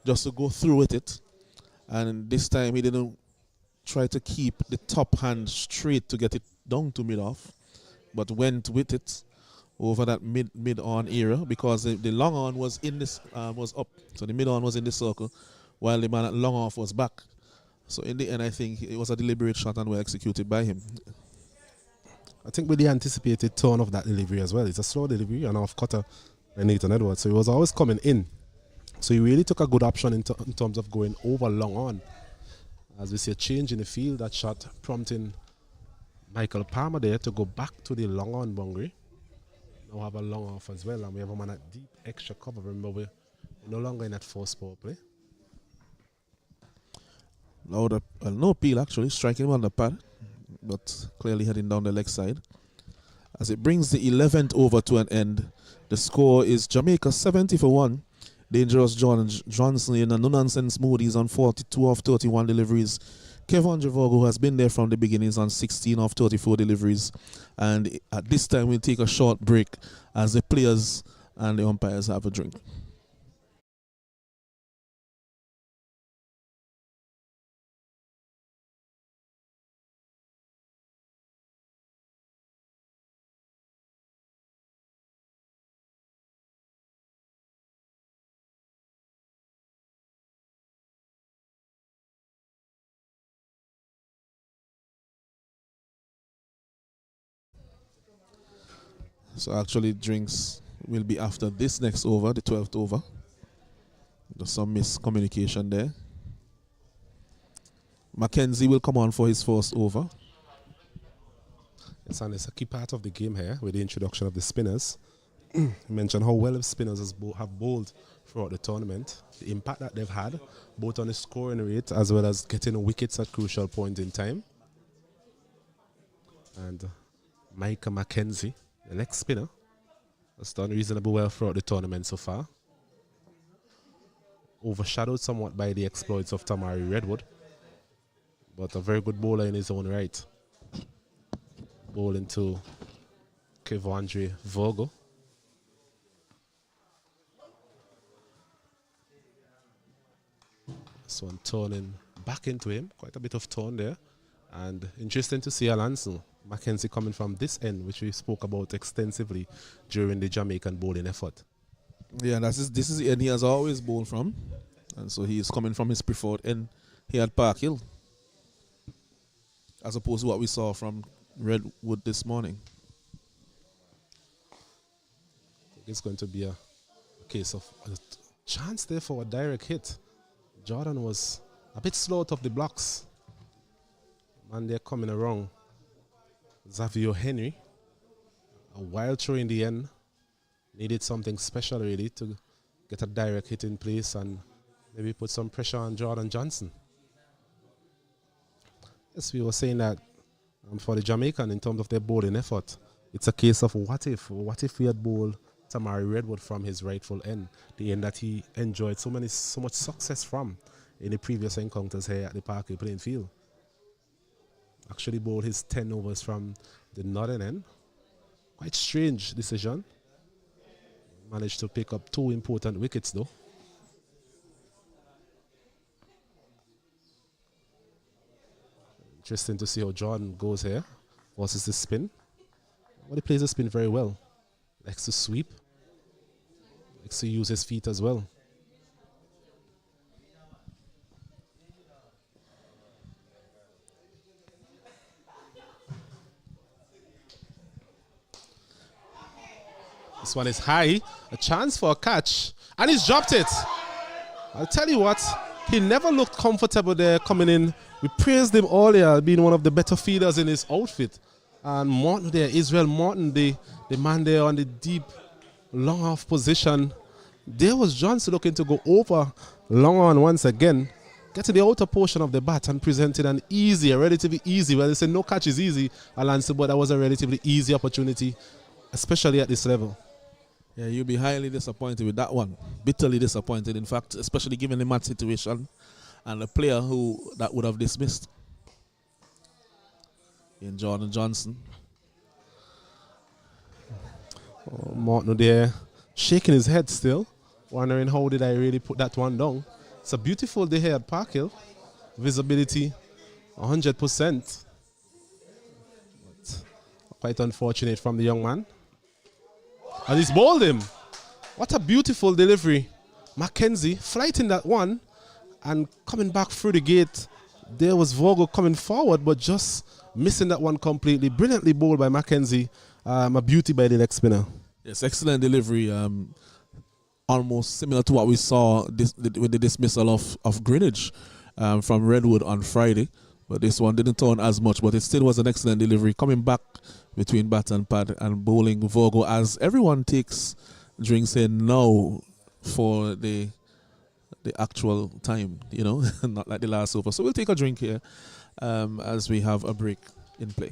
S1: just to go through with it. And this time he didn't try to keep the top hand straight to get it down to mid-off, but went with it over that mid-on area, because the long on was in this was up, so the mid-on was in the circle, while the man at long off was back. So in the end, I think it was a deliberate shot and well executed by him.
S2: I think with the anticipated turn of that delivery as well, it's a slow delivery and off cutter by Nathan Edwards, so he was always coming in. So he really took a good option in terms of going over long on. As we see a change in the field, that shot prompting Michael Palmer there to go back to the long on boundary. Now have a long off as well, and we have a man at deep extra cover. Remember, we're no longer in that forced power play.
S1: No peel actually, striking him on the pad, but clearly heading down the leg side. As it brings the 11th over to an end, the score is Jamaica 70 for 1. Dangerous Jordan Johnson in a no-nonsense mood. He's on 42 of 31 deliveries. Kevin Javogo, who has been there from the beginning, is on 16 of 34 deliveries. And at this time, we'll take a short break as the players and the umpires have a drink. So actually drinks will be after this next over, the 12th over. There's some miscommunication there. Mackenzie will come on for his first over.
S2: Yes, and it's a key part of the game here with the introduction of the spinners. You mentioned how well the spinners have bowled throughout the tournament. The impact that they've had, both on the scoring rate as well as getting wickets at crucial points in time. And Micah Mackenzie, the next spinner, has done reasonably well throughout the tournament so far. Overshadowed somewhat by the exploits of Tamari Redwood, but a very good bowler in his own right. Bowling to Kevandre Vogel. one turning back into him. Quite a bit of turn there. And interesting to see Alonso Mackenzie coming from this end, which we spoke about extensively during the Jamaican bowling effort.
S1: Yeah, this is the end he has always bowled from. And so he is coming from his preferred end here at Park Hill, as opposed to what we saw from Redwood this morning.
S2: It's going to be a case of a chance there for a direct hit. Jordan was a bit slow out of the blocks. And they're coming around. Xavier Henry, a wild throw in the end. Needed something special really to get a direct hit in place and maybe put some pressure on Jordan Johnson. Yes, we were saying that for the Jamaican in terms of their bowling effort, it's a case of what if we had bowled Tamari Redwood from his rightful end, the end that he enjoyed so much success from in the previous encounters here at the Parkway playing field. Actually bowled his 10 overs from the northern end. Quite strange decision. Managed to pick up 2 important wickets though. Interesting to see how Jordan goes here versus the spin. Well, he plays the spin very well. Likes to sweep. Likes to use his feet as well. This one is high. A chance for a catch. And he's dropped it. I'll tell you what, he never looked comfortable there coming in. We praised him earlier, being one of the better fielders in his outfit. And Morton there, Israel Morton, the man there on the deep, long off position. There was Johnson looking to go over long on once again. Get to the outer portion of the bat and presented an easy, a relatively easy, well, they say no catch is easy, Alonso, but that was a relatively easy opportunity, especially at this level.
S1: Yeah, you'll be highly disappointed with that one. Bitterly disappointed, in fact, especially given the match situation and the player that would have dismissed in Jordan Johnson.
S2: Oh, Martin there shaking his head still, wondering how did I really put that one down. It's a beautiful day here at Park Hill. Visibility 100%. But quite unfortunate from the young man. And he's bowled him. What a beautiful delivery. Mackenzie flighting that one and coming back through the gate. There was Vogel coming forward, but just missing that one completely. Brilliantly bowled by Mackenzie. A beauty by the leg spinner.
S1: Yes, excellent delivery. Almost similar to what we saw with the dismissal of Greenwich from Redwood on Friday. But this one didn't turn as much, but it still was an excellent delivery. Coming back between bat and pad and bowling Vogel as everyone takes drinks in now for the actual time, you know, not like the last over. So we'll take a drink here as we have a break in play.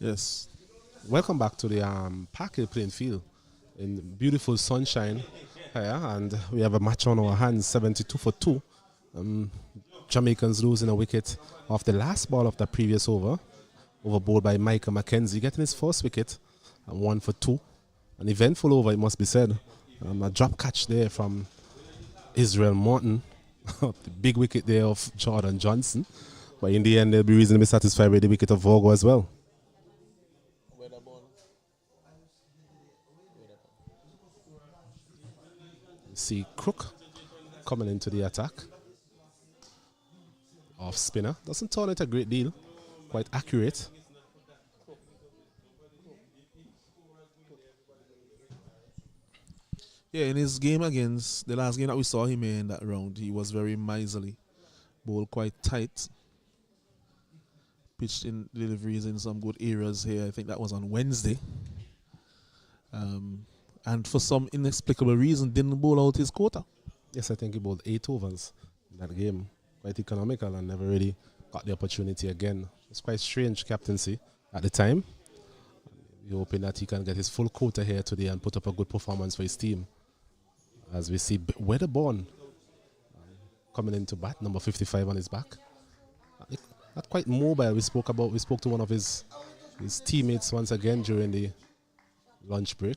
S1: Yes.
S2: Welcome back to the Parkhill playing field in beautiful sunshine here, and we have a match on our hands, 72 for 2. Jamaicans losing a wicket off the last ball of the previous over, overbowled by Michael McKenzie, getting his first wicket, and 1 for 2. An eventful over, it must be said. A drop catch there from Israel Morton, the big wicket there of Jordan Johnson, but in the end they'll be reasonably satisfied with the wicket of Vogo as well. See Crook coming into the attack. Off spinner. Doesn't turn it a great deal. Quite accurate.
S1: Yeah, in his game against the last game that we saw him in that round, he was very miserly. Bowled quite tight. Pitched in deliveries in some good areas here. I think that was on Wednesday. And for some inexplicable reason, didn't bowl out his quota.
S2: Yes, I think he bowled 8 overs in that game. Quite economical and never really got the opportunity again. It's quite strange captaincy at the time. We're hoping that he can get his full quota here today and put up a good performance for his team. As we see Weatherborn coming into bat, number 55 on his back. Not quite mobile. We spoke to one of his teammates once again during the lunch break.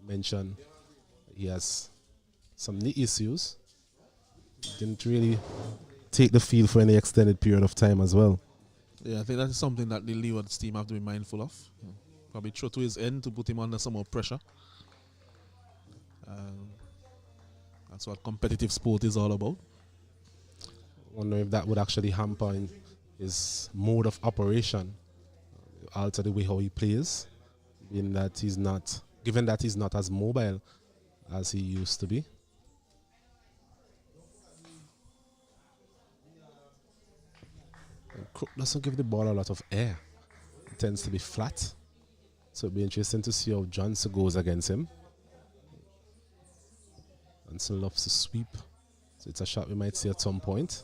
S2: Mentioned he has some knee issues. Didn't really take the field for any extended period of time as well.
S1: Yeah, I think that is something that the Leewards team have to be mindful of. Probably throw to his end to put him under some more pressure. That's what competitive sport is all about.
S2: I wonder if that would actually hamper in his mode of operation, alter the way how he plays, given that he's not as mobile as he used to be. And Crook doesn't give the ball a lot of air. It tends to be flat. So it'll be interesting to see how Johnson goes against him. Johnson loves to sweep. So it's a shot we might see at some point.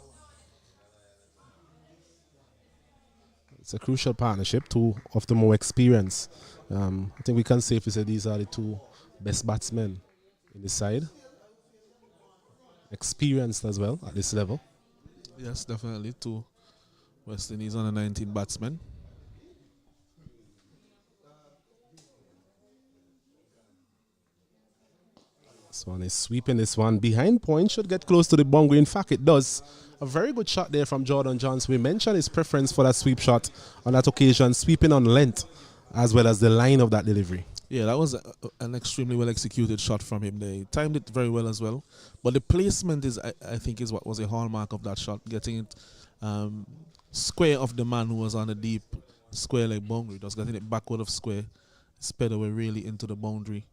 S2: It's a crucial partnership, two of the more experienced. I think we can safely say these are the two best batsmen in the side. Experienced as well at this level.
S1: Yes, definitely. Two West Indies under 19 batsmen.
S2: This one is sweeping this one behind point. Should get close to the boundary. In fact, it does. A very good shot there from Jordan Johnson. We mentioned his preference for that sweep shot on that occasion, sweeping on length as well as the line of that delivery.
S1: Yeah, that was an extremely well executed shot from him there. He timed it very well as well. But the placement is, I think, is what was a hallmark of that shot. Getting it square of the man who was on a deep square leg boundary. Just getting it backward of square. Sped away really into the boundary.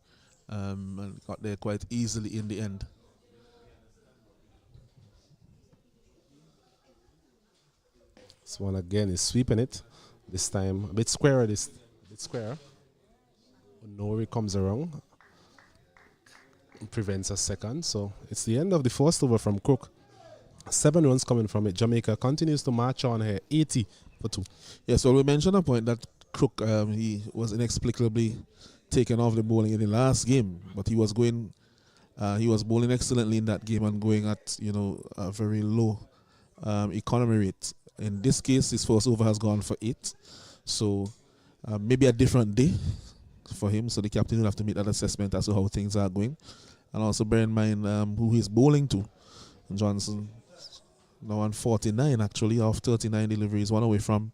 S1: And got there quite easily in the end.
S2: This one again is sweeping it. This time a bit squarer. Nori comes around and prevents a second. So it's the end of the first over from Crook. 7 runs coming from it. Jamaica continues to march on here. 80 for 2.
S1: Yeah, so we mentioned a point that Crook, he was inexplicably taken off the bowling in the last game, but he was bowling excellently in that game and going at a very low economy rate. In this case, his first over has gone for 8, so maybe a different day for him. So the captain will have to make that assessment as to how things are going, and also bear in mind who he's bowling to. Johnson now on 49 actually, off 39 deliveries, one away from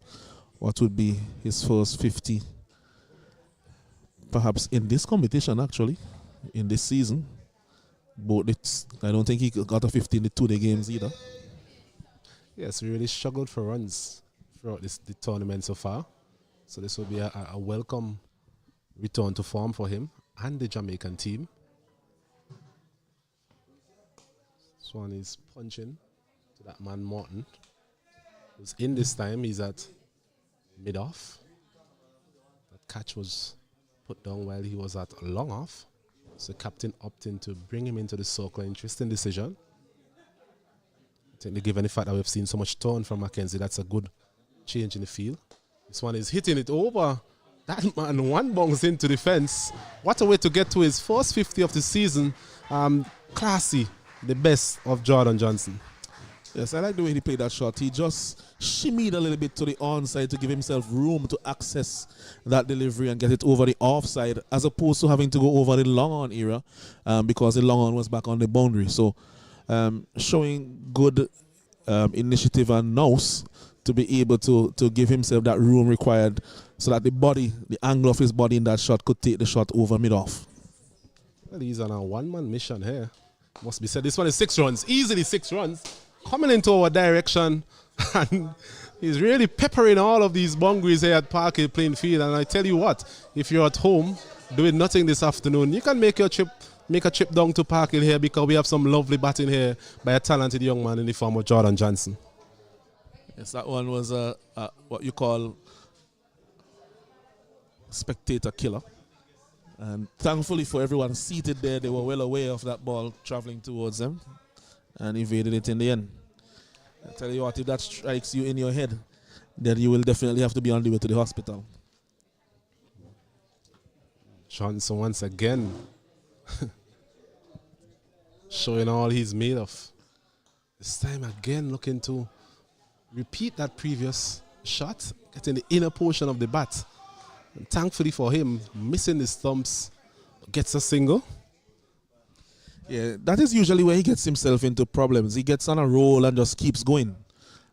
S1: what would be his first 50. Perhaps in this competition, actually, in this season. But I don't think he got a 50 in the 2-day games either.
S2: Yes, we really struggled for runs throughout the tournament so far. So this will be a welcome return to form for him and the Jamaican team. This one is punching to that man Morton, who's in this time. He's at mid-off. That catch was put down while he was at long off. So captain opting to bring him into the circle. Interesting decision. I think given the fact that we've seen so much turn from Mackenzie, that's a good change in the field. This one is hitting it over That man one bounce into the fence. What a way to get to his first 50 of the season. Classy, the best of Jordan Johnson.
S1: Yes, I like the way he played that shot. He just shimmied a little bit to the onside to give himself room to access that delivery and get it over the offside, as opposed to having to go over the long on era because the long on was back on the boundary. So showing good initiative and nous to be able to give himself that room required so that the angle of his body in that shot could take the shot over mid-off.
S2: Well, he's on a one-man mission here. Must be said. This one is 6 runs. Easily 6 runs. Coming into our direction. And he's really peppering all of these boundaries here at Parkhill playing field. And I tell you what, if you're at home doing nothing this afternoon, you can make a trip down to Parkhill here, because we have some lovely batting here by a talented young man in the form of Jordan Johnson.
S1: Yes, that one was what you call spectator killer. And thankfully for everyone seated there, they were well aware of that ball traveling towards them and evaded it in the end. I tell you what, if that strikes you in your head, then you will definitely have to be on the way to the hospital.
S2: Johnson once again showing all he's made of. This time again looking to repeat that previous shot, getting the inner portion of the bat. And thankfully for him, missing the stumps, gets a single.
S1: Yeah, that is usually where he gets himself into problems. He gets on a roll and just keeps going.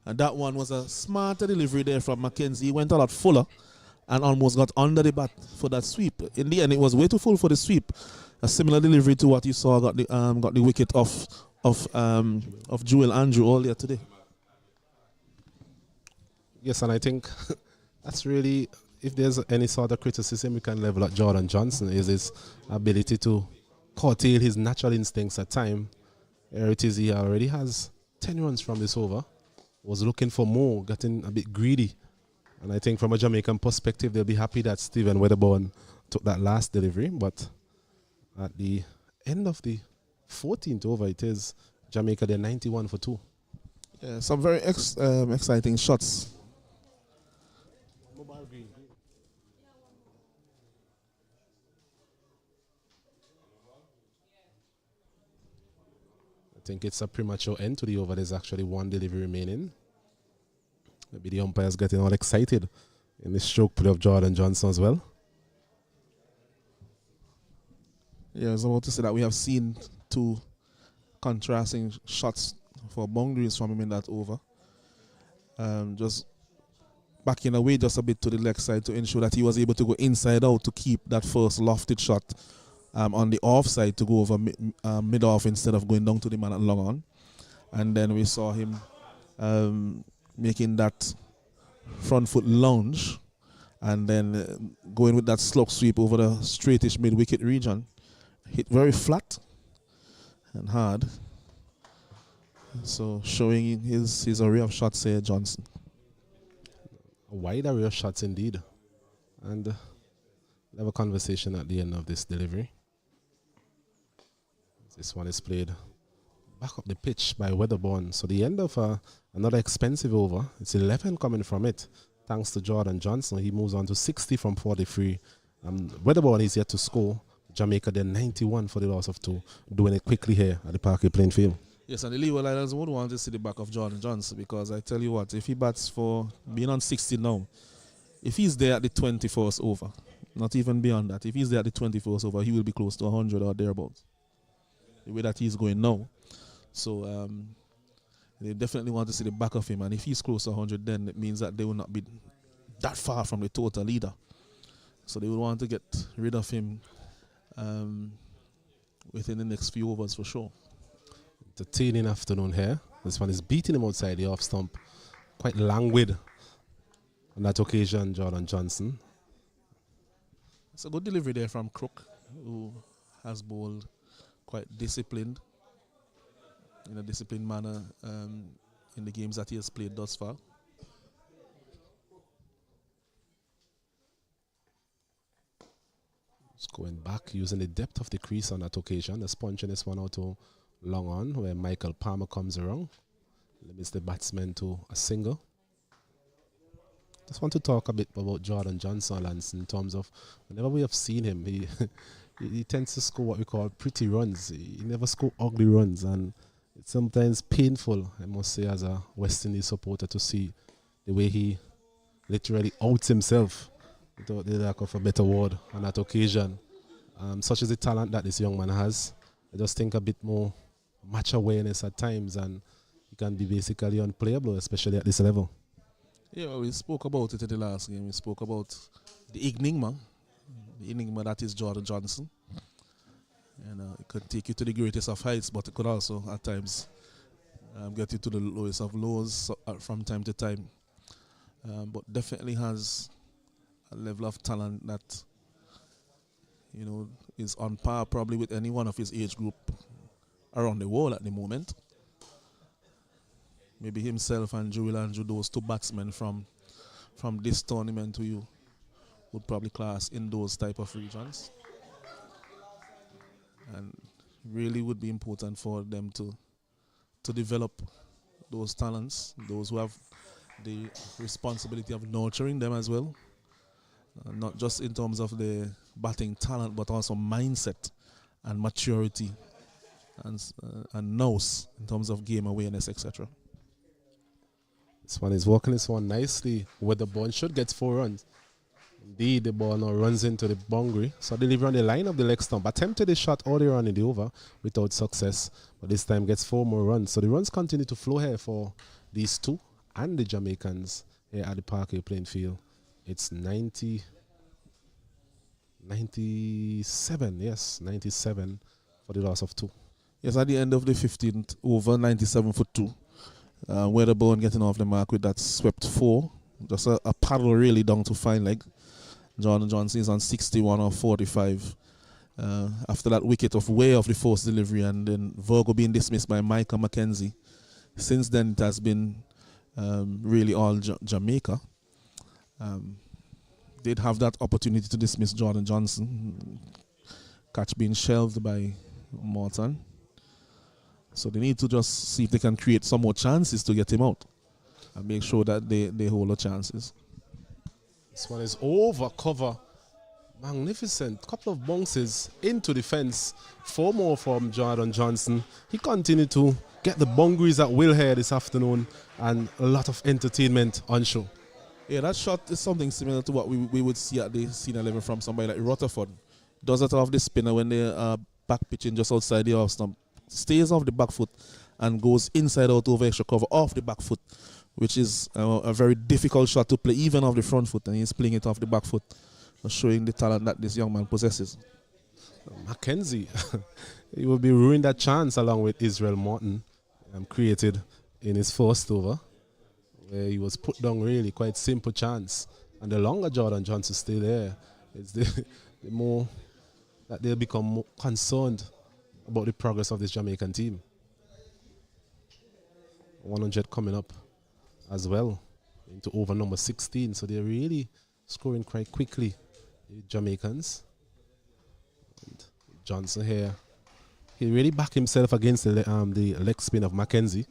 S1: And that one was a smarter delivery there from Mackenzie. He went a lot fuller and almost got under the bat for that sweep. In the end, it was way too full for the sweep. A similar delivery to what you saw got the wicket of Joel Andrew earlier today.
S2: Yes, and I think that's really, if there's any sort of criticism we can level at Jordan Johnson, is his ability to curtail his natural instincts at time. Here it is, he already has 10 runs from this over. Was looking for more, getting a bit greedy. And I think from a Jamaican perspective, they'll be happy that Stephen Wedderburn took that last delivery. But at the end of the 14th over, it is Jamaica, they're 91 for 2.
S1: Yeah, some very exciting shots.
S2: I think it's a premature end to the over. There's actually one delivery remaining. Maybe the umpire's getting all excited in the stroke play of Jordan Johnson as well.
S1: Yeah, I was about to say that we have seen 2 contrasting shots for boundaries from him in that over. Just backing away just a bit to the leg side to ensure that he was able to go inside out to keep that first lofted shot on the offside to go over mid-off instead of going down to the man at long on. And then we saw him making that front foot lunge and then going with that slug sweep over the straightish mid-wicket region. Hit very flat and hard. So showing his array of shots here, Johnson.
S2: A wide array of shots indeed. And we'll have a conversation at the end of this delivery. This one is played back up the pitch by Wedderburn. So the end of another expensive over. It's 11 coming from it. Thanks to Jordan Johnson. He moves on to 60 from 43. Wedderburn is yet to score. Jamaica then 91 for the loss of 2. Doing it quickly here at the Parkhill playing field.
S1: Yes, and the Leeward Islands would want to see the back of Jordan Johnson, because I tell you what, if he bats for being on 60 now, if he's there at the 21st over, not even beyond that, if he's there at the 21st over, he will be close to 100 or thereabouts. The way that he's going now. So they definitely want to see the back of him, and if he's close to 100, then it means that they will not be that far from the total leader. So they will want to get rid of him within the next few overs for sure.
S2: Entertaining afternoon here. This one is beating him outside the off stump. Quite languid on that occasion, Jordan Johnson.
S1: It's a good delivery there from Crook, who has bowled quite disciplined, in a disciplined manner in the games that he has played thus far.
S2: Just going back, using the depth of the crease on that occasion. Just punching this one out to long on, where Michael Palmer comes around. Limits the batsman to a single. Just want to talk a bit about Jordan Johnson, Lance, in terms of whenever we have seen him, he he tends to score what we call pretty runs. He never score ugly runs, and it's sometimes painful, I must say, as a West Indies supporter, to see the way he literally outs himself, without the lack of a better word, on that occasion. Such is the talent that this young man has. I just think a bit more match awareness at times, and he can be basically unplayable, especially at this level.
S1: Yeah, well, we spoke about it in the last game. We spoke about the enigma that is Jordan Johnson. And it could take you to the greatest of heights, but it could also, at times, get you to the lowest of lows from time to time. But definitely has a level of talent that, is on par probably with any one of his age group around the world at the moment. Maybe himself and Joel Andrew, those two batsmen from this tournament who you would probably class in those type of regions. And really would be important for them to develop those talents, those who have the responsibility of nurturing them as well. Not just in terms of the batting talent, but also mindset and maturity and nous in terms of game awareness, etc.
S2: This one is working this one nicely with the ball. Should get 4 runs. Indeed, the ball now runs into the boundary. So delivery on the line of the leg stump. Attempted a shot earlier on in the over without success, but this time gets 4 more runs. So the runs continue to flow here for these two and the Jamaicans here at the Parkway playing field. It's 97, yes, 97 for the loss of 2.
S1: Yes, at the end of the 15th over, 97 for 2. Weatherbourne getting off the mark with that swept 4. Just a paddle really down to fine leg. Jordan Johnson is on 61 or 45. After that wicket way off the forced delivery, and then Virgo being dismissed by Micah Mackenzie. Since then it has been really all Jamaica. Did have that opportunity to dismiss Jordan Johnson. Catch being shelved by Morton. So they need to just see if they can create some more chances to get him out and make sure that they hold the chances.
S2: This one is over cover. Magnificent. Couple of bounces into the fence. 4 more from Jordan Johnson. He continued to get the boundaries at will here this afternoon, and a lot of entertainment on show.
S1: Yeah, that shot is something similar to what we would see at the senior level from somebody like Rutherford. Does it off the spinner when they are back pitching just outside the off stump. Stays off the back foot and goes inside out over extra cover off the back foot, which is a very difficult shot to play even off the front foot, and he's playing it off the back foot, showing the talent that this young man possesses.
S2: Mackenzie, he will be ruining that chance along with Israel Morton, created in his first over, where he was put down really quite simple chance. And the longer Jordan Johnson stay there, it's the more that they'll become more concerned about the progress of this Jamaican team. 100 coming up as well into over number 16, so they're really scoring quite quickly, the Jamaicans. And Johnson here, he really backed himself against the leg spin of Mackenzie.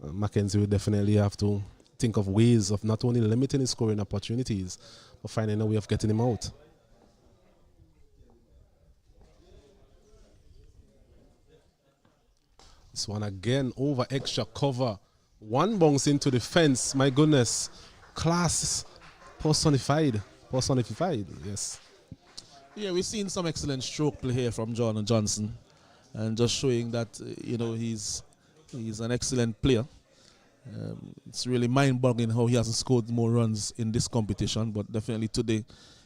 S2: Mackenzie will definitely have to think of ways of not only limiting his scoring opportunities, but finding a way of getting him out. This one again over extra cover. 1 bounce into the fence. My goodness. Class personified. Personified, yes.
S1: Yeah, we've seen some excellent stroke play here from Jordan Johnson, and just showing that he's an excellent player. It's really mind-boggling how he hasn't scored more runs in this competition, but definitely today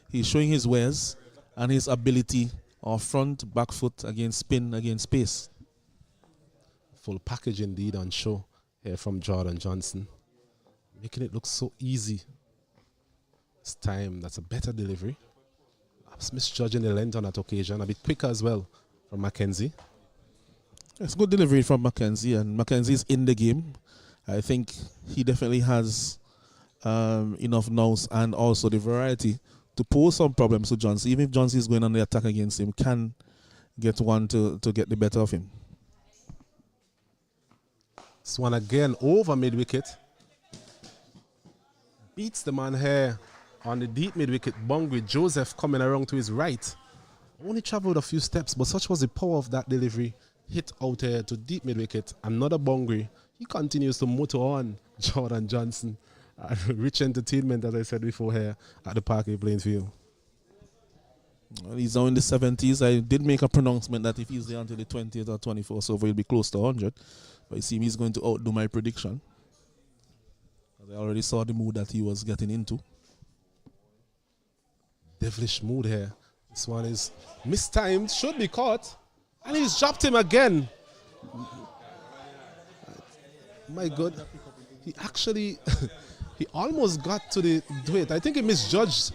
S1: he's showing his wares and his ability off front, back foot, against spin, against pace.
S2: Full package indeed on show here from Jordan Johnson, making it look so easy. This time, that's a better delivery. I was misjudging the length on that occasion, a bit quicker as well from Mackenzie.
S1: It's good delivery from Mackenzie, and Mackenzie is in the game. I think he definitely has enough nous and also the variety to pose some problems to Johnson. Even if Johnson is going on the attack against him, can get one to get the better of him.
S2: This one again over mid-wicket. Beats the man here on the deep mid wicket. Bungry Joseph coming around to his right. Only travelled a few steps, but such was the power of that delivery. Hit out here to deep mid wicket. Another Bungry. He continues to motor on. Jordan Johnson. Rich entertainment, as I said before, here at the Parkway playing field.
S1: Well, he's now in the 70s. I did make a pronouncement that if he's there until the 20th or 24th over, he'll be close to 100. But it seems he's going to outdo my prediction. I already saw the mood that he was getting into.
S2: Devilish mood here. This one is mistimed, should be caught. And he's dropped him again. My God. He actually, he almost got to the weight. I think he misjudged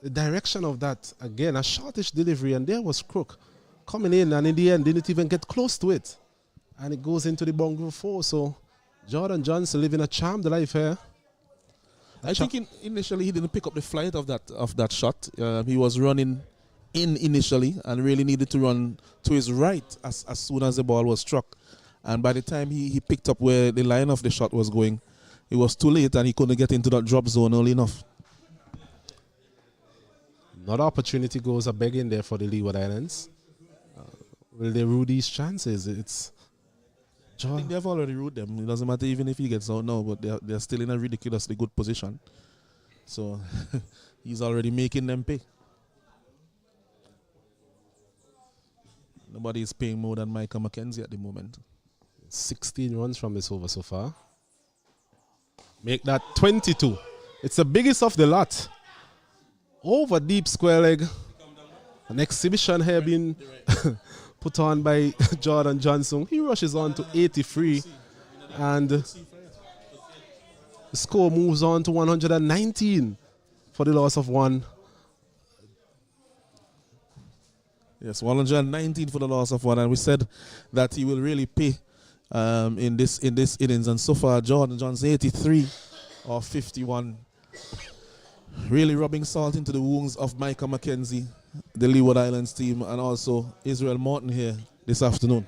S2: the direction of that. Again, a shortish delivery, and there was Crook coming in, and in the end didn't even get close to it. And it goes into the bungle 4. So Jordan Johnson living a charmed life here.
S1: I think initially he didn't pick up the flight of that shot. He was running in initially and really needed to run to his right as soon as the ball was struck. And by the time he picked up where the line of the shot was going, it was too late and he couldn't get into that drop zone early enough.
S2: Another opportunity goes a begging there for the Leeward Islands. Will they rue these chances?
S1: I think they've already ruled them. It doesn't matter even if he gets out now, but they're still in a ridiculously good position. So he's already making them pay. Nobody is paying more than Micah McKenzie at the moment.
S2: 16 runs from this over so far. Make that 22. It's the biggest of the lot. Over deep square leg. An exhibition here being put on by Jordan Johnson. He rushes on to 83. And the score moves on to 119 for the loss of 1.
S1: Yes, 119 for the loss of 1. And we said that he will really pay in this innings. And so far, Jordan Johnson 83 or 51. Really rubbing salt into the wounds of Micah McKenzie, the Leeward Islands team, and also Israel Morton here this afternoon.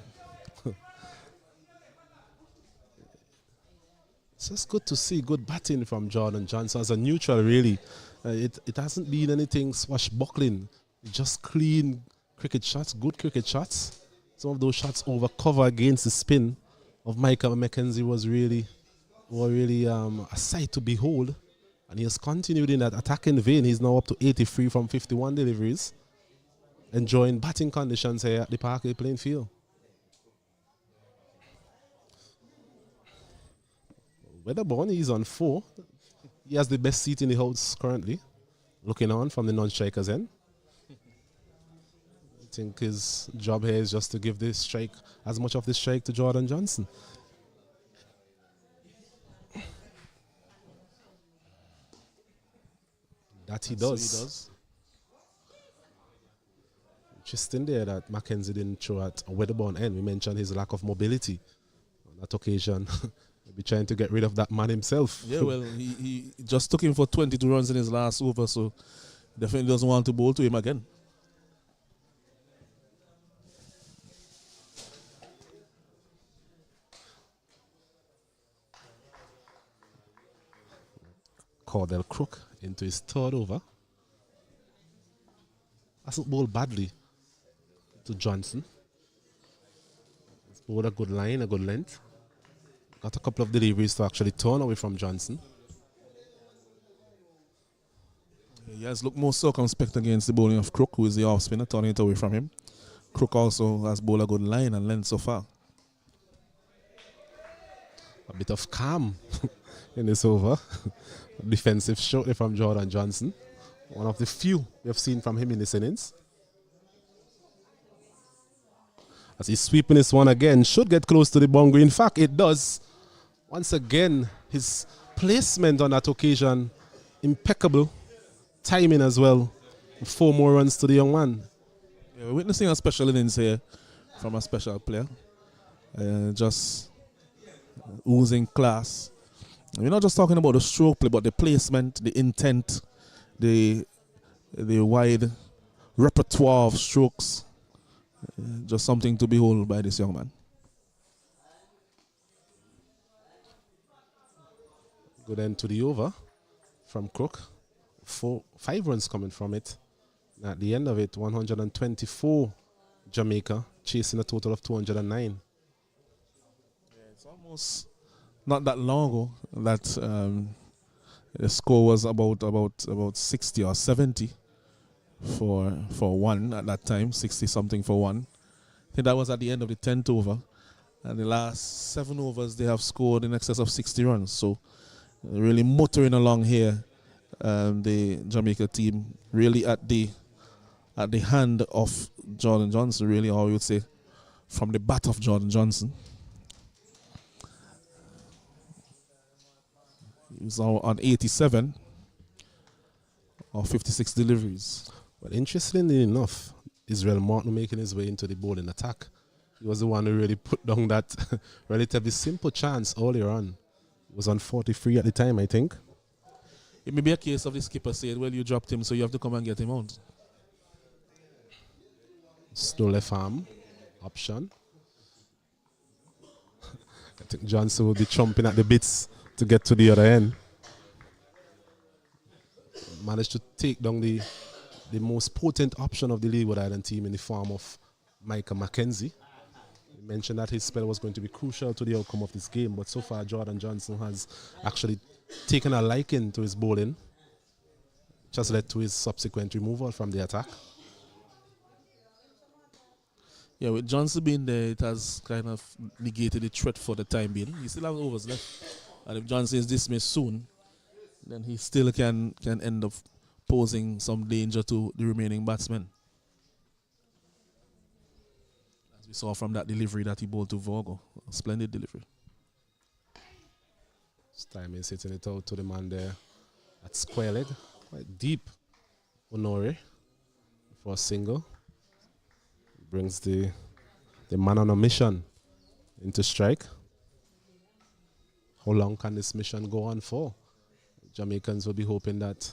S2: It's just good to see good batting from Jordan Johnson as a neutral, really. It hasn't been anything swashbuckling. Just clean cricket shots, good cricket shots. Some of those shots over cover against the spin of Micah McKenzie were really a sight to behold. And he has continued in that attacking vein. He's now up to 83 from 51 deliveries. Enjoying batting conditions here at the Parkway playing field. Weatherborn, he's on 4. He has the best seat in the house currently. Looking on from the non-strikers end. I think his job here is just to give this strike, as much of this strike to Jordan Johnson. That he does. Interesting there that Mackenzie didn't throw at a Weatherborn end. We mentioned his lack of mobility on that occasion. Maybe trying to get rid of that man himself.
S1: Yeah, well, he just took him for 22 runs in his last over, so definitely doesn't want to bowl to him again.
S2: Cordell Crook into his third over. Hasn't bowled badly to Johnson. He's bowled a good line, a good length. Got a couple of deliveries to actually turn away from Johnson.
S1: He has looked more circumspect against the bowling of Crook, who is the off spinner, turning it away from him. Crook also has bowled a good line and length so far.
S2: A bit of calm in this over. Defensive shortly from Jordan Johnson. One of the few we have seen from him in this innings. As he's sweeping this one again, should get close to the boundary. In fact, it does. Once again, his placement on that occasion, impeccable. Timing as well. 4 more runs to the young man.
S1: Yeah, we're witnessing a special innings here from a special player. Just oozing class. We're not just talking about the stroke play, but the placement, the intent, the wide repertoire of strokes. Just something to behold by this young man.
S2: Good end to the over. from Crook. 5 runs coming from it. And at the end of it, 124 Jamaica, chasing a total of 209.
S1: Yeah, it's almost not that long ago that the score was about 60 or 70 for one at that time, 60 something for one. I think that was at the end of the 10th over. And the last 7 overs, they have scored in excess of 60 runs. So really motoring along here. The Jamaica team really at the hand of Jordan Johnson, really, or we would say from the bat of Jordan Johnson. He's on 87 or 56 deliveries.
S2: But interestingly enough, Israel Martin making his way into the bowling attack. He was the one who really put down that relatively simple chance earlier on. He was on 43 at the time, I think.
S1: It may be a case of the skipper saying, well, you dropped him, so you have to come and get him out.
S2: Slow left arm option. I think Johnson will be chomping at the bits to get to the other end. Managed to take down the most potent option of the Leeward Island team in the form of Micah Mackenzie. He mentioned that his spell was going to be crucial to the outcome of this game, but so far Jordan Johnson has actually taken a liking to his bowling, which has led to his subsequent removal from the attack.
S1: Yeah, with Johnson being there, it has kind of negated the threat for the time being. He still has overs left. And if Johnson is dismissed soon, then he still can end up posing some danger to the remaining batsmen. As we saw from that delivery that he bowled to Vorgo. A splendid delivery.
S2: This time he's hitting it out to the man there at square leg. Quite deep. Honore for a single. Brings the man on a mission into strike. How long can this mission go on for? Jamaicans will be hoping that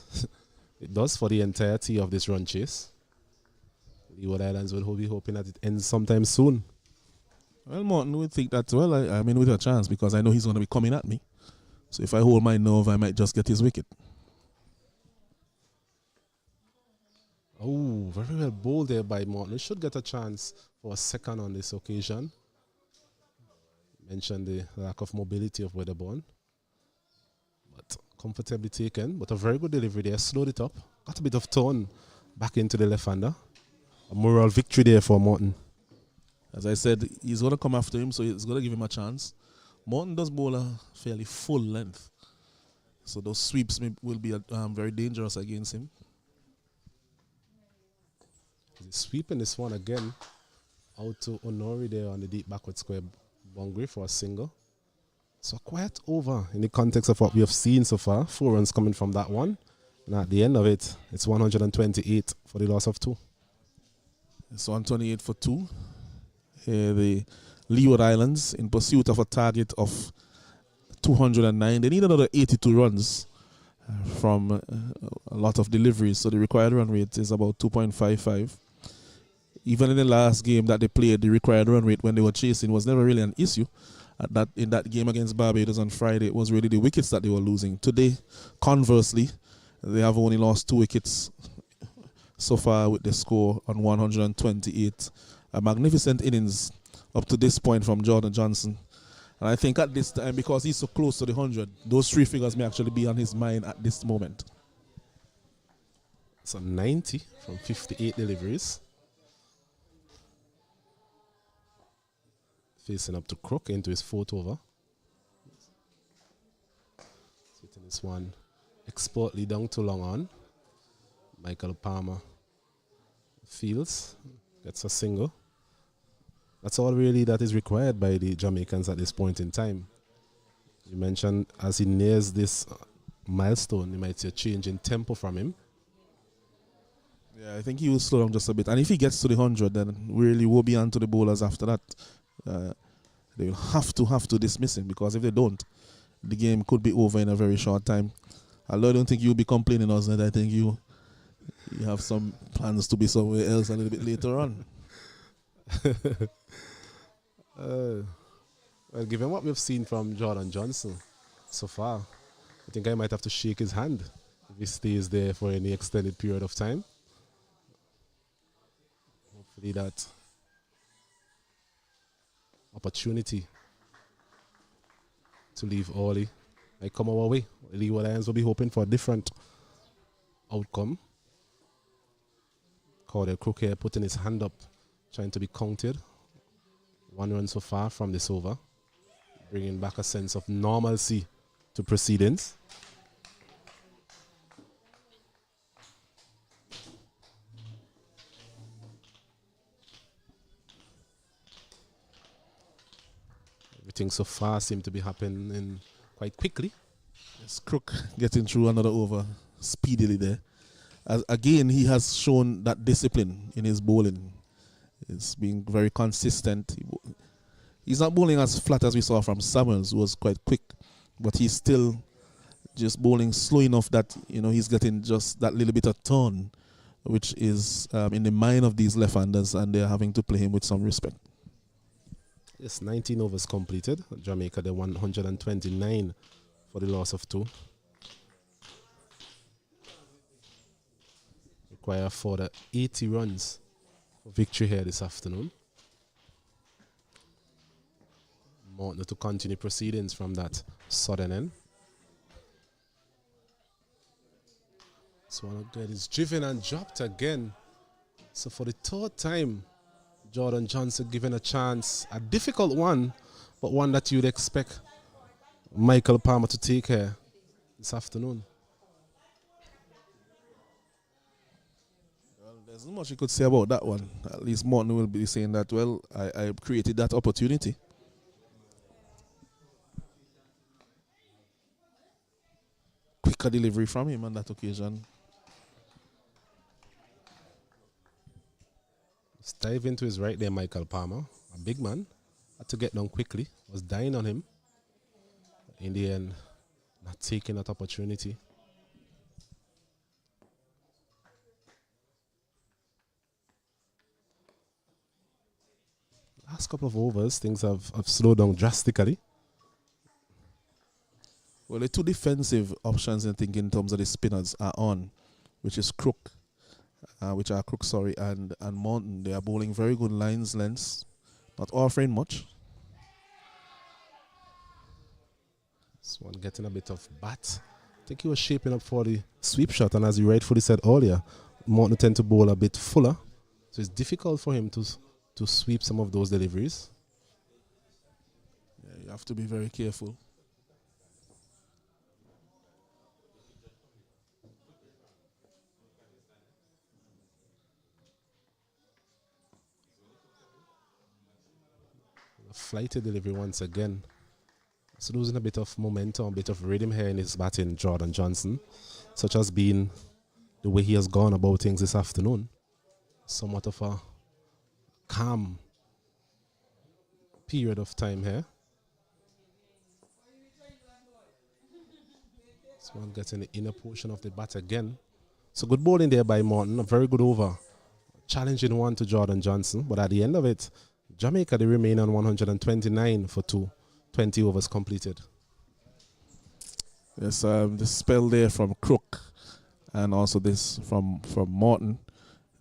S2: it does for the entirety of this run chase. Leeward Islands will be hoping that it ends sometime soon.
S1: Well, Martin would think that, well, I mean, with a chance, because I know he's going to be coming at me. So if I hold my nerve, I might just get his wicket.
S2: Oh, very well bowled there by Martin. He should get a chance for a second on this occasion. Mentioned the lack of mobility of Weatherborn. But comfortably taken, but a very good delivery there. Slowed it up. Got a bit of tone back into the left-hander. A moral victory there for Martin.
S1: As I said, he's going to come after him, so he's going to give him a chance. Martin does bowl a fairly full length. So those sweeps will be very dangerous against him.
S2: He's sweeping this one again out to Honori there on the deep backward square boundary for a single. So quite over in the context of what we have seen so far. 4 runs coming from that one. And at the end of it, it's 128 for the loss of 2.
S1: It's 128 for 2. Here the Leeward Islands in pursuit of a target of 209. They need another 82 runs from a lot of deliveries. So the required run rate is about 2.55. Even in the last game that they played, the required run rate when they were chasing was never really an issue. In that game against Barbados on Friday, it was really the wickets that they were losing. Today, conversely, they have only lost 2 wickets so far with the score on 128. A magnificent innings up to this point from Jordan Johnson. And I think at this time, because he's so close to the 100, those 3 figures may actually be on his mind at this moment.
S2: So 90 from 58 deliveries. Facing up to Crook into his 4th over. Hitting this one expertly down to long on. Michael Palmer fields, gets a single. That's all really that is required by the Jamaicans at this point in time. You mentioned as he nears this milestone, you might see a change in tempo from him.
S1: Yeah, I think he will slow down just a bit. And if he gets to the 100, then really will be on to the bowlers after that. They will have to dismiss him, because if they don't, the game could be over in a very short time. Although I don't think you'll be complaining, Osned. I think you have some plans to be somewhere else a little bit later on.
S2: Well, given what we've seen from Jordan Johnson so far, I think I might have to shake his hand. if he stays there for any extended period of time. Hopefully that opportunity to leave early might come our way. Leeward Islands will be hoping for a different outcome. Cordell Crook here putting his hand up, trying to be counted. 1 run so far from this over, bringing back a sense of normalcy to proceedings. Everything so far seems to be happening quite quickly.
S1: Yes, Crook getting through another over speedily there. Again, he has shown that discipline in his bowling. It's being very consistent. He's not bowling as flat as we saw from Summers, who was quite quick, but he's still just bowling slow enough that he's getting just that little bit of turn, which is in the mind of these left-handers, and they're having to play him with some respect.
S2: Yes, 19 overs completed. Jamaica, the 129 for the loss of 2. Require for the 80 runs for victory here this afternoon. Morton to continue proceedings from that southern end. This one again is driven and dropped again. So for the 3rd time, Jordan Johnson given a chance, a difficult one, but one that you'd expect Michael Palmer to take here this afternoon.
S1: Well, there's not much you could say about that one. At least Morton will be saying that, well, I created that opportunity. Quicker delivery from him on that occasion.
S2: Let's dive into his right there, Michael Palmer. A big man. Had to get down quickly. Was dying on him. In the end, not taking that opportunity. Last couple of overs, things have slowed down drastically.
S1: Well, the 2 defensive options, I think, in terms of the spinners are on, which is Crook, and Morton. They are bowling very good lines, lengths, not offering much.
S2: This one getting a bit of bat. I think he was shaping up for the sweep shot, and as you rightfully said earlier, Morton tend to bowl a bit fuller, so it's difficult for him to sweep some of those deliveries.
S1: Yeah, you have to be very careful.
S2: A flighty delivery once again. So losing a bit of momentum, a bit of rhythm here in his batting, Jordan Johnson, such as being the way he has gone about things this afternoon. Somewhat of a calm period of time here. This one getting the inner portion of the bat again. So good bowling there by Morton, a very good over. Challenging one to Jordan Johnson, but at the end of it, Jamaica, they remain on 129 for 2, 20 overs completed.
S1: Yes, the spell there from Crook and also this from Morton.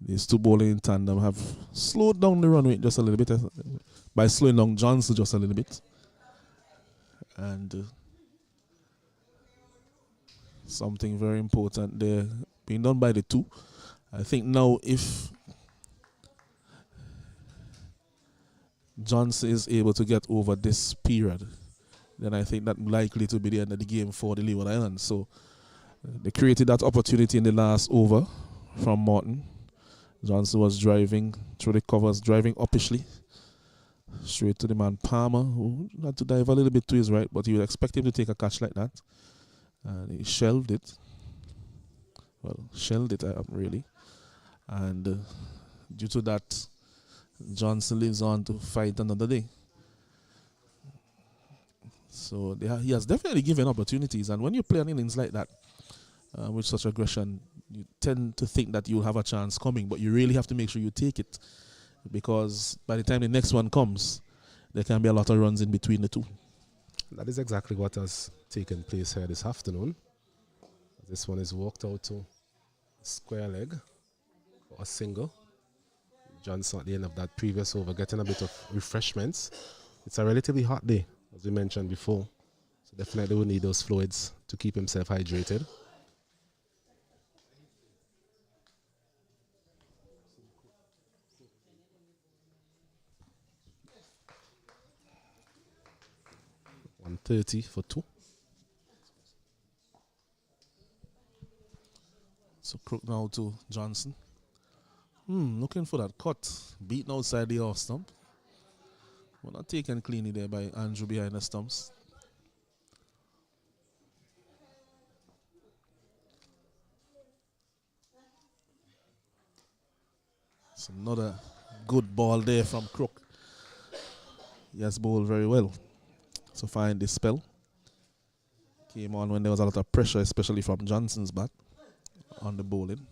S1: These 2 bowling in tandem have slowed down the run rate just a little bit, by slowing down Johnson just a little bit. And something very important there being done by the 2. I think now if Johnson is able to get over this period, then I think that likely to be the end of the game for the Leeward Islands. So they created that opportunity in the last over from Morton. Johnson was driving through the covers, driving uppishly, straight to the man Palmer, who had to dive a little bit to his right, but you would expect him to take a catch like that. And he shelved it. Well, shelled it really. And due to that, Johnson lives on to fight another day. So he has definitely given opportunities. And when you play an innings like that, with such aggression, you tend to think that you'll have a chance coming, but you really have to make sure you take it, because by the time the next one comes, there can be a lot of runs in between the 2.
S2: That is exactly what has taken place here this afternoon. This one is walked out to square leg for a single. Johnson at the end of that previous over getting a bit of refreshments. It's a relatively hot day, as we mentioned before. So definitely will need those fluids to keep himself hydrated. .130 for 2.
S1: So Crook now to Johnson. Looking for that cut. Beaten outside the off stump. Well, not taken cleanly there by Andrew behind the stumps. It's another good ball there from Crook. He has bowled very well so far in this spell. Came on when there was a lot of pressure, especially from Johnson's bat on the bowling.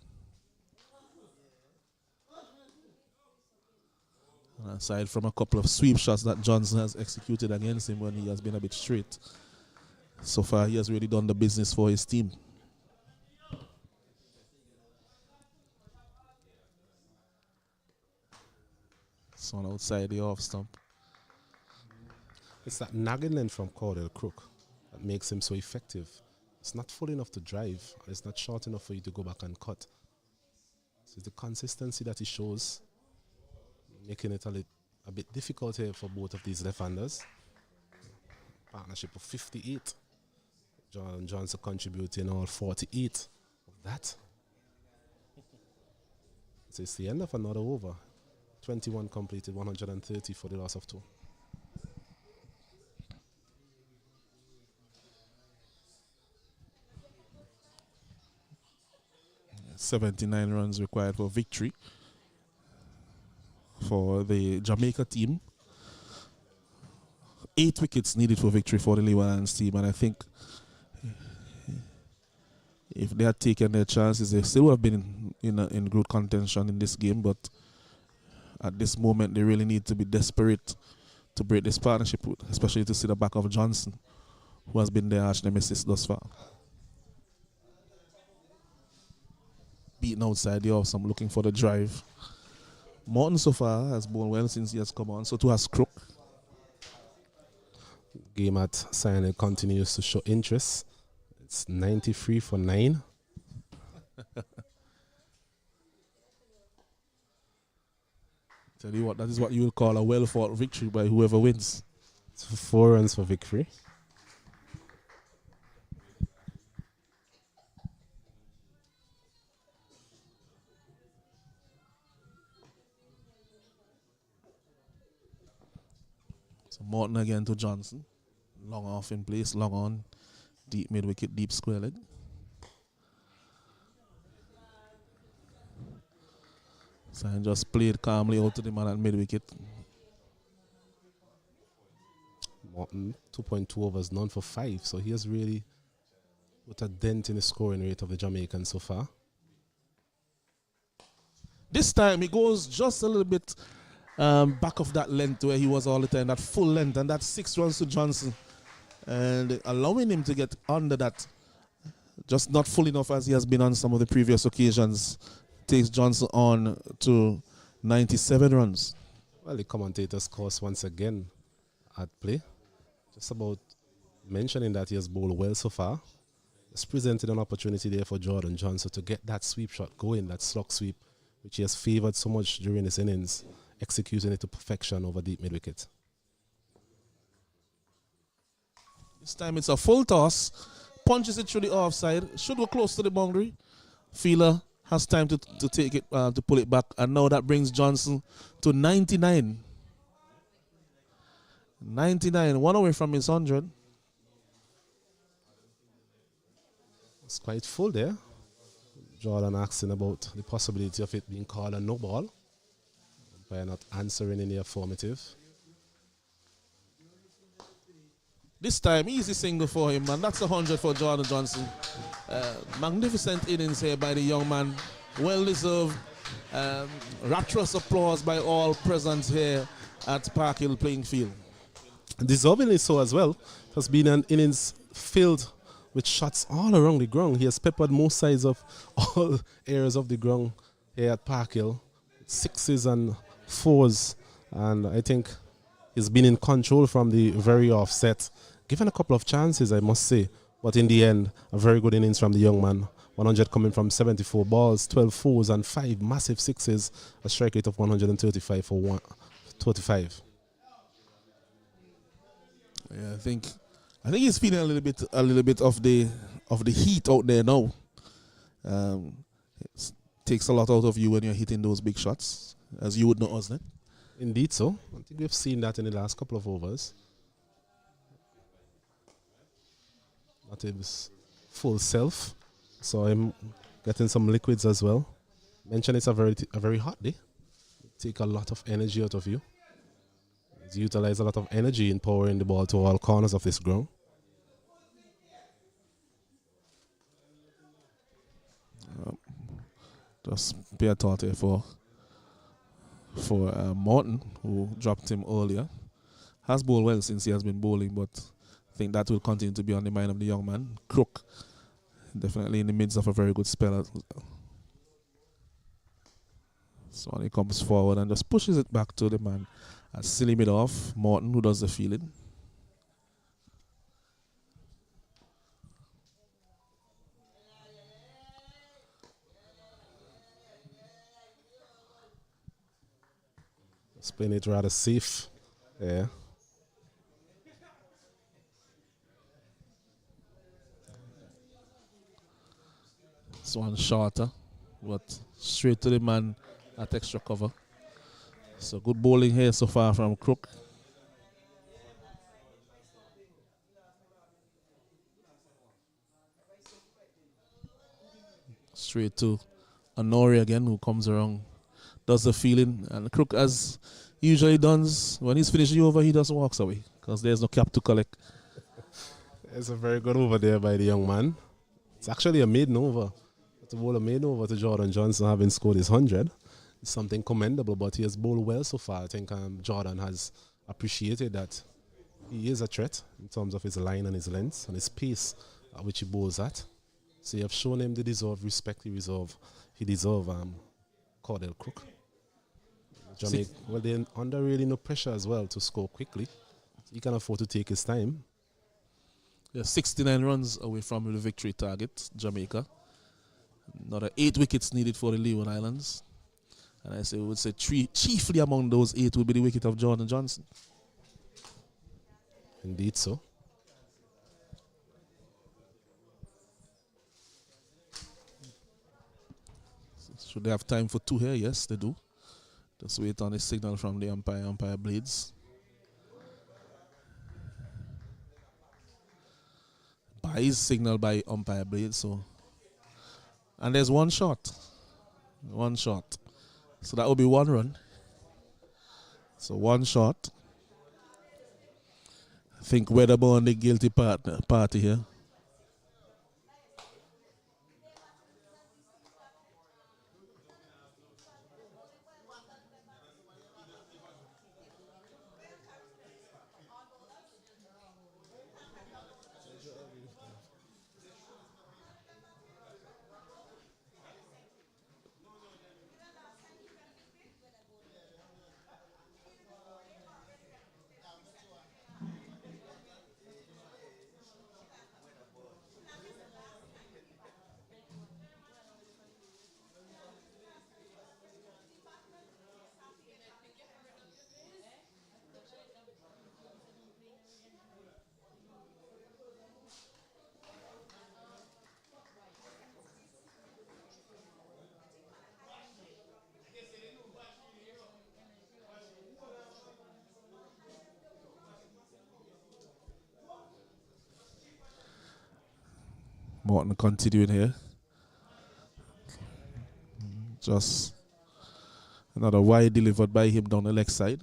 S1: And aside from a couple of sweep shots that Johnson has executed against him when he has been a bit straight, so far he has really done the business for his team. So on outside the off stump.
S2: It's that nagging length from Cordell Crook that makes him so effective. It's not full enough to drive. It's not short enough for you to go back and cut. So it's the consistency that he shows, making it a bit difficult here for both of these left-handers. Partnership of 58. John Johnson contributing all 48 of that. So it's the end of another over. 21 completed, 130 for the loss of 2.
S1: Yeah, 79 runs required for victory for the Jamaica team. 8 wickets needed for victory for the Leeward Islands team, and I think if they had taken their chances, they still would have been in good contention in this game, but at this moment, they really need to be desperate to break this partnership, especially to see the back of Johnson, who has been their arch nemesis thus far. Beaten outside the off, so I'm looking for the drive. Morton so far has bowled well since he has come on, so too has Crook.
S2: Game at Cyanide continues to show interest. It's 93 for 9.
S1: Tell you what, that is what you will call a well-fought victory by whoever wins.
S2: It's 4 runs for victory.
S1: So Morton again to Johnson. Long off in place, long on. Deep mid-wicket, deep square leg. So I just played calmly out to the man at mid-wicket.
S2: Morton, 2.2 overs, none for 5. So he has really put a dent in the scoring rate of the Jamaicans so far.
S1: This time he goes just a little bit back of that length where he was all the time, that full length, and that's 6 runs to Johnson. And allowing him to get under that, just not full enough as he has been on some of the previous occasions, takes Johnson on to 97 runs.
S2: Well, the commentator's course once again at play. Just about mentioning that he has bowled well so far. It's presented an opportunity there for Jordan Johnson to get that sweep shot going, that slog sweep, which he has favoured so much during his innings, executing it to perfection over deep mid-wicket.
S1: This time it's a full toss, punches it through the offside, should go close to the boundary. Fielder has time to take it, to pull it back, and now that brings Johnson to 99. 99, 1 away from his 100.
S2: It's quite full there. Jordan asking about the possibility of it being called a no ball by not answering in the affirmative.
S1: This time, easy single for him, and that's 100 for Jordan Johnson. Magnificent innings here by the young man. Well-deserved. Rapturous applause by all present here at Park Hill playing field.
S2: Deservingly so as well. It has been an innings filled with shots all around the ground. He has peppered most sides of all areas of the ground here at Park Hill. Sixes and fours, and I think he's been in control from the very offset. Given a couple of chances, I must say, but in the end, a very good innings from the young man. 100 coming from 74 balls, 12 fours and 5 massive sixes, a strike rate of 135 for 135.
S1: Yeah, I think he's feeling a little bit of the heat out there now. It takes a lot out of you when you're hitting those big shots, as you would know, isn't it?
S2: Indeed so. I think we've seen that in the last couple of overs. Not his full self. So I'm getting some liquids as well. Mention it's a very hot day. Take a lot of energy out of you. You utilize a lot of energy in powering the ball to all corners of this ground.
S1: Just pay a thought here for Morton, who dropped him earlier. Has bowled well since he has been bowling, but I think that will continue to be on the mind of the young man. Crook, definitely in the midst of a very good spell as well. So when he comes forward and just pushes it back to the man at silly mid off, Morton, who does the fielding.
S2: It's playing it rather safe. Yeah.
S1: This one shorter, but straight to the man at extra cover. So good bowling here so far from Crook. Straight to Honori again, who comes around, does the feeling, and Crook, as he usually does, when he's finished the over, he just walks away because there's no cap to collect.
S2: It's a very good over there by the young man. It's actually a maiden over. To bowl a maiden over to Jordan Johnson, having scored his 100, is something commendable, but he has bowled well so far. I think Jordan has appreciated that he is a threat in terms of his line and his length and his pace at which he bowls at. So you have shown him the deserved respect he deserves Cordell Crook. Jamaica, well, they're under really no pressure as well to score quickly. So he can afford to take his time.
S1: They're 69 runs away from the victory target, Jamaica. Another 8 wickets needed for the Leeward Islands. And I would say chiefly among those 8 would be the wicket of Jordan Johnson.
S2: Indeed so.
S1: Should they have time for 2 here? Yes, they do. Just wait on a signal from the umpire blades. Buys signal by umpire blades. So, and there's one shot. So that will be 1 run. So 1 shot. I think Weatherborn the guilty party here. Morton continuing here. Just another wide delivered by him down the leg side.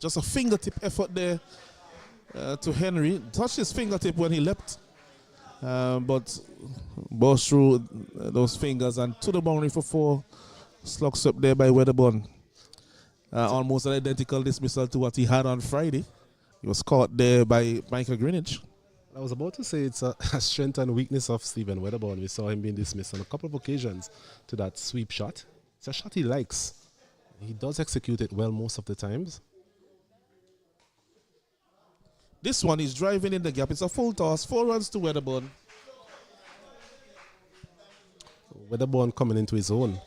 S1: Just a fingertip effort there to Henry. Touched his fingertip when he leapt. But burst through those fingers and to the boundary for 4. Slug swept there by Weatherburn. Almost an identical dismissal to what he had on Friday. He was caught there by Michael Greenwich.
S2: I was about to say it's a strength and weakness of Stephen Weatherburn. We saw him being dismissed on a couple of occasions to that sweep shot. It's a shot he likes. He does execute it well most of the times.
S1: This one is driving in the gap. It's a full toss. 4 runs to Weatherburn.
S2: Weatherburn coming into his own.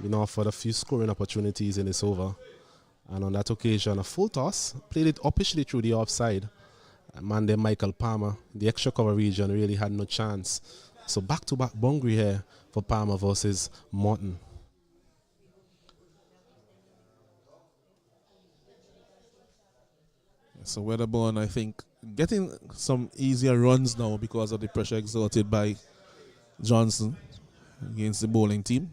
S2: Been offered a few scoring opportunities in this over. And on that occasion, a full toss. Played it upishly through the offside. Man there, Michael Palmer, the extra cover region, really had no chance. So back-to-back boundary here for Palmer versus Morton.
S1: So Weatherburn, I think, getting some easier runs now because of the pressure exerted by Johnson against the bowling team.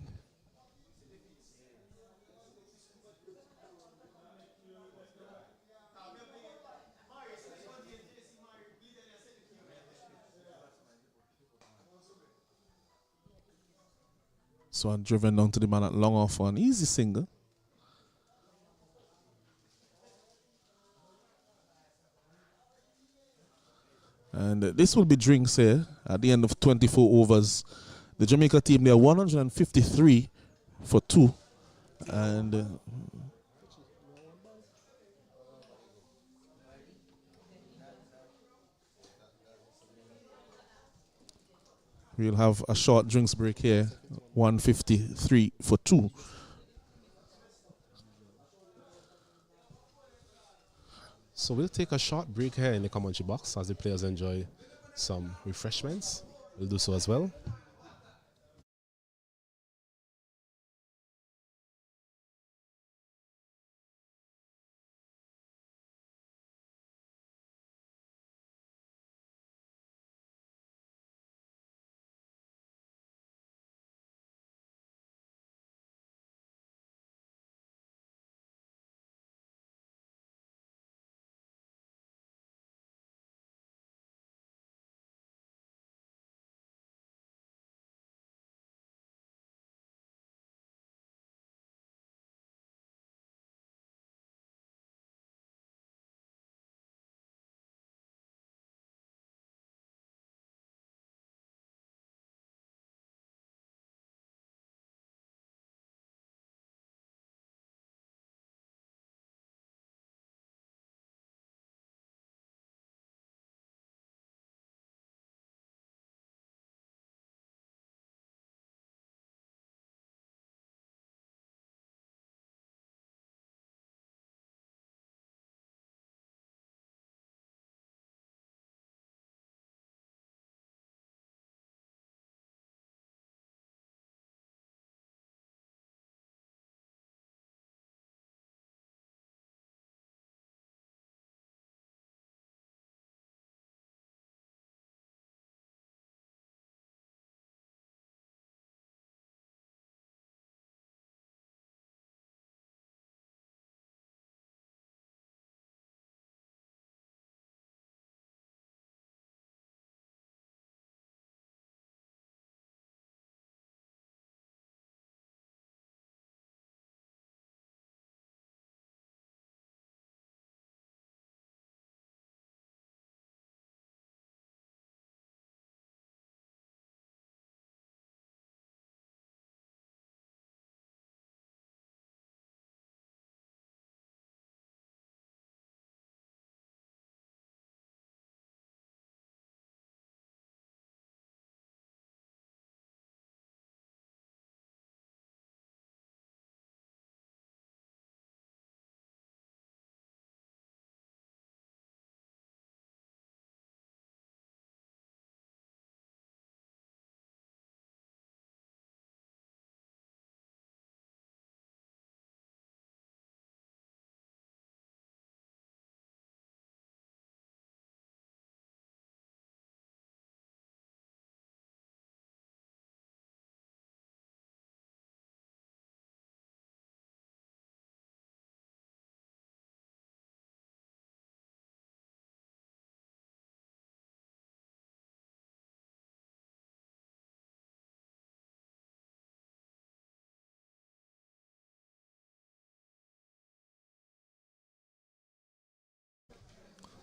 S1: So I'm driven down to the man at long off for an easy single. And this will be drinks here at the end of 24 overs. The Jamaica team, they are 153 for 2. And we'll have a short drinks break here, 153 for 2.
S2: So we'll take a short break here in the commentary box as the players enjoy some refreshments. We'll do so as well.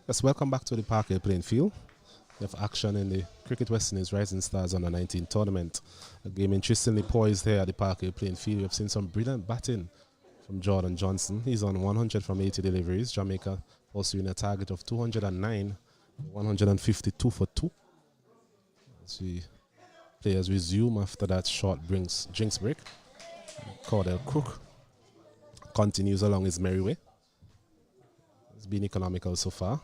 S2: Yes, welcome back to the Parkway playing field. We have action in the Cricket West Indies Rising Stars Under 19 tournament. A game interestingly poised here at the Parkway playing field. We have seen some brilliant batting from Jordan Johnson. He's on 100 from 80 deliveries. Jamaica pursuing a target of 209, 152 for 2. As we players resume after that short drinks break. Cordell Crook continues along his merry way. It's been economical so far.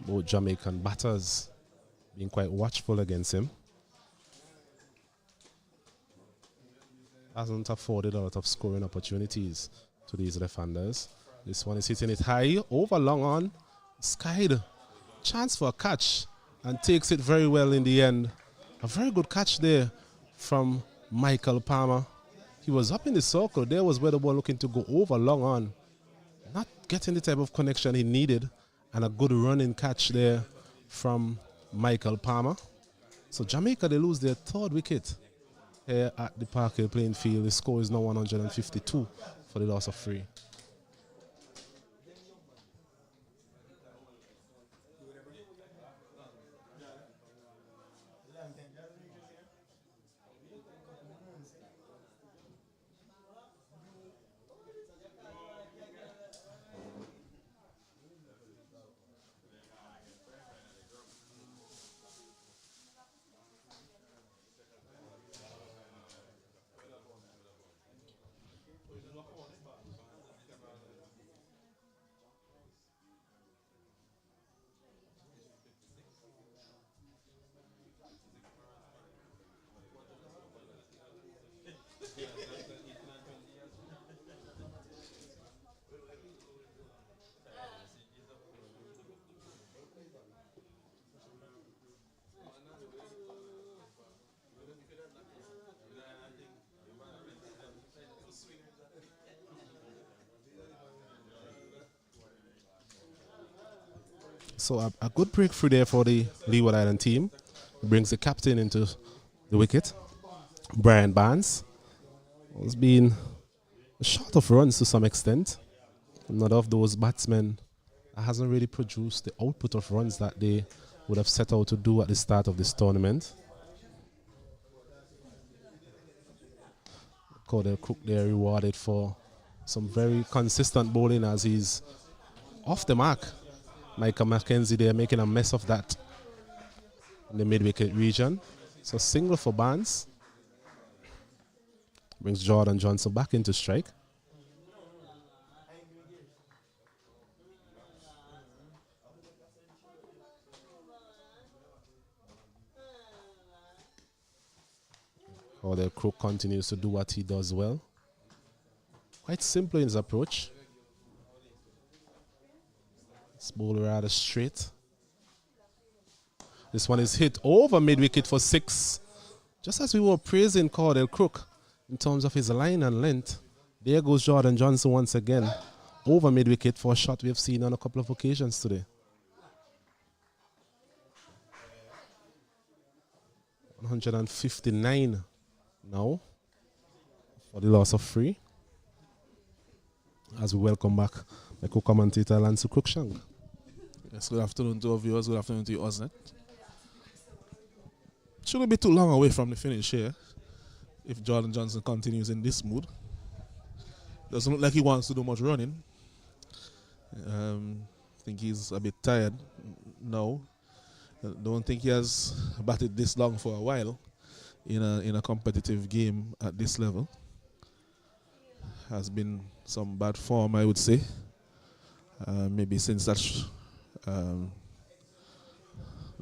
S2: Both Jamaican batters being quite watchful against him. Hasn't afforded a lot of scoring opportunities to these left-handers. This one is hitting it high, over long on. Skied, chance for a catch, and takes it very well in the end. A very good catch there from Michael Palmer. He was up in the circle. There was where the ball looking to go over long on. Not getting the type of connection he needed, and a good running catch there from Michael Palmer. So Jamaica, they lose their third wicket here at the Parkway playing field. The score is now 152 for the loss of 3. So a good breakthrough there for the Leeward Island team. Brings the captain into the wicket, Brian Barnes. Has been short of runs to some extent. Another of those batsmen that hasn't really produced the output of runs that they would have set out to do at the start of this tournament. Cordell Cook there rewarded for some very consistent bowling as he's off the mark. Michael Mackenzie there making a mess of that in the mid-wicket region. So single for Barnes. Brings Jordan Johnson back into strike. Cordell Crook continues to do what he does well. Quite simple in his approach. This bowler rather straight. This one is hit over mid-wicket for 6. Just as we were praising Cordell Crook in terms of his line and length, there goes Jordan Johnson once again over mid-wicket for a shot we have seen on a couple of occasions today. 159 now for the loss of 3. As we welcome back my co-commentator Lance Cruikshank.
S1: Yes, good afternoon to our viewers, good afternoon to you, Osnet. Shouldn't be too long away from the finish here if Jordan Johnson continues in this mood. Doesn't look like he wants to do much running. I think he's a bit tired now. Don't think he has batted this long for a while in a competitive game at this level. Has been some bad form, I would say. Maybe since that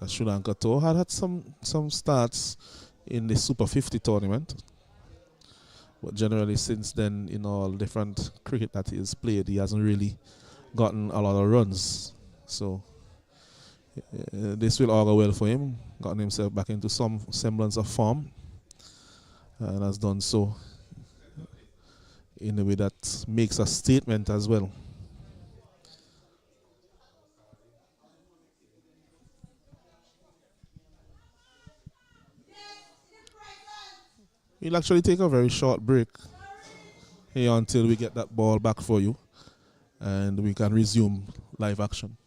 S1: Sri Lanka tour had some starts in the Super 50 tournament. But generally since then, in all different cricket that he's played, he hasn't really gotten a lot of runs. So this will augur well for him. Gotten himself back into some semblance of form. And has done so in a way that makes a statement as well. We'll actually take a very short break here until we get that ball back for you and we can resume live action.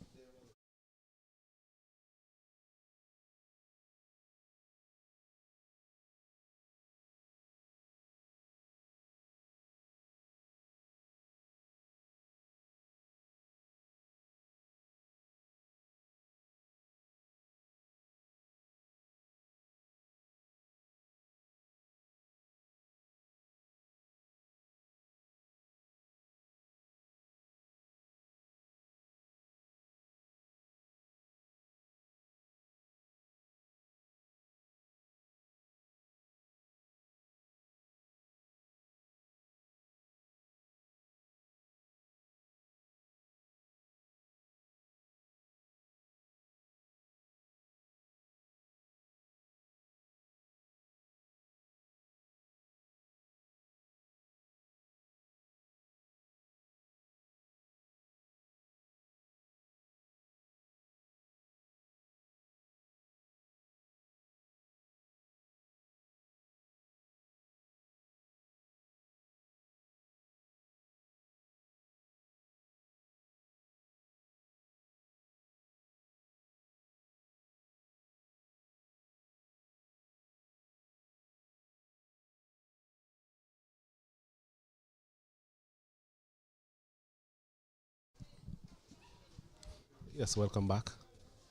S2: Yes, welcome back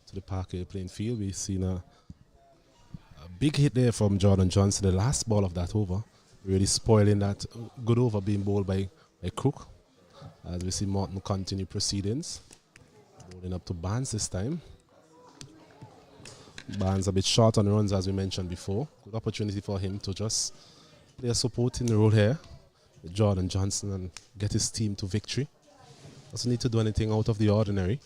S2: to the Parkway playing field. We've seen a big hit there from Jordan Johnson, the last ball of that over, really spoiling that good over being bowled by Crook. As we see Morton continue proceedings, bowling up to Barnes this time. Barnes a bit short on the runs as we mentioned before. Good opportunity for him to just play a supporting role here with Jordan Johnson and get his team to victory. Doesn't need to do anything out of the ordinary.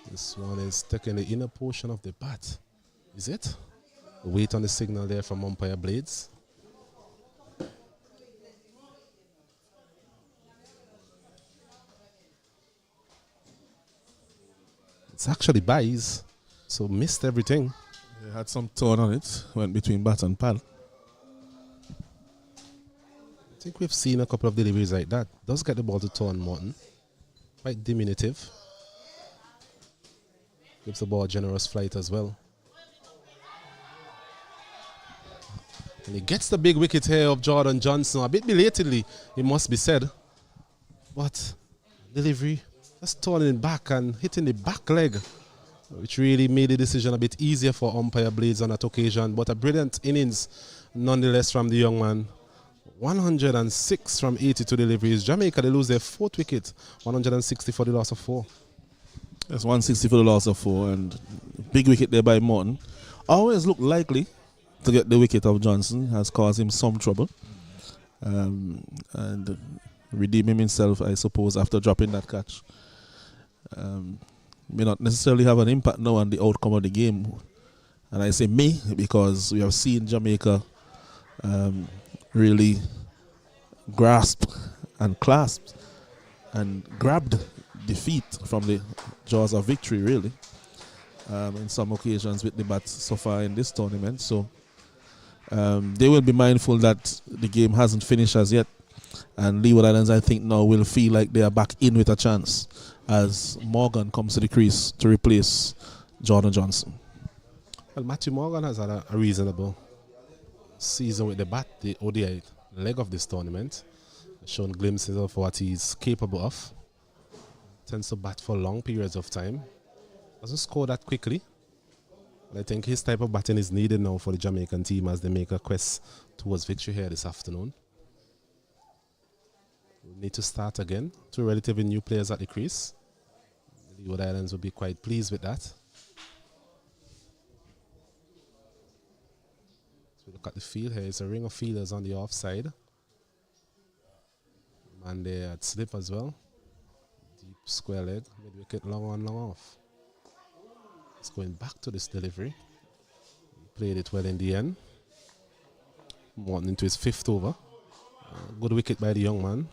S2: This one is taking the inner portion of the bat. Is it? Wait on the signal there from umpire Blades. It's actually buys, so missed everything.
S1: They had some turn on it, went between bat and pad.
S2: I think we've seen a couple of deliveries like that. Does get the ball to turn Morton. Quite diminutive. Gives the ball a generous flight as well. And he gets the big wicket here of Jordan Johnson. A bit belatedly, it must be said. But delivery, just turning it back and hitting the back leg, which really made the decision a bit easier for umpire Blades on that occasion. But a brilliant innings nonetheless from the young man. 106 from 82 deliveries. Jamaica, they lose their 4th wicket. 160 for the loss of 4.
S1: That's 160 for the loss of 4 and big wicket there by Morton. Always looked likely to get the wicket of Johnson, has caused him some trouble. And redeem himself, I suppose, after dropping that catch. May not necessarily have an impact now on the outcome of the game. And I say may because we have seen Jamaica really grasp and clasp and grabbed defeat from the jaws of victory, really, in some occasions with the bats so far in this tournament. So they will be mindful that the game hasn't finished as yet, and Leeward Islands, I think, now will feel like they are back in with a chance as Morgan comes to the crease to replace Jordan Johnson.
S2: Well, Matthew Morgan has had a reasonable season with the bat, the ODI leg of this tournament, shown glimpses of what he's capable of. Tends to bat for long periods of time. Doesn't score that quickly. But I think his type of batting is needed now for the Jamaican team as they make a quest towards victory here this afternoon. We need to start again. 2 relatively new players at the crease. The Leeward Islands will be quite pleased with that. So we look at the field here. It's a ring of fielders on the offside. Man there at slip as well. Square leg, mid wicket, long on, long off. It's going back to this delivery. Played it well in the end. Morton into his 5th over. Good wicket by the young man.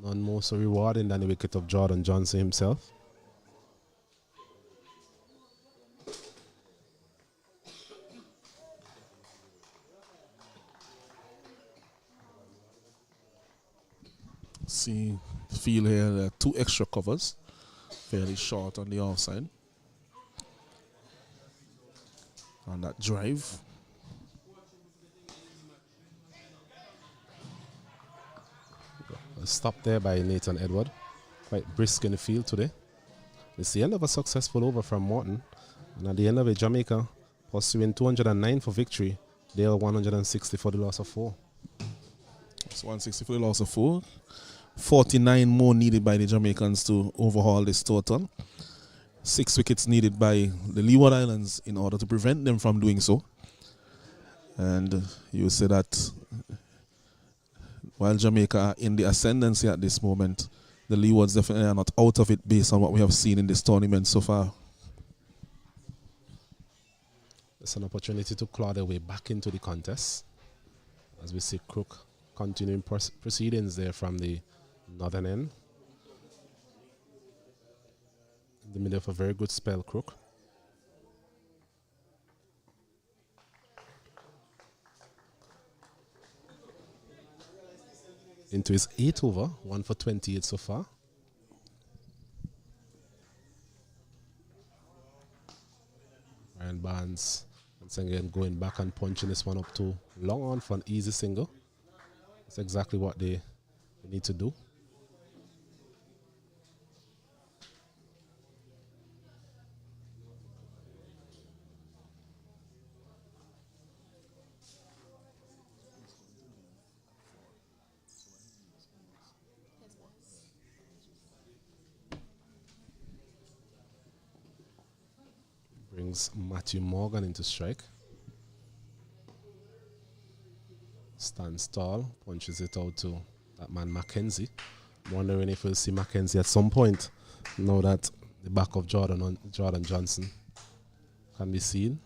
S2: None more so rewarding than the wicket of Jordan Johnson himself.
S1: see the field here, there are 2 extra covers, fairly short on the offside. On that drive.
S2: A stop there by Nathan Edward. Quite brisk in the field today. It's the end of a successful over from Morton. And at the end of it, Jamaica pursuing 209 for victory. They are 160 for the loss of 4.
S1: It's 160 for the loss of 4. 49 more needed by the Jamaicans to overhaul this total. 6 wickets needed by the Leeward Islands in order to prevent them from doing so. And you say that while Jamaica are in the ascendancy at this moment, the Leewards definitely are not out of it based on what we have seen in this tournament so far.
S2: It's an opportunity to claw their way back into the contest. As we see Crook continuing proceedings there from the northern end. In the middle of a very good spell, Crook. Into his 8th over, 1 for 28 so far. Ryan Barnes once again going back and punching this one up to long on for an easy single. That's exactly what they need to do. Brings Matthew Morgan into strike. Stands tall, punches it out to that man Mackenzie. Wondering if we'll see Mackenzie at some point now that the back of Jordan Johnson can be seen.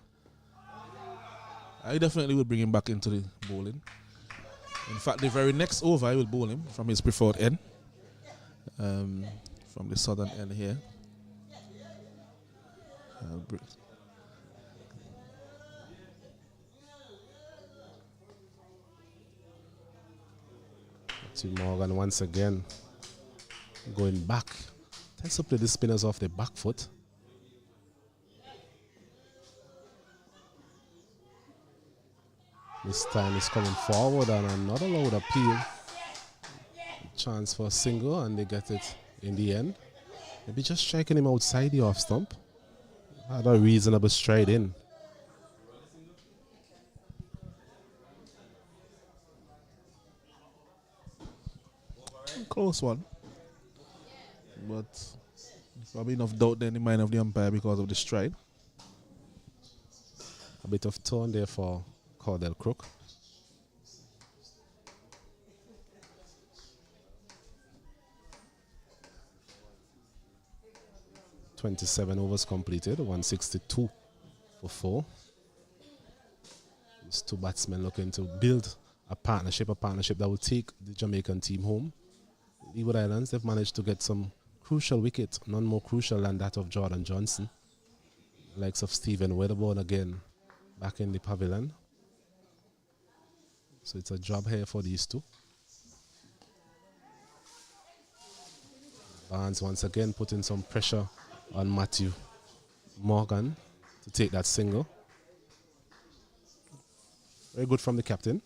S1: I definitely will bring him back into the bowling. In fact, the very next over I will bowl him from his preferred end. From the southern end here.
S2: Morgan once again going back. Tends to play the spinners off the back foot. This time he's coming forward and another loud appeal. Chance for a single and they get it in the end. Maybe just striking him outside the off stump. Had a reasonable stride in.
S1: Close one, but probably enough doubt there in the mind of the umpire because of the stride.
S2: A bit of turn there for Cordell Crook. (27 overs completed, 162 for 4. These 2 batsmen looking to build a partnership that will take the Jamaican team home. Leeward Islands, they've managed to get some crucial wickets, none more crucial than that of Jordan Johnson. The likes of Stephen Weatherbourne again back in the pavilion. So it's a job here for these 2. Barnes once again putting some pressure on Matthew Morgan to take that single. Very good from the captain.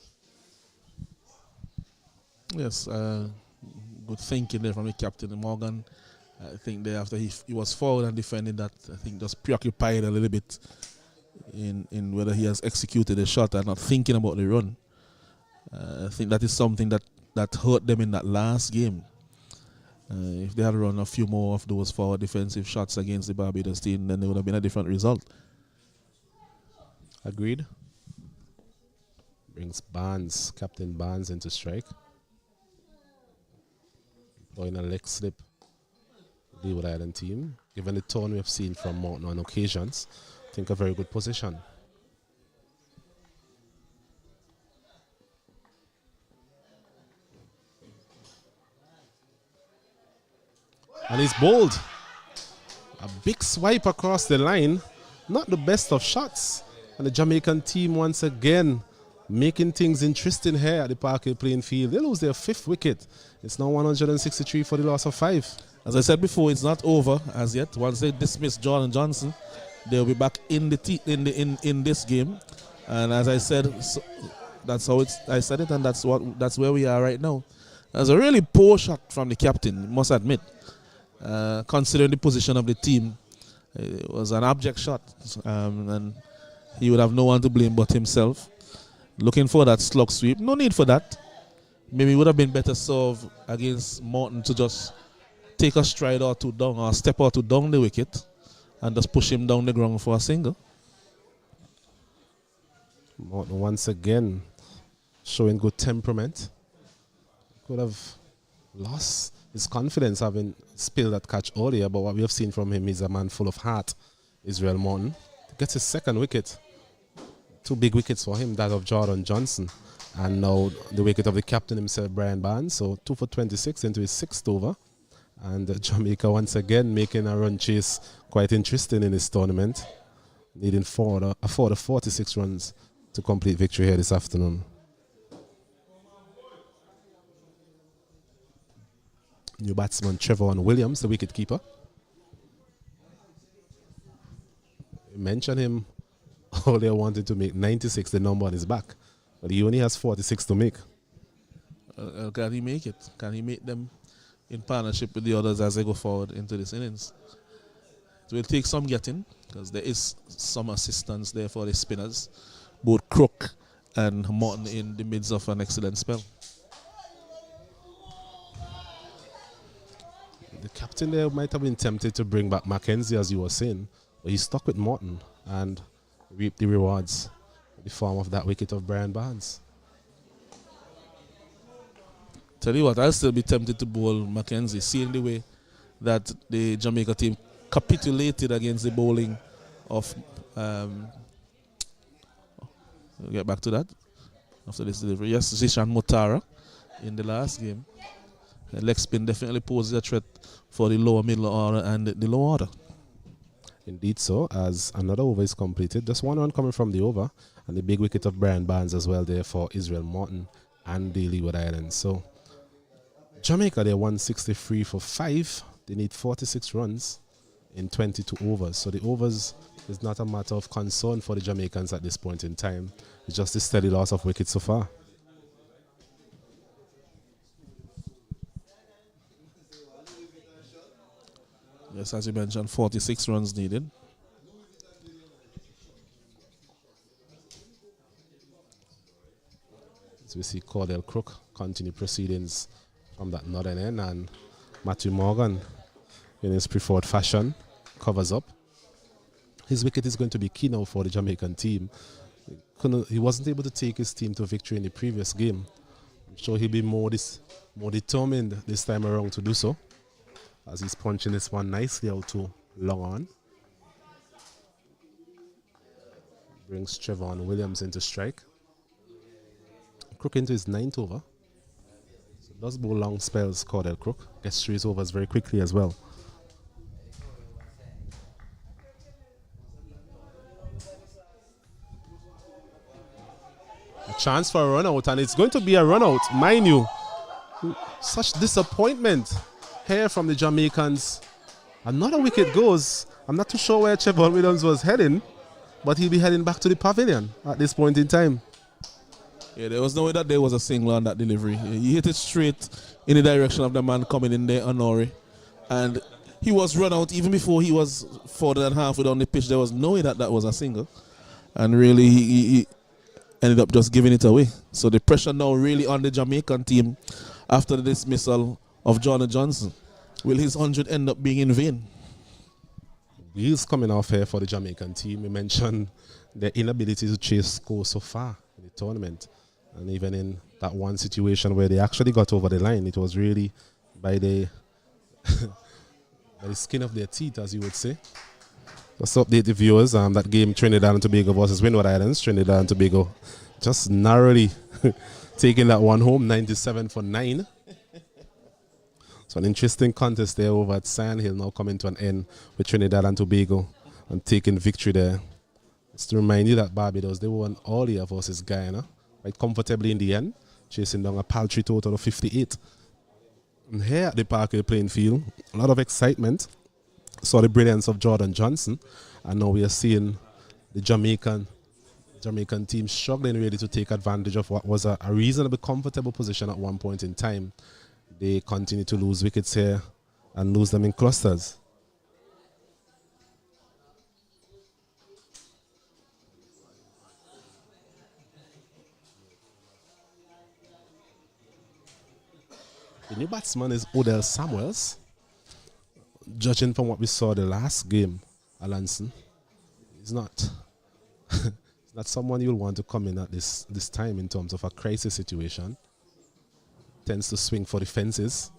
S1: Yes, good thinking there from the captain. Morgan, I think there after he was forward and defending that, I think just preoccupied a little bit in whether he has executed the shot and not thinking about the run. I think that is something that hurt them in that last game. If they had run a few more of those forward defensive shots against the Barbados team, then it would have been a different result.
S2: Agreed. Brings Barnes, Captain Barnes into strike. Employing a leg slip. Leeward Island team. Given the tone we have seen from Morton on occasions, I think a very good position. And he's bowled. A big swipe across the line. Not the best of shots. And the Jamaican team once again making things interesting here at the Parkway playing field. They lose their 5th wicket It's now 163 for the loss of 5.
S1: As I said before, it's not over as yet. Once they dismiss Jordan Johnson, they'll be back in in this game. And as I said, that's how I said it, and that's where we are right now. That's a really poor shot from the captain, must admit. Considering the position of the team, it was an abject shot, and he would have no one to blame but himself. Looking for that slug sweep, no need for that. Maybe it would have been better served against Morton to just take a stride or two down, or a step or two down the wicket, and just push him down the ground for a single.
S2: Morton once again showing good temperament. Could have lost his confidence having spilled that catch earlier, but what we have seen from him is a man full of heart, Israel Morton. Gets his second wicket. 2 big wickets for him, that of Jordan Johnson. And now the wicket of the captain himself, Brian Barnes. So 2 for 26 into his 6th over. And Jamaica once again making a run chase quite interesting in this tournament. Needing 4 to 46 runs to complete victory here this afternoon. New batsman Trevor Williams, the wicket-keeper. You mentioned him earlier wanted to make 96, the number on his back. But he only has 46 to make.
S1: Can he make it? Can he make them in partnership with the others as they go forward into this innings? It will take some getting, because there is some assistance there for the spinners. Both Crook and Morton in the midst of an excellent spell.
S2: The captain there might have been tempted to bring back Mackenzie, as you were saying, but he stuck with Morton and reaped the rewards in the form of that wicket of Brian Barnes.
S1: Tell you what, I'll still be tempted to bowl Mackenzie, seeing the way that the Jamaica team capitulated against the bowling of we'll get back to that after this delivery. Yes, Zishan Mutara in the last game. The leg spin definitely poses a threat for the lower middle order and the lower order.
S2: Indeed so, as another over is completed. Just 1 run coming from the over, and the big wicket of Brian Barnes as well there for Israel Morton and the Leeward Islands. So Jamaica, they're 163 for 5. They need 46 runs in 22 overs. So the overs is not a matter of concern for the Jamaicans at this point in time. It's just a steady loss of wickets so far.
S1: Yes, as you mentioned, 46 runs needed.
S2: As we see Cordell Crook continue proceedings from that northern end, and Matthew Morgan in his preferred fashion covers up. His wicket is going to be key now for the Jamaican team. He wasn't able to take his team to victory in the previous game. I'm sure he'll be more determined this time around to do so, as he's punching this one nicely out to long on. Brings Trevor Williams into strike. Crook into his 9th over. So does bowl long spells, Cordell Crook. Gets through his overs very quickly as well. A chance for a run out, and it's going to be a run out, mind you. Such disappointment here from the Jamaicans. Another wicket goes. I'm not too sure where Trevor Williams was heading, but he'll be heading back to the pavilion at this point in time.
S1: Yeah, there was no way that there was a single on that delivery. He hit it straight in the direction of the man coming in there, Honore. And he was run out even before he was further than halfway down the pitch. There was no way that that was a single. And really, he ended up just giving it away. So the pressure now really on the Jamaican team after the dismissal of Jordan Johnson. Will his 100 end up being in vain?
S2: Wheels coming off here for the Jamaican team. We mentioned their inability to chase scores so far in the tournament. And even in that one situation where they actually got over the line, it was really by the, by the skin of their teeth, as you would say. Just to update the viewers, that game Trinidad and Tobago versus Windward Islands, Trinidad and Tobago just narrowly taking that one home, 97 for 9. So an interesting contest there over at Sand Hill, now coming to an end with Trinidad and Tobago and taking victory there. Just to remind you that Barbados, they won all year versus Guyana, quite comfortably in the end, chasing down a paltry total of 58. And here at the Parkway playing field, a lot of excitement. Saw the brilliance of Jordan Johnson, and now we are seeing the Jamaican team struggling really to take advantage of what was a reasonably comfortable position at one point in time. They continue to lose wickets here and lose them in clusters. The new batsman is Odell Samuels. Judging from what we saw the last game, Alanson, he's not not someone you'll want to come in at this time in terms of a crisis situation. Tends to swing for the fences.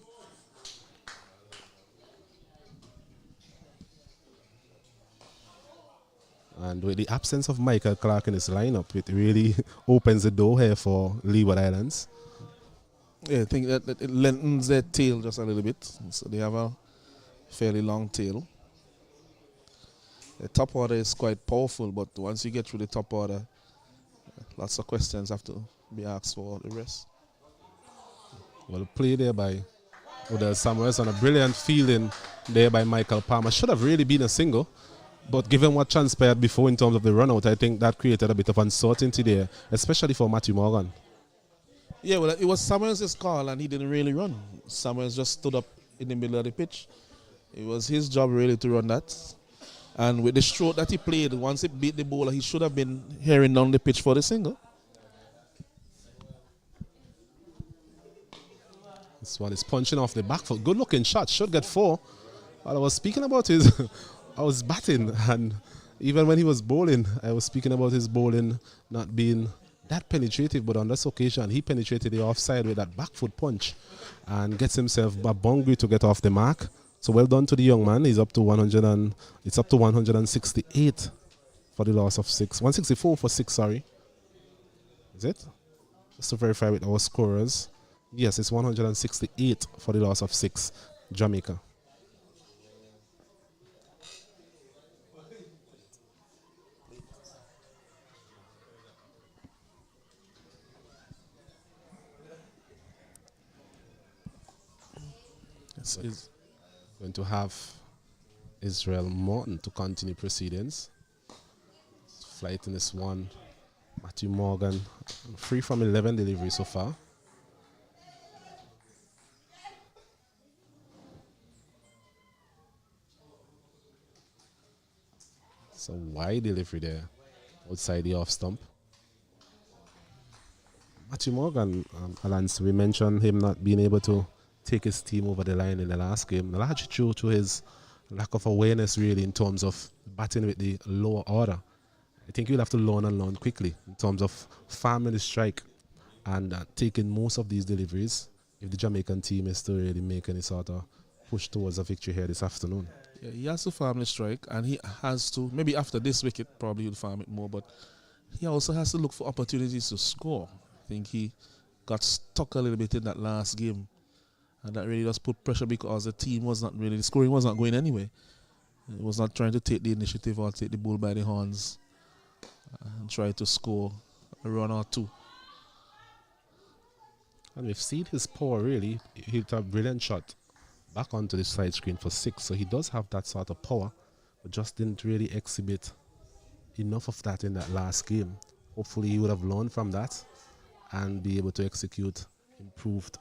S2: And with the absence of Michael Clark in his lineup, it really opens the door here for Leeward Islands.
S1: Yeah, I think that it lengthens their tail just a little bit. So they have a fairly long tail. The top order is quite powerful, but once you get through the top order, lots of questions have to be asked for the rest.
S2: Well played there by Odell Samuels, and a brilliant fielding there by Michael Palmer. Should have really been a single, but given what transpired before in terms of the run out, I think that created a bit of uncertainty there, especially for Matthew Morgan.
S1: Yeah, well, it was Samuels' call, and he didn't really run. Samuels just stood up in the middle of the pitch. It was his job really to run that. And with the stroke that he played, once he beat the bowler, he should have been herring down the pitch for the single.
S2: This one is punching off the back foot. Good looking shot, should get 4. While I was speaking about his, I was batting, and even when he was bowling, I was speaking about his bowling not being that penetrative, but on this occasion, he penetrated the offside with that back foot punch and gets himself a boundary to get off the mark. So well done to the young man. He's up to 100 and it's up to 168 for the loss of 6. 164 for 6, sorry. Is it? Just to verify with our scorers. Yes, it's 168 for the loss of 6, Jamaica.
S1: Is
S2: going to have Israel Morton to continue proceedings. Flight in this one. Matthew Morgan, 3 from 11 delivery so far. It's a wide delivery there outside the off stump. Matthew Morgan, Alance, we mentioned him not being able to take his team over the line in the last game, largely due to his lack of awareness really in terms of batting with the lower order. I think you'll have to learn and learn quickly in terms of farming the strike and taking most of these deliveries if the Jamaican team is to really make any sort of push towards a victory here this afternoon.
S1: Yeah, he has to farm the strike, and he has to, maybe after this wicket, probably he'll farm it more, but he also has to look for opportunities to score. I think he got stuck a little bit in that last game. And that really just put pressure because the team was not really, the scoring was not going anyway. It was not trying to take the initiative or take the bull by the horns and try to score a run or 2.
S2: And we've seen his power really. He hit a brilliant shot back onto the side screen for 6. So he does have that sort of power, but just didn't really exhibit enough of that in that last game. Hopefully he would have learned from that and be able to execute improved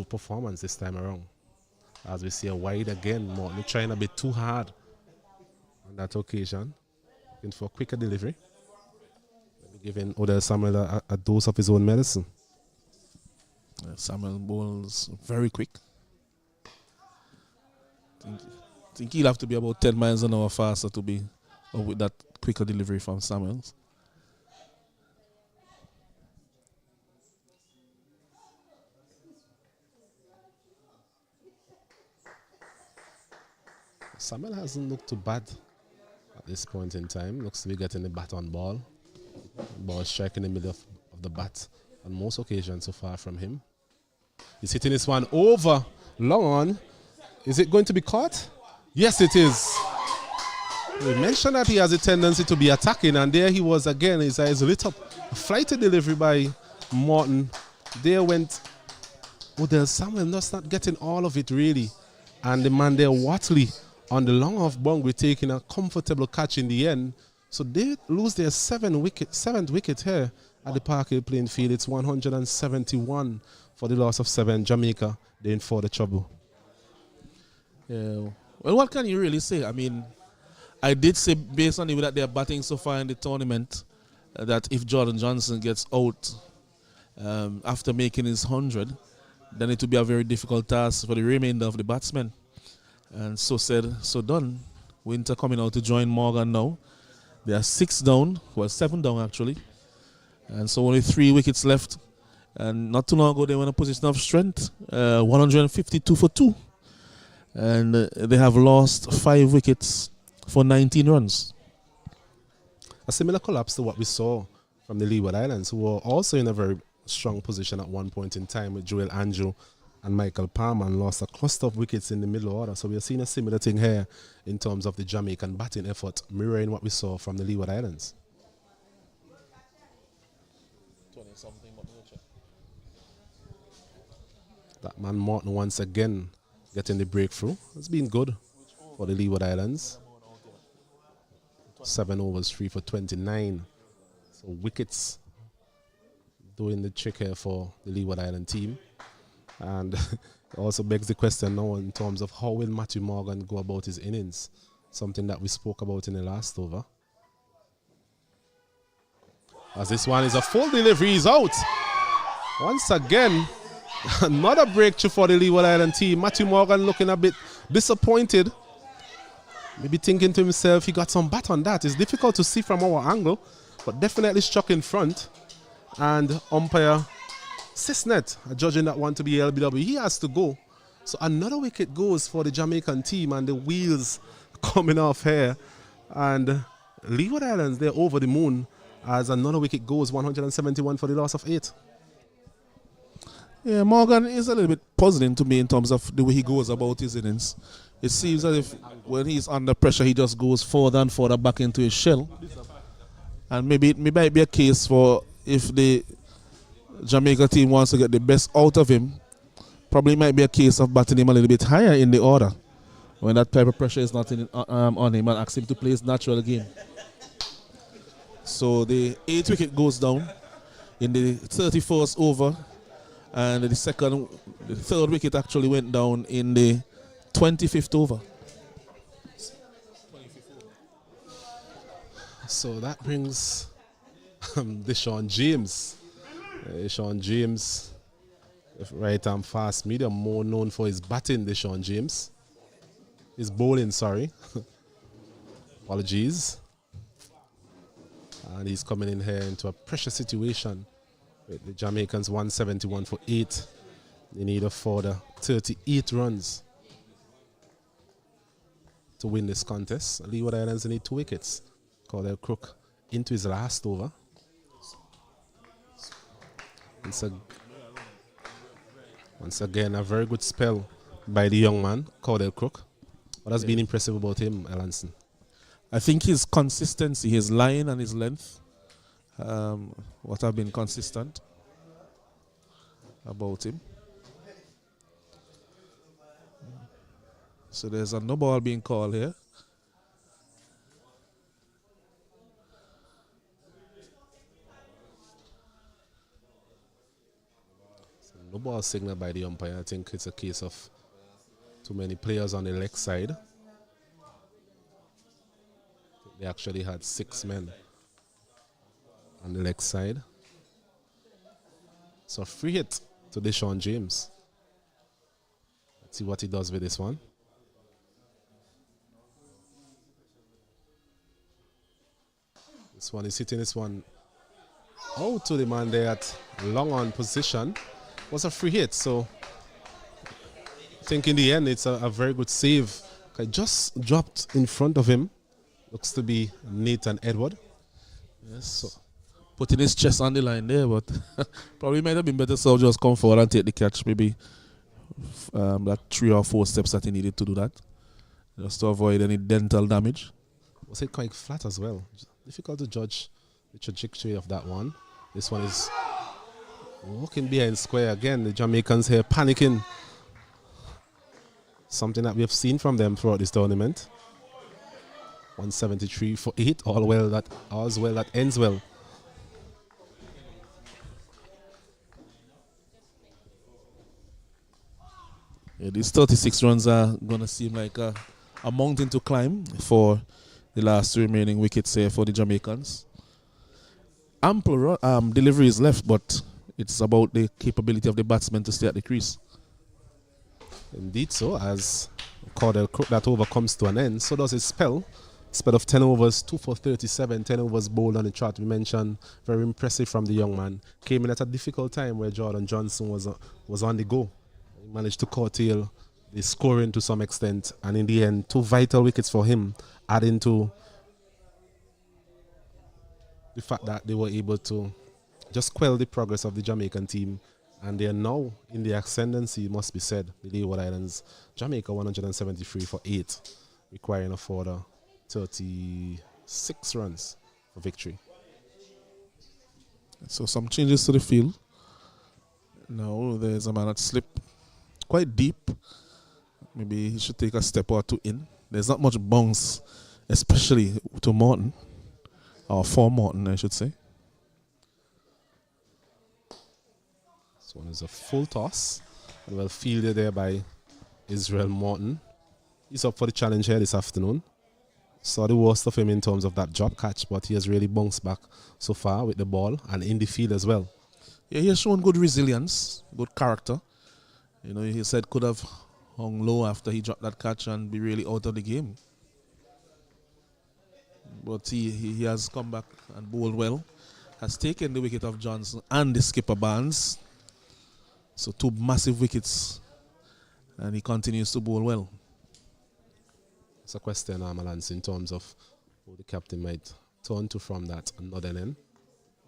S2: performance this time around. As we see a wide again, Morton trying a bit too hard on that occasion. Looking for a quicker delivery. Giving Odell Samuel a dose of his own medicine.
S1: Samuel bowls very quick. I think he'll have to be about 10 miles an hour faster to be with that quicker delivery from Samuels.
S2: Samuel hasn't looked too bad at this point in time. Looks to be getting the bat on ball. Ball striking in the middle of the bat on most occasions so far from him. He's hitting this one over, long on. Is it going to be caught? Yes, it is. We mentioned that he has a tendency to be attacking, and there he was again. His eyes lit up. A flighted delivery by Morton. There went Odell Samuel just not getting all of it really. And the man there, Watley, on the long off boundary, taking a comfortable catch in the end. So they lose their seventh wicket here at the Park Hill playing field. It's 171 for the loss of 7. Jamaica, they're in for the trouble.
S1: Yeah. Well, what can you really say? I mean, I did say, based on the way that they're batting so far in the tournament, that if Jordan Johnson gets out after making his 100, then it will be a very difficult task for the remainder of the batsmen. And so said, so done. Winter coming out to join Morgan now. They are 6 down, well 7 down actually. And so only 3 wickets left. And not too long ago they were in a position of strength, 152 for 2. And they have lost 5 wickets for 19 runs.
S2: A similar collapse to what we saw from the Leeward Islands, who were also in a very strong position at one point in time with Joel Andrew and Michael Palmer, and lost a cluster of wickets in the middle order. So we are seeing a similar thing here in terms of the Jamaican batting effort, mirroring what we saw from the Leeward Islands. That man Morton once again getting the breakthrough. It's been good for the Leeward Islands. 7 overs, 3 for 29. So wickets doing the trick here for the Leeward Island team. And it also begs the question now in terms of how will Matthew Morgan go about his innings, something that we spoke about in the last over. As this one is a full delivery, he's out. Once again, another breakthrough for the Leeward Island team. Matthew Morgan looking a bit disappointed. Maybe thinking to himself, he got some bat on that. It's difficult to see from our angle, but definitely struck in front. And umpire Cisnet judging that one to be LBW. He has to go. So another wicket goes for the Jamaican team, and the wheels coming off here. And Leeward Islands, they're over the moon as another wicket goes, 171 for the loss of 8.
S1: Yeah, Morgan is a little bit puzzling to me in terms of the way he goes about his innings. It seems as if when he's under pressure, he just goes further and further back into his shell. And maybe it might be a case for if the Jamaica team wants to get the best out of him, probably might be a case of batting him a little bit higher in the order when that type of pressure is not on him, and ask him to play his natural game. So the 8th wicket goes down in the 31st over, and the 3rd wicket actually went down in the 25th over.
S2: So that brings Deshaun James. Deshaun James, right arm fast medium, more known for his batting. Deshaun James, his bowling, sorry. Apologies. And he's coming in here into a pressure situation with the Jamaicans 171 for 8. They need a further 38 runs to win this contest. Leeward Islands need 2 wickets. Cordell Crook into his last over. Once again, a very good spell by the young man, Cordell Crook. What has been impressive about him, Elanson?
S1: I think his consistency, his line and his length, what have been consistent about him. So there's a no ball being called here.
S2: No ball signal by the umpire. I think it's a case of too many players on the leg side. They actually had 6 men on the leg side. So free hit to Deshaun James. Let's see what he does with this one. This one is hitting this one out to the man there at long on position. Was a free hit, so I think in the end it's a very good save. I just dropped in front of him. Looks to be Nathan Edward.
S1: Yes. So putting his chest on the line there, but probably might have been better so just come forward and take the catch. Maybe like 3 or 4 steps that he needed to do that, just to avoid any dental damage.
S2: Was it quite flat as well? Difficult to judge the trajectory of that one. This one is Walking behind square again. The Jamaicans here panicking. Something that we have seen from them throughout this tournament. 173 for 8. All's well that ends well.
S1: Yeah, these 36 runs are going to seem like a mountain to climb for the last two remaining wickets here for the Jamaicans. Ample deliveries left, but it's about the capability of the batsmen to stay at the crease.
S2: Indeed so, as Cordell Crook, that over comes to an end. So does his spell. Spell of 10 overs, 2 for 37, 10 overs bowled on the chart. We mentioned very impressive from the young man. Came in at a difficult time where Jordan Johnson was on the go. He managed to curtail the scoring to some extent, and in the end, 2 vital wickets for him, adding to the fact that they were able to just quell the progress of the Jamaican team, and they are now in the ascendancy, must be said. The Leeward Islands, Jamaica 173 for 8, requiring a further 36 runs for victory.
S1: So some changes to the field. Now there's a man at slip quite deep. Maybe he should take a step or two in. There's not much bounce, especially to Morton, or for Morton, I should say.
S2: This one is a full toss, and well fielded there by Israel Morton. He's up for the challenge here this afternoon. Saw the worst of him in terms of that drop catch, but he has really bounced back so far with the ball and in the field as well.
S1: Yeah, he has shown good resilience, good character. You know, he said could have hung low after he dropped that catch and be really out of the game. But he has come back and bowled well. Has taken the wicket of Johnson and the skipper Barnes. So 2 massive wickets. And he continues to bowl well.
S2: It's a question, Malance, in terms of who the captain might turn to from that northern end.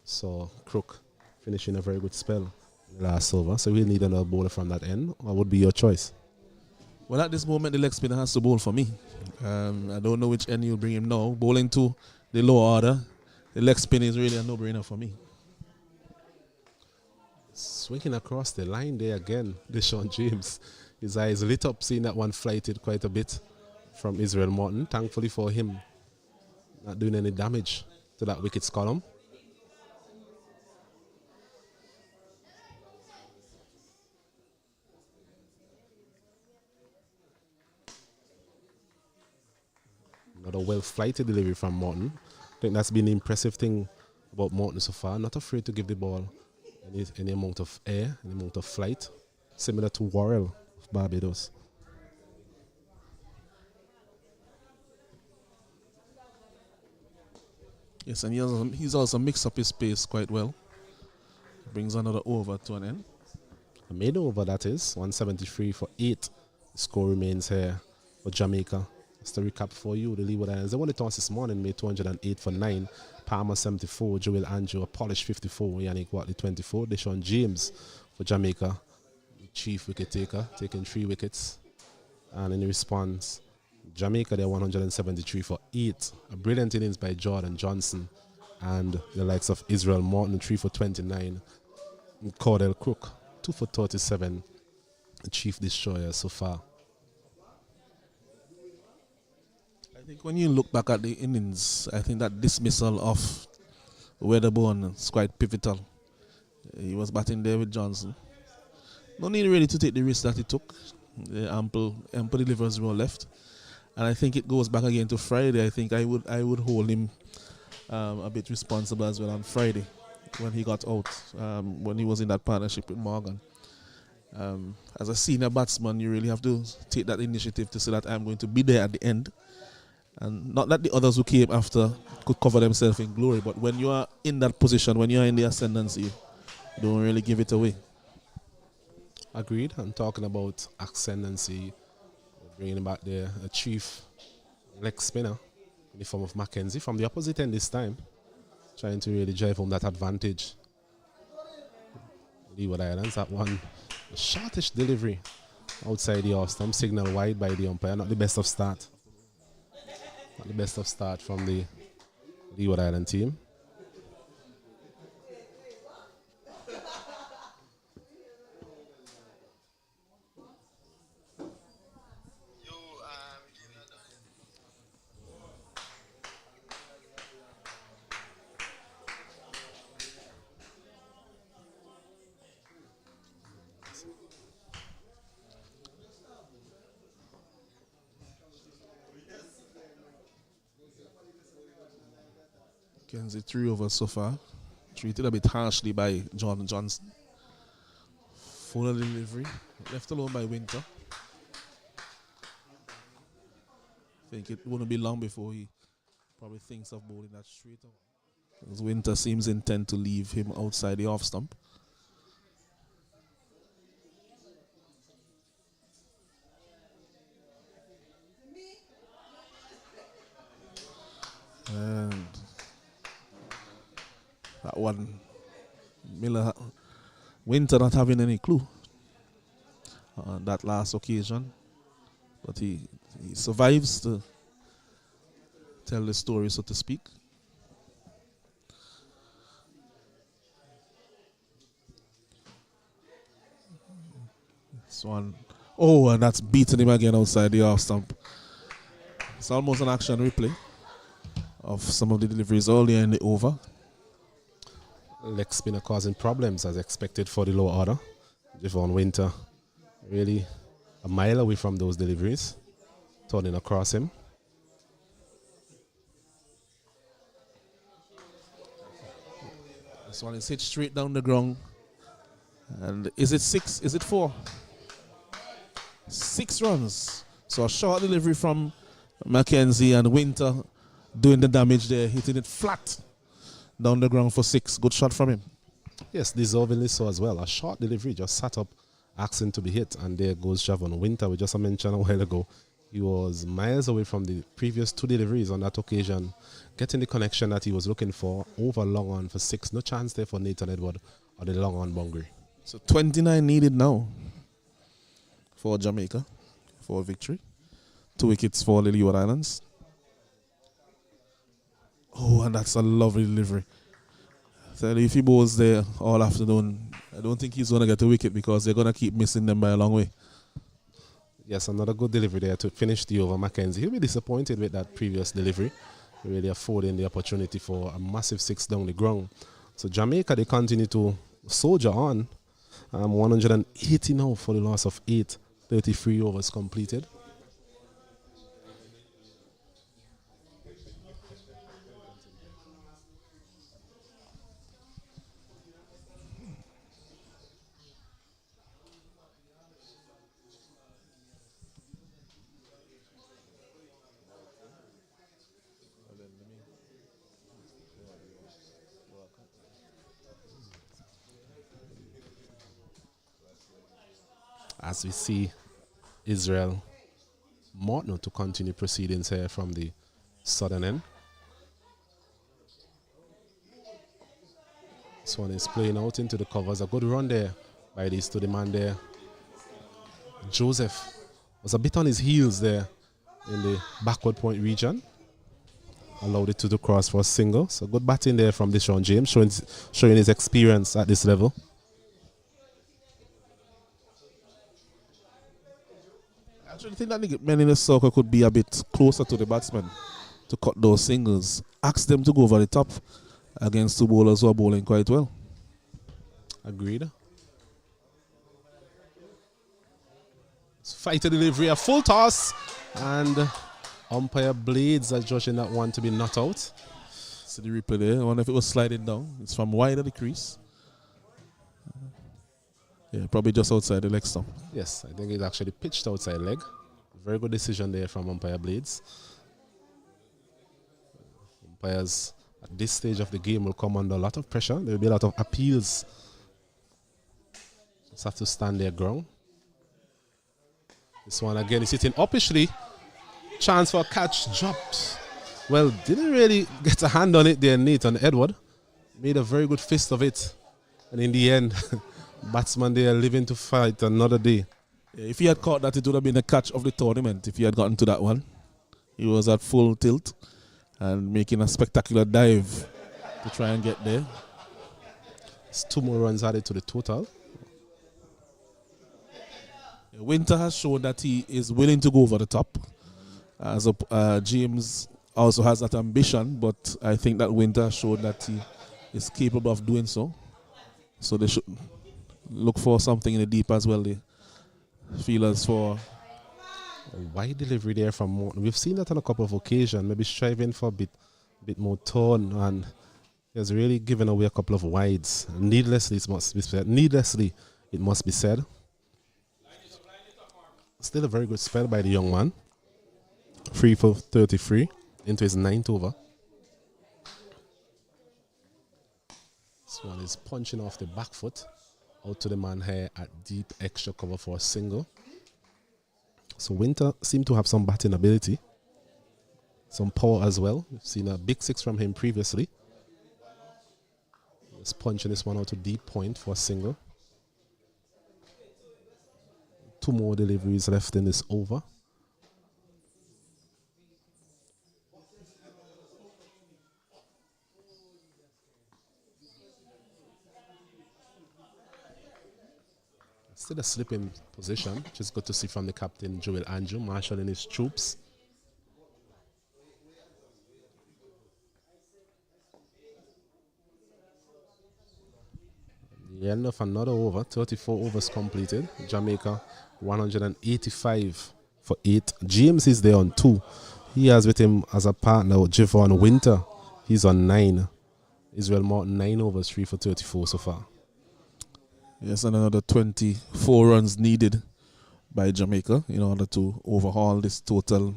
S2: So Crook finishing a very good spell in the last over. So we'll need another bowler from that end. What would be your choice?
S1: Well, at this moment, the leg spinner has to bowl for me. I don't know which end you'll bring him now. Bowling to the lower order, the leg spin is really a no-brainer for me.
S2: Swinging across the line there again, Deshaun James. His eyes lit up seeing that one flighted quite a bit from Israel Morton. Thankfully for him, not doing any damage to that wickets column. Another well-flighted delivery from Morton. I think that's been the impressive thing about Morton so far. Not afraid to give the ball any amount of air, any amount of flight, similar to Worrell of Barbados.
S1: Yes, and he's also mixed up his pace quite well. Brings another over to an end.
S2: A made over, that is. 173 for 8. The score remains here for Jamaica. Just to recap for you, the Leeward Islands, they won the toss this morning, made 208 for 9. Palmer 74, Joel Andrew, a polished 54, Yannick Watley 24. Deshaun James for Jamaica, the chief wicket taker, taking 3 wickets. And in response, Jamaica, they're 173 for 8. A brilliant innings by Jordan Johnson and the likes of Israel Morton, 3 for 29. And Cordell Crook, 2 for 37. The chief destroyer so far.
S1: I think when you look back at the innings, I think that dismissal of Weatherbourne is quite pivotal. He was batting there with Johnson. No need really to take the risk that he took. The ample deliveries were left. And I think it goes back again to Friday. I think I would hold him a bit responsible as well on Friday when he got out, when he was in that partnership with Morgan. As a senior batsman, you really have to take that initiative to say that I'm going to be there at the end. And not that the others who came after could cover themselves in glory, but when you are in that position, when you are in the ascendancy, you don't really give it away.
S2: Agreed. I'm talking about ascendancy, bringing back the chief leg spinner in the form of Mackenzie from the opposite end this time, trying to really drive home that advantage. Leeward Islands, that one, a shortish delivery outside the off stump, signal wide by the umpire. Not the best of start. Not the best of start from the Leeward Island team.
S1: Mackenzie 3 overs so far. Treated a bit harshly by Jordan Johnson. Full delivery. Left alone by Winter. I think it wouldn't be long before he probably thinks of bowling that straight away. As Winter seems intent to leave him outside the off stump. And that one, Miller, Winter not having any clue on that last occasion, but he survives to tell the story, so to speak. This one, oh, and that's beating him again outside the off stump. It's almost an action replay of some of the deliveries earlier in the over.
S2: Leg spinner causing problems as expected for the lower order. Javon Winter really a mile away from those deliveries, turning across him.
S1: This one is hit straight down the ground. And is it 6? Is it 4? 6 runs. So a short delivery from Mackenzie, and Winter doing the damage there, hitting it flat down the ground for 6. Good shot from him.
S2: Yes, deservingly so as well. A short delivery, just sat up, asking to be hit, and there goes Javon Winter. We just mentioned a while ago, he was miles away from the previous 2 deliveries on that occasion, getting the connection that he was looking for over long on for 6. No chance there for Nathan Edward or the long on boundary.
S1: So 29 needed now for Jamaica for a victory. 2 wickets for the Leeward Islands. Oh, and that's a lovely delivery. So if he bowls there all afternoon, I don't think he's going to get a wicket because they're going to keep missing them by a long way.
S2: Yes, another good delivery there to finish the over. Mackenzie, he'll be disappointed with that previous delivery, really affording the opportunity for a massive 6 down the ground. So Jamaica, they continue to soldier on. 180 now for the loss of 8. 33 overs completed. As we see Israel Morton to continue proceedings here from the southern end. This one is playing out into the covers. A good run there by these 2 man there. Joseph was a bit on his heels there in the backward point region. Allowed it to the cross for a single. So good batting there from Deshaun James, showing his experience at this level.
S1: I actually think that the men in the circle could be a bit closer to the batsmen to cut those singles. Ask them to go over the top against 2 bowlers who are bowling quite well.
S2: Agreed. Fighter delivery, a full toss, and umpire Blades are judging that one to be not out.
S1: See the replay there. I wonder if it was sliding down. It's from wide of the crease. Yeah, probably just outside the leg stump.
S2: Yes, I think it's actually pitched outside leg. Very good decision there from umpire Blades. Umpires at this stage of the game will come under a lot of pressure. There will be a lot of appeals. Just have to stand their ground. This one again is hitting uppishly. Chance for a catch, dropped. Well, didn't really get a hand on it there, Nathan Edward. Made a very good fist of it. And in the end, batsman there living to fight another day.
S1: Yeah, if he had caught that, it would have been a catch of the tournament if he had gotten to that one. He was at full tilt and making a spectacular dive to try and get there.
S2: It's 2 more runs added to the total.
S1: Winter has shown that he is willing to go over the top. As James also has that ambition, but I think that Winter showed that he is capable of doing so. So they should look for something in the deep as well. The feelers for
S2: a wide delivery there from Morton. We've seen that on a couple of occasions, maybe striving for a bit a bit more torn, and he has really given away a couple of wides. Needlessly, it must be said. Still a very good spell by the young man. 3 for 33 into his 9th over. This one is punching off the back foot out to the man here at deep extra cover for a single. So Winter seemed to have some batting ability, some power as well. We've seen a big 6 from him previously. He's punching this one out to deep point for a single. 2 more deliveries left in this over. Still a slipping position, which is good to see from the captain, Joel Andrew, marshalling his troops. The end of another over, 34 overs completed. Jamaica 185 for 8. James is there on 2. He has with him as a partner Javon Winter. He's on 9. Israel Martin 9 overs, 3 for 34 so far.
S1: Yes, and another 24 runs needed by Jamaica in order to overhaul this total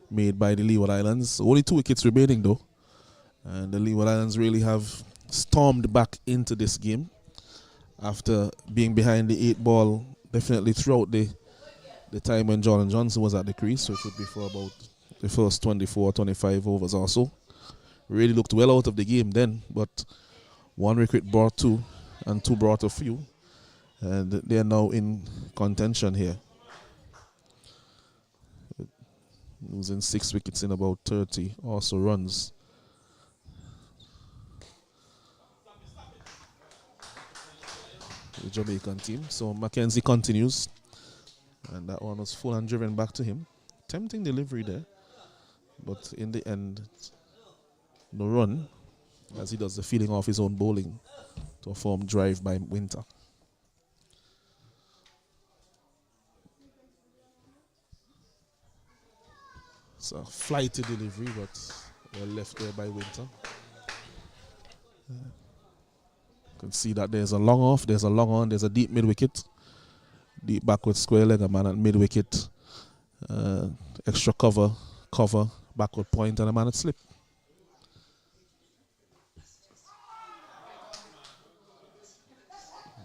S1: made by the Leeward Islands. Only 2 wickets remaining though. And the Leeward Islands really have stormed back into this game after being behind the 8 ball definitely throughout the time when Jordan Johnson was at the crease. So it would be for about the first 24, 25 overs or so. Really looked well out of the game then, but 1 wicket brought 2. And 2 brought a few, and they are now in contention here. Losing 6 wickets in about 30 or so runs. The Jamaican team. So Mackenzie continues, and that one was full and driven back to him. Tempting delivery there, but in the end, no run, as he does the feeling off his own bowling to a form drive by Winter. It's a flighty delivery, but well left there by Winter. You can see that there's a long off, there's a long on, there's a deep mid wicket, deep backward square leg, a man at mid wicket, extra cover, backward point, and a man at slip.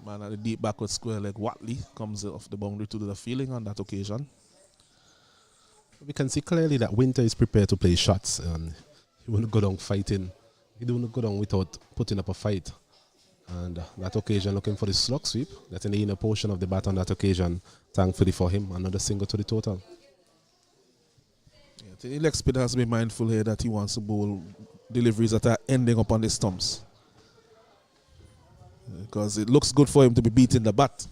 S1: Man at the deep backward square leg, Watley comes off the boundary to do the fielding on that occasion.
S2: We can see clearly that Winter is prepared to play shots, and he won't go down fighting. He don't go down without putting up a fight. And that occasion, looking for the slug sweep, that's in the inner portion of the bat on that occasion. Thankfully for him, another single to the total.
S1: Yeah, the leg spinner has to be mindful here that he wants to bowl deliveries that are ending up on the stumps, because it looks good for him to be beating the bat,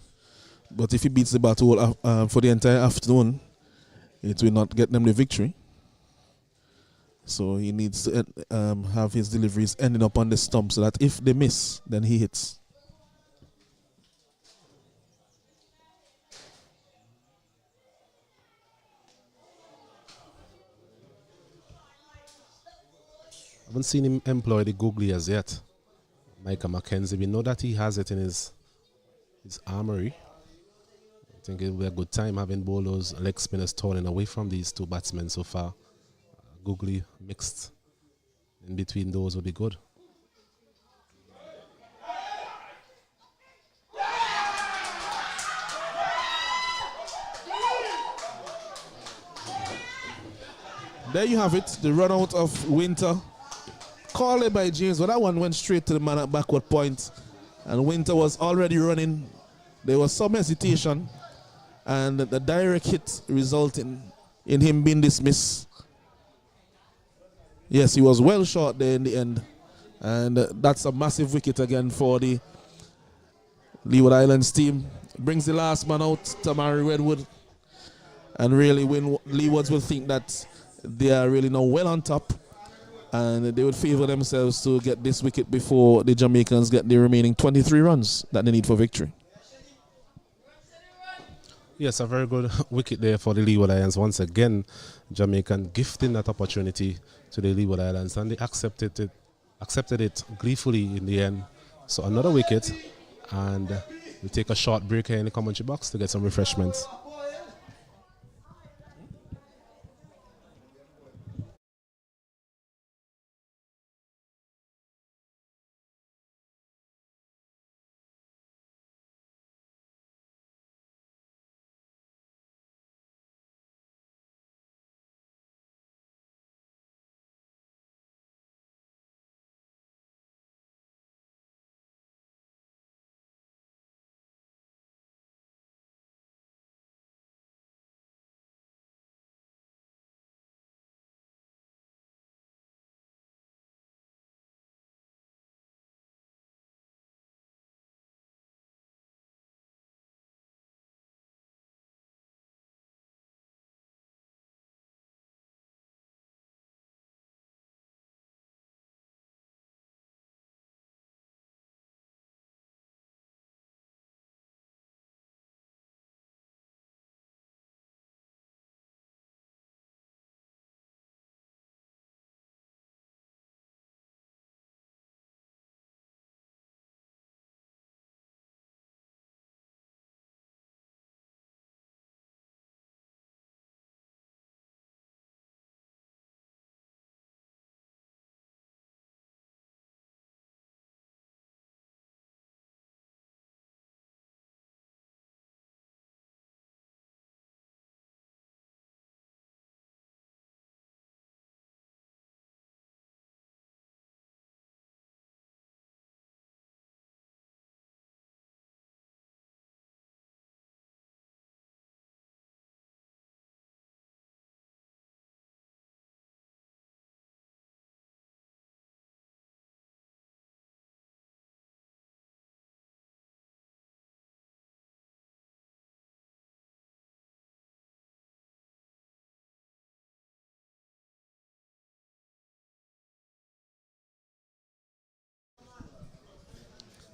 S1: but if he beats the bat for the entire afternoon, it will not get them the victory. So he needs to have his deliveries ending up on the stump so that if they miss, then he hits.
S2: I haven't seen him employ the googly as yet. Micah Mackenzie, we know that he has it in his armory. I think it will be a good time having bowlers, leg spinners turning away from these 2 batsmen so far. Googly mixed in between those would be good.
S1: There you have it, the run out of Winter. Called it by James, but that one went straight to the man at backward point, and Winter was already running. There was some hesitation, and the direct hit resulting in him being dismissed. Yes, he was well short there in the end, and that's a massive wicket again for the Leeward Islands team. Brings the last man out, Tamari Redwood, and really Leewards will think that they are really now well on top, and they would favor themselves to get this wicket before the Jamaicans get the remaining 23 runs that they need for victory.
S2: Yes, a very good wicket there for the Leeward Islands. Once again, Jamaican gifting that opportunity to the Leeward Islands, and they accepted it gleefully in the end. So another wicket, and we take a short break here in the commentary box to get some refreshments.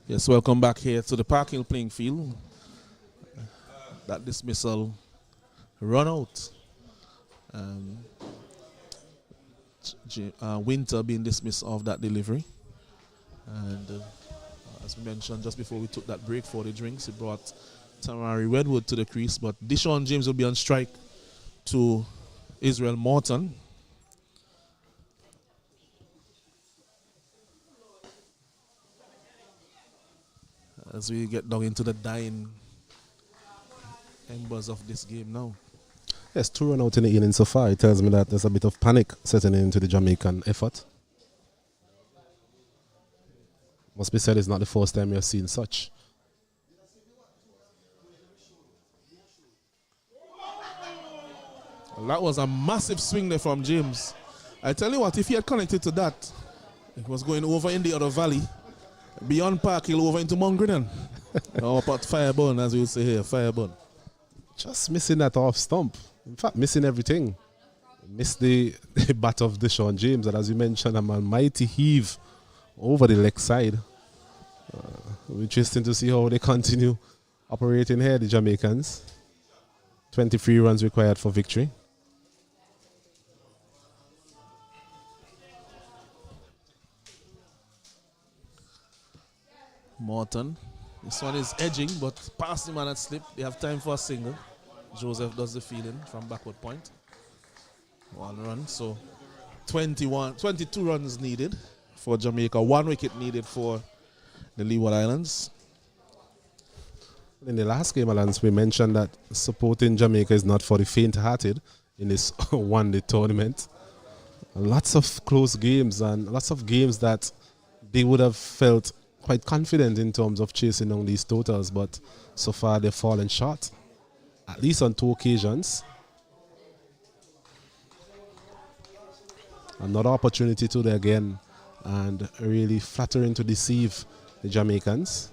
S1: Yes, welcome back here to the Park Hill playing field. That dismissal run out. Winter being dismissed of that delivery. And as we mentioned just before we took that break for the drinks, he brought Tamari Redwood to the crease. But Deshaun James will be on strike to Israel Morton. As we get down into the dying embers of this game now.
S2: Yes, 2 run out in the inning so far. It tells me that there's a bit of panic setting into the Jamaican effort. Must be said, it's not the first time you've seen such.
S1: Well, that was a massive swing there from James. I tell you what, if he had connected to that, it was going over in the other valley, beyond Park Hill, over into Mount Grinan. Or up at Fireburn, as we would say here, Fireburn.
S2: Just missing that off stump. In fact, missing everything. Missed the bat of Deshaun James, and as you mentioned, a mighty heave over the leg side. Interesting to see how they continue operating here, the Jamaicans. 23 runs required for victory.
S1: Morton. This one is edging, but past the man at slip. They have time for a single. Joseph does the fielding from backward point. 1 run, so 22 runs needed for Jamaica. 1 wicket needed for the Leeward Islands.
S2: In the last game, Alans, we mentioned that supporting Jamaica is not for the faint-hearted in this one-day tournament. Lots of close games and lots of games that they would have felt quite confident in terms of chasing down these totals, but so far they've fallen short, at least on 2 occasions. Another opportunity to there again, and really flattering to deceive the Jamaicans.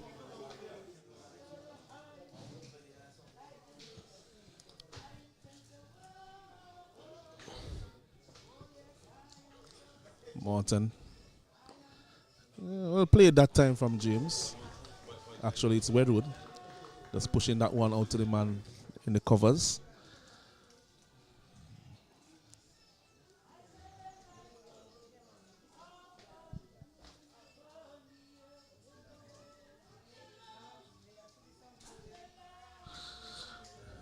S1: Morton. Well played that time from James. Actually, it's Wedwood. Just pushing that one out to the man in the covers.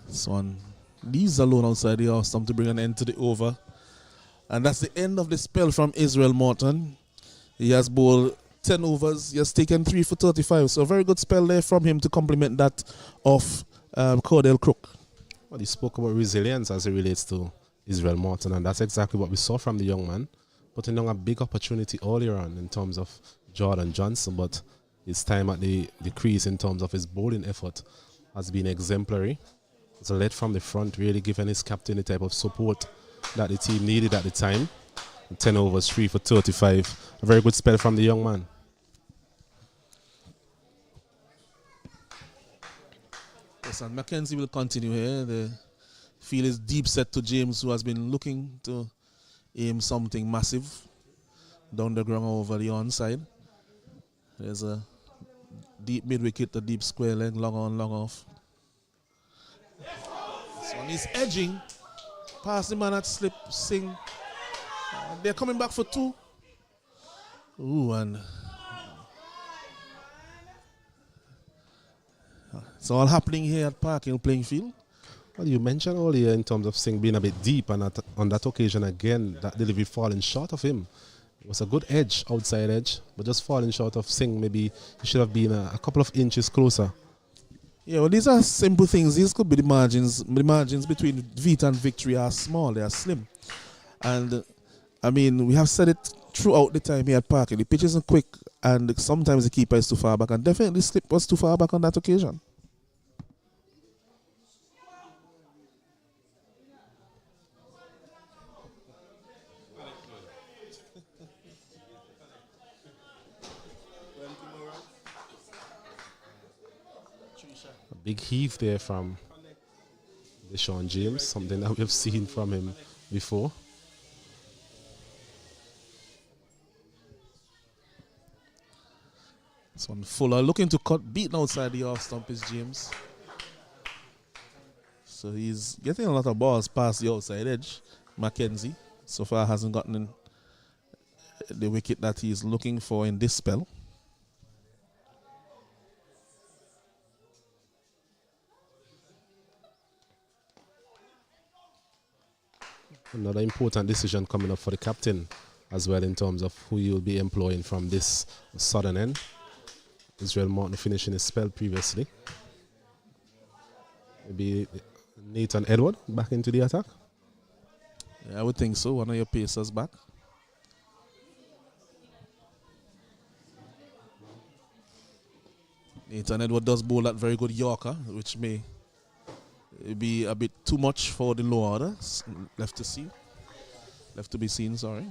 S1: So on these alone outside the house, to bring an end to the over. And that's the end of the spell from Israel Morton. He has bowled 10 overs. He has taken 3 for 35. So a very good spell there from him to complement that of Cordell Crook.
S2: Well, he spoke about resilience as it relates to Israel Morton, and that's exactly what we saw from the young man. Putting on a big opportunity earlier on in terms of Jordan Johnson, but his time at the crease in terms of his bowling effort has been exemplary. It's led from the front, really giving his captain the type of support that the team needed at the time. 10 overs, 3 for 35. A very good spell from the young man.
S1: Yes, and Mackenzie will continue here. The field is deep set to James, who has been looking to aim something massive down the ground over the onside. There's a deep mid wicket, a deep square leg, long on, long off. This one is edging past the man at slip, Singh. They're coming back for 2. Ooh, and it's all happening here at Park Hill playing field.
S2: Well, you mentioned earlier in terms of Singh being a bit deep, and on that occasion again, that delivery falling short of him. It was a good edge, outside edge, but just falling short of Singh. Maybe he should have been a couple of inches closer.
S1: Yeah, well, these are simple things. These could be the margins. The margins between defeat and victory are small. They are slim. And, I mean, we have said it throughout the time here at Park. The pitch isn't quick, and sometimes the keeper is too far back. And definitely slip was too far back on that occasion.
S2: A big heave there from Deshaun James, something that we've seen from him before.
S1: This one Fuller looking to cut, beaten outside the off stump is James. So he's getting a lot of balls past the outside edge. Mackenzie so far hasn't gotten the wicket that he's looking for in this spell.
S2: Another important decision coming up for the captain as well in terms of who he will be employing from this southern end. Israel Morton finishing his spell previously. Maybe Nathan Edward back into the attack.
S1: Yeah, I would think so. One of your pacers back. Nathan Edward does bowl that very good Yorker, which may be a bit too much for the lower orders. Left to be seen, sorry.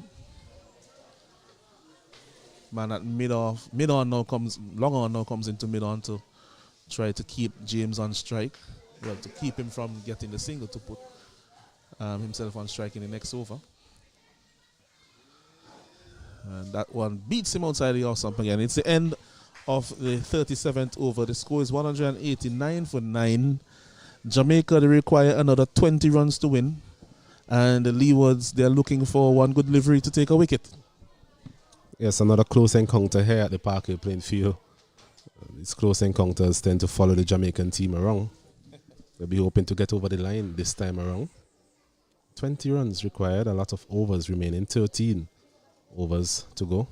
S1: Man at mid-on now comes, long on now comes into mid-on to try to keep James on strike. Well, to keep him from getting the single to put himself on strike in the next over. And that one beats him outside the off stump again. It's the end of the 37th over. The score is 189 for 9. Jamaica, they require another 20 runs to win. And the Leewards, they're looking for one good delivery to take a wicket.
S2: Yes, another close encounter here at the Park Hill playing field. These close encounters tend to follow the Jamaican team around. They'll be hoping to get over the line this time around. 20 runs required, a lot of overs remaining, 13 overs to go.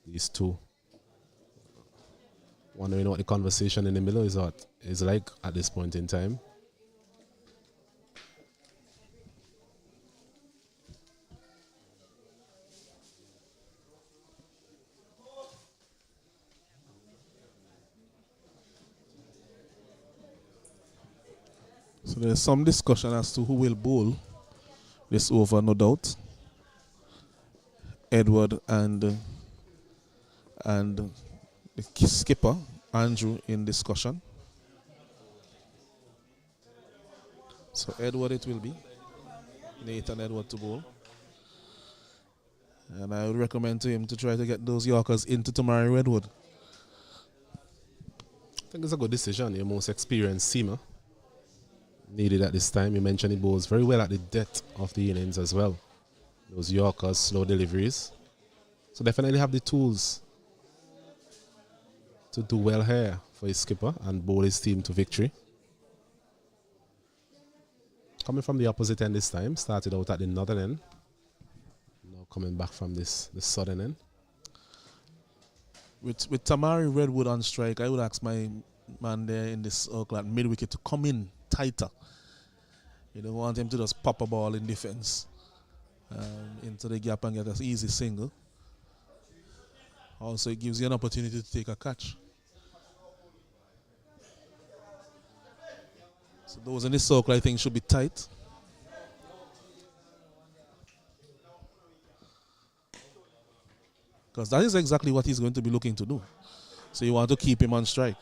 S2: These two. Wondering what the conversation in the middle is like at this point in time.
S1: So there's some discussion as to who will bowl this over, no doubt. Edward and the skipper, Andrew, in discussion. So Edward it will be. Nathan Edward to bowl. And I would recommend to him to try to get those Yorkers into tomorrow, Edward.
S2: I think it's a good decision. Your most experienced seamer. needed at this time. You mentioned he bowls very well at the depth of the innings as well. Those Yorkers, slow deliveries. So definitely have the tools to do well here for his skipper and bowl his team to victory. Coming from the opposite end this time, started out at the northern end. Now coming back from this southern end.
S1: With Tamari Redwood on strike, I would ask my man there in this circle at mid-wicket to come in tighter. You don't want him to just pop a ball in defense into the gap and get an easy single. Also, it gives you an opportunity to take a catch. So those in this circle, I think, should be tight. Because that is exactly what he's going to be looking to do. So you want to keep him on strike.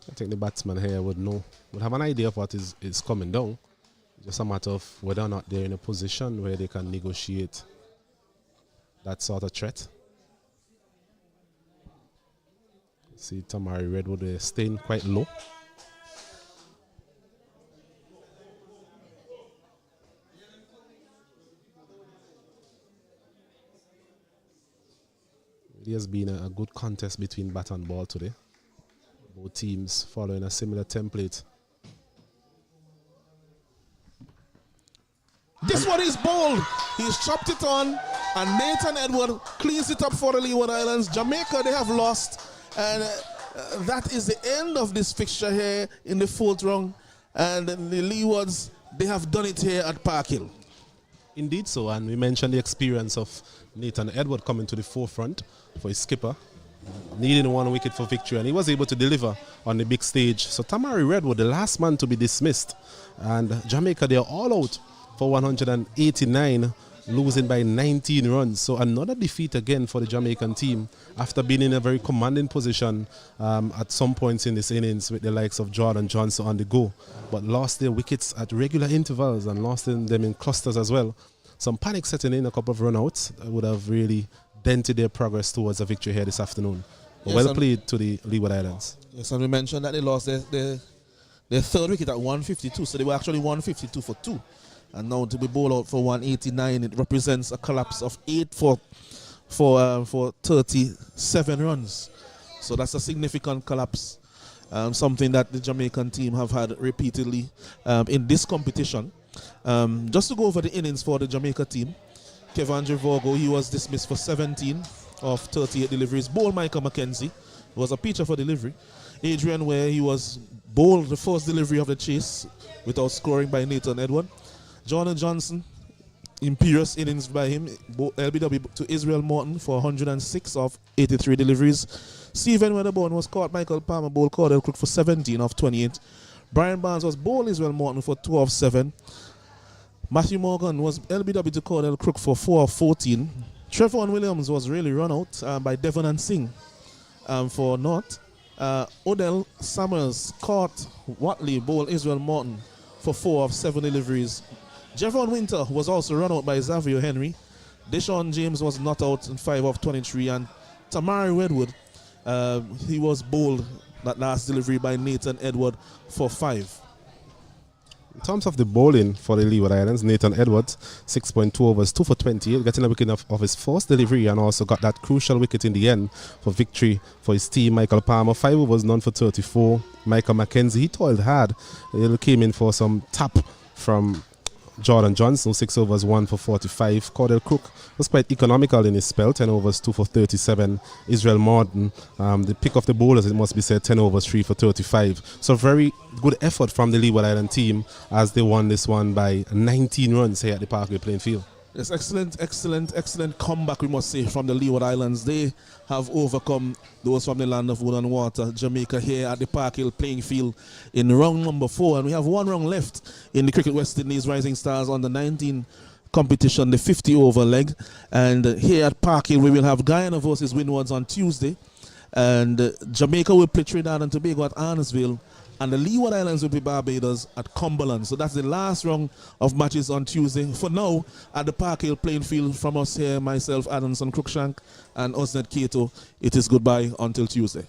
S2: I think the batsman here would have an idea of what is coming down. Just a matter of whether or not they're in a position where they can negotiate that sort of threat. See Tamari Redwood staying quite low. It has been a good contest between bat and ball today. Both teams following a similar template.
S1: This one is bold. He's chopped it on, and Nathan Edward cleans it up for the Leeward Islands. Jamaica, they have lost, and that is the end of this fixture here in the 4th round. And the Leewards, they have done it here at Park Hill.
S2: Indeed so, and we mentioned the experience of Nathan Edward coming to the forefront for his skipper, needing 1 wicket for victory, and he was able to deliver on the big stage. So Tamari Redwood, the last man to be dismissed, and Jamaica, they are all out for 189, losing by 19 runs. So another defeat again for the Jamaican team after being in a very commanding position at some points in this innings with the likes of Jordan Johnson on the go, but lost their wickets at regular intervals and lost them in clusters as well. Some panic setting in, a couple of run-outs would have really dented their progress towards a victory here this afternoon. Yes, well played to the Leeward Islands.
S1: Yes, and we mentioned that they lost their 3rd wicket at 152, so they were actually 152 for 2. And now to be bowled out for 189, it represents a collapse of 8 for 37 runs. So that's a significant collapse, something that the Jamaican team have had repeatedly in this competition. Just to go over the innings for the Jamaica team, Kevin Jivogo, he was dismissed for 17 of 38 deliveries. Bowled Michael McKenzie, was a pitcher for delivery. Adrian Ware, he was bowled the first delivery of the chase without scoring by Nathan Edward. Jordan Johnson, imperious innings by him, LBW to Israel Morton for 106 of 83 deliveries. Stephen Weatherborn was caught. Michael Palmer bowled Cordell Crook for 17 of 28. Brian Barnes was bowled Israel Morton for 2 of 7. Matthew Morgan was LBW to Cordell Crook for 4 of 14. Trevor Williams was really run out by Devon and Singh for naught. Odell Summers caught Watley bowled Israel Morton for 4 of 7 deliveries. Jevon Winter was also run out by Xavier Henry. Deshaun James was not out in 5 of 23. And Tamari Redwood, he was bowled that last delivery by Nathan Edward for 5.
S2: In terms of the bowling for the Leeward Islands, Nathan Edwards, 6.2 overs, 2 for 28, getting a wicket of his first delivery and also got that crucial wicket in the end for victory for his team. Michael Palmer, 5 overs, none for 34. Michael McKenzie, he toiled hard. He came in for some tap from Jordan Johnson, 6 overs, 1 for 45. Cordell Crook was quite economical in his spell, 10 overs, 2 for 37. Israel Morton, the pick of the bowlers, it must be said, 10 overs, 3 for 35. So very good effort from the Leeward Island team as they won this one by 19 runs here at the Parkway playing field.
S1: Yes, excellent comeback, we must say, from the Leeward Islands. They have overcome those from the land of wood and water, Jamaica, here at the Park Hill playing field in round number 4. And we have 1 round left in the Cricket West Indies Rising Stars under 19 competition, the 50 over leg. And here at Park Hill, we will have Guyana versus Windwards on Tuesday. And Jamaica will play Trinidad and Tobago at Arnesville. And the Leeward Islands will be Barbados at Cumberland. So that's the last round of matches on Tuesday. For now, at the Park Hill playing field, from us here, myself, Adamson Cruikshank, and Osnet Cato, it is goodbye until Tuesday.